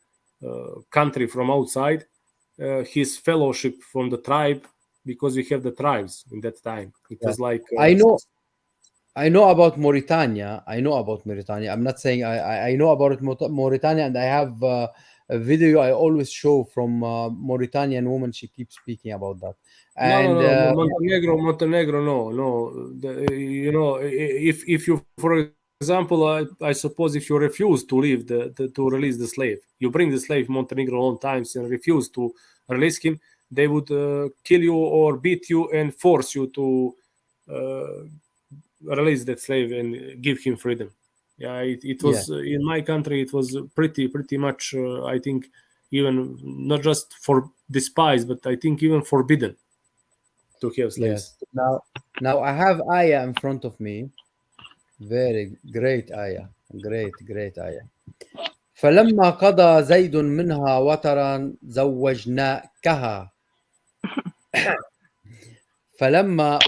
country from outside, his fellowship from the tribe, because we have the tribes in that time. It was like I know about Mauritania. I'm not saying I know about Mauritania, and I have a video I always show from Mauritanian woman. She keeps speaking about that. And Montenegro, no. If you, for example, I suppose if you refuse to leave to release the slave, you bring the slave Montenegro all times and refuse to release him, they would kill you or beat you and force you to release that slave and give him freedom. It was in my country. It was pretty much. I think even not just for despised, but I think even forbidden to have slaves. Now I have ayah in front of me. Very great ayah. Great ayah. فلما قضى زيد منها وطرا زوجناكها. فلما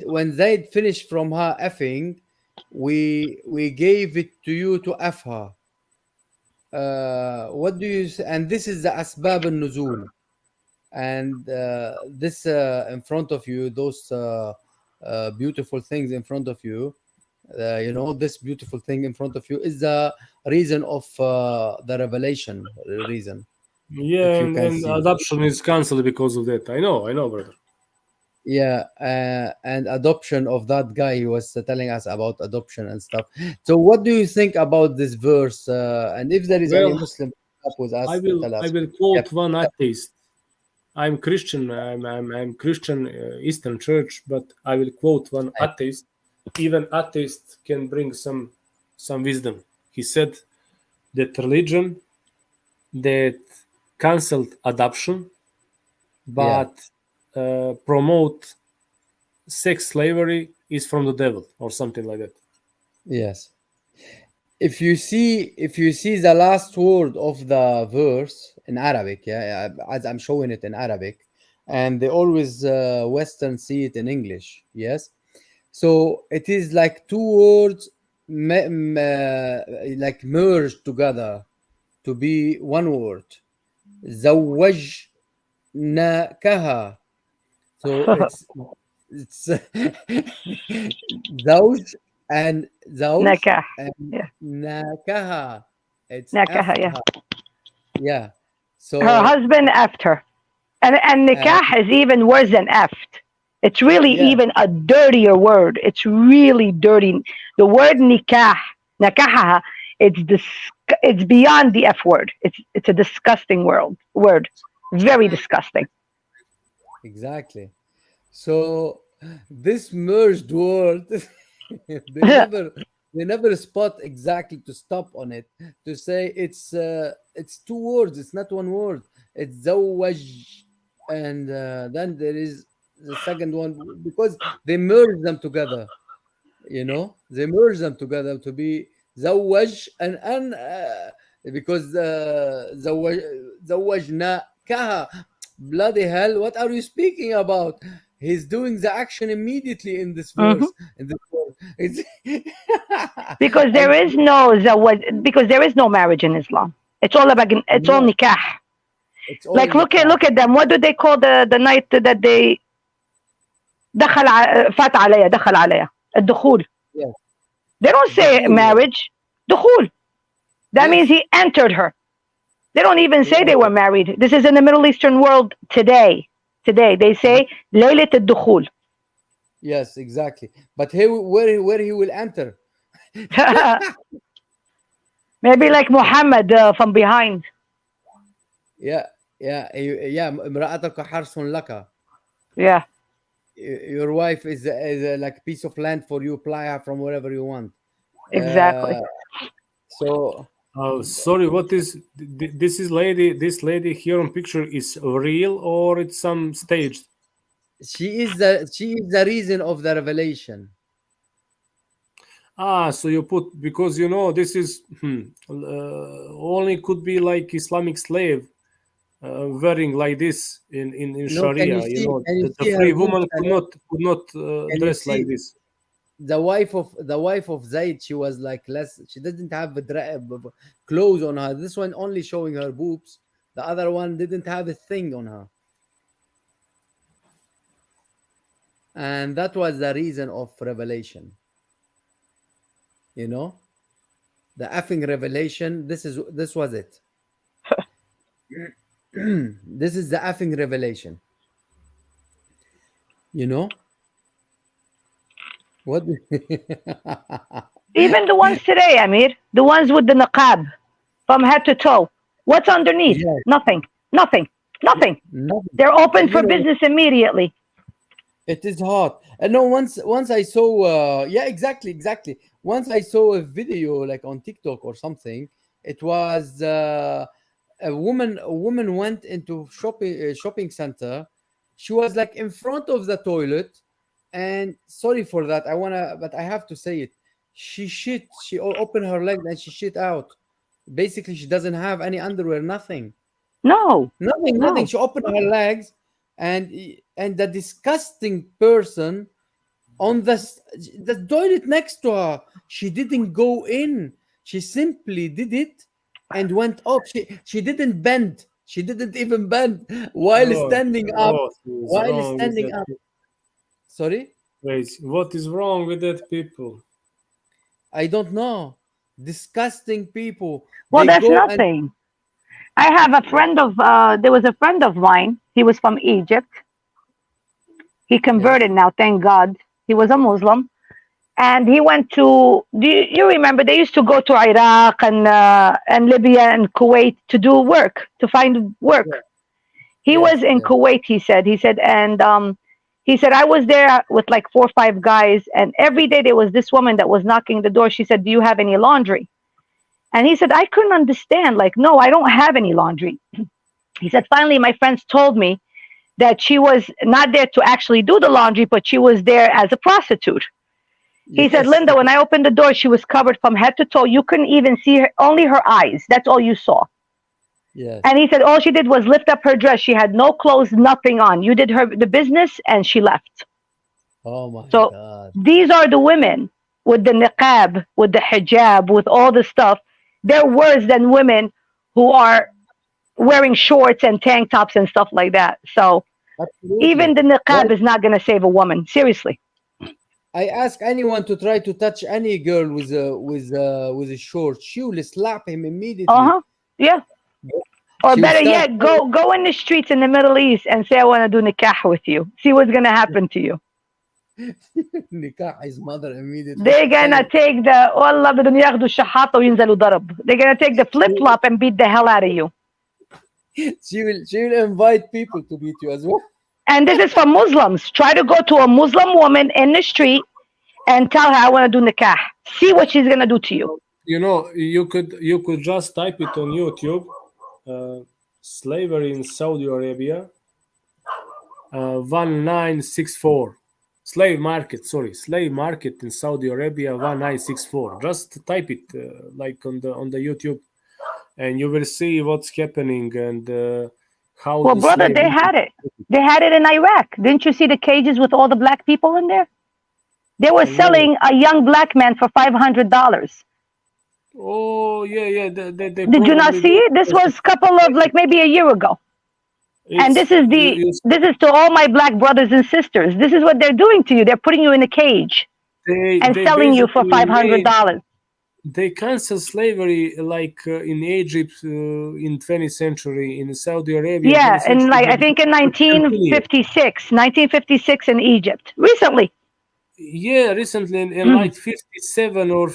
when Zaid finished from her effing, we gave it to you to F her. What do you say? And this is the asbab al-nuzul. And this in front of you, those beautiful things in front of you, this beautiful thing in front of you is the reason of the revelation reason. And adoption is cancelled because of that. I know, brother. And adoption of that guy, he was telling us about adoption and stuff. So what do you think about this verse? And if there is any Muslim up with us, I will quote one atheist. I'm Christian. I'm Christian Eastern Church, but I will quote one atheist. Even atheist can bring some wisdom. He said that religion that cancelled adoption, but promote sex slavery is from the devil or something like that. Yes. If you see the last word of the verse in Arabic, as I'm showing it in Arabic, and they always Western see it in English, yes. So it is like two words like merged together to be one word. زوجناكها. So it's زوج and زوج and nakaha. It's nakaha, yeah. So her husband effed her, and nikah is even worse than effed. It's really even a dirtier word. It's really dirty. The word nakaha, it's beyond the F word. It's a disgusting word. Very disgusting. Exactly. So this merged word, they never spot exactly to stop on it, to say it's two words. It's not one word. It's zawaj, and then there is the second one, because they merge them together. They merge them together to be zawaj and because zawajna kaha. Bloody hell! What are you speaking about? He's doing the action immediately in this verse. In this verse. Because there is no marriage in Islam. It's all about all nikah. It's all Like look at them. What do they call the night that they فات عليها دخل عليها الدخول. Yes. They don't say marriage. دخول. That means he entered her. They don't even say they were married. This is in the Middle Eastern world today. Today they say ليلة الدخول. Yes, exactly. But where he will enter? Maybe like Muhammad from behind. Yeah. امرأتك حرث لك. Yeah. Your wife is like a piece of land for you. Playa from wherever you want. Exactly. So. Oh, sorry. What is this? This lady here on picture is real or it's some staged? She is the reason of the revelation. So you put, because this is only could be like Islamic slave wearing like this in Sharia. The free woman could not dress like this. The wife of Zaid, she was like less. She didn't have clothes on her. This one only showing her boobs. The other one didn't have a thing on her. And that was the reason of revelation. The effing revelation. This was it. This is the effing revelation. What? Even the ones today, Amir, the ones with the niqab from head to toe. What's underneath? Yes. Nothing. They're open for business immediately. It is hot. No, once I saw, exactly. Once I saw a video like on TikTok or something. It was a woman went into shopping center. She was like in front of the toilet, and sorry for that. But I have to say it. She shit. She opened her leg and she shit out. Basically, she doesn't have any underwear. Nothing. Nothing. She opened her legs. And the disgusting person on the toilet next to her, she didn't go in. She simply did it and went up. She didn't bend. She didn't even bend while standing up. Sorry? Wait, what is wrong with that people? I don't know. Disgusting people. Well, that's nothing. I have a friend there was a friend of mine. He was from Egypt. He converted now, thank God. He was a Muslim. And he went to, do you remember, they used to go to Iraq and Libya and Kuwait to do work, to find work. Yeah. He was in Kuwait, he said, and he said, I was there with like 4 or 5 guys. And every day there was this woman that was knocking the door. She said, do you have any laundry? And he said, I couldn't understand. Like, no, I don't have any laundry. He said, finally, my friends told me that she was not there to actually do the laundry, but she was there as a prostitute. He said, Linda, when I opened the door, she was covered from head to toe. You couldn't even see her, only her eyes. That's all you saw. Yes. And he said, all she did was lift up her dress. She had no clothes, nothing on. You did the business and she left. Oh my God. So these are the women with the niqab, with the hijab, with all the stuff. They're worse than women who are wearing shorts and tank tops and stuff like that. So even the niqab is not going to save a woman. Seriously. I ask anyone to try to touch any girl with a short. She will slap him immediately. Yeah. Or better yet, go in the streets in the Middle East and say, I want to do nikah with you. See what's going to happen to you. Nikah his mother immediately. They're gonna take the والله بدهم ياخذوا الشحاطة وينزلوا ضرب. They're gonna take the flip flop and beat the hell out of you. She will invite people to beat you as well. And this is for Muslims. Try to go to a Muslim woman in the street and tell her I want to do nikah. See what she's gonna do to you. You could just type it on YouTube. Slavery in Saudi Arabia. 1964. Slave market in Saudi Arabia 1964. Just type it like on the YouTube, and you will see what's happening and how. Well, brother, they had it. They had it in Iraq. Didn't you see the cages with all the black people in there? They were selling a young black man for $500. Oh yeah. They Did you not see it? This was a couple of maybe a year ago. And this is this is to all my black brothers and sisters. This is what they're doing to you. They're putting you in a cage and selling you for $500. They canceled slavery in Egypt in 20th century, in Saudi Arabia. Yeah, and I think in 1956 in Egypt. Recently. Yeah, recently in like 57 or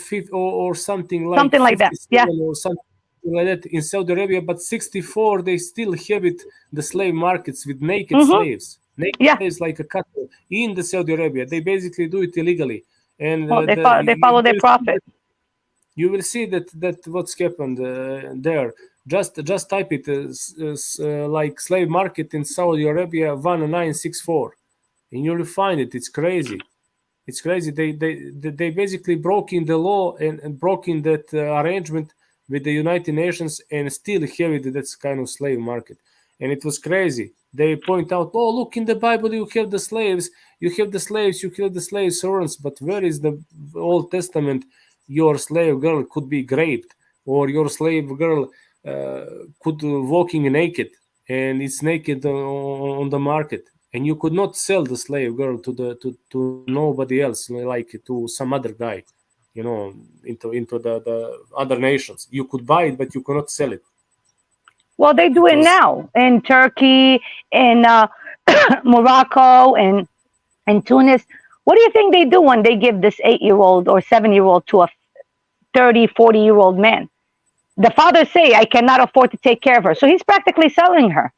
something like that. Yeah. Or something like that in Saudi Arabia, but 64 they still have it, the slave markets with naked slaves. Naked slaves like a cattle in the Saudi Arabia. They basically do it illegally. And they follow their profit. You will see that what's happened there. Just type it like slave market in Saudi Arabia 1964, and you'll find it. It's crazy. It's crazy. They basically broke in the law and broke in that arrangement with the United Nations and still have it. That's kind of slave market, and it was crazy. They point out, oh, look, in the Bible you have the slaves, you have the slaves, you have the slave servants, but where is the Old Testament? Your slave girl could be raped, or your slave girl could walking naked, and it's naked on the market, and you could not sell the slave girl to nobody else, like to some other guy, into the other nations. You could buy it, but you cannot sell it. Well, they do it now in Turkey, in Morocco, and Tunis. What do you think they do when they give this 8-year-old or 7-year-old to a 30, 40-year-old man? The father say, I cannot afford to take care of her. So he's practically selling her.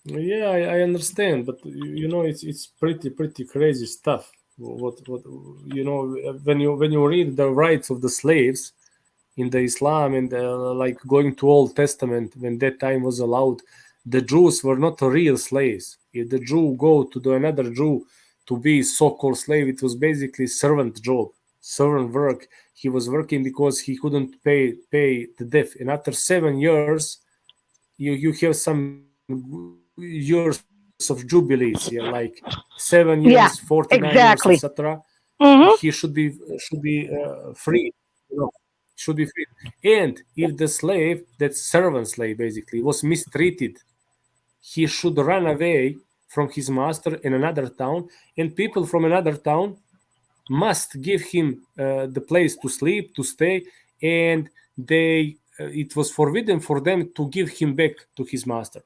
Yeah, I understand, but it's pretty crazy stuff. What when you read the rights of the slaves in the Islam and like going to Old Testament, when that time was allowed, the Jews were not real slaves. If the Jew go to another Jew to be so-called slave, it was basically servant job, servant work. He was working because he couldn't pay the debt, and after 7 years, you have some years of jubilees, like 7 years, 49 years, etc. He should be free. Should be free. And if the slave, that servant slave basically, was mistreated, he should run away from his master in another town, and people from another town must give him the place to sleep, to stay, and it was forbidden for them to give him back to his master.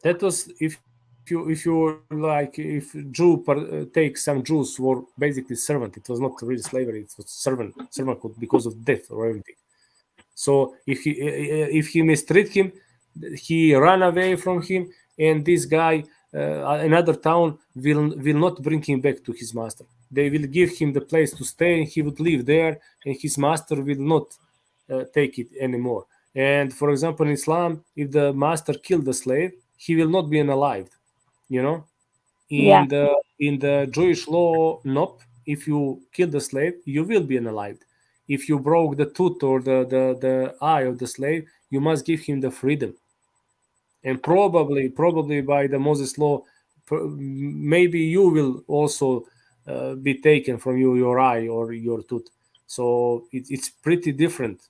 That was if Jew take some Jews were basically servant. It was not really slavery. It was servanthood because of death or everything. So if he mistreat him, he ran away from him, and this guy another town will not bring him back to his master. They will give him the place to stay, and he would live there, and his master will not take it anymore. And for example, in Islam, if the master killed the slave, he will not be unalived. In the Jewish law, nope. If you kill the slave, you will be unalived. If you broke the tooth or the eye of the slave, you must give him the freedom. And probably by the Moses law, maybe you will also be taken from you your eye or your tooth. So it's pretty different.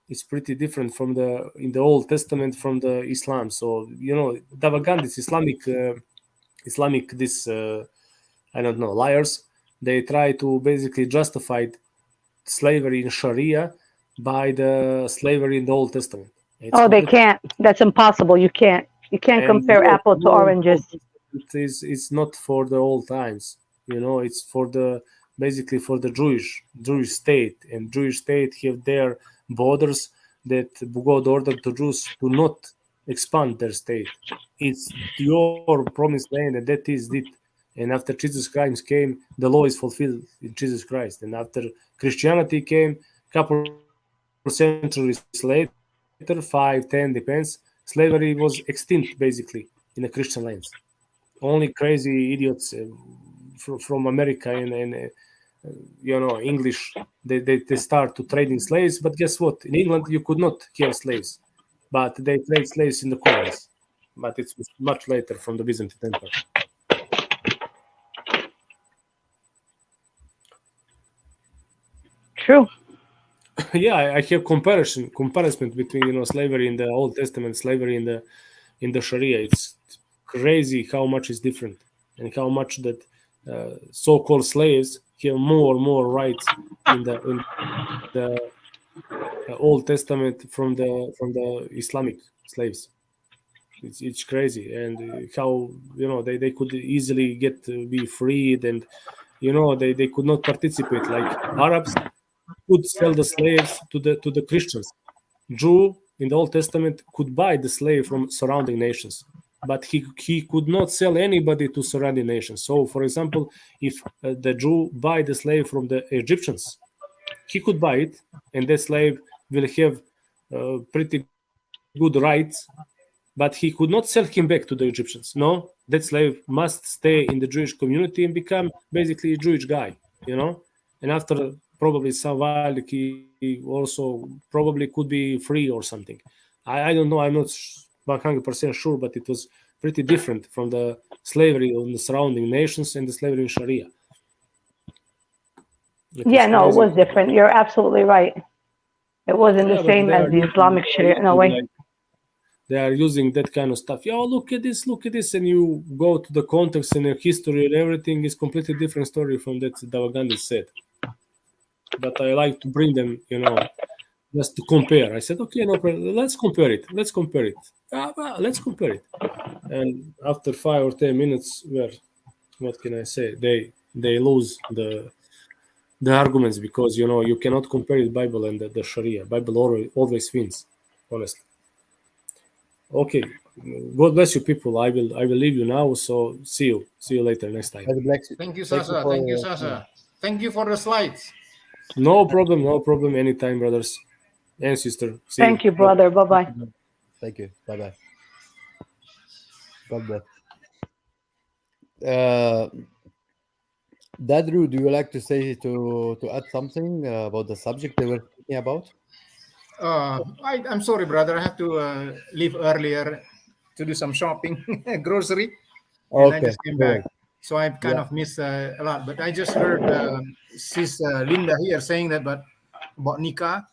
It's pretty different from in the Old Testament from the Islam. So Dawaa, this Islamic this I don't know, liars. They try to basically justify slavery in Sharia by the slavery in the Old Testament. They can't. That's impossible. You can't compare apples to oranges. It's not for the old times. It's for basically for the Jewish state, and Jewish state have their borders that God ordered the Jews to not expand their state. It's your promised land, and that is it. And after Jesus Christ came, the law is fulfilled in Jesus Christ. And after Christianity came, a couple centuries later, 5, 10, depends, slavery was extinct basically in the Christian lands. Only crazy idiots from America and English, they start to trade in slaves. But guess what? In England, you could not have slaves, but they trade slaves in the colonies. but it's much later from the Byzantine Empire. True. Yeah, I have comparison between slavery in the Old Testament, slavery in the Sharia. It's crazy how much is different, and how much that so-called slaves have more rights in the Old Testament from the Islamic slaves. It's crazy, and how they could easily get to be freed, and they could not participate like Arabs could sell the slaves to the Christians. Jew in the Old Testament could buy the slave from surrounding nations, but he could not sell anybody to surrounding nations. So, for example, if the Jew buy the slave from the Egyptians, he could buy it, and the slave will have pretty good rights, but he could not sell him back to the Egyptians. No, that slave must stay in the Jewish community and become basically a Jewish guy, and after probably some while he also probably could be free or something. I don't know, I'm not 100% sure, but it was pretty different from the slavery in the surrounding nations and the slavery in Sharia. Yeah, no, it was different. You're absolutely right. It wasn't the same as the Islamic Sharia in a way. They are using that kind of stuff. Yeah, look at this, and you go to the context and the history and everything is completely different story from that Dawaa Gandhi said. But I like to bring them, just to compare. I said, okay, no problem. Let's compare it. Let's compare it. Let's compare it. And after 5 or 10 minutes, what can I say? They lose the arguments, because you cannot compare the Bible and the Sharia. Bible always wins, honestly. Okay, God bless you, people. I will leave you now. So see you later next time. Thank you, Sasa. Thank you, Sasa. Thank you for the slides. No problem. Anytime, brothers and sister. Thank you, brother. Bye bye. Thank you. Bye bye. God bless. Dadru, do you like to say to add something about the subject they were speaking about? I'm sorry, brother. I have to leave earlier to do some shopping, grocery, and I just came back. So I've kind of missed a lot. But I just heard Sis Linda here saying that about nikah.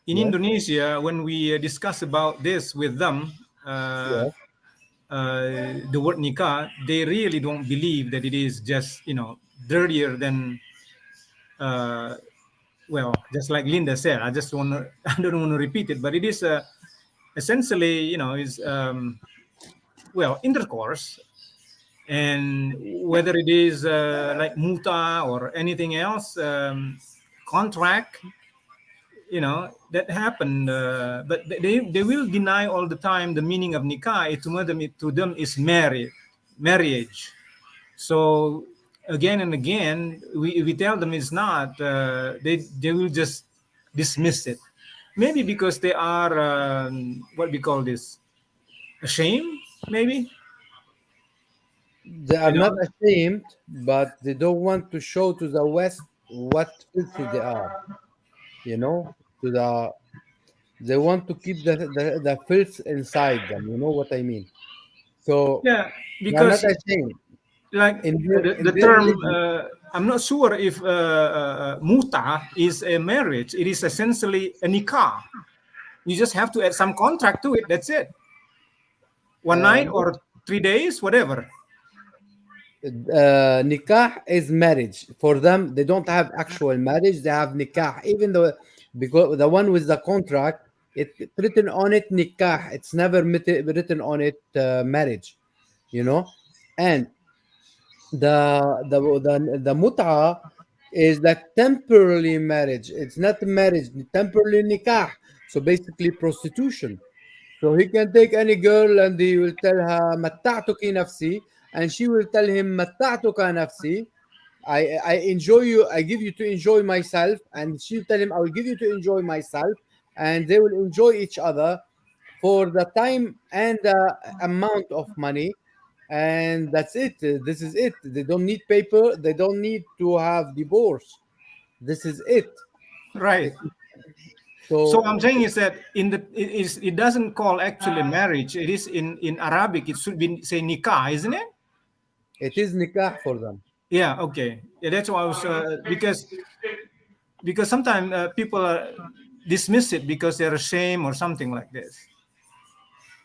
In Indonesia, when we discuss about this with them, the word nikah, they really don't believe that it is just dirtier than just like Linda said. I don't want to repeat it, but it is essentially is intercourse, and whether it is like muta or anything else, contract, that happened, but they will deny all the time the meaning of nikah. To them is marriage. So again and again, we tell them it's not. They will just dismiss it. Maybe because they are what we call this, ashamed. Maybe they are not ashamed, but they don't want to show to the West what filthy they are. They want to keep the filth inside them. You know what I mean? So yeah, they are not because ashamed. like the their term, religion, I'm not sure if muta is a marriage. It is essentially a nikah. You just have to add some contract to it. That's it. One night or 3 days, whatever. Nikah is marriage for them. They don't have actual marriage. They have nikah, even though because the one with the contract, it's written on it nikah. It's never written on it marriage. And the mut'a is like temporary marriage. It's not marriage, temporary nikah. So basically prostitution. So he can take any girl and he will tell her matta'tuki nafsi, and she will tell him matta'tuka nafsi. I enjoy you, I give you to enjoy myself, and she'll tell him I will give you to enjoy myself, and they will enjoy each other for the time and the amount of money, and that's it. This is it. They don't need paper, they don't need to have divorce. This is it. Right. So I'm saying is that it doesn't call actually marriage. It is in Arabic. It should be say nikah, isn't it? It is nikah for them. Yeah. Okay. Yeah, that's why I was because sometimes people dismiss it because they're ashamed or something like this.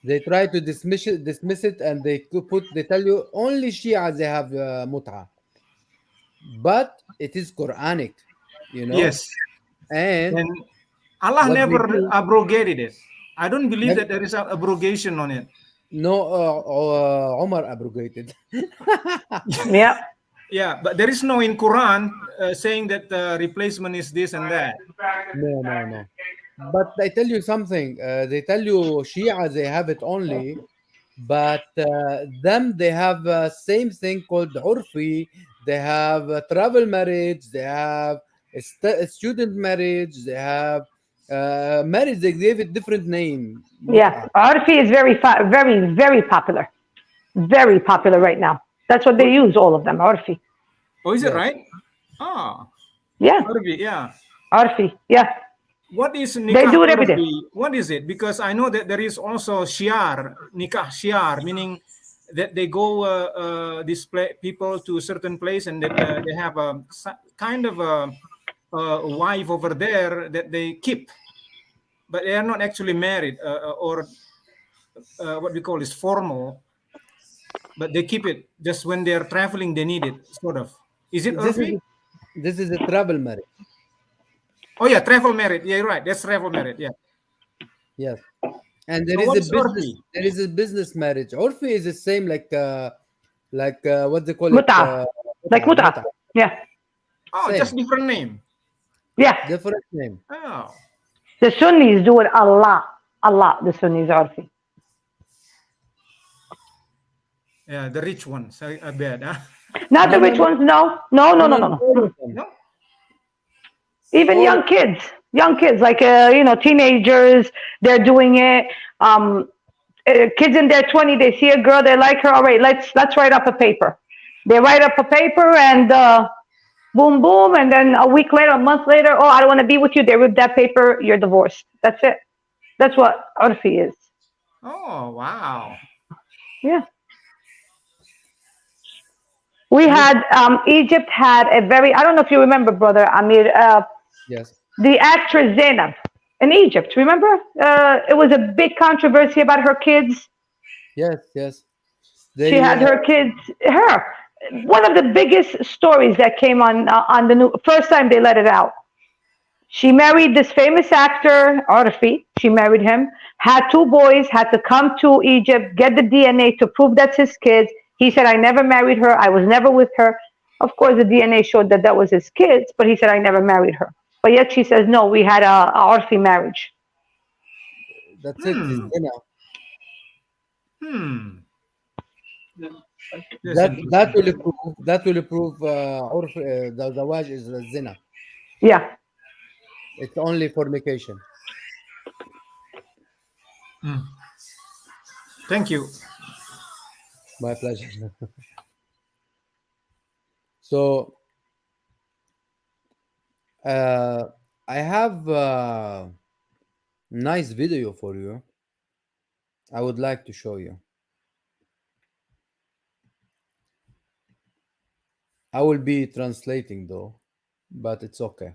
They try to dismiss it, and they tell you only Shia they have mut'a, but it is Quranic, Yes. And Allah what never they do, abrogated it. I don't believe that there is an abrogation on it. no, Omar abrogated. Yeah. Yeah, but there is no in Quran saying that the replacement is this and that. No. But I tell you something. They tell you Shia they have it only, but them they have same thing called urfi. They have travel marriage. They have student marriage. They have marriage. They gave it different name. Yeah, Arfi is very popular. Very popular right now. That's what they use, all of them, Arfi. Oh, is it right? Ah. Yeah. Urfi, yeah. Arfi, yeah. What is nikah? They do it every day. What is it? Because I know that there is also shiar, nikah shiar, meaning that they go display people to a certain place and that they have a kind of a wife over there that they keep, but they are not actually married or what we call is formal, but they keep it just when they are traveling. They need it, sort of. Is it urfi? This is a travel marriage. Oh yeah, travel married. Yeah, you're right. That's travel married. Yeah. Yes. And there So is a business. urfi? There is a business marriage. Urfi is the same like what they call Muta. it. Like muta. Yeah. Oh, Same. just different name. Yeah. Different name. Oh. The Sunnis do it a lot. A lot, the Sunnis, Arfi. Yeah, the rich ones. I bet. Huh? Not the rich ones, no. No. Even young kids, like teenagers, they're doing it. Kids in their 20s, they see a girl, they like her. All right, let's write up a paper. They write up a paper and boom, boom, and then a week later, a month later, oh, I don't want to be with you. They rip that paper, you're divorced. That's it. That's what Urfi is. Oh wow. Yeah. We had Egypt had a very, I don't know if you remember, brother Amir. Yes. The actress Zainab in Egypt, remember? It was a big controversy about her kids. Yes. She had her kids. One of the biggest stories that came on the new first time they let it out. She married this famous actor, Arfi. She married him. Had 2 boys. Had to come to Egypt, get the DNA to prove that's his kids. He said, I never married her. I was never with her. Of course, the DNA showed that that was his kids, but he said, I never married her. But yet she says, no, we had a Arfi marriage. That's it. It's zina. That will prove the Zawaj is zina. Yeah. It's only fornication. Thank you. My pleasure. So I have a nice video for you. I would like to show you. I will be translating though, but it's okay.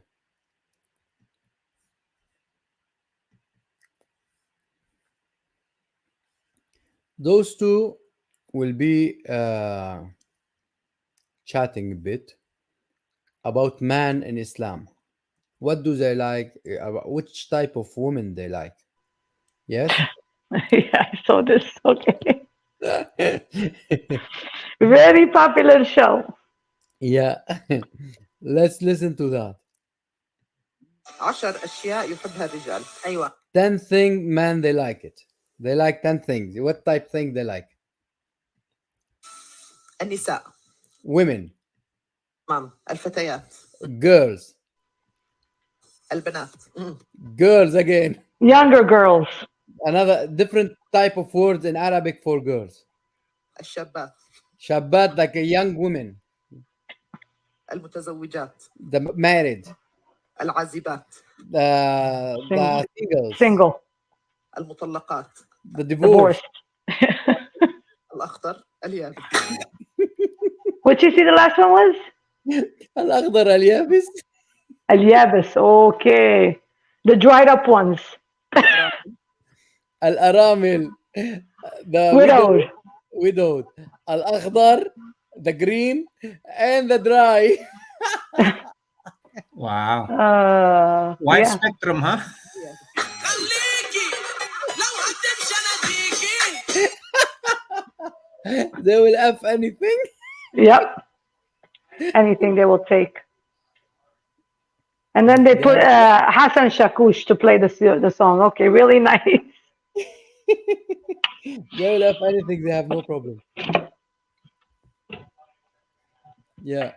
Those two will be chatting a bit about man in Islam. What do they like? Which type of women they like? Yes. Yeah, I saw this. Okay. Very popular show. Yeah. Let's listen to that. 10 أشياء يحبها الرجال. أيوة. 10 things man they like it. They like 10 things. What type thing they like? النساء. Women. الفتيات. Girls. البنات. Girls again. Younger girls. Another different type of words in Arabic for girls. الشابات. Shabbat, like a young woman. المتزوجات. The married. العازبات. The singles. Single. المطلقات. The divorce. الأخضر اليابس. What you see the last one was? الأخضر اليابس. اليابس. Okay. The dried up ones. الأرامل. The widowed. الأخضر, the green, and the dry. Wow. Wide Yeah. spectrum, huh? They will have anything. Yep. Anything they will take. And then they put Hassan Shakush to play the song. Okay, really nice. They will have anything. They have no problem. Yeah.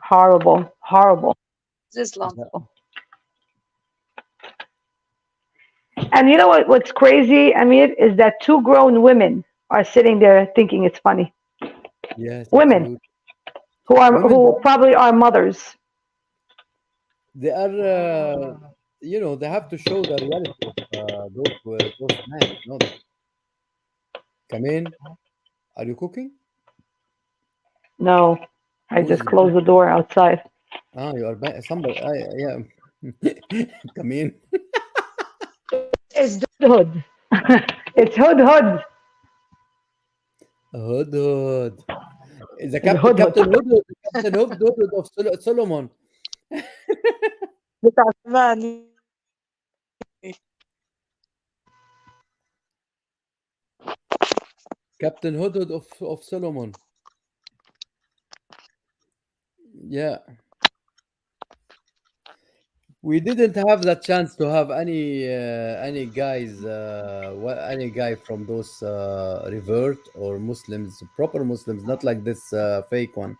Horrible. Horrible. Islam. And you know what's crazy, Amir, is that two grown women are sitting there thinking it's funny. Yes. Women who probably are mothers. They are, they have to show the reality of those men. You know that. Come in. Are you cooking? No, I just closed the door outside. Ah, you are somebody. Yeah. Come in. It's Hood. It's Hood. Hood. The Captain Hood of Solomon. Captain Hood of Solomon. Yeah. We didn't have the chance to have any guys, any guy from those revert or Muslims, proper Muslims, not like this fake one.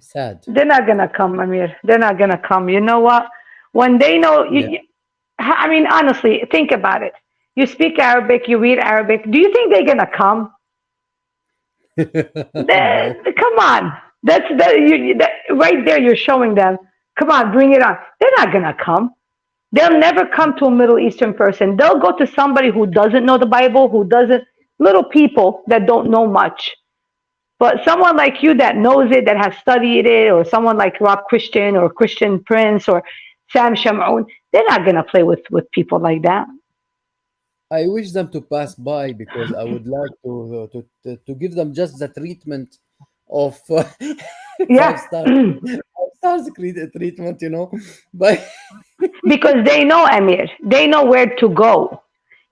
Sad. They're not gonna come, Amir. They're not gonna come. You know what? When they know, I mean, honestly, think about it. You speak Arabic, you read Arabic. Do you think they're gonna come? Come on. That's right there. You're showing them. Come on, bring it on. They're not gonna come. They'll never come to a Middle Eastern person. They'll go to somebody who doesn't know the Bible, little people that don't know much. But someone like you that knows it, that has studied it, or someone like Rob Christian or Christian Prince or Sam Shamoun, they're not gonna play with people like that. I wish them to pass by because I would like to give them just the treatment of 5 stars treatment, but because they know, Amir, they know where to go.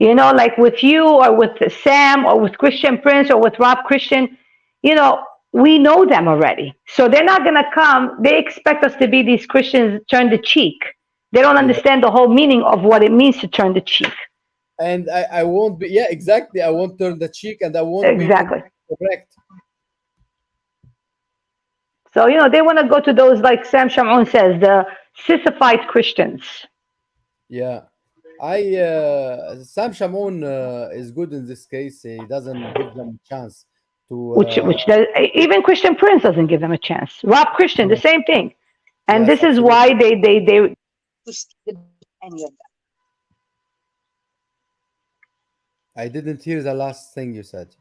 Like with you or with Sam or with Christian Prince or with Rob Christian, we know them already. So they're not going to come. They expect us to be these Christians turn the cheek. They don't understand the whole meaning of what it means to turn the cheek. And I won't be, exactly. I won't turn the cheek and I won't be correct. So, they want to go to those, like Sam Shamoun says, the sissified Christians. Yeah. Sam Shamoun is good in this case. He doesn't give them a chance to... Which even Christian Prince doesn't give them a chance. Rob Christian, the same thing. And this is why they any of them. I didn't hear the last thing you said.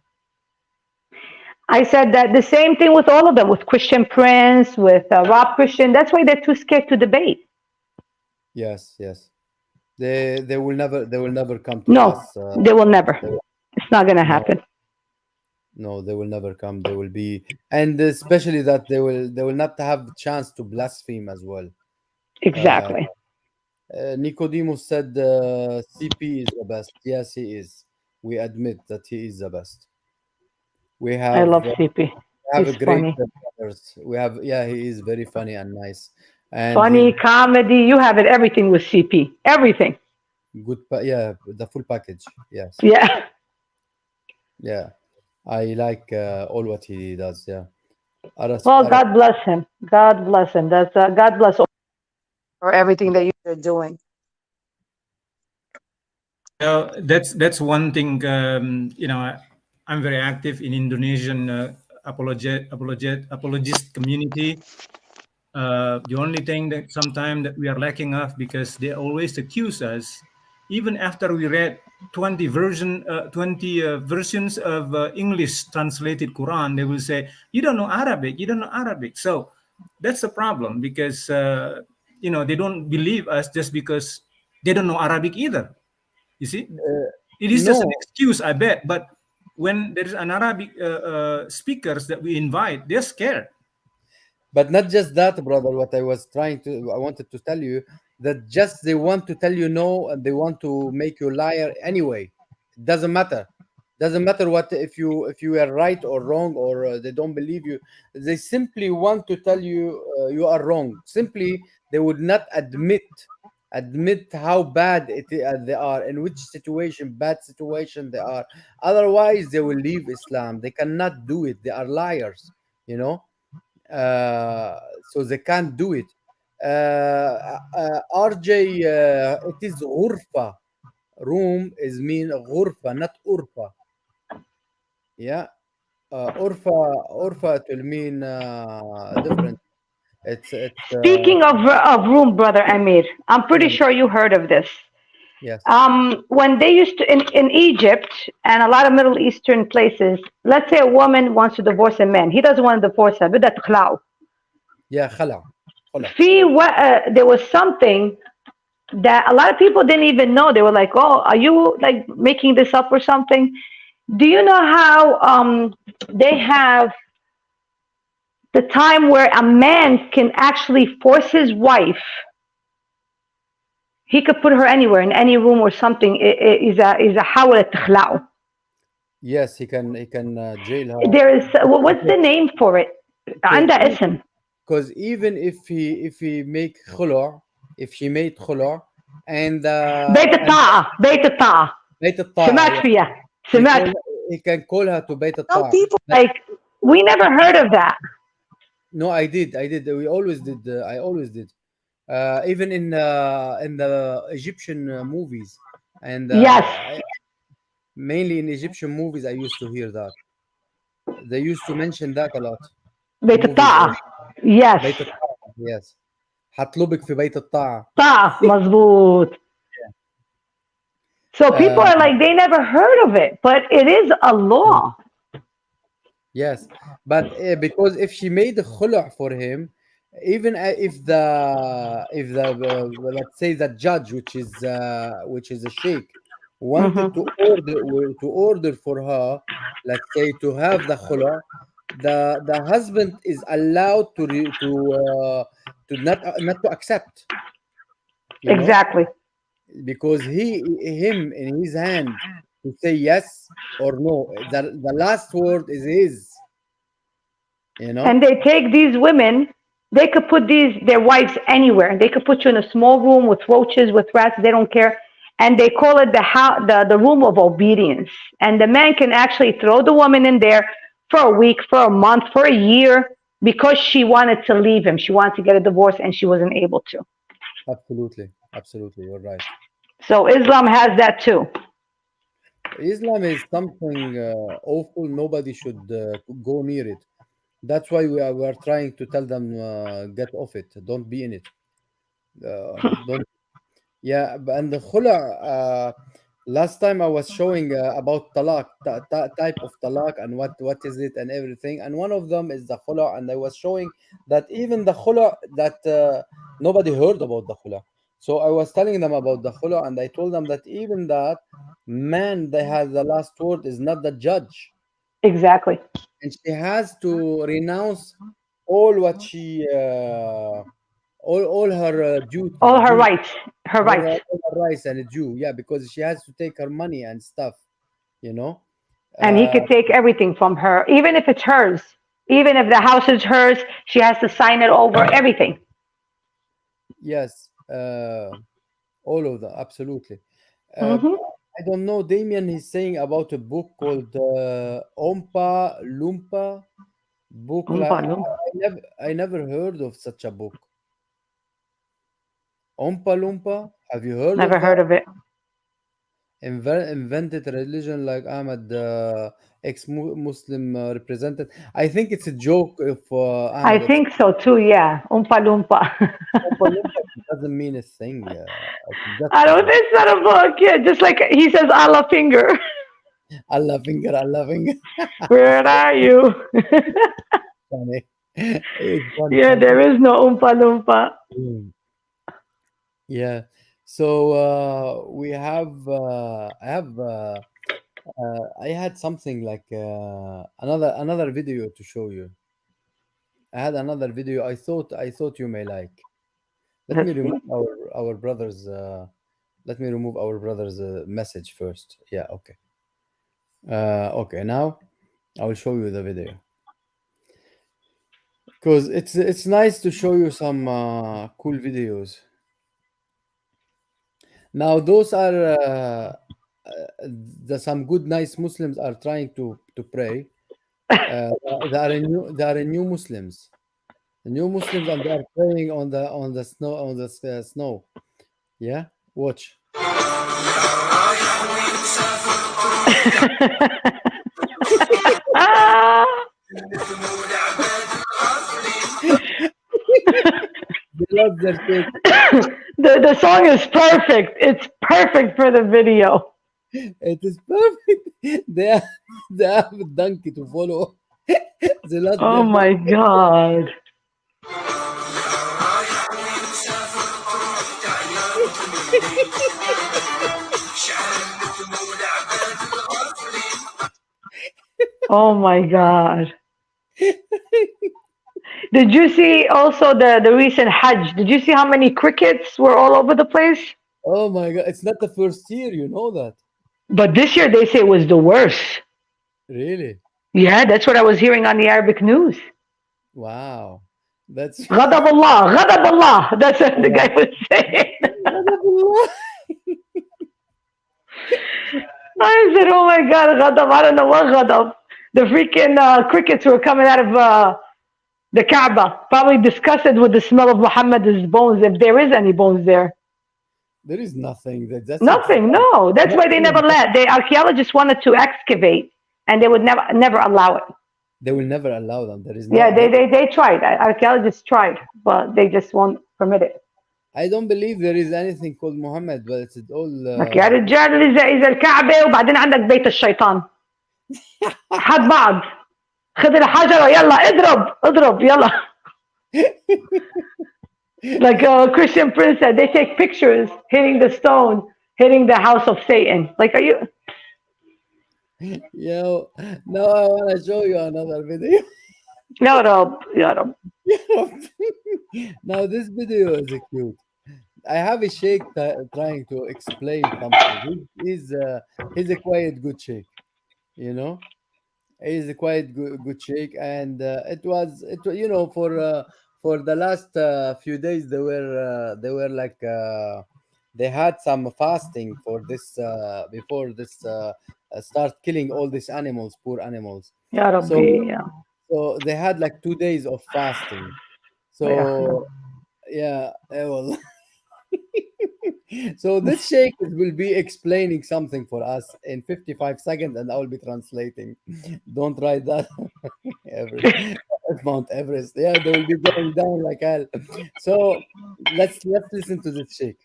I said that the same thing with all of them, with Christian Prince, with Rob Christian. That's why they're too scared to debate. Yes. They will never come to us. They will never. It's not going to happen. No, they will never come. They will be, and especially that they will not have the chance to blaspheme as well. Exactly. Nicodemus said CP is the best. Yes, he is. We admit that he is the best. I love CP. We have He's a great funny. brothers. He is very funny and nice. And funny, comedy, you have it, everything with CP. Everything. Good, the full package. Yes. Yeah. Yeah. I like all what he does. Yeah. Well, God bless him. God bless him. That's God bless for everything that you're doing. Well, that's one thing. I'm very active in Indonesian apologist community, The only thing that sometimes that we are lacking of, because they always accuse us, even after we read 20 versions of English translated Quran, they will say, you don't know Arabic, you don't know Arabic. So that's a problem, because they don't believe us just because they don't know Arabic either. You see, it is just an No, excuse, I bet. But when there is an Arabic speakers that we invite, they're scared. but not just that, brother. What I wanted to tell you, that just they want to tell you no, and they want to make you liar anyway. It doesn't matter. Doesn't matter what, if you are right or wrong, or they don't believe you. They simply want to tell you you are wrong. Simply, they would not admit how bad they are, in which situation, bad situation they are. Otherwise, they will leave Islam. They cannot do it. They are liars. You know. So they can't do it. RJ, it is غرفة. Room is mean غرفة, not urfa. Yeah. Urfa, it will mean different. It's Speaking of room, brother Amir, I'm pretty sure you heard of this. yes. When they used to in Egypt and a lot of Middle Eastern places, let's say a woman wants to divorce a man, he doesn't want to divorce her, بدها تخلعه. Yeah, خلع. There was something that a lot of people didn't even know. They were like, "Oh, are you like making this up or something?" Do you know how they have the time where a man can actually force his wife? He could put her anywhere in any room or something. Is a حاولت تخلعه. Yes, he can jail her. There is what's the name for it? عندها اسم. Because even if he make خلع, if she made خلع, and بيت الطاعة بيت الطاعة سمعت فيها سمعت. he can call her to بيت الطاعة. No, people like we never heard of that. No, I did. We always did. I always did. Even in the Egyptian movies, and yes, mainly in Egyptian movies, I used to hear that. They used to mention that a lot. بيت الطاعة. Yes. بيت الطاعة. Yes. هطلبك في بيت الطاعة. طاعة مظبوط. So people are like, they never heard of it, but it is a law. Yes, but because if she made a khulu' for him, even if the let's say the judge, which is a sheikh, wanted to order for her, let's say, to have the khulu', the husband is allowed to not to accept. Exactly. Because him in his hand to say yes or no. The last word is his. And they take these women, they could put their wives anywhere. They could put you in a small room with roaches, with rats, they don't care. And they call it the room of obedience. And the man can actually throw the woman in there for a week, for a month, for a year, because she wanted to leave him. She wanted to get a divorce and she wasn't able to. Absolutely, you're right. So Islam has that too. Islam is something awful. Nobody should go near it. That's why we are trying to tell them, get off it. Don't be in it. Don't. Yeah, and the khula. Last time I was showing about talaq, type of talaq, and what is it and everything. And one of them is the khula, and I was showing that even the khula that nobody heard about the khula. So I was telling them about the khula, and I told them that even that man that has the last word is not the judge. Exactly. And she has to renounce all what she all her duty, all her rights, her rights, all her rights and due. Yeah, because she has to take her money and stuff. And he could take everything from her, even if it's hers. Even if the house is hers, she has to sign it over, everything. Yes, all of them, absolutely. I don't know, Damien, he's saying about a book called Ompa Lumpa book. I never heard of such a book. Ompa Lumpa, have you heard Never of that? heard of it. invented religion like Ahmed, ex-Muslim represented. I think it's a joke if I Ahmed think so too. Yeah, Oompa Loompa. doesn't mean a thing. I think that's I don't. It's not a book. Yeah, just like he says, Allah finger. Allah finger, Allah finger. Where are you? Funny. It's funny. Yeah, there is no Oompa Loompa. Yeah. So we have I had something like another video to show you. I had another video I thought you may like. Let me Let's see. remove our brother's let me remove our brother's message first. Yeah, okay. Okay, now I will show you the video. Because it's nice to show you some cool videos. Now those are some good nice Muslims are trying to pray. They are new Muslims. The new Muslims, and they are praying on the snow. Yeah, watch. The song is perfect. It's perfect for the video. It is perfect. They have a donkey to follow. Oh my God. Oh my God. Did you see also the recent Hajj? Did you see how many crickets were all over the place? Oh my God. It's not the first year, you know that. But this year they say it was the worst. Really? Yeah, that's what I was hearing on the Arabic news. Wow. That's Ghadab Allah, Ghadab Allah. That's what the guy was saying. I said, oh my God, Ghadab. I don't know what Ghadab. The freaking crickets were coming out of the Kaaba, probably disgusted with the smell of Muhammad's bones, if there is any bones there. There is nothing. That's nothing. No, that's why they never let. The archaeologists wanted to excavate, and they would never allow it. They will never allow them. There is yeah. They tried. Archaeologists tried, but they just won't permit it. I don't believe there is anything called Muhammad, but it's all. لك يا رجال إذا الكعبة وبعدين عندك بيت الشيطان. حد بعض. خذ الحجر يلا اضرب يلا. Like Christian Prince said, they take pictures hitting the stone, hitting the house of Satan. Like, are you? Yo, now I want to show you another video. Ya Rab. Now this video is cute. I have a sheikh trying to explain something. He's a quite good sheikh, you know. He's a quite good sheikh, and it was for the last few days they were like they had some fasting for this before this start killing all these animals, poor animals. Ya Rabbi, yeah. So they had like 2 days of fasting. So yeah, well. So this sheikh will be explaining something for us in 55 seconds, and I will be translating. Don't write that. Mount Everest. Yeah, they will be going down like hell. So let's listen to this sheikh.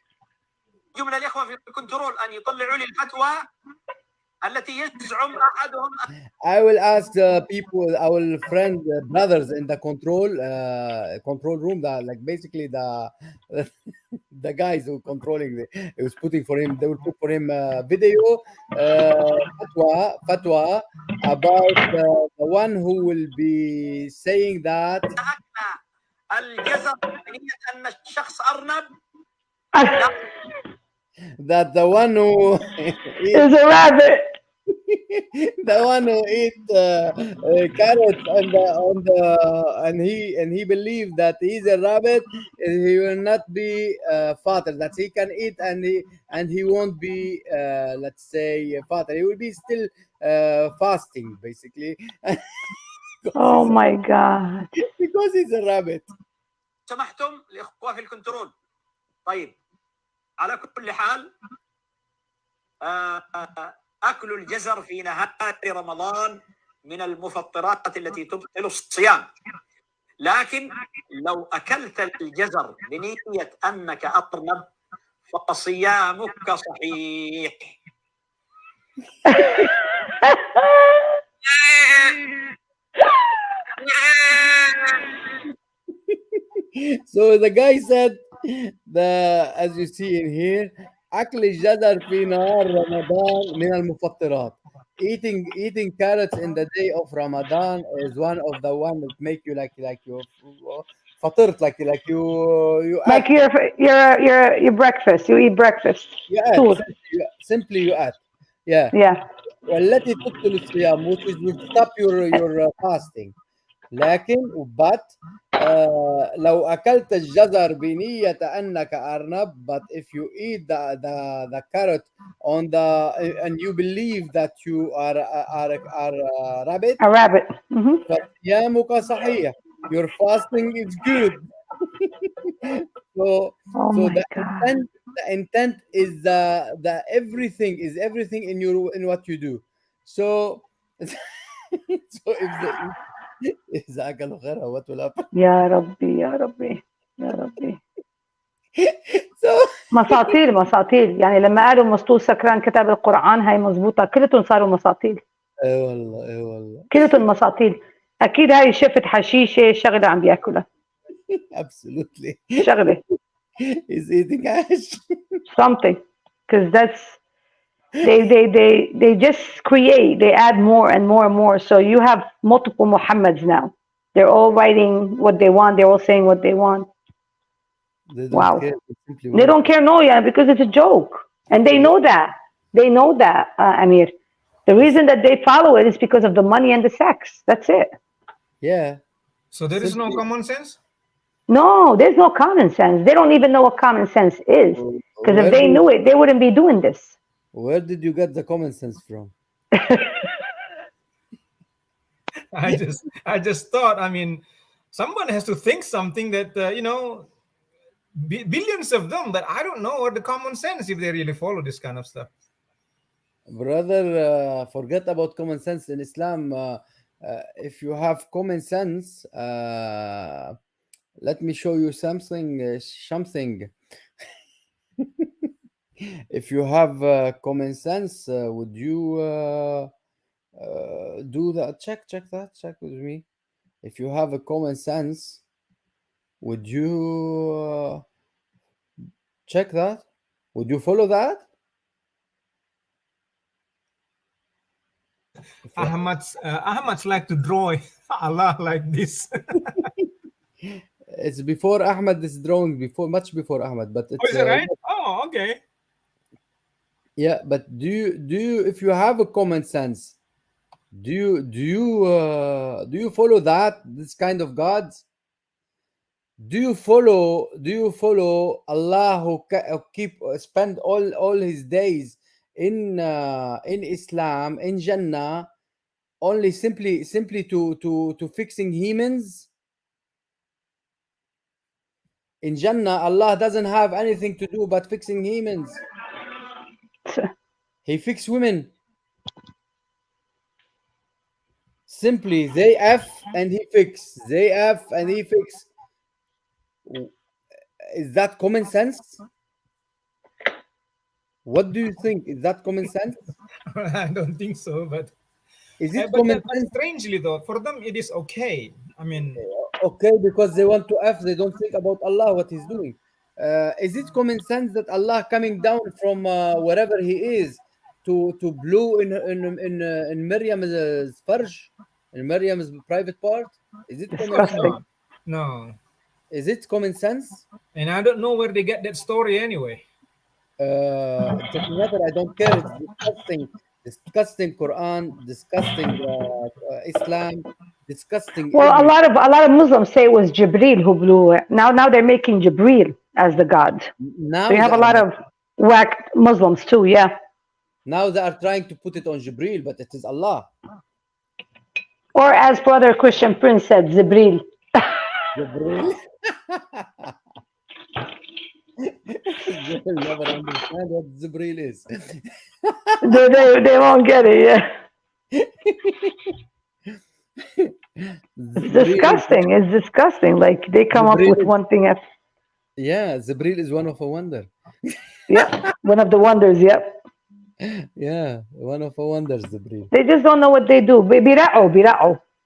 من الإخوة في الكنترول أن يطلعوا لي الفتوى التي يزعم أحدهم. I will ask the people, our friend brothers in the control room, that like basically the guys who controlling it was putting for him. They will put for him video fatwa about the one who will be saying that that the one who is a rabbit. The one who eat carrots and he believed that he's a rabbit, he will not be fatter. That he can eat and he won't be let's say fatter. He will be still fasting basically. Oh my God! Because he's a rabbit. سمحتم لإخوة في الكنترول. طيب على كل حال أكل الجزر في نهار رمضان من المفطرات التي تبطل الصيام، لكن لو أكلت الجزر بنية أنك أطنب فصيامك صحيح. So the guy said, as you see in here, أكل الجزر في نهار رمضان من المفطرات. Eating carrots in the day of Ramadan is one of the one that make you like you فطرت, like you like act. your breakfast. You eat breakfast. You act. Food. Simply you act. Yeah. Yeah. والتي تبطل الصيام, which is will stop your fasting. لكن لو أكلت الجزر بنية أنك أرنب, but if you eat the carrot on and you believe that you are a rabbit, فصيامك صحيح, your fasting is good. so the intent is the everything in what you do. So if إذا أكلوا خيرها what will happen? يا ربي يا ربي يا ربي. So مساطيل يعني لما قالوا مسطول سكران كتاب القرآن هاي مزبوطة, كلتهم صاروا مساطيل. اي والله كلتهم مساطيل. أكيد هاي شفت حشيشة شغلة عم بياكلها. Absolutely. شغلة. He's eating ash. Something, because that's they just create. They add more and more and more. So you have multiple Muhammads now. They're all writing what they want. They're all saying what they want. They don't Wow. care. They don't care, no, yeah, because it's a joke. And they know that. They know that, Amir. The reason that they follow it is because of the money and the sex. That's it. Yeah. So there is no common sense? No, there's no common sense. They don't even know what common sense is. Because if they knew it, they wouldn't be doing this. Where did you get the common sense from? I just thought, I mean, someone has to think something that, billions of them, that I don't know what the common sense if they really follow this kind of stuff. Brother, forget about common sense in Islam. If you have common sense, let me show you something. If you have common sense, would you do that? Check with me. If you have a common sense, would you check that? Would you follow that? Ahmad's like to draw Allah like this. It's before Ahmad. This drawing much before Ahmad, but it's is it right? Oh, okay. Yeah, but do you if you have a common sense, do you follow this kind of gods? Do you follow Allah who spend all his days in Islam, in Jannah, only simply to fixing humans? In Jannah, Allah doesn't have anything to do but fixing humans. He fix women. Simply, they F and he fix. They F and he fix. Is that common sense? What do you think? Is that common sense? I don't think so, but is it common sense? Strangely though, for them it is okay. I mean, okay, because they want to F, they don't think about Allah, what he's doing. Is it common sense that Allah coming down from wherever he is to blow in Maryam's farj, in Maryam's private part? Is it common sense? No. Is it common sense? And I don't know where they get that story anyway. It doesn't matter. I don't care. It's disgusting Quran, disgusting Islam, disgusting. Well, a lot of Muslims say it was Jibril who blew it. Now they're making Jibril as the god. Now so you have a lot of whack Muslims too. Yeah. Now they are trying to put it on Jibril, but it is Allah. Or as Brother Christian Prince said, Jibril. Jibril. You'll never understand what Jibril is. They won't get it. Yeah. It's disgusting. It's disgusting. Like they come up with one thing after. Yeah, Zibril is one of a wonder. Yeah, one of the wonders. Yep. Yeah, one of a wonders, Zibril. They just don't know what they do. بيرقوا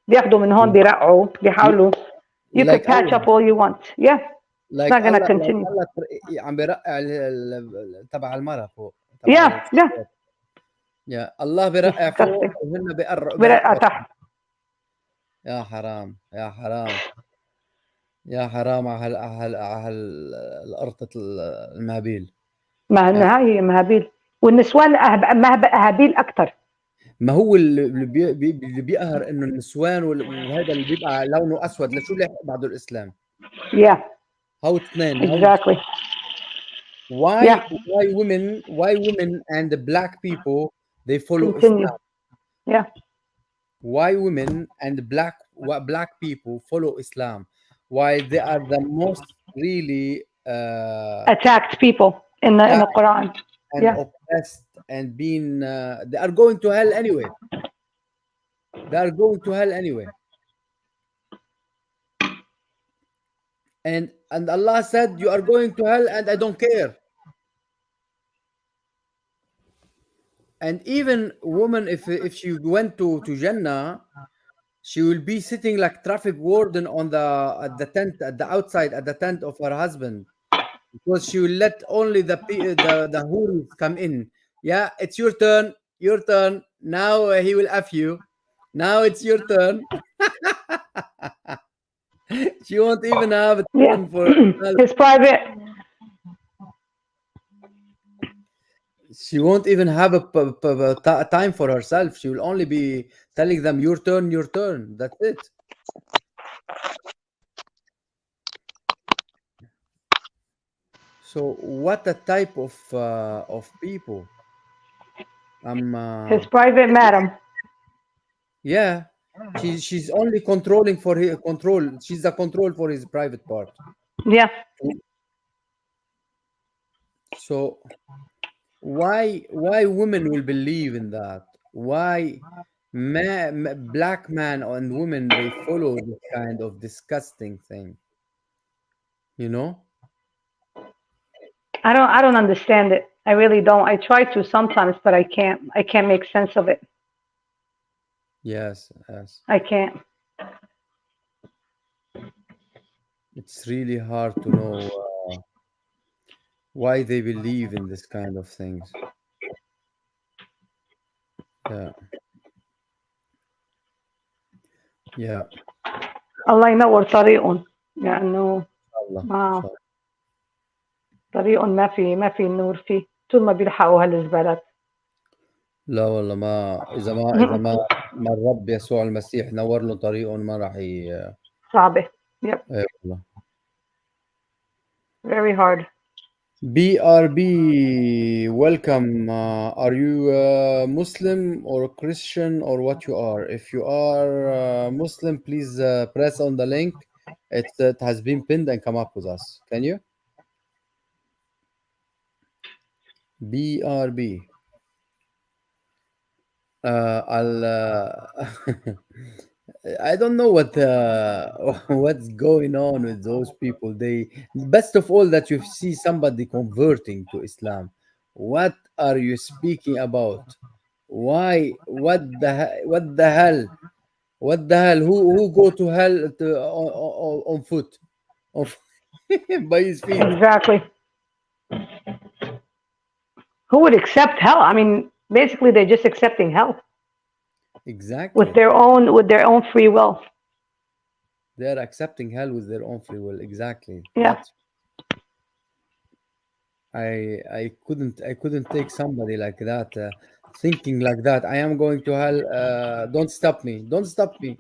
بياخدوا من هون بيرقوا بيحاولوا. You Like could patch Allah. up all you want. Yeah. It's Like not gonna Allah, continue. عم بيرقع تبع المرأة فوق. Yeah. Yeah. يا الله بيرقع فوق Disgusting. وهن بيرقع تحت. يا حرام يا حرام يا حرام على القرطة المهابيل. ما هي مهابيل والنسوان مهابيل اكثر. ما هو اللي بيقهر انه النسوان وهذا اللي بيبقى لونه اسود لشو لحق بعده الاسلام. Yeah. هو اثنين. Exactly. Why women and the black people they follow Continue. Islam? Yeah. Why women and black people follow Islam? Why they are the most really attacked people in the Quran and oppressed and being they are going to hell anyway. They are going to hell anyway. And Allah said you are going to hell and I don't care. And even woman, if she went to Jannah, she will be sitting like traffic warden on at the tent at the outside at the tent of her husband, because she will let only the hooris come in. Yeah, it's your turn. Now he will F you. Now it's your turn. She won't even have a turn for his private. She won't even have a time for herself. She will only be telling them, your turn, your turn. That's it. So what a type of people. His private madam. Yeah. She's only controlling for his control. She's the control for his private part. Yeah. So why women will believe in that? Why black man and women they follow this kind of disgusting thing? You know? I don't understand it. I really don't. I try to sometimes, but I can't make sense of it. Yes. I can't. It's really hard to know why they believe in this kind of things. Yeah. الله ينور طريقهم لأنه طريقهم ما في نور فيه طول ما بيلحقوا هالزبالات. لا والله إذا ما الرب يسوع المسيح نور له طريقهم ما راح صعبة. Yep. إيه والله. Very hard. BRB, welcome. Are you Muslim or Christian or what you are? If you are Muslim, please press on the link. It has been pinned and come up with us. Can you? BRB. I don't know what's going on with those people. Best of all that you see somebody converting to Islam. What are you speaking about? Why? What the hell? What the hell? Who go to hell on foot? By his feet? Exactly. Who would accept hell? I mean, basically, they're just accepting hell. Exactly. With their own free will. They're accepting hell with their own free will. Exactly. Yeah. I couldn't take somebody like that thinking like that. I am going to hell. Don't stop me. Don't stop me.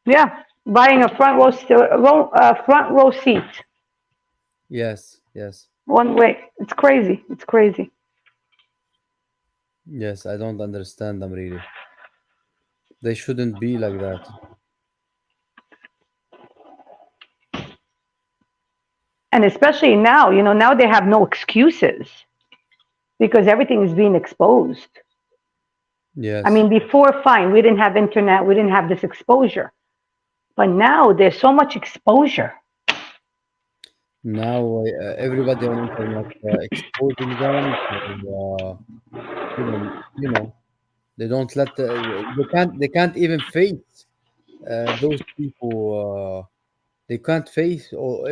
Yeah, buying a front row seat. Yes. One way. It's crazy. It's crazy. Yes, I don't understand them really. They shouldn't be like that. And especially now, now they have no excuses. because everything is being exposed. Yes. I mean, before, fine, we didn't have internet, we didn't have this exposure. But now there's so much exposure. Now everybody on internet exposing them. You know, they don't let they can't even face those people. They can't face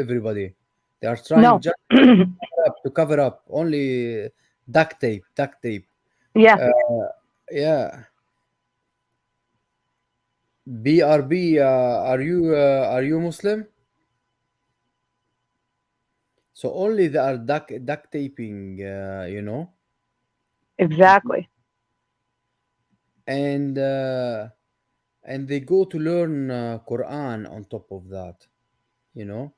everybody. They are trying No. just to cover up. Only duct tape. Yeah. Yeah. BRB, are you Muslim? So only they are duct taping, Exactly. and they go to learn Quran on top of that, you know.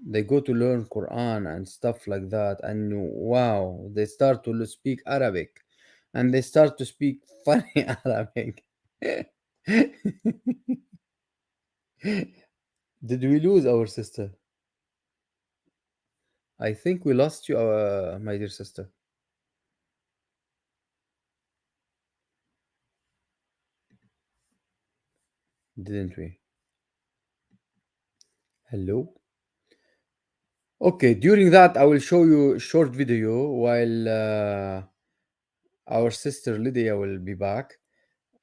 They go to learn Quran and stuff like that, and wow, they start to speak Arabic, and they start to speak funny Arabic. Did we lose our sister? I think we lost you, my dear sister. Didn't we? Hello? Okay, during that, I will show you a short video while our sister Lydia will be back.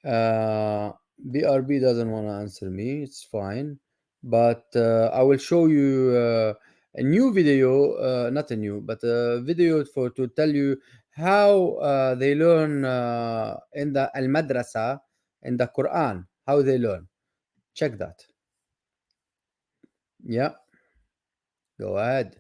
BRB doesn't want to answer me. It's fine. But I will show you a new video, not a new, but a video to tell you how they learn in the al-madrasa, in the Quran, how they learn. Check that. Yeah. Go ahead.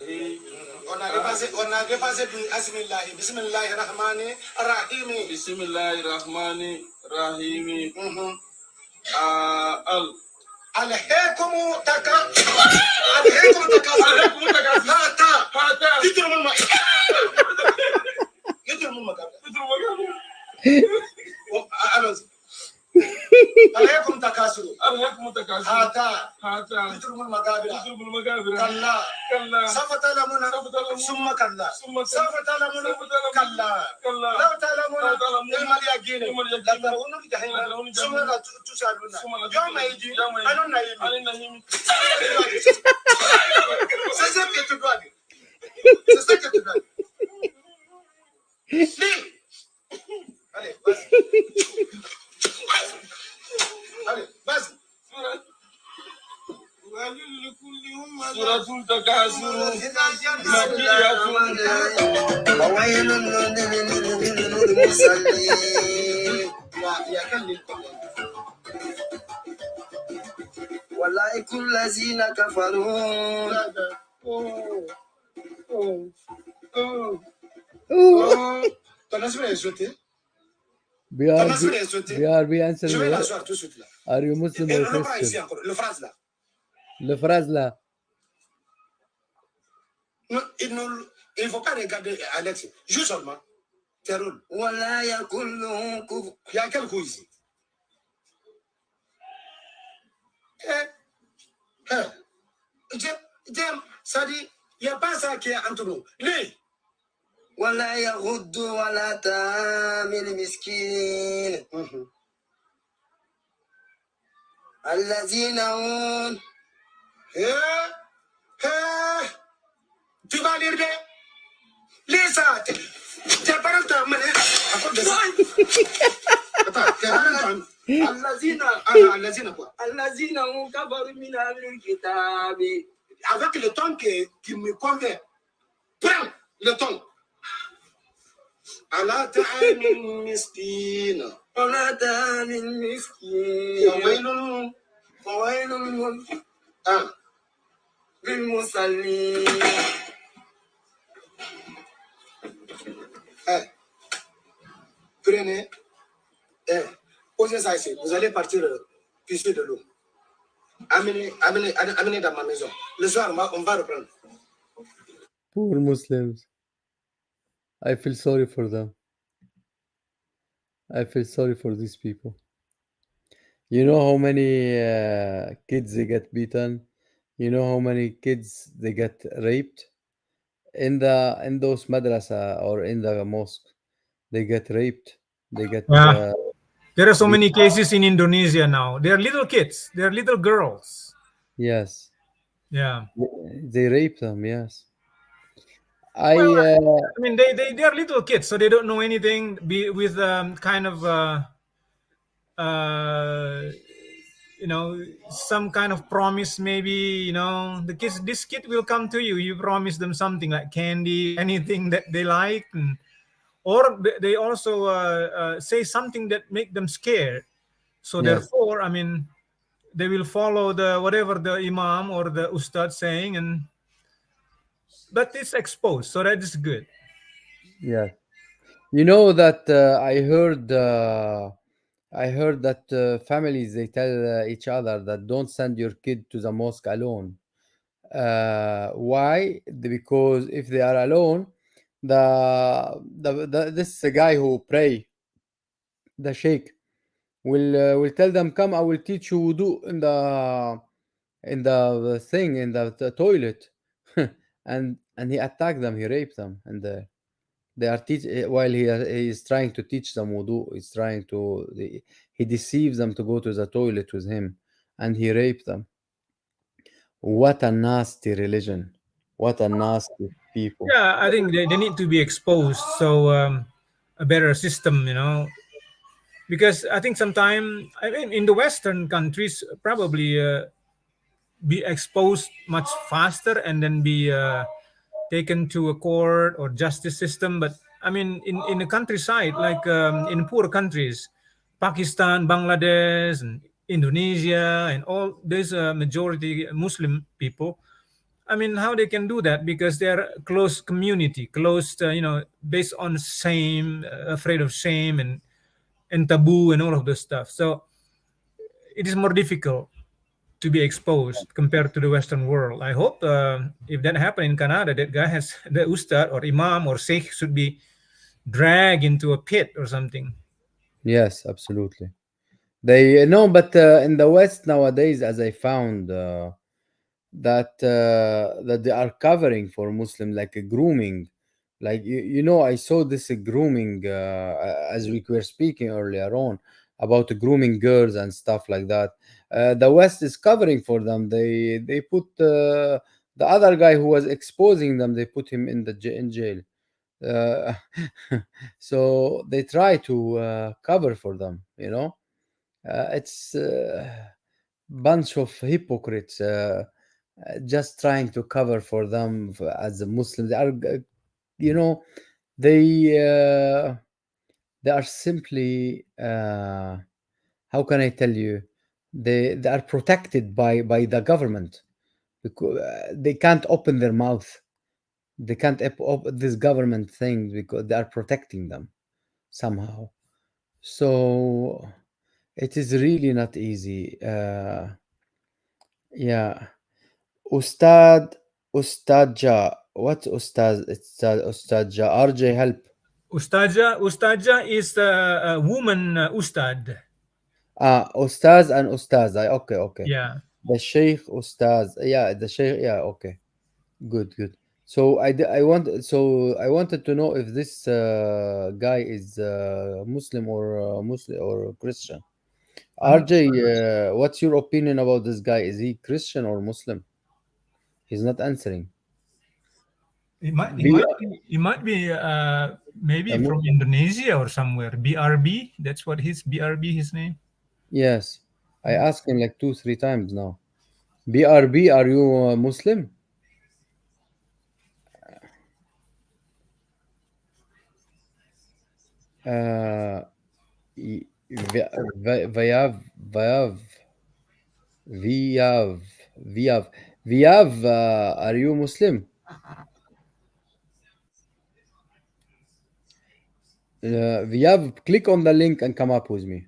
ألهيكم ألهيكم هاتا يدروا من يدروا من ألهيكم تكاثر هاتا يدروا من المقابر كلا سوف تعلمون ثم كلا سوف تعلمون كلا لو تعلمون علم اليقين لترون الجحيم ثم لا تسألون يوم يجي أنا النعيم C'est ça que tu dois dire. C'est ça que tu dois dire. Si. Allez, vas-y. Allez, vas-y. سورة التكاثر مكية وويل للمصلين أولئك الذين كفروا BRB answer me. Are you Muslim or Christian? Le phrase là. Il ne faut pas regarder Alex. Juste seulement. Terroul. Voilà, il y a quel coup ici? Ça dit, il n'y a pas ça qui est entre nous. Lui. ولا يغض ولا تامل مسكين الذين هم tu vas lire de lis ça tes parents t'ont amené à cause de ça attends tes parents t'ont الذين quoi الذين هم كفروا من أهل الكتاب avec le ton qui me convient prends le ton ألا تعامل مسكين ألا تعامل مسكين وويل للمصلين Prenez, posez ça ici. Vous allez partir pisser de l'eau. Amenez dans ma maison. Le soir, on va reprendre. Poor Muslims. I feel sorry for them. I feel sorry for these people. You know how many kids they get beaten? You know how many kids they get raped? in those madrasa or in the mosque, they get raped. They get Yeah. There are so beat. many cases in Indonesia now. They are little kids. They are little girls. Yes, Yeah. they rape them. Yes, Well, I I mean, they are little kids, so they don't know anything. Be with kind of uh, some kind of promise. Maybe the kids. This kid will come to you. You promise them something like candy or anything that they like, or they also say something that make them scared. So yes, therefore, I mean, they will follow the whatever the imam or the ustad saying, but it's exposed, so that is good. yes. You know that I heard that families they tell each other that don't send your kid to the mosque alone. Why? Because if they are alone, this guy who pray, the sheikh, will tell them, "Come, I will teach you wudu in the thing in the toilet," and he attacked them, he raped them, and they are while he is trying to teach them wudu, he's trying to he deceives them to go to the toilet with him, and he raped them. What a nasty religion! What a nasty people! Yeah, I think they need to be exposed, so a better system, because I think sometime I mean in the Western countries probably be exposed much faster and then be taken to a court or justice system. But I mean, in the countryside, like in poor countries, Pakistan, Bangladesh, and Indonesia, and all these majority Muslim people. I mean, how they can do that because they're close community, close, based on shame, afraid of shame and taboo and all of this stuff. So it is more difficult to be exposed compared to the Western world. I hope if that happened in Canada, that guy has the ustad or imam or sheikh should be dragged into a pit or something. Yes, absolutely. They no, but in the West nowadays, as I found that they are covering for Muslim like a grooming, like I saw this grooming as we were speaking earlier on about grooming girls and stuff like that. The West is covering for them. They put the other guy who was exposing them. They put him in in jail. Uh, so they try to cover for them. It's bunch of hypocrites just trying to cover for them as a Muslim. They are, you know, they uh, they are simply how can I tell you? They are protected by the government because they can't open their mouth. They can't open this government thing because they are protecting them somehow. So it is really not easy. Yeah. Ustad, Ustadja. What's Ustad? It's Ustadja. RJ, help. Ustadja is a woman ustad. Ustaz and Ustaz. Okay, okay. Yeah. The Sheikh Ustaz. Yeah, the Sheikh. Yeah, okay. Good, good. So I wanted to know if this guy is Muslim or Muslim or Christian. RJ, what's your opinion about this guy? Is he Christian or Muslim? He's not answering. Be It might be maybe a from Muslim. Indonesia or somewhere. BRB. That's what his BRB his name. Yes, I asked him like 2, 3 times now. BRB, are you Muslim? Uh, Vayav, Vayav, Viyav, Viyav, Viyav, are you Muslim? Viyav, click on the link and come up with me.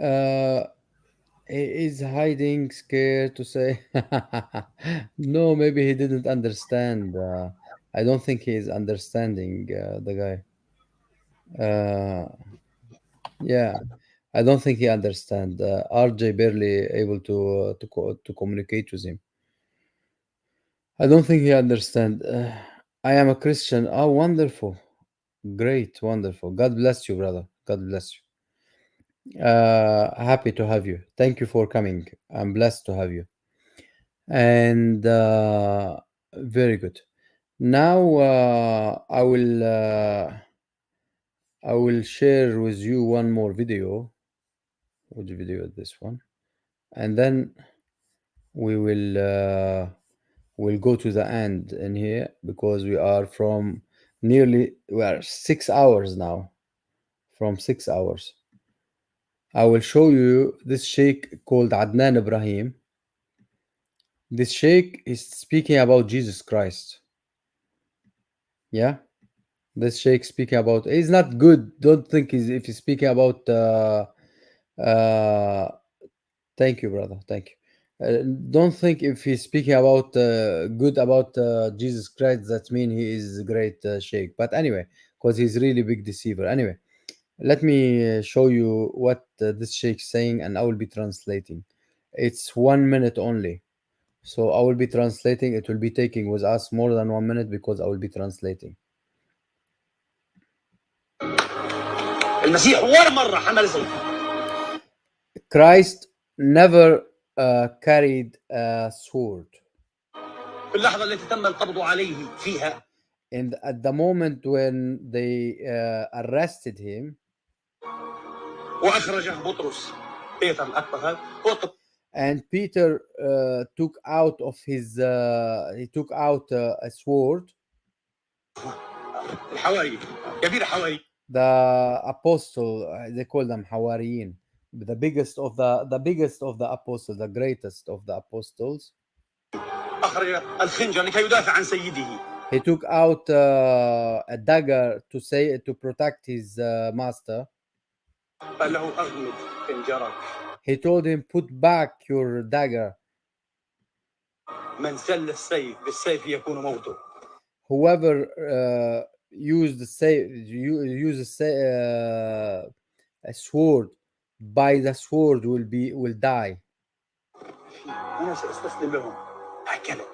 Uh, he is hiding, scared to say. No, maybe he didn't understand. I don't think he is understanding the guy. Yeah. I don't think he understand. RJ barely able to communicate with him. I don't think he understand. I am a Christian. Oh, wonderful, great, wonderful. God bless you, brother. God bless you. Happy to have you. Thank you for coming. I'm blessed to have you. And very good. Now I will share with you one more video. Which video is this one? And then we will go to the end in here, because we are we are 6 hours now. From 6 hours. I will show you this sheikh called Adnan Ibrahim. This sheikh is speaking about Jesus Christ. Yeah, this sheikh speaking about. He's not good. Don't think if he's speaking about. Thank you, brother. Thank you. Don't think if he's speaking about good about Jesus Christ, that means he is a great sheikh. But anyway, because he's really big deceiver. Anyway, let me show you what this sheikh saying, and I will be translating. It's 1 minute only. So I will be translating. It will be taking with us more than 1 minute, because I will be translating. Christ never carried a sword. And at the moment when they arrested him, and Peter took out of his he took out a sword. The apostle, they call them Hawariyin, the biggest of the apostles, the greatest of the apostles. He took out a dagger to protect his master. He told him, put back your dagger. Whoever used a sword, by the sword will die.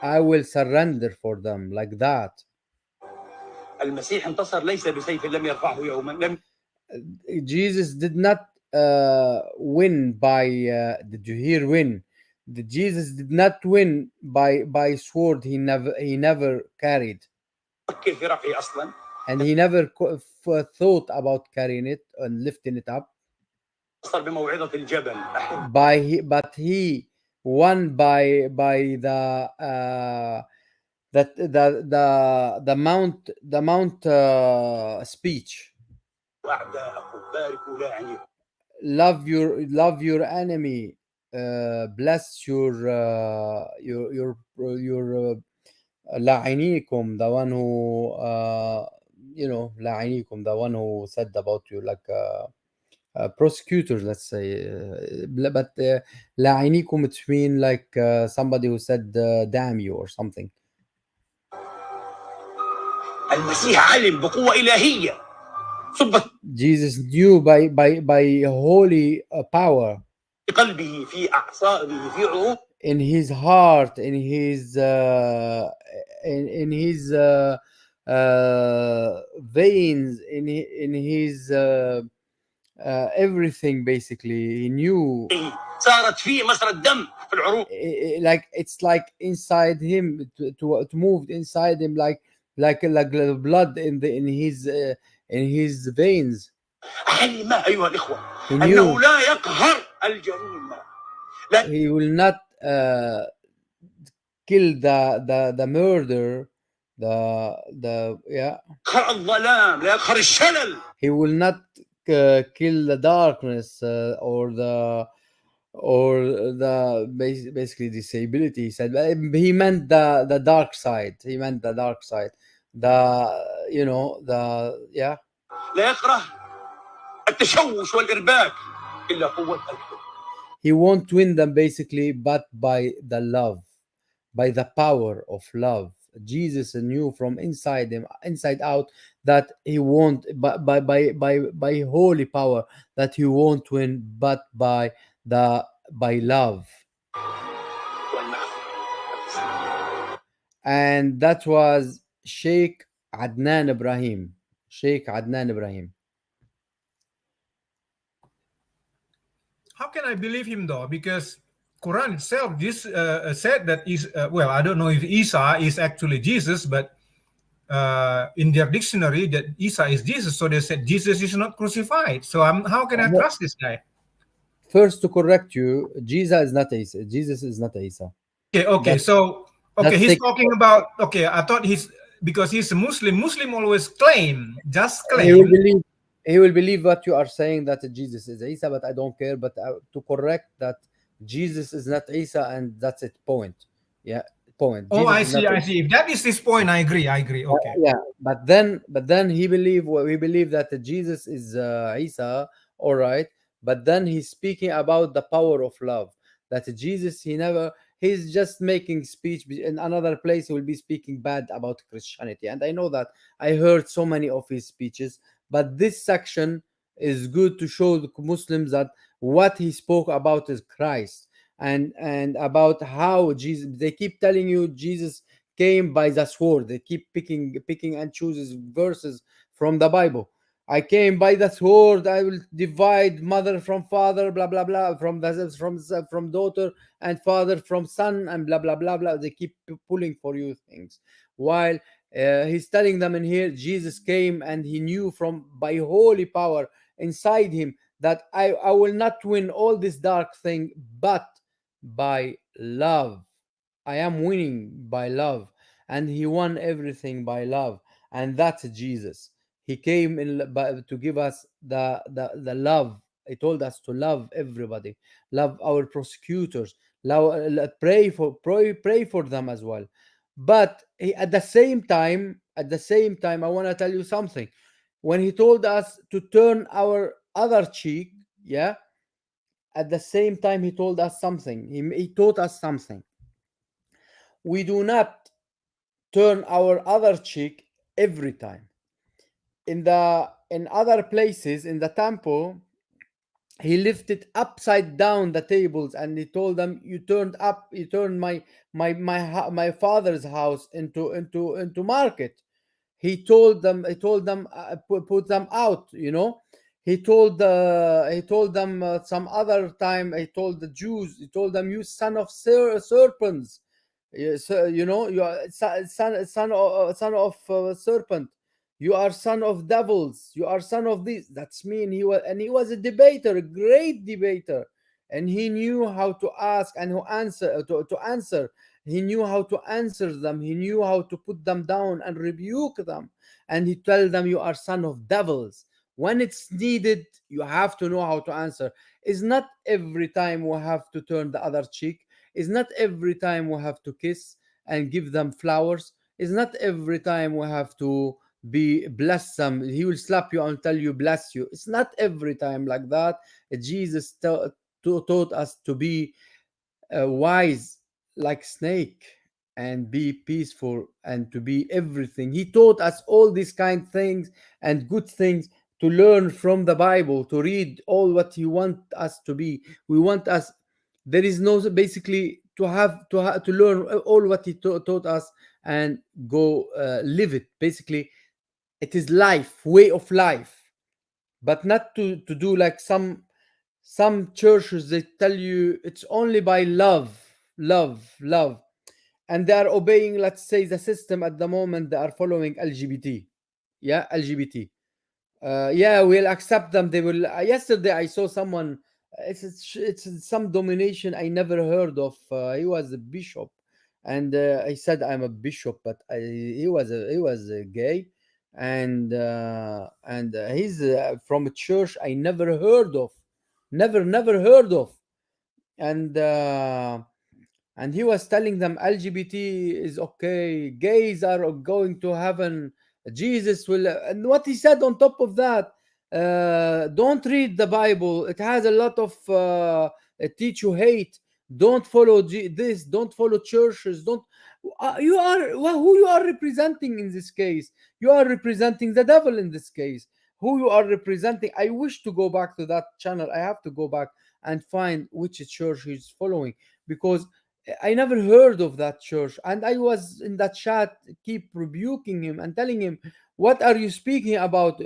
I will surrender for them, like that. Jesus did not win by. Did you hear win? Jesus did not win by sword. He never carried, and he never thought about carrying it and lifting it up. But he won by the mount speech. Love your enemy. Bless your la'inikum, the one who la'inikum, the one who said about you, like prosecutors, let's say. But la'inikum, it's mean like somebody who said damn you or something. Jesus knew by holy power in his heart, in his veins, in his everything. Basically, he knew. Like it's like inside him, to move inside him, like the blood in his veins. He knew he will not kill the murder, he will not kill the darkness or the basically disability. He said he meant the dark side. He meant the dark side. He won't win them basically, but by the love, by the power of love. Jesus knew from inside him, inside out, that he won't by holy power, that he won't win, but by love. And that was Sheikh Adnan Ibrahim. Sheikh Adnan Ibrahim. How can I believe him though? Because Quran itself just said that is well, I don't know if Isa is actually Jesus, but in their dictionary that Isa is Jesus, so they said Jesus is not crucified. So how can I trust this guy? First, to correct you, Jesus is not Isa. Jesus is not Isa. Okay. So he's talking about. Okay, I thought he's because he's a Muslim. Muslim always claim, just claim. He will believe what you are saying, that Jesus is Isa, but I don't care. But to correct that Jesus is not Isa, and that's it. Point. Yeah. Point. Oh, Jesus I see. If that is his point, I agree. Okay. Yeah, but then we believe that Jesus is Isa. All right, but then he's speaking about the power of love. That Jesus, he's just making speech. In another place, he will be speaking bad about Christianity, and I know that. I heard so many of his speeches, but this section is good to show the Muslims that what he spoke about is Christ, and about how Jesus. They keep telling you Jesus came by the sword. They keep picking and chooses verses from the Bible. I came by the sword. I will divide mother from father, blah blah blah, from daughter, and father from son, and blah blah blah blah. They keep pulling for you things, while he's telling them in here, Jesus came and he knew from by holy power inside him that I will not win all this dark thing, but by love. I am winning by love, and he won everything by love, and that's Jesus. He came to give us the love. He told us to love everybody, love our prosecutors, pray for them as well. But at the same time, I want to tell you something. When he told us to turn our other cheek, yeah, at the same time he told us something. He taught us something. We do not turn our other cheek every time. In other places in the temple, he lifted upside down the tables, and he told them, you turned my father's house into market. He told them put them out, he told them some other time. He told the Jews, he told them, you son of serpents. Yes, you are son of serpent. You are son of devils. You are son of these. That's mean he was a debater, a great debater, and he knew how to ask and to answer. He knew how to answer them. He knew how to put them down and rebuke them. And he told them, you are son of devils. When it's needed, you have to know how to answer. It's not every time we have to turn the other cheek. It's not every time we have to kiss and give them flowers. It's not every time we have to bless them. He will slap you and tell you bless you. It's not every time like that. Jesus taught us to be wise like snake, and be peaceful, and to be everything. He taught us all these kind things and good things to learn from the Bible, to read all what he want us to be. We want us. There is no basically to learn all what he taught us and go live it. Basically, it is life, way of life, but not to do like some churches. They tell you it's only by love, and they are obeying, let's say, the system at the moment. They are following LGBT. Yeah, LGBT. Yeah, we'll accept them. They will. Yesterday, I saw someone. It's some domination I never heard of. He was a bishop, and I said I'm a bishop, but he was a gay, and he's from a church I never heard of, never heard of, and he was telling them LGBT is okay, gays are going to heaven, Jesus will. And what he said on top of that, don't read the Bible. It has a lot of teach you hate. Don't follow this. Don't follow churches. Don't. You are who you are representing in this case. You are representing the devil in this case. Who you are representing. I wish to go back to that channel. I have to go back and find which church he's following, because I never heard of that church. And I was in that chat, keep rebuking him and telling him, "What are you speaking about?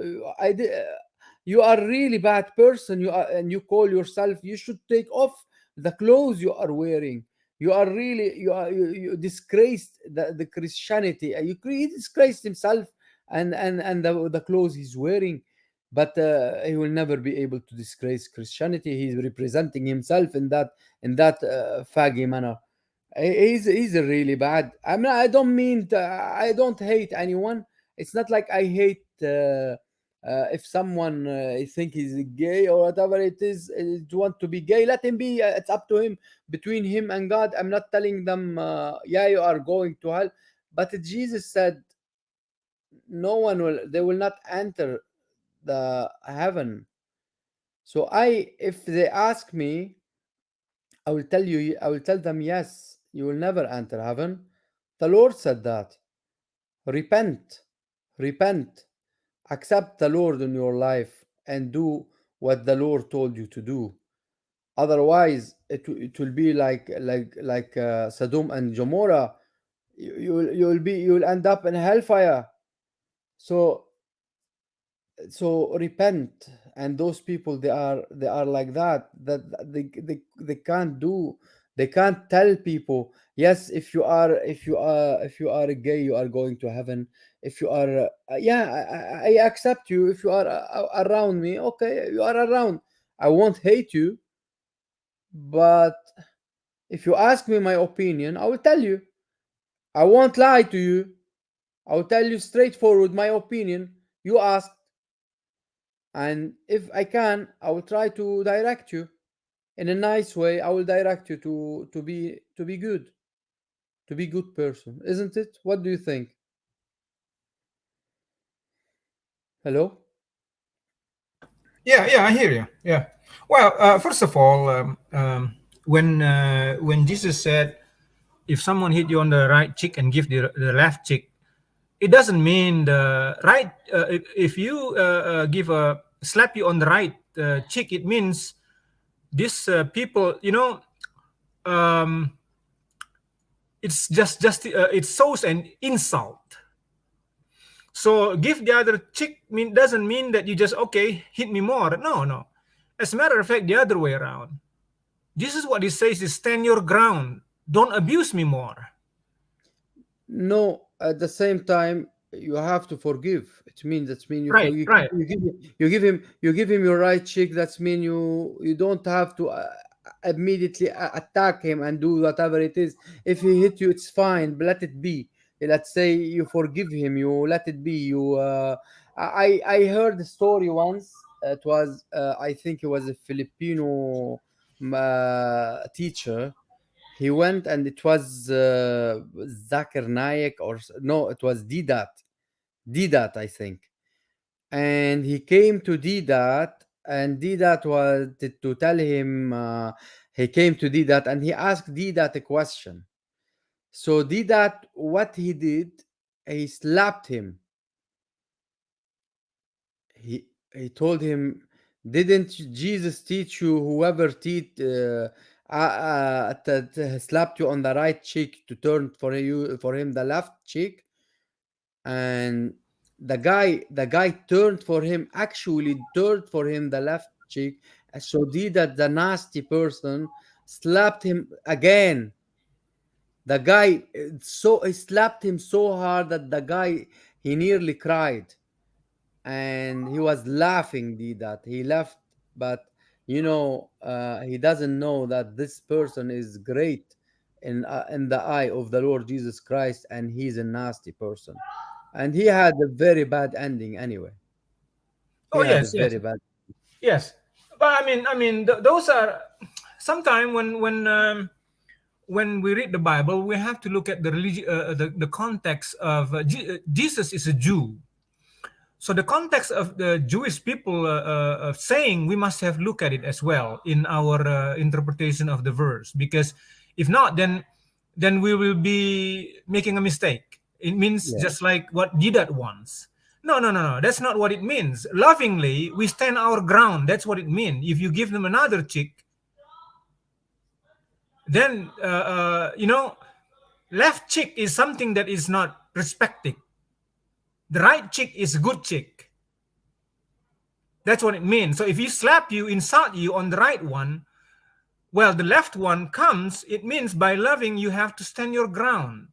You are really bad person. You are, and you call yourself. You should take off the clothes you are wearing. You are really you disgraced the Christianity. He disgraced himself and the clothes he's wearing." But he will never be able to disgrace Christianity. He's representing himself in that faggy manner. He's really bad. I mean, I don't hate anyone. It's not like I hate if someone think he's gay or whatever it is, want to be gay, let him be. It's up to him, between him and God. I'm not telling them, yeah, you are going to hell. But Jesus said, they will not enter the heaven. So if they ask me, I will tell them, yes, you will never enter heaven. The Lord said that. Repent, repent, accept the Lord in your life and do what the Lord told you to do. Otherwise, it will be like Sodom and Gomorrah. You'll end up in hellfire. So repent. And those people, they are like that they can't tell people, yes, if you are gay, you are going to heaven. If you are yeah, I accept you. If you are around me, okay, you are around, I won't hate you. But if you ask me my opinion, I will tell you. I won't lie to you. I will tell you straightforward my opinion. You ask. And if I can, I will try to direct you in a nice way. I will direct you to be good, to be good person, isn't it? What do you think? Hello? Yeah, I hear you. Yeah. Well, first of all, when Jesus said, if someone hit you on the right cheek and give the left cheek, it doesn't mean the right. If you give a slap you on the right cheek, it means these people, it's just it shows an insult. So give the other cheek doesn't mean that you just, okay, hit me more. No. As a matter of fact, the other way around. This is what he says: is stand your ground. Don't abuse me more. No, at the same time, you have to forgive. It means you Right. you give him your right cheek. That's mean you don't have to immediately attack him and do whatever it is. If he hit you, it's fine, but let it be. Let's say you forgive him, you let it be. I heard a story once. It was I think it was a Filipino teacher. He went, and it was Zakir Naik, no, it was Didat, I think. And he came to Didat, and Didat wanted to tell him, he came to Didat and he asked Didat a question. So Didat, what he did, he slapped him. He told him, didn't Jesus teach you, whoever slapped you on the right cheek, to turn for him the left cheek? And the guy turned for him, actually turned for him the left cheek. So did that the nasty person slapped him again. The guy, so he slapped him so hard that the guy, he nearly cried. And he was laughing, did that he left. But he doesn't know that this person is great in the eye of the Lord Jesus Christ, and he's a nasty person. And he had a very bad ending anyway. He had a very bad. Yes, but I mean, those are sometimes when we read the Bible, we have to look at the religion, the context of Jesus is a Jew. So the context of the Jewish people saying we must have look at it as well in our interpretation of the verse, because if not, then we will be making a mistake. It means just like what Didat wants. No. That's not what it means. Lovingly, we stand our ground. That's what it means. If you give them another cheek, then left cheek is something that is not respected. The right cheek is good cheek. That's what it means. So if he slap you, insult you on the right one, well, the left one comes, it means by loving, you have to stand your ground.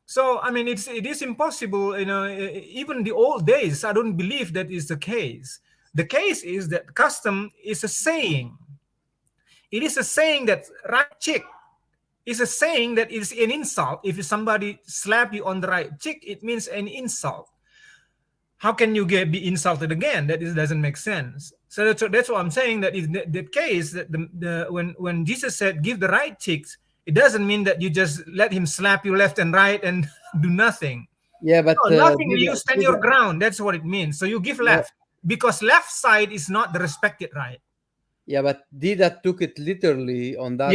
So, I mean, it is impossible, even the old days, I don't believe that is the case. The case is that custom is a saying. It is a saying that right cheek is a saying that is an insult. If somebody slap you on the right cheek, it means an insult. How can you be insulted again? That doesn't make sense. So that's what I'm saying. That is the case that when Jesus said give the right cheeks, it doesn't mean that you just let him slap you left and right and do nothing. Yeah, but no, nothing. You stand your ground. That's what it means. So you give left because left side is not the respected right. Yeah, but Didat took it literally on that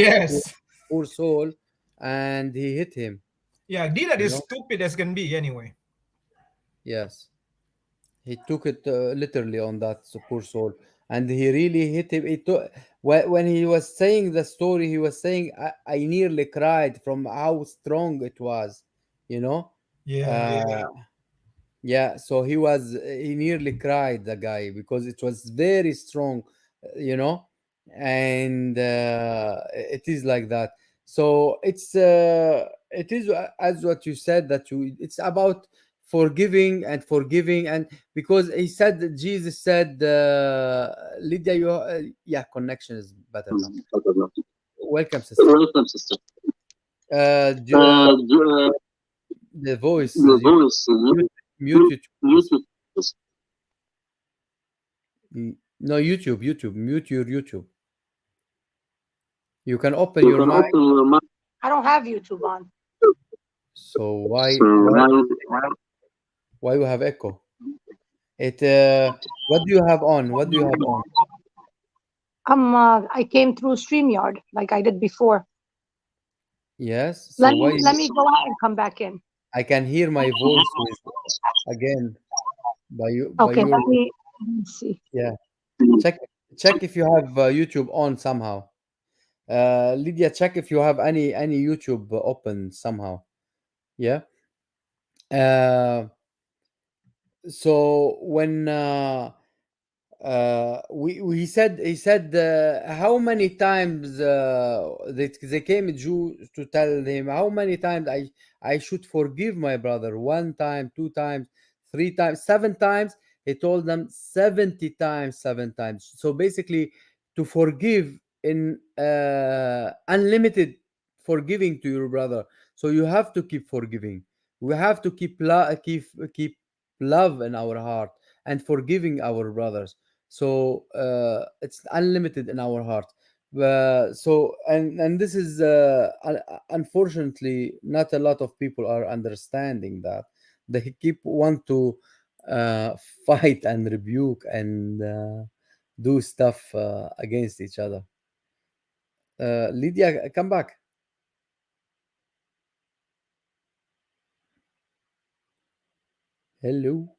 poor soul, and he hit him. Yeah, Didat is stupid as can be anyway. Yes. He took it literally on that poor soul, and he really hit him. When he was saying the story, he was saying, I nearly cried from how strong it was, Yeah, so he nearly cried, the guy, because it was very strong, and it is like that. So it is as what you said, that it's about forgiving, and because Jesus said, Lydia, connection is better now. Welcome, sister. The voice. Mute it. No, YouTube. Mute your YouTube. You can open your mic. I don't have YouTube on. So why you have echo? What do you have on? I came through StreamYard like I did before. Yes. So let me go out and come back in. I can hear my voice again by you. Okay, let me see. Yeah. Check if you have YouTube on somehow. Lydia, check if you have any YouTube open somehow. Yeah. So when he said how many times they came to tell him how many times I should forgive my brother. 1 time, 2 times, 3 times, 7 times. He told them 70 times, 7 times. So basically, to forgive in unlimited forgiving to your brother. So you have to keep forgiving. We have to keep love in our heart and forgiving our brothers. So it's unlimited in our heart. So and this is unfortunately not a lot of people are understanding that. They want to fight and rebuke and do stuff against each other. Lydia, come back. Hello.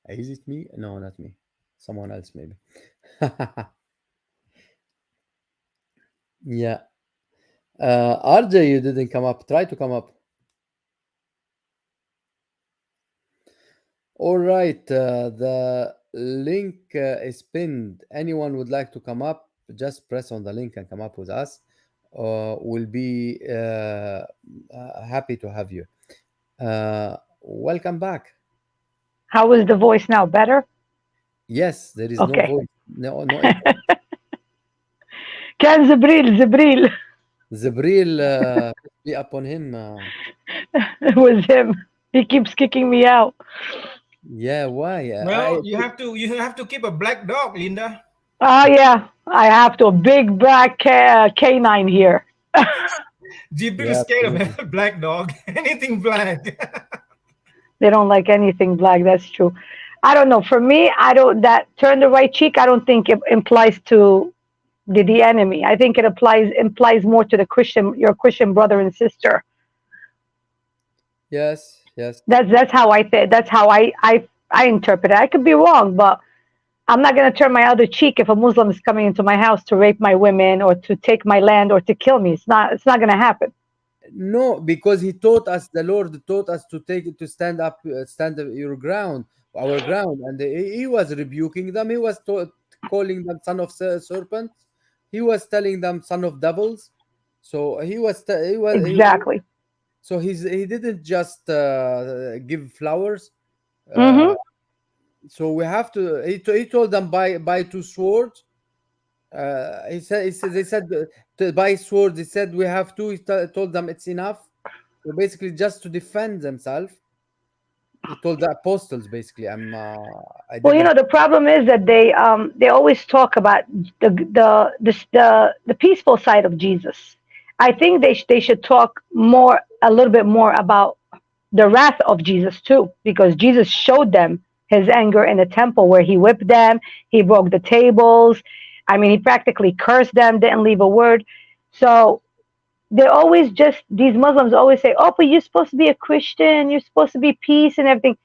Is it me? No, not me. Someone else, maybe. Yeah. RJ, you didn't come up. Try to come up. All right. The link is pinned. Anyone would like to come up, just press on the link and come up with us. We'll be happy to have you. Welcome back. How is the voice now? Better? Yes, there is no voice. No. Can Zibril. Be upon him. It was him. He keeps kicking me out. Yeah, why? Well, you have to keep a black dog, Linda. Oh yeah, I have to. A big black canine here. Jibril is scared of a black dog. Anything black. They don't like anything black. That's true. I don't know. For me, I don't. That turn the right cheek. I don't think it implies to the enemy. I think it implies more to the Christian, your Christian brother and sister. Yes, yes. That's how I think. That's how I interpret it. I could be wrong, but I'm not going to turn my other cheek if a Muslim is coming into my house to rape my women or to take my land or to kill me. It's not. It's not going to happen. No, because he taught us, the Lord taught us to stand up, your ground, our ground, and he was rebuking them. He was calling them son of serpents. He was telling them son of devils. So Exactly. so he didn't just give flowers. Mm-hmm. So we have to. He told them buy two swords. They said to buy swords. He said we have two. He told them it's enough. So basically, just to defend themselves, he told the apostles. Basically, I Well, didn't. the problem is that they always talk about the peaceful side of Jesus. I think they should talk a little bit more about the wrath of Jesus too, because Jesus showed them his anger in the temple where he whipped them, he broke the tables. I mean, he practically cursed them, didn't leave a word. So they always these Muslims always say, "Oh, but you're supposed to be a Christian. You're supposed to be peace and everything."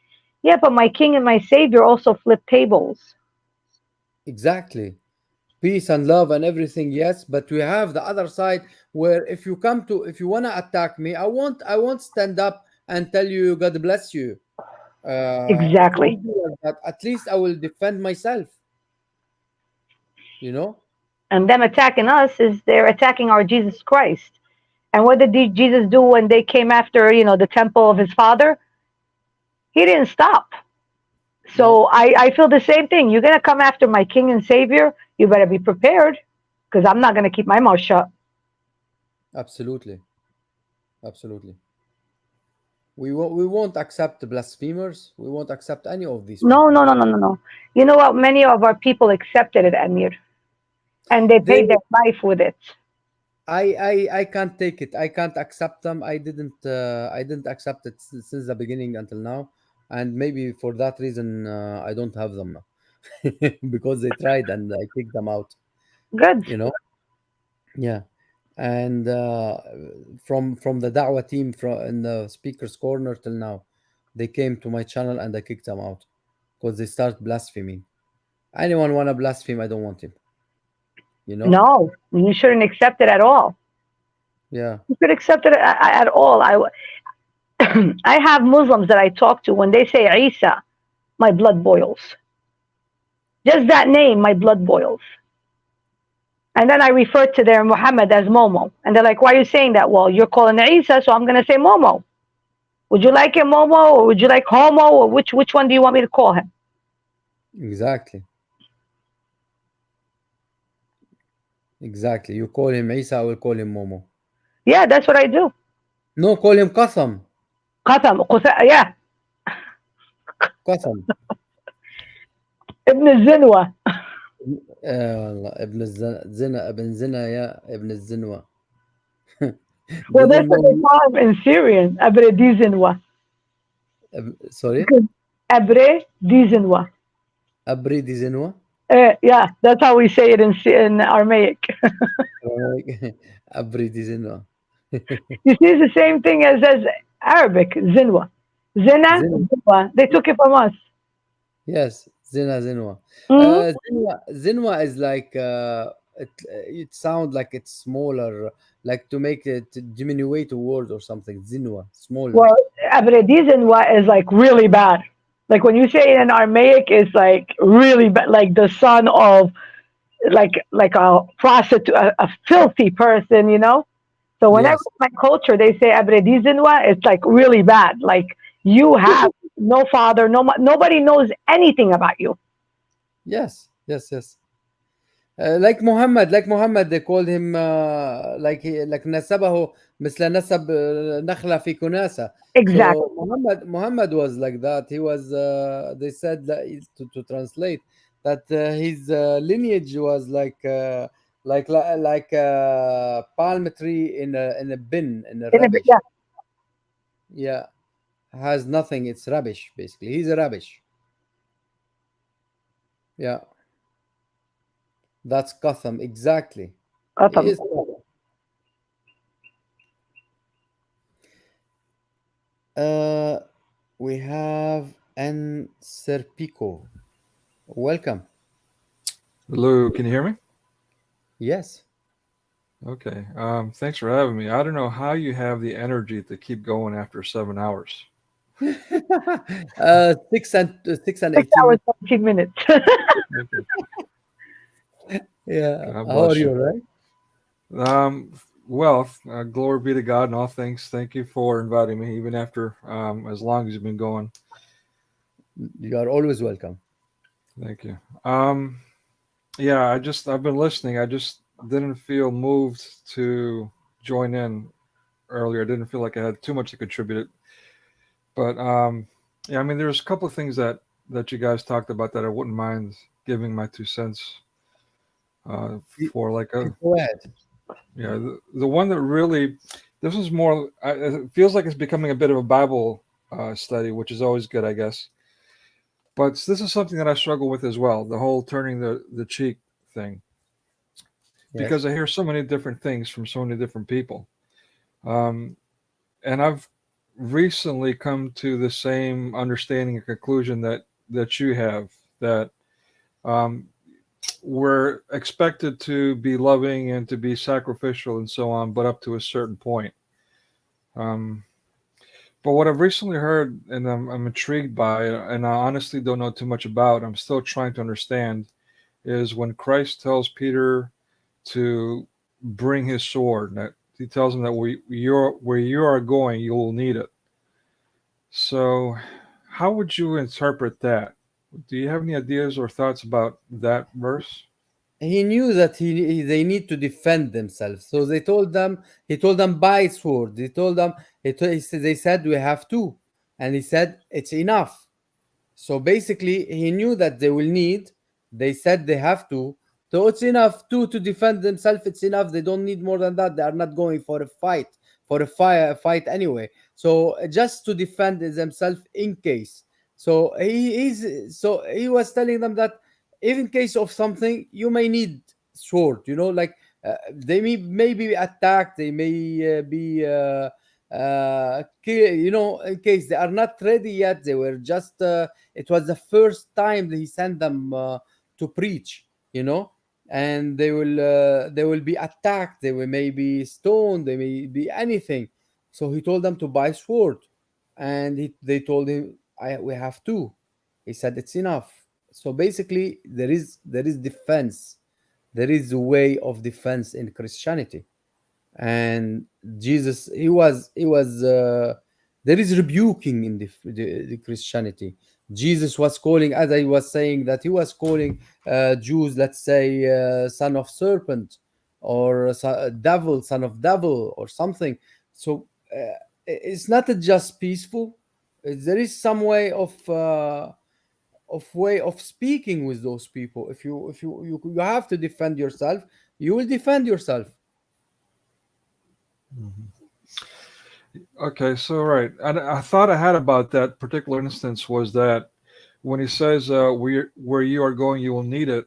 Yeah, but my King and my Savior also flipped tables. Exactly. Peace and love and everything, yes, but we have the other side where if you want to attack me, I won't stand up and tell you God bless you. I Exactly. won't do like that. At least I will defend myself. You know. And them attacking us is they're attacking our Jesus Christ. And what did Jesus do when they came after, the temple of his father? He didn't stop. So I feel the same thing. You're gonna come after my King and Savior. You better be prepared, because I'm not gonna keep my mouth shut. Absolutely, absolutely. We won't accept blasphemers. We won't accept any of these No, people. no, no, no, no, no. You know what? Many of our people accepted it, Amir, and they paid their life with it. I can't take it. I can't accept them. I didn't accept it since the beginning until now, and maybe for that reason I don't have them because they tried and I kicked them out. Good. You know. Yeah, and from the Dawah team from in the speakers corner till now, they came to my channel and I kicked them out because they start blaspheming. Anyone wanna blaspheme? I don't want him. You know. No, you shouldn't accept it at all. Yeah. You should accept it at all. I have Muslims that I talk to. When they say Isa, my blood boils. Just that name, my blood boils. And then I refer to their Muhammad as Momo. And they're like, why are you saying that? Well, you're calling Isa, so I'm going to say Momo. Would you like him Momo, or would you like Homo, or which one do you want me to call him? Exactly. Exactly. You call him Isa, I will call him Momo. Yeah, that's what I do. No, call him Qatham. Qatham, yeah. Qatham. Ibn Zinwa. Ibn Zina, Ibn Zina, yeah, Ibn Zinwa. Well, that's what they call him in Syrian, Abre di Zinwa. Sorry? Abre di Zinwa. Abre di Zinwa? Yeah, that's how we say it in Aramaic. Abre di Zinwa. You see, it's the same thing as Arabic, Zinwa. Zinwa. They took it from us. Yes, Zinwa. Mm-hmm. Zinwa is like it sounds like it's smaller, like to make it diminuate a word or something. Zinwa, smaller. Well, Abredi Zinwa is like really bad. Like when you say it in Aramaic, it's like really bad, like the son of like a prostitute, a filthy person, So whenever Yes. in my culture they say Abredi Zinwa, it's like really bad. Like you have no father, nobody knows anything about you. Yes, yes, yes. Like Muhammad, they called him like نسبه مثل نسب نخلة في كناسة. Exactly. So Muhammad was like that. He was. They said that to translate that his lineage was like a palm tree in a bin in a rubbish. Yeah. Yeah, has nothing. It's rubbish, basically. He's a rubbish. Yeah, that's Gotham, exactly. He Gotham. is. Uh, we have N Serpico. Welcome. Hello, can you hear me? Yes. Okay. Thanks for having me. I don't know how you have the energy to keep going after 7 hours. 6 and 6 18 hours, minutes. 14 minutes. Yeah. God How are bless you, you. right? Well, glory be to God in all things. Thank you for inviting me, even after as long as you've been going. You are always welcome. Thank you. Yeah, I've been listening. I just didn't feel moved to join in earlier. I didn't feel like I had too much to contribute. But yeah, I mean, there's a couple of things that you guys talked about that I wouldn't mind giving my 2 cents for. Like Go ahead. yeah, the one that really, this is more. It feels like it's becoming a bit of a Bible study, which is always good, I guess. But this is something that I struggle with as well. The whole turning the cheek thing, Yes. because I hear so many different things from so many different people. Um, and I've recently come to the same understanding and conclusion that you have, that um, we're expected to be loving and to be sacrificial and so on, but up to a certain point. Um, but what I've recently heard, and I'm intrigued by, and I honestly don't know too much about, I'm still trying to understand, is when Christ tells Peter to bring his sword. That he tells him that where you are going, you will need it. So, how would you interpret that? Do you have any ideas or thoughts about that verse? He knew that they need to defend themselves, so he told them buy sword. He told them they said we have to, and he said it's enough. So basically, he knew that they will need. They said they have to. So it's enough to defend themselves. It's enough. They don't need more than that. They are not going for a fight, fight anyway. So just to defend themselves in case. So he was telling them that if in case of something, you may need sword. Like they may be attacked. They may be. In case they are not ready yet, they were just it was the first time that he sent them to preach, and they will be attacked, they will maybe stoned, they may be anything. So he told them to buy sword, and they told him, we have to. He said it's enough. So basically, there is defense. There is a way of defense in Christianity. And Jesus, he was there is rebuking in the Christianity. Jesus was calling, as I was saying, that he was calling Jews, let's say, son of serpent, or devil, son of devil, or something. So it's not just peaceful. There is some way of speaking with those people. If you have to defend yourself, you will defend yourself. Okay, so right, I thought I had about that particular instance was that when he says where you are going, you will need it.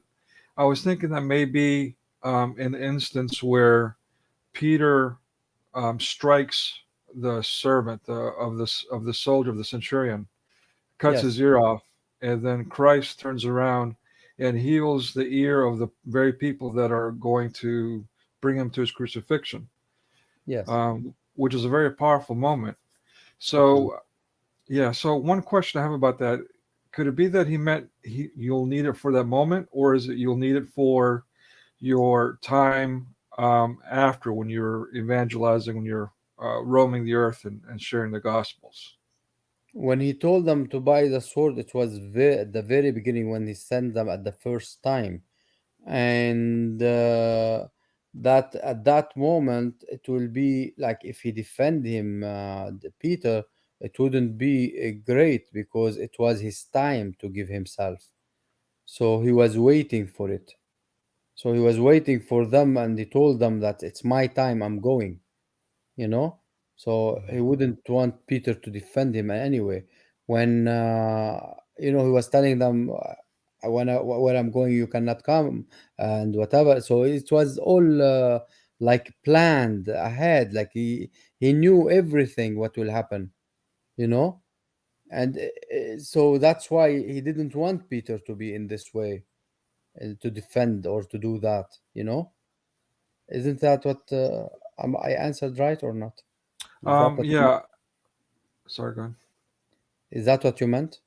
I was thinking that maybe an instance where Peter strikes the servant of the soldier, of the centurion, cuts his Yes. ear off, and then Christ turns around and heals the ear of the very people that are going to bring him to his crucifixion, Yes. which is a very powerful moment. Absolutely. So, yeah. So one question I have about that: could it be that he meant you'll need it for that moment, or is it you'll need it for your time after, when you're evangelizing, when you're roaming the earth and sharing the gospels? When he told them to buy the sword, it was at the very beginning when he sent them at the first time, and that at that moment it will be like if he defend him, Peter, it wouldn't be great because it was his time to give himself. So he was waiting for it. So he was waiting for them, and he told them that it's my time. I'm going. You know. So he wouldn't want Peter to defend him anyway. When he was telling them, where I'm going, you cannot come, and whatever. So it was all like planned ahead. Like he knew everything what will happen, you know. And so that's why he didn't want Peter to be in this way, to defend or to do that. Isn't that what I answered right or not? Is that what you meant? Yeah. Sorry, go ahead. Is that what you meant?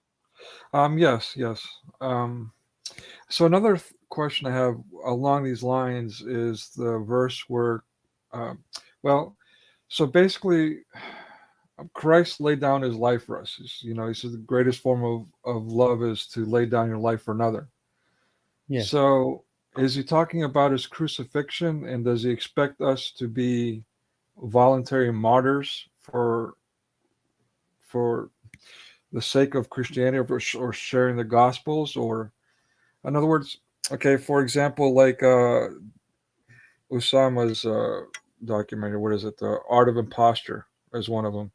Yes, yes. So another question I have along these lines is the verse where, well, so basically, Christ laid down his life for us. He said the greatest form of love is to lay down your life for another. Yes. So is he talking about his crucifixion, and does he expect us to be voluntary martyrs for the sake of Christianity, or sharing the Gospels? Or, in other words, okay, for example, like Usama's documentary, what is it? The Art of Imposture is one of them.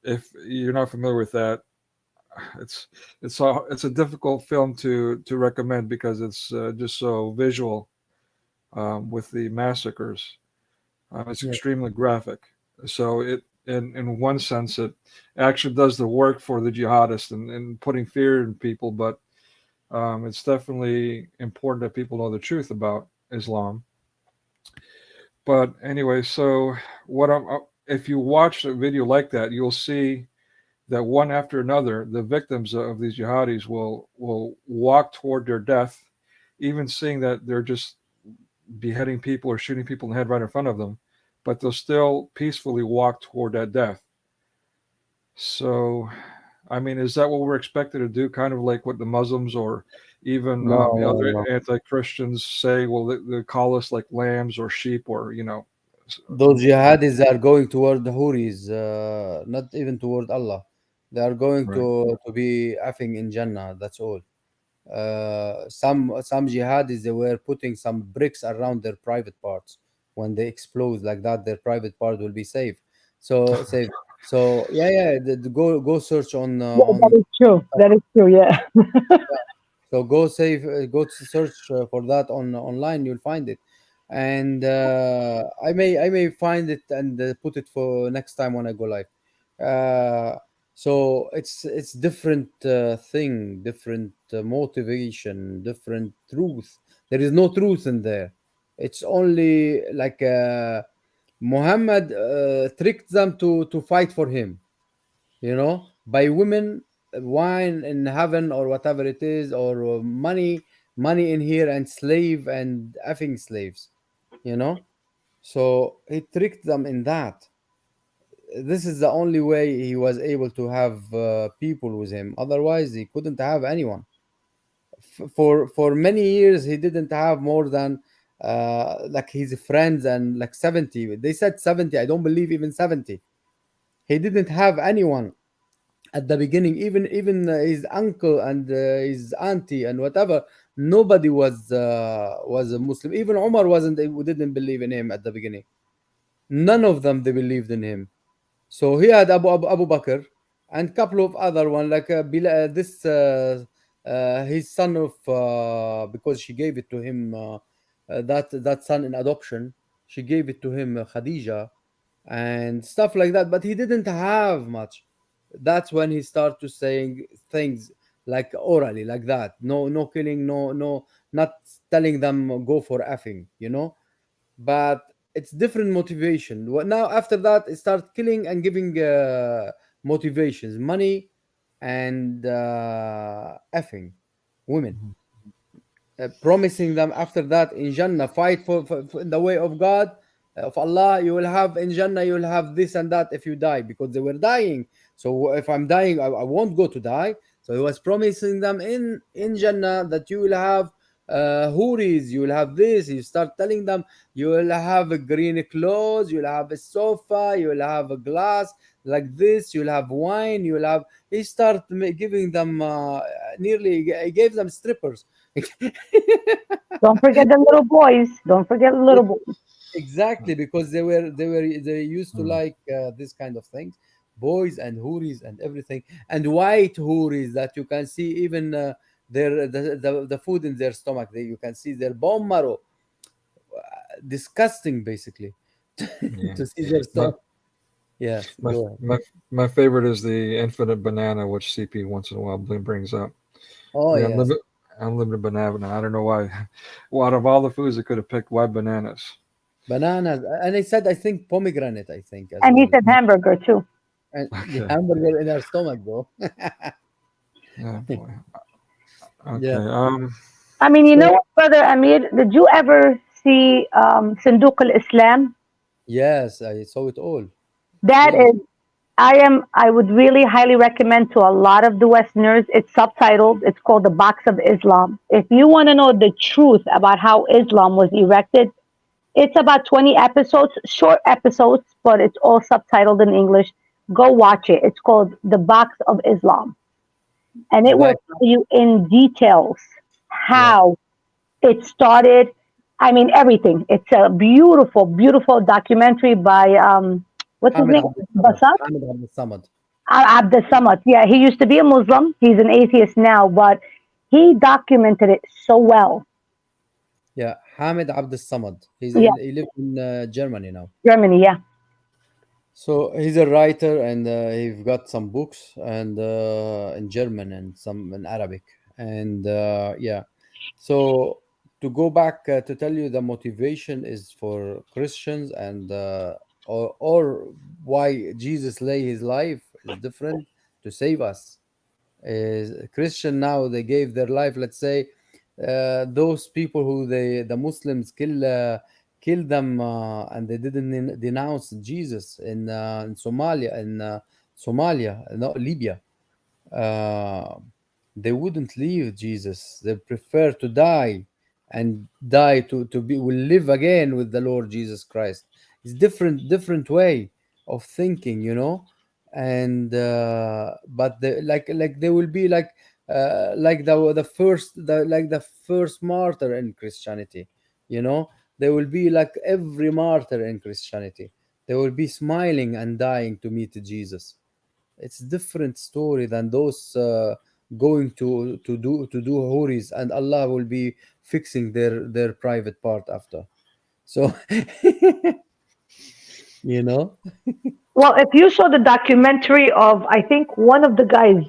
If you're not familiar with that, it's a difficult film to recommend because it's just so visual, with the massacres. It's Yeah. extremely graphic. So it, in one sense, it actually does the work for the jihadists and putting fear in people. But it's definitely important that people know the truth about Islam. But anyway, so if you watch a video like that, you'll see that one after another, the victims of these jihadis will walk toward their death, even seeing that they're just beheading people or shooting people in the head right in front of them, but they'll still peacefully walk toward that death. So, I mean, is that what we're expected to do? Kind of like what the Muslims or even the other No. anti-Christians say? Well, they call us like lambs or sheep, or Those jihadis are going toward the Houris, not even toward Allah. They are going Right. to be effing in Jannah. That's all. Some jihadis, they were putting some bricks around their private parts. When they explode like that, their private part will be safe. So safe. So yeah. Go search on Yeah, that is true. That is true. Yeah. So go to search for that online. You'll find it, and I may find it and put it for next time when I go live. So it's different thing, different motivation, different truth. There is no truth in there. It's only like Muhammad tricked them to fight for him, by women, wine in heaven or whatever it is, or money in here, and slave and effing slaves, you know so he tricked them in that. This is the only way he was able to have people with him. Otherwise he couldn't have anyone. For many years he didn't have more than like his friends, and like 70, they said 70, I don't believe even 70. He didn't have anyone at the beginning. Even his uncle and his auntie and whatever, nobody was a Muslim. Even Umar wasn't, they didn't believe in him at the beginning. None of them, they believed in him. So he had Abu Bakr and couple of other one, like this his son of because she gave it to him, that son in adoption, she gave it to him, Khadija, and stuff like that. But he didn't have much. That's when he started to saying things like orally, like that. No killing, no, not telling them go for effing. But it's different motivation. Now after that, it start killing and giving motivations, money, and effing women. Promising them after that in Jannah, fight for in the way of God, of Allah. You will have in Jannah, you will have this and that if you die, because they were dying. So if I'm dying, I won't go to die. So he was promising them in Jannah that you will have huris, you will have this. You start telling them you will have a green clothes, you will have a sofa, you will have a glass like this, you will have wine, you will have. He start giving them nearly. He gave them strippers. Don't forget the little boys. Don't forget the little boys. Exactly, because they used to like this kind of things, boys and houris and everything, and white houris that you can see even the food in their stomach. You can see their bone marrow. Disgusting, basically, Yeah. to see their My, stomach. Yes, my go ahead. my favorite is the infinite banana, which CP once in a while brings up. Oh The yes, unlimited banana. I don't know why. Well, out of all the foods, they could have picked why bananas. bananas, and I think pomegranate, I think as And he well, said hamburger too. and the Okay. hamburger in our stomach, bro. Oh boy. Okay. Yeah. I mean, you know So what, Brother Amir? Did you ever see Sinduk al-Islam? yes, I saw it all. It's That beautiful. is, I would really highly recommend to a lot of the Westerners. It's subtitled. It's called The Box of Islam. If you want to know the truth about how Islam was erected, it's about 20 episodes, short episodes, but it's all subtitled in English. Go watch it. It's called The Box of Islam. And it will Like, tell you in details yeah, how it started. I mean, everything. It's a beautiful, beautiful documentary by, what's his Hamid name? Abdul Samad. Basat? Hamid Abdul Samad. Abdus Samad. Yeah, he used to be a Muslim. He's an atheist now, but he documented it so well. Yeah, Hamid Abdul Samad. Yeah, He lives in Germany now. Germany. Yeah. So he's a writer, and he's got some books and in German and some in Arabic, and yeah. So to go back to tell you, the motivation is for Christians, and or why Jesus lay his life is different to save us. Is Christian now, they gave their life. Let's say those people who the Muslims kill them, and they didn't denounce Jesus in Somalia, no, Libya. Uh, they wouldn't leave Jesus. They prefer to die, and die to be will live again with the Lord Jesus Christ. It's different way of thinking, and but like they will be like the first martyr in Christianity. They will be like every martyr in Christianity. They will be smiling and dying to meet Jesus. It's different story than those going to do houris, and Allah will be fixing their private part after. So you know Well, if you saw the documentary of, I think one of the guys,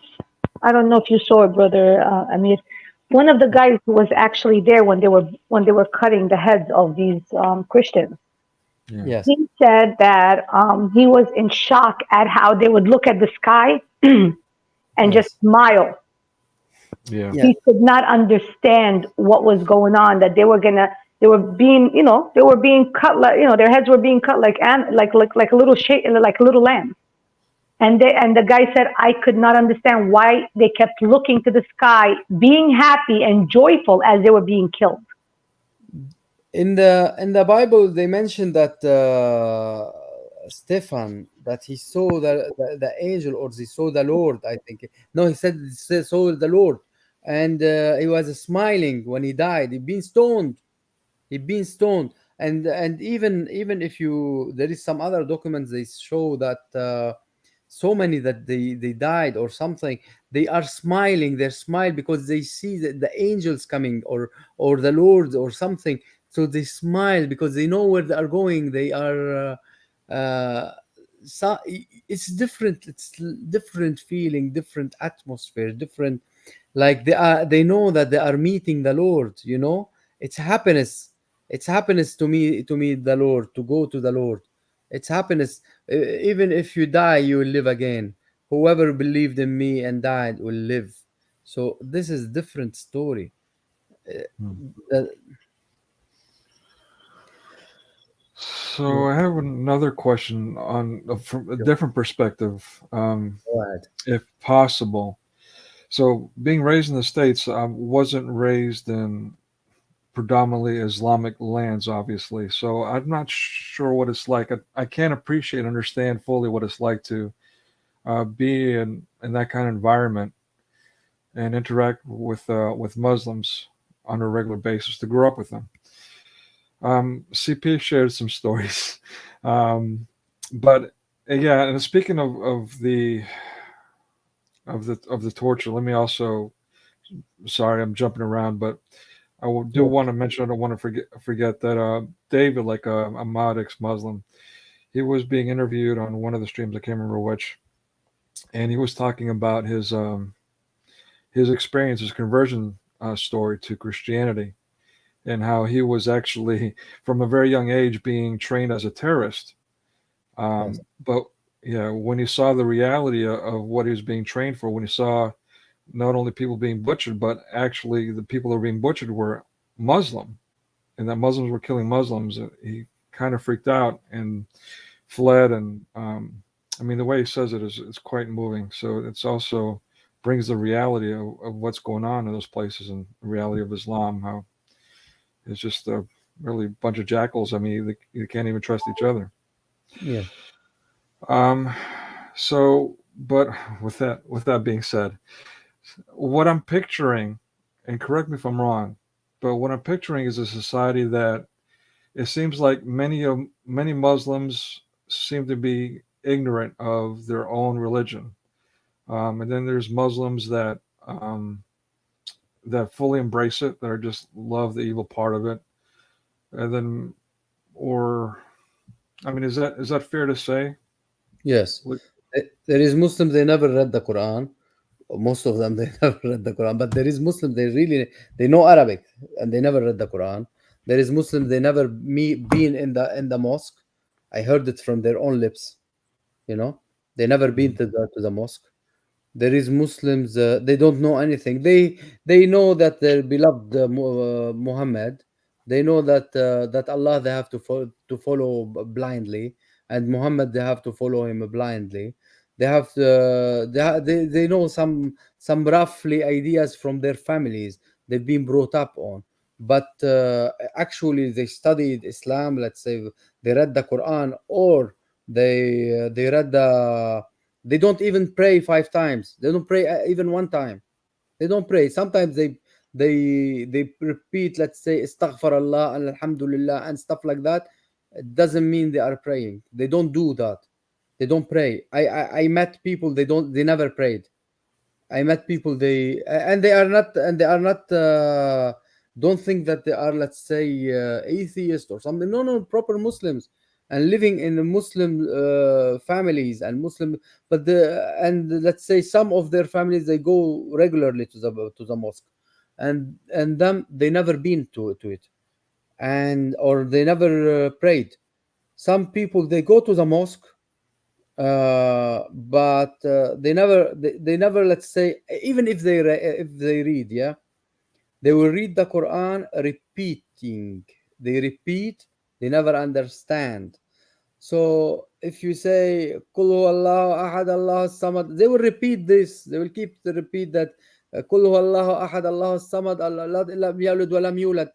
I don't know if you saw it, Brother Amir. One of the guys who was actually there when they were cutting the heads of these Christians. Yeah. Yes. He said that he was in shock at how they would look at the sky and just Yes. smile. Yeah. Yeah. He could not understand what was going on. That they were being, they were being cut like, their heads were being cut like a little like a little lamb. And the guy said, I could not understand why they kept looking to the sky, being happy and joyful as they were being killed. In the Bible, they mentioned that Stephen, that he saw the angel, or he saw the Lord. I think no, he saw the Lord, and he was smiling when he died. He'd been stoned. And even if you there is some other documents, they show that so many that they died or something, they are smiling. They smile because they see the angels coming, or the Lord or something. So they smile because they know where they are going. They are so it's different. It's different feeling, different atmosphere, different. Like they know that they are meeting the Lord. It's happiness. It's happiness to meet the Lord, to go to the Lord. It's happiness. Even if you die, you will live again. Whoever believed in me and died will live. So this is different story. Hmm. Uh, So I have another question from a different perspective, Go ahead. if possible. So, being raised in the States, I wasn't raised in predominantly Islamic lands, obviously. So, I'm not sure what it's like. I can't appreciate, understand fully what it's like to be in that kind of environment and interact with Muslims on a regular basis, to grow up with them. CP shared some stories, but yeah. And speaking of the torture, let me also. Sorry, I'm jumping around, but do want to mention. I don't want to forget that David, like a Ahmad ex-Muslim, he was being interviewed on one of the streams. I can't remember which, and he was talking about his experience, his conversion story to Christianity, and how he was actually from a very young age being trained as a terrorist. Yes. But yeah, when he saw the reality of what he was being trained for, when he saw not only people being butchered, but actually the people that were being butchered were Muslim, and that Muslims were killing Muslims, he kind of freaked out and fled. And I mean, the way he says it is quite moving. So it's also brings the reality of what's going on in those places and the reality of Islam, how it's just a really bunch of jackals. I mean, you can't even trust each other. Yeah. So, but with that being said, what I'm picturing, and correct me if I'm wrong, but what I'm picturing is a society that it seems like many Muslims seem to be ignorant of their own religion, and then there's Muslims that fully embrace it, that are just love the evil part of it, and then, or I mean, is that fair to say? Yes. There is Muslims, they never read the Quran. Most of them, they never read the Quran. But there is Muslims, they know Arabic and they never read the Quran. There is Muslims, they never been in the mosque. I heard it from their own lips. They never been to the mosque. There is Muslims, they don't know anything. They know that their beloved Muhammad. They know that Allah they have to follow blindly, and Muhammad they have to follow him blindly. They have they know some roughly ideas from their families they've been brought up on, but actually they studied Islam. Let's say they read the Quran, or they read they don't even pray 5 times. They don't pray even one time. They don't pray. Sometimes they repeat, let's say, astaghfirullah and alhamdulillah and stuff like that. It doesn't mean they are praying. They don't do that. They don't pray. I met people, they never prayed. I met people, they are not don't think that they are, let's say, atheist or something. No, proper Muslims, and living in Muslim families and Muslim, but and let's say some of their families they go regularly to the mosque, and them they never been to it, and or they never prayed. Some people they go to the mosque, but they never, let's say, even if if they read, yeah, they will read the Quran repeating. They repeat, they never understand. So if you say Qul huwallahu ahad Allahu samad, they will repeat this. They will keep to repeat that Qul huwallahu ahad Allahu samad lam yalid wa lam yulad.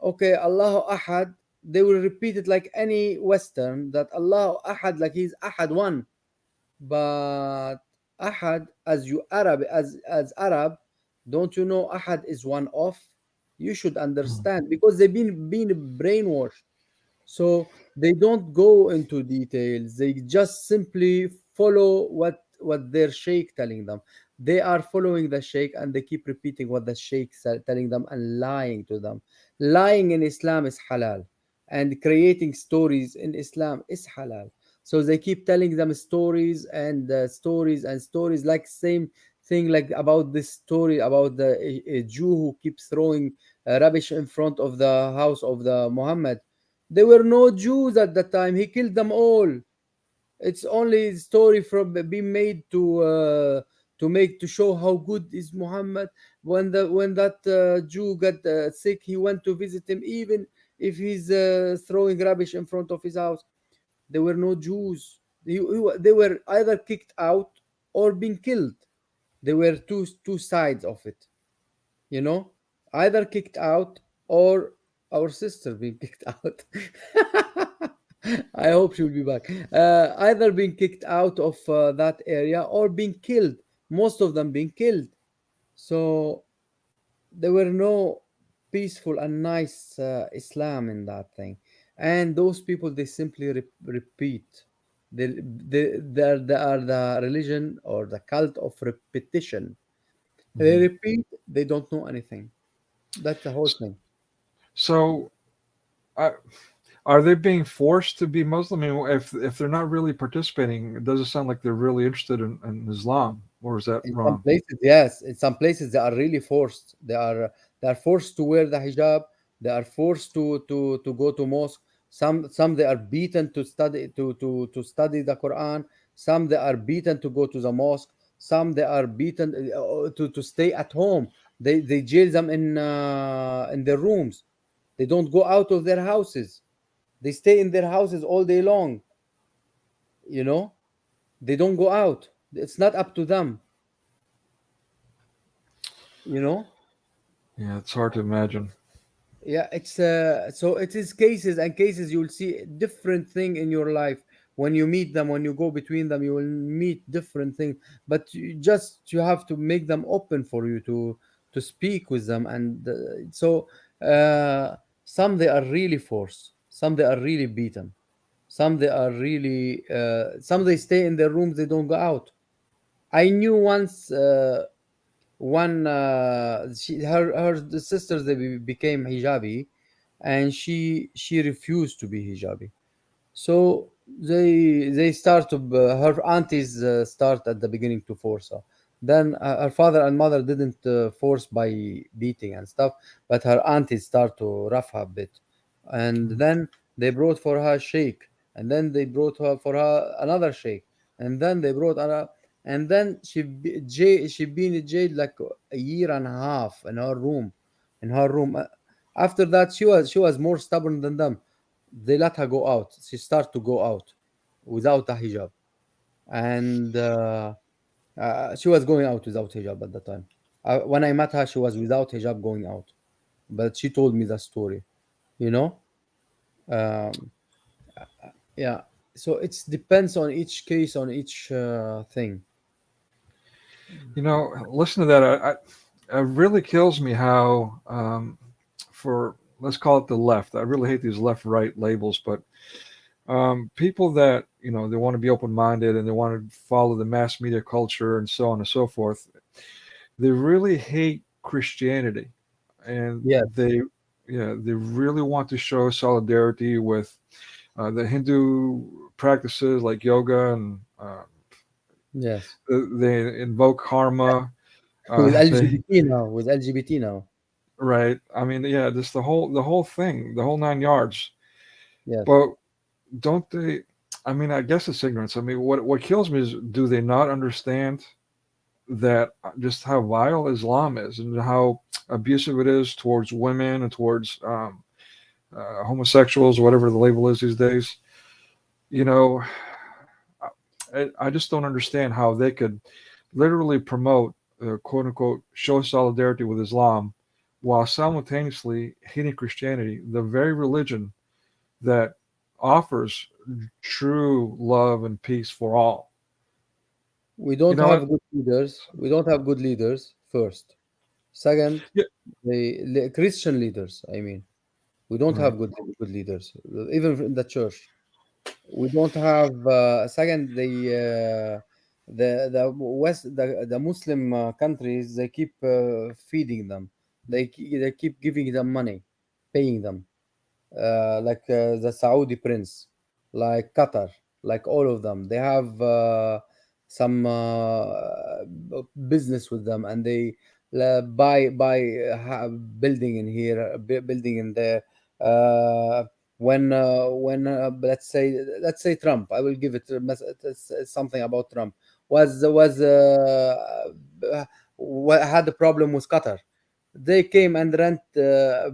Okay, Allahu ahad. They will repeat it like any Western, that Allahu ahad, like he's ahad one. But ahad, as you Arab, as Arab, don't you know ahad is one off? You should understand, because they've been brainwashed. So they don't go into details. They just simply follow what their sheikh telling them. They are following the sheikh, and they keep repeating what the sheikh telling them and lying to them. Lying in Islam is halal, and creating stories in Islam is halal. So they keep telling them stories and stories and stories, like same thing, like about this story about a Jew who keeps throwing rubbish in front of the house of the Muhammad. There were no Jews at that time. He killed them all. It's only story from being made to show how good is Muhammad. When that Jew got sick, he went to visit him, even if he's throwing rubbish in front of his house. There were no Jews. They were either kicked out or being killed. There were two sides of it. Either kicked out, or our sister being kicked out. I hope she'll be back. Either being kicked out of that area or being killed. Most of them being killed. So there were no peaceful and nice Islam in that thing. And those people, they simply repeat. They are the religion or the cult of repetition. They repeat, they don't know anything. That's the whole thing. So, I, are they being forced to be Muslim? I mean, if they're not really participating, it doesn't sound like they're really interested in Islam, or is that In some wrong? places, yes. In some places, they are really forced. They are forced to wear the hijab. They are forced to go to mosque. Some they are beaten to study the Quran. Some they are beaten to go to the mosque. Some they are beaten to stay at home. They jail them in their rooms. They don't go out of their houses. They stay in their houses all day long. You know, they don't go out. It's not up to them. You know. Yeah, it's hard to imagine. Yeah, it's so it is cases and cases. You will see a different thing in your life when you meet them. When you go between them, you will meet different things. But you have to make them open for you to speak with them. And so uh, some they are really forced, some they are really beaten, some they are really some they stay in their rooms. They don't go out. I knew once. One her the sisters, they became hijabi, and she refused to be hijabi. So they start to her aunties start at the beginning to force her. Then her father and mother didn't force by beating and stuff, but her aunties start to rough her a bit. And then they brought for her sheikh, and then they brought her for her another sheikh, and then they brought another. And then she been in jail like a year and a half in her room, in her room. After that, she was more stubborn than them. They let her go out. She started to go out without a hijab, and she was going out without hijab at the time. When I met her, she was without hijab going out, but she told me the story. You know, um, yeah. So it depends on each case, on each thing. Listen to that. It really kills me how, for let's call it the left. I really hate these left-right labels, but people that they want to be open-minded and they want to follow the mass media culture and so on and so forth. They really hate Christianity, and Yes. they really want to show solidarity with the Hindu practices like yoga, and Yes. they invoke karma. With They LGBT now, with LGBT now. Right. I mean, yeah, just the whole thing, the whole 9 yards. Yes. But don't they? I mean, I guess it's ignorance. I mean, what kills me is, do they not understand that just how vile Islam is and how abusive it is towards women and towards homosexuals, whatever the label is these days? You know, I just don't understand how they could literally promote, quote unquote, show solidarity with Islam while simultaneously hating Christianity, the very religion that offers true love and peace for all. We You don't know what? have good leaders. We don't have good leaders, first. Second, Yeah. the Christian leaders, I mean. We don't Right. have good leaders, even in the church. We don't have second, the Muslim countries, they keep feeding them. They keep giving them money, paying them, like the Saudi prince, like Qatar, like all of them. They have some business with them, and they buy building in here, building in there. Uh, when let's say Trump, I will give it something about Trump had a problem with Qatar. They came and rent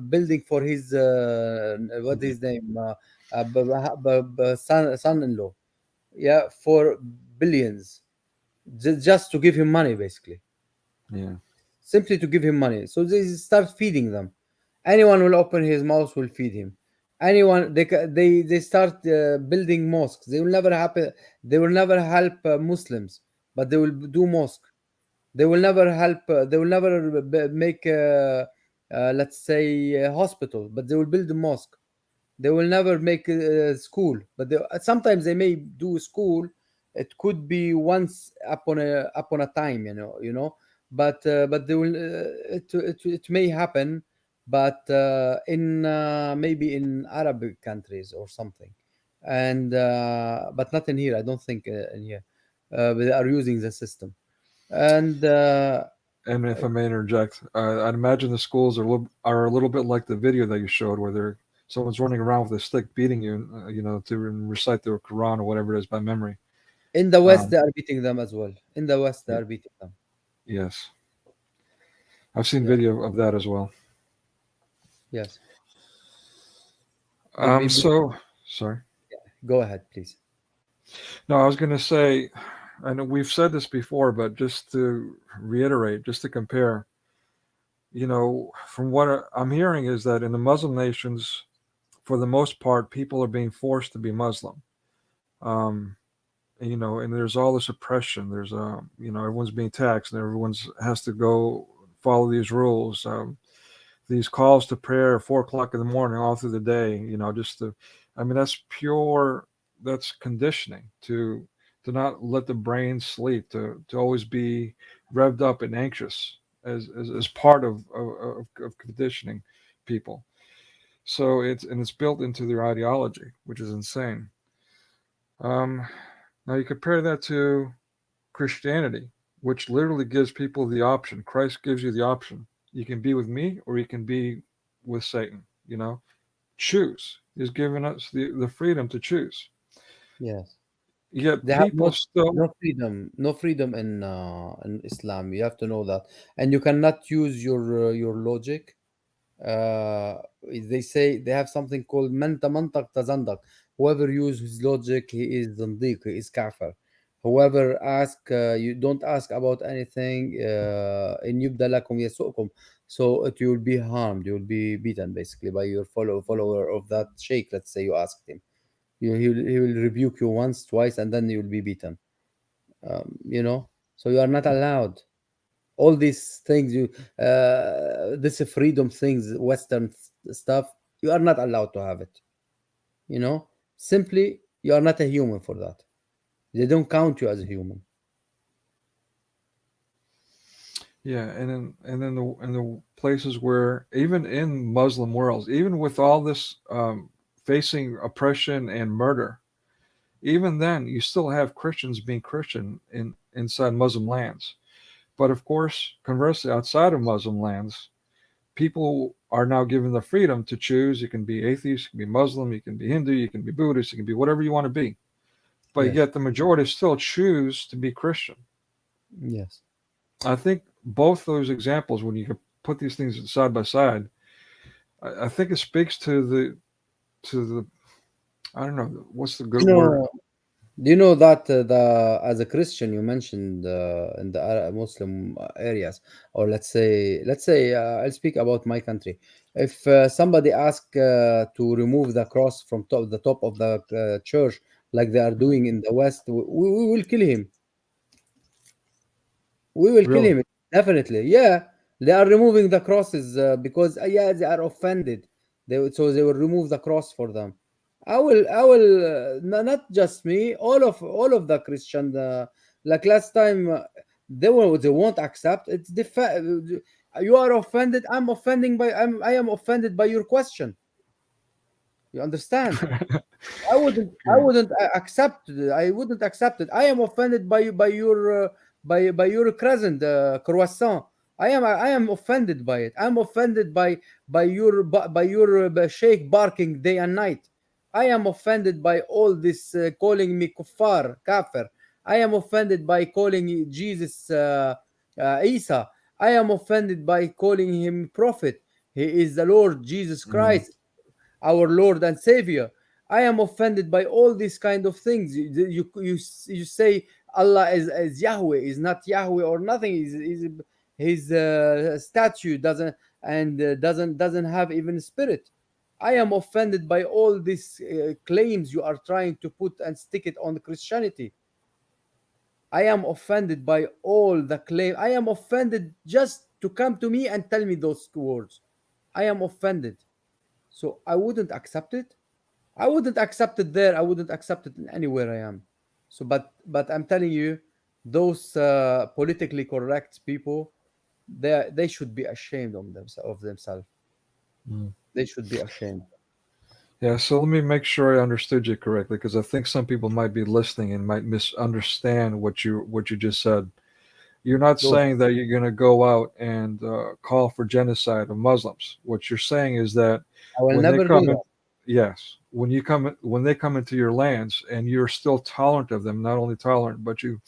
building for his what his name son-in-law, yeah, for billions, just to give him money, basically, Yeah. simply to give him money. So they start feeding them. Anyone will open his mouth will feed him. Anyone, they start building mosques. They will never happen. They will never help Muslims, but they will do mosque. They will never help. They will never make let's say a hospital, but they will build a mosque. They will never make a school, but sometimes they may do a school. It could be once upon a time, but they will. It may happen, but in maybe in Arab countries or something, and but not in here. I don't think in here. They are using the system, and And if I may interject, I'd imagine the schools are a little bit like the video that you showed, where someone's running around with a stick beating you, to recite the Quran or whatever it is by memory. in the West, they are beating them as well. In the West, they are beating them. Yes, I've seen video of that as well. Yes. So sorry. Go ahead, please. No, I was going to say, I know we've said this before, but just to reiterate, just to compare, from what I'm hearing is that in the Muslim nations, for the most part, people are being forced to be Muslim. And there's all this oppression. There's, everyone's being taxed and everyone's has to go follow these rules. These calls to prayer at 4 o'clock in the morning all through the day, that's conditioning to not let the brain sleep, to always be revved up and anxious as part of conditioning people. So it's built into their ideology, which is insane. Now you compare that to Christianity, which literally gives people the option. Christ gives you the option. You can be with me or you can be with Satan. Choose. He's given us the freedom to choose. Yes. Yet They have people still no freedom in Islam. You have to know that, and you cannot use your logic. They say they have something called manta mantak tazandak. Whoever uses his logic, he is zandiq, he is kafir. Whoever you don't ask about anything, in yubda lakum yasukum, so you will be harmed, you will be beaten basically by your follower of that sheikh. Let's say you asked him, he will rebuke you once, twice, and then you will be beaten. So you are not allowed all these things, this freedom things, Western stuff. You are not allowed to have it. Simply, you are not a human for that. They don't count you as a human. Yeah, and then the places where even in Muslim worlds, even with all this facing oppression and murder, even then you still have Christians being Christian inside Muslim lands. But of course, conversely, outside of Muslim lands, people are now given the freedom to choose. You can be atheist, you can be Muslim, you can be Hindu, you can be Buddhist, you can be whatever you want to be. But Yes. yet the majority still choose to be Christian. Yes. I think both those examples, when you put these things side by side, I think it speaks to the I don't know what's the good word. Do you know that as a Christian, you mentioned in the Muslim areas, or let's say I'll speak about my country. If somebody asks to remove the cross from the top of the church, like they are doing in the West, we will kill him. We will kill Really? him, definitely. Yeah, they are removing the crosses because yeah, they are offended. So they will remove the cross for them. Not just me. All of the Christian, like last time, they won't accept. It's you are offended. I am offended by your question. You understand? I wouldn't accept it. I wouldn't accept it. I am offended by your crescent croissant. I am offended by it. I'm offended by your sheikh barking day and night. I am offended by all this calling me kuffar, kafir. I am offended by calling Jesus Isa. I am offended by calling him prophet. He is the Lord Jesus Christ, our Lord and Savior. I am offended by all these kind of things. You say Allah is Yahweh, is not Yahweh or nothing. His statue doesn't have even spirit. I am offended by all these claims you are trying to put and stick it on Christianity. I am offended by all the claim. I am offended just to come to me and tell me those words. I am offended. So I wouldn't accept it. I wouldn't accept it there. I wouldn't accept it in anywhere I am. So, but I'm telling you, those politically correct people, they should be ashamed of themselves. Mm. They should be ashamed. Yeah, so let me make sure I understood you correctly, because I think some people might be listening and might misunderstand what you just said. You're not Go. saying that you're going to go out and call for genocide of Muslims. What you're saying is that I will when they never do come in, that. yes, when they come into your lands and you're still tolerant of them, not only tolerant, but you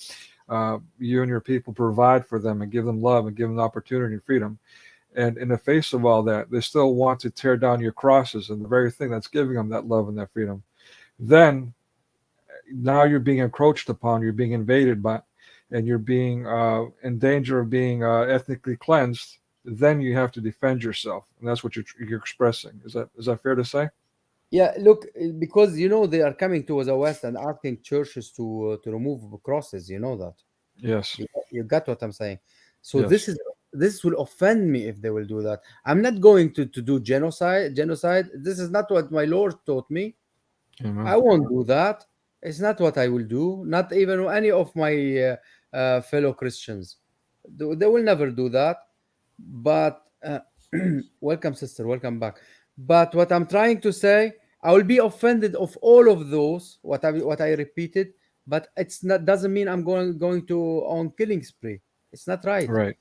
and your people provide for them and give them love and give them opportunity and freedom. And in the face of all that, they still want to tear down your crosses and the very thing that's giving them that love and that freedom. Then now you're being encroached upon, you're being invaded by, and you're being in danger of being ethnically cleansed. Then you have to defend yourself, and that's what you're expressing. Is that fair to say? Yeah, look, because they are coming to the West and asking churches to remove crosses. You know that. Yes. You got what I'm saying. So Yes. this will offend me if they will do that. I'm not going to do genocide. This is not what my Lord taught me. Amen. I won't do that. It's not what I will do. Not even any of my fellow Christians. They will never do that. But welcome, sister. Welcome back. But what I'm trying to say, I will be offended of all of those. What I repeated, but it's not doesn't mean I'm going to on killing spree. It's not right. Right.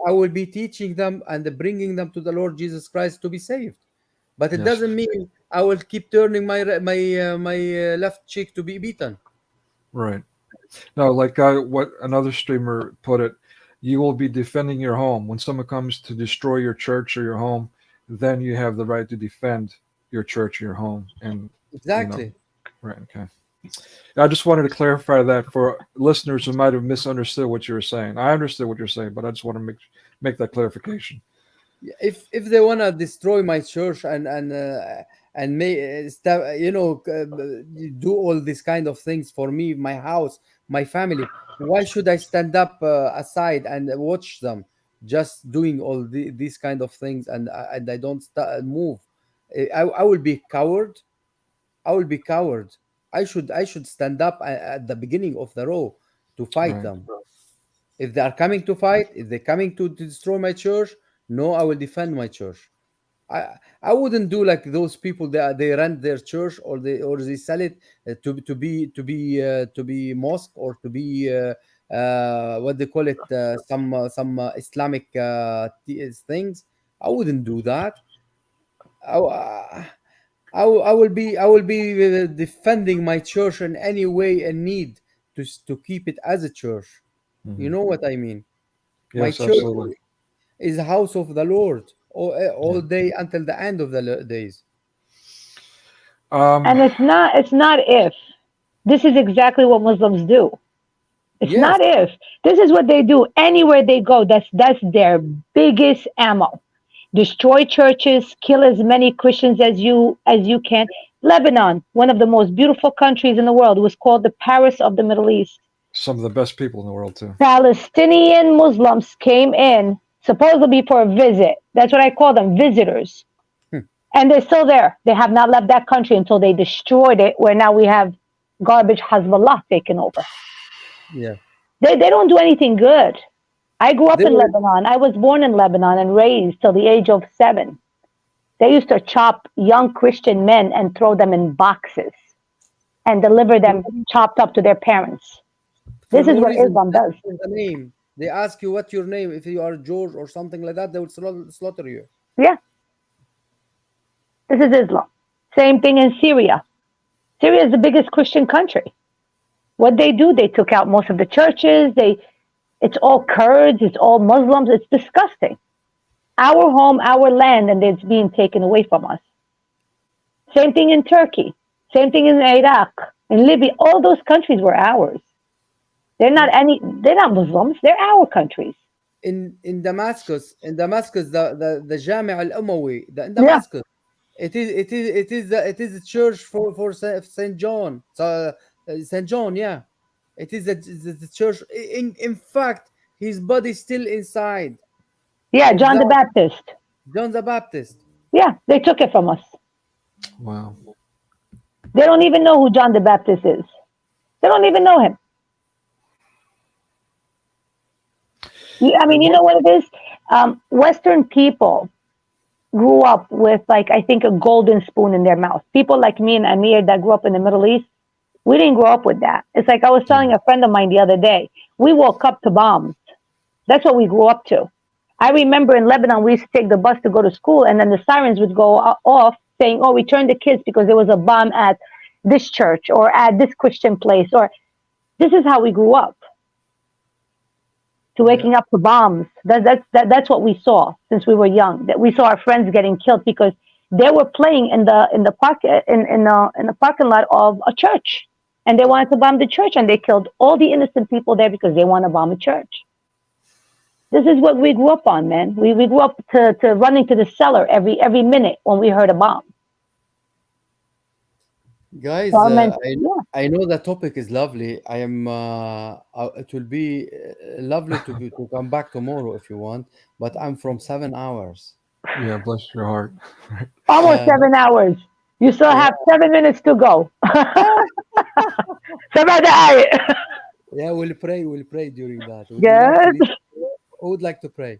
I will be teaching them and bringing them to the Lord Jesus Christ to be saved. But it Yes. doesn't mean I will keep turning my left cheek to be beaten. Right. No, like what another streamer put it, you will be defending your home. When someone comes to destroy your church or your home, then you have the right to defend your church or your home. And Exactly. right, okay. I just wanted to clarify that for listeners who might have misunderstood what you were saying. I understood what you're saying, but I just want to make that clarification. If they wanna destroy my church and may do all these kind of things for me, my house, my family, why should I stand up aside and watch them just doing all these kind of things and I don't move? I will be coward. I will be coward. I should stand up at the beginning of the row to fight Right. them. If they are coming to fight, if they're coming to destroy my church, no, I will defend my church. I wouldn't do like those people that they rent their church or they sell it to be mosque or to be what they call it, some Islamic things. I wouldn't do that. I, I will be defending my church in any way and need to keep it as a church. You Mhm. know what I mean? My Yes, church absolutely. is the house of the Lord all Yeah. day until the end of the days. And it's not if. This is exactly what Muslims do. It's Yes, not if. This is what they do anywhere they go. That's their biggest ammo. Destroy churches, kill as many Christians as you can. Lebanon, one of the most beautiful countries in the world, was called the Paris of the Middle East. Some of the best people in the world too. Palestinian Muslims came in supposedly for a visit. That's what I call them, visitors. And they're still there. They have not left that country until they destroyed it, where now we have garbage Hezbollah taken over. yeah. They don't do anything good. I grew up They in were Lebanon. I was born in Lebanon and raised till the age of 7. They used to chop young Christian men and throw them in boxes and deliver them chopped up to their parents. for This is no what reason. Islam does. For the name. They ask you what's your name. If you are George or something like that, they will slaughter you. Yeah, this is Islam. Same thing in Syria. Syria is the biggest Christian country. What they do, they took out most of the churches. It's all Kurds, it's all Muslims. It's disgusting. Our home, our land, and it's being taken away from us. Same thing in Turkey. Same thing in Iraq, in Libya. All those countries were ours. They're not Muslims. They're our countries. In Damascus, the Jami' al-Umawi, in Yeah, Damascus, it is a church for Saint John. So, Saint John, yeah, it is the church. In fact, his body still inside yeah. of John the that Baptist. John the Baptist. Yeah, they took it from us. Wow. They don't even know who John the Baptist is. They don't even know him. I mean, you know what it is? Western people grew up with, like, I think, a golden spoon in their mouth. People like me and Amir that grew up in the Middle East, we didn't grow up with that. It's like I was telling a friend of mine the other day, we woke up to bombs. That's what we grew up to. I remember in Lebanon, we used to take the bus to go to school, and then the sirens would go off saying, oh, return the kids because there was a bomb at this church or at this Christian place. Or this is how we grew up. To waking up to bombs. That's what we saw since we were young. That we saw our friends getting killed because they were playing in the parking lot of a church, and they wanted to bomb the church, and they killed all the innocent people there because they want to bomb a church. This is what we grew up on, man. We grew up to running to the cellar every minute when we heard a bomb. Guys, So I know the topic is lovely. I am. It will be lovely to come back tomorrow if you want, but I'm from 7 hours. Yeah, bless your heart. Almost 7 hours. You still have 7 minutes to go. Yeah, we'll pray. We'll pray during that. Yes. Who would like to pray?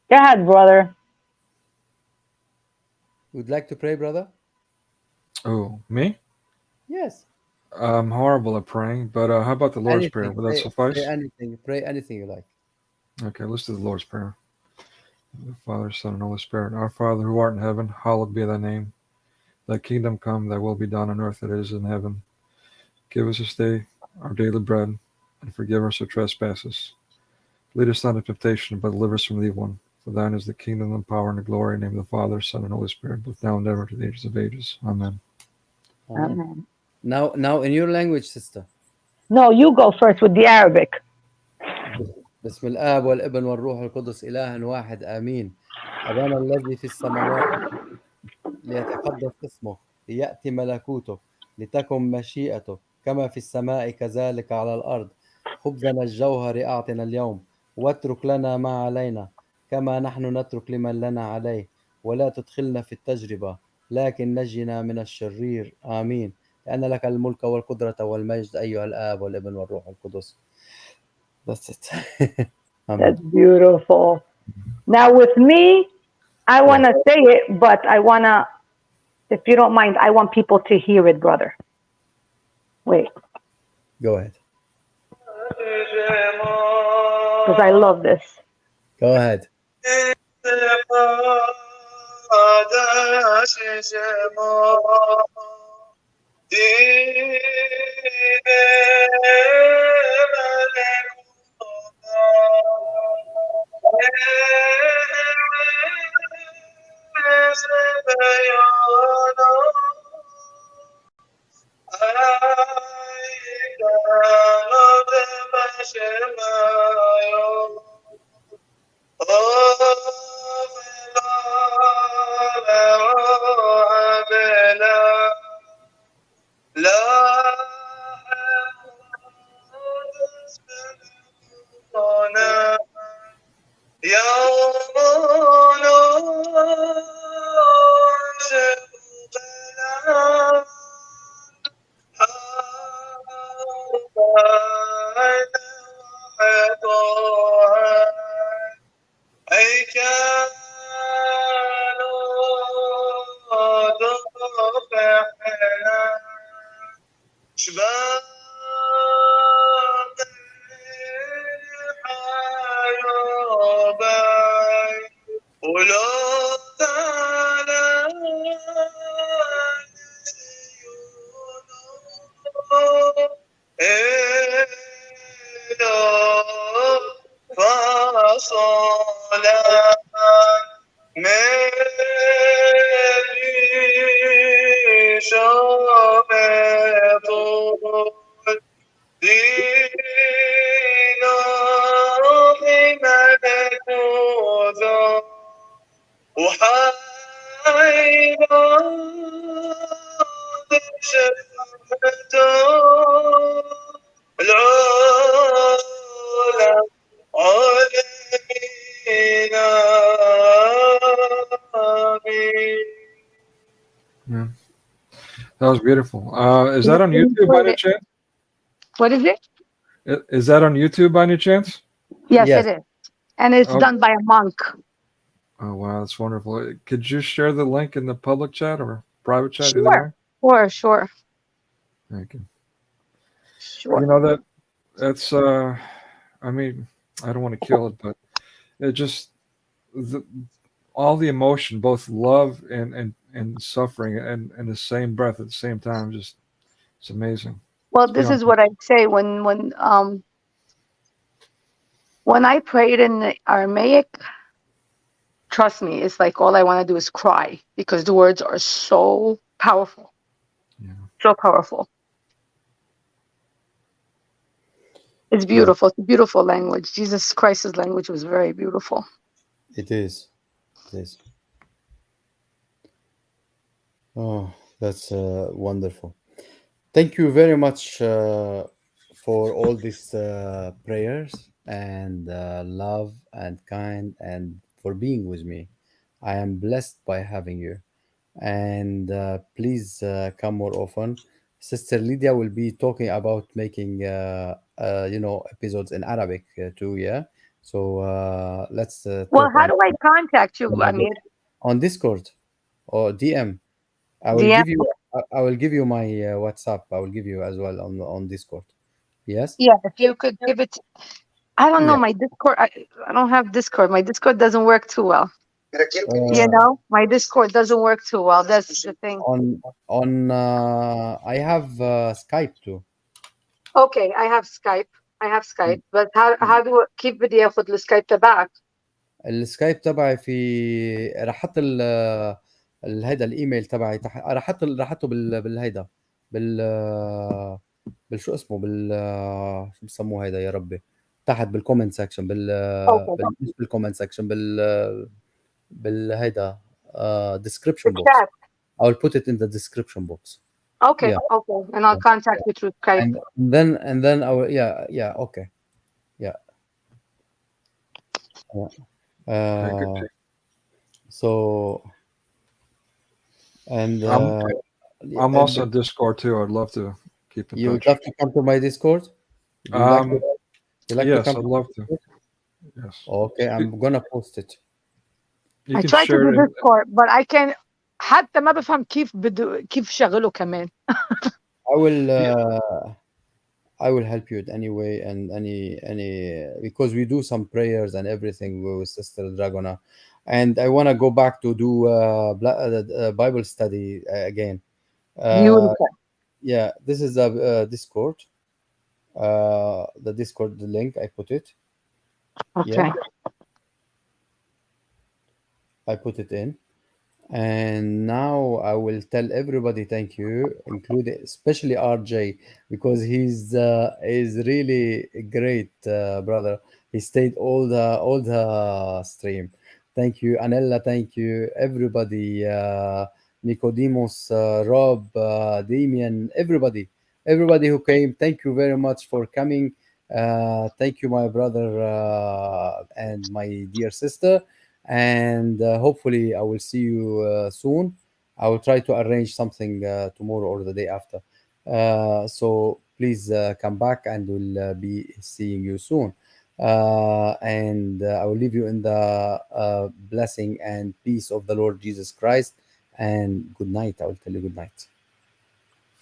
Go ahead, brother. Would like to pray, brother? Oh, me? Yes. I'm horrible at praying, but how about the Lord's Prayer? Anything. Will that suffice? Pray anything you like. Okay, let's do the Lord's Prayer. The Father, Son, and Holy Spirit. Our Father who art in heaven, hallowed be thy name. Thy kingdom come, thy will be done on earth as it is in heaven. Give us this day our daily bread, and forgive us our trespasses. Lead us not into temptation, but deliver us from the evil one. For thine is the kingdom, and power, and the glory, in the name of the Father, Son, and Holy Spirit, both now and ever, to the ages of ages. Amen. Amen. Now, in your language, sister. No, you go first with the Arabic. بسم الآب والابن والروح القدس إله واحد آمين. أبانا الذي في السماوات ليتقدس اسمه، ليأتي ملكوته، لتكن مشيئته كما في السماء كذلك على الأرض. خبزنا الجوهري أعطنا اليوم، واترك لنا ما علينا كما نحن نترك لمن لنا عليه، ولا تدخلنا في التجربة لكن نجنا من الشرير. آمين. لأن لك الملك والقدرة والمجد أيها الآب والابن والروح القدس. That's it. That's beautiful. Now with me, I want to say it, but I want to, if you don't mind, I want people to hear it, brother. Wait. Go ahead. Because I love this. Go ahead. That was beautiful. Is that on YouTube by any chance? What is it? Is that on YouTube by any chance? Yes, it is. And it's done by a monk. Oh, wow. That's wonderful. Could you share the link in the public chat or private chat? Sure. Sure. Thank you. Sure. You know, that's, I mean, I don't want to kill it, but it just, all the emotion, both love and suffering and the same breath at the same time, just, it's amazing. Well, this is what I'd say when I prayed in the Aramaic, trust me, it's like all I want to do is cry because the words are so powerful. Yeah. So powerful. It's beautiful. It's a beautiful language. Jesus Christ's language was very beautiful. It is. It is. Oh, that's wonderful. Thank you very much for all these prayers and love and kind and for being with me. I am blessed by having you. And please come more often. Sister Lydia will be talking about making, episodes in Arabic too. Yeah. So let's Well, talk how do I contact you, Amir? on Discord or DM. I will DM? give you. I will give you my WhatsApp. I will give you as well on Discord. Yes. Yeah, if you could give it. I don't know, my Discord. I don't have Discord. My Discord doesn't work too well. My Discord doesn't work too well. That's the thing. I have Skype too. Okay, I have Skype. But how do I كيف بدي اخذ السكايب تبعك؟ السكايب تبعي راح احط هيدا الايميل تبعي راح احطه بالهيدا شو اسمه شو بسموه هيدا يا ربي تحت بالكومنت سكشن مش بالكومنت سكشن بالهيدا description box. I will put it in the description box. Okay, okay, and I'll contact you through Skype. And then I will, okay, yeah. So, and I'm also on Discord too. I'd love to keep in touch. You would love to come to my Discord? Yes, I'd love to. Yes. Okay, I'm gonna post it. I try to do Discord, but I can. حتى ما بفهم كيف شغله كمان. I will help you in any way and any because we do some prayers and everything with Sister Dragona, and I want to go back to do Bible study again. Beautiful. Yeah, this is the Discord. The Discord link, I put it. Okay. Yeah. I put it in. And now I will tell everybody thank you, including especially RJ, because he's really a great brother. He stayed all the stream. Thank you, Anella. Thank you, everybody. Nicodemus, Rob, Damien, everybody who came. Thank you very much for coming. Thank you, my brother and my dear sister. And hopefully I will see you soon. I will try to arrange something tomorrow or the day after. So please come back and we'll be seeing you soon. And I will leave you in the blessing and peace of the Lord Jesus Christ. And good night. I will tell you good night.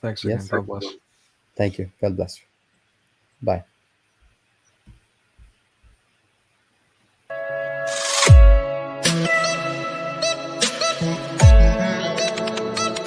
Thanks again. God bless. Thank you. God bless you. Bye.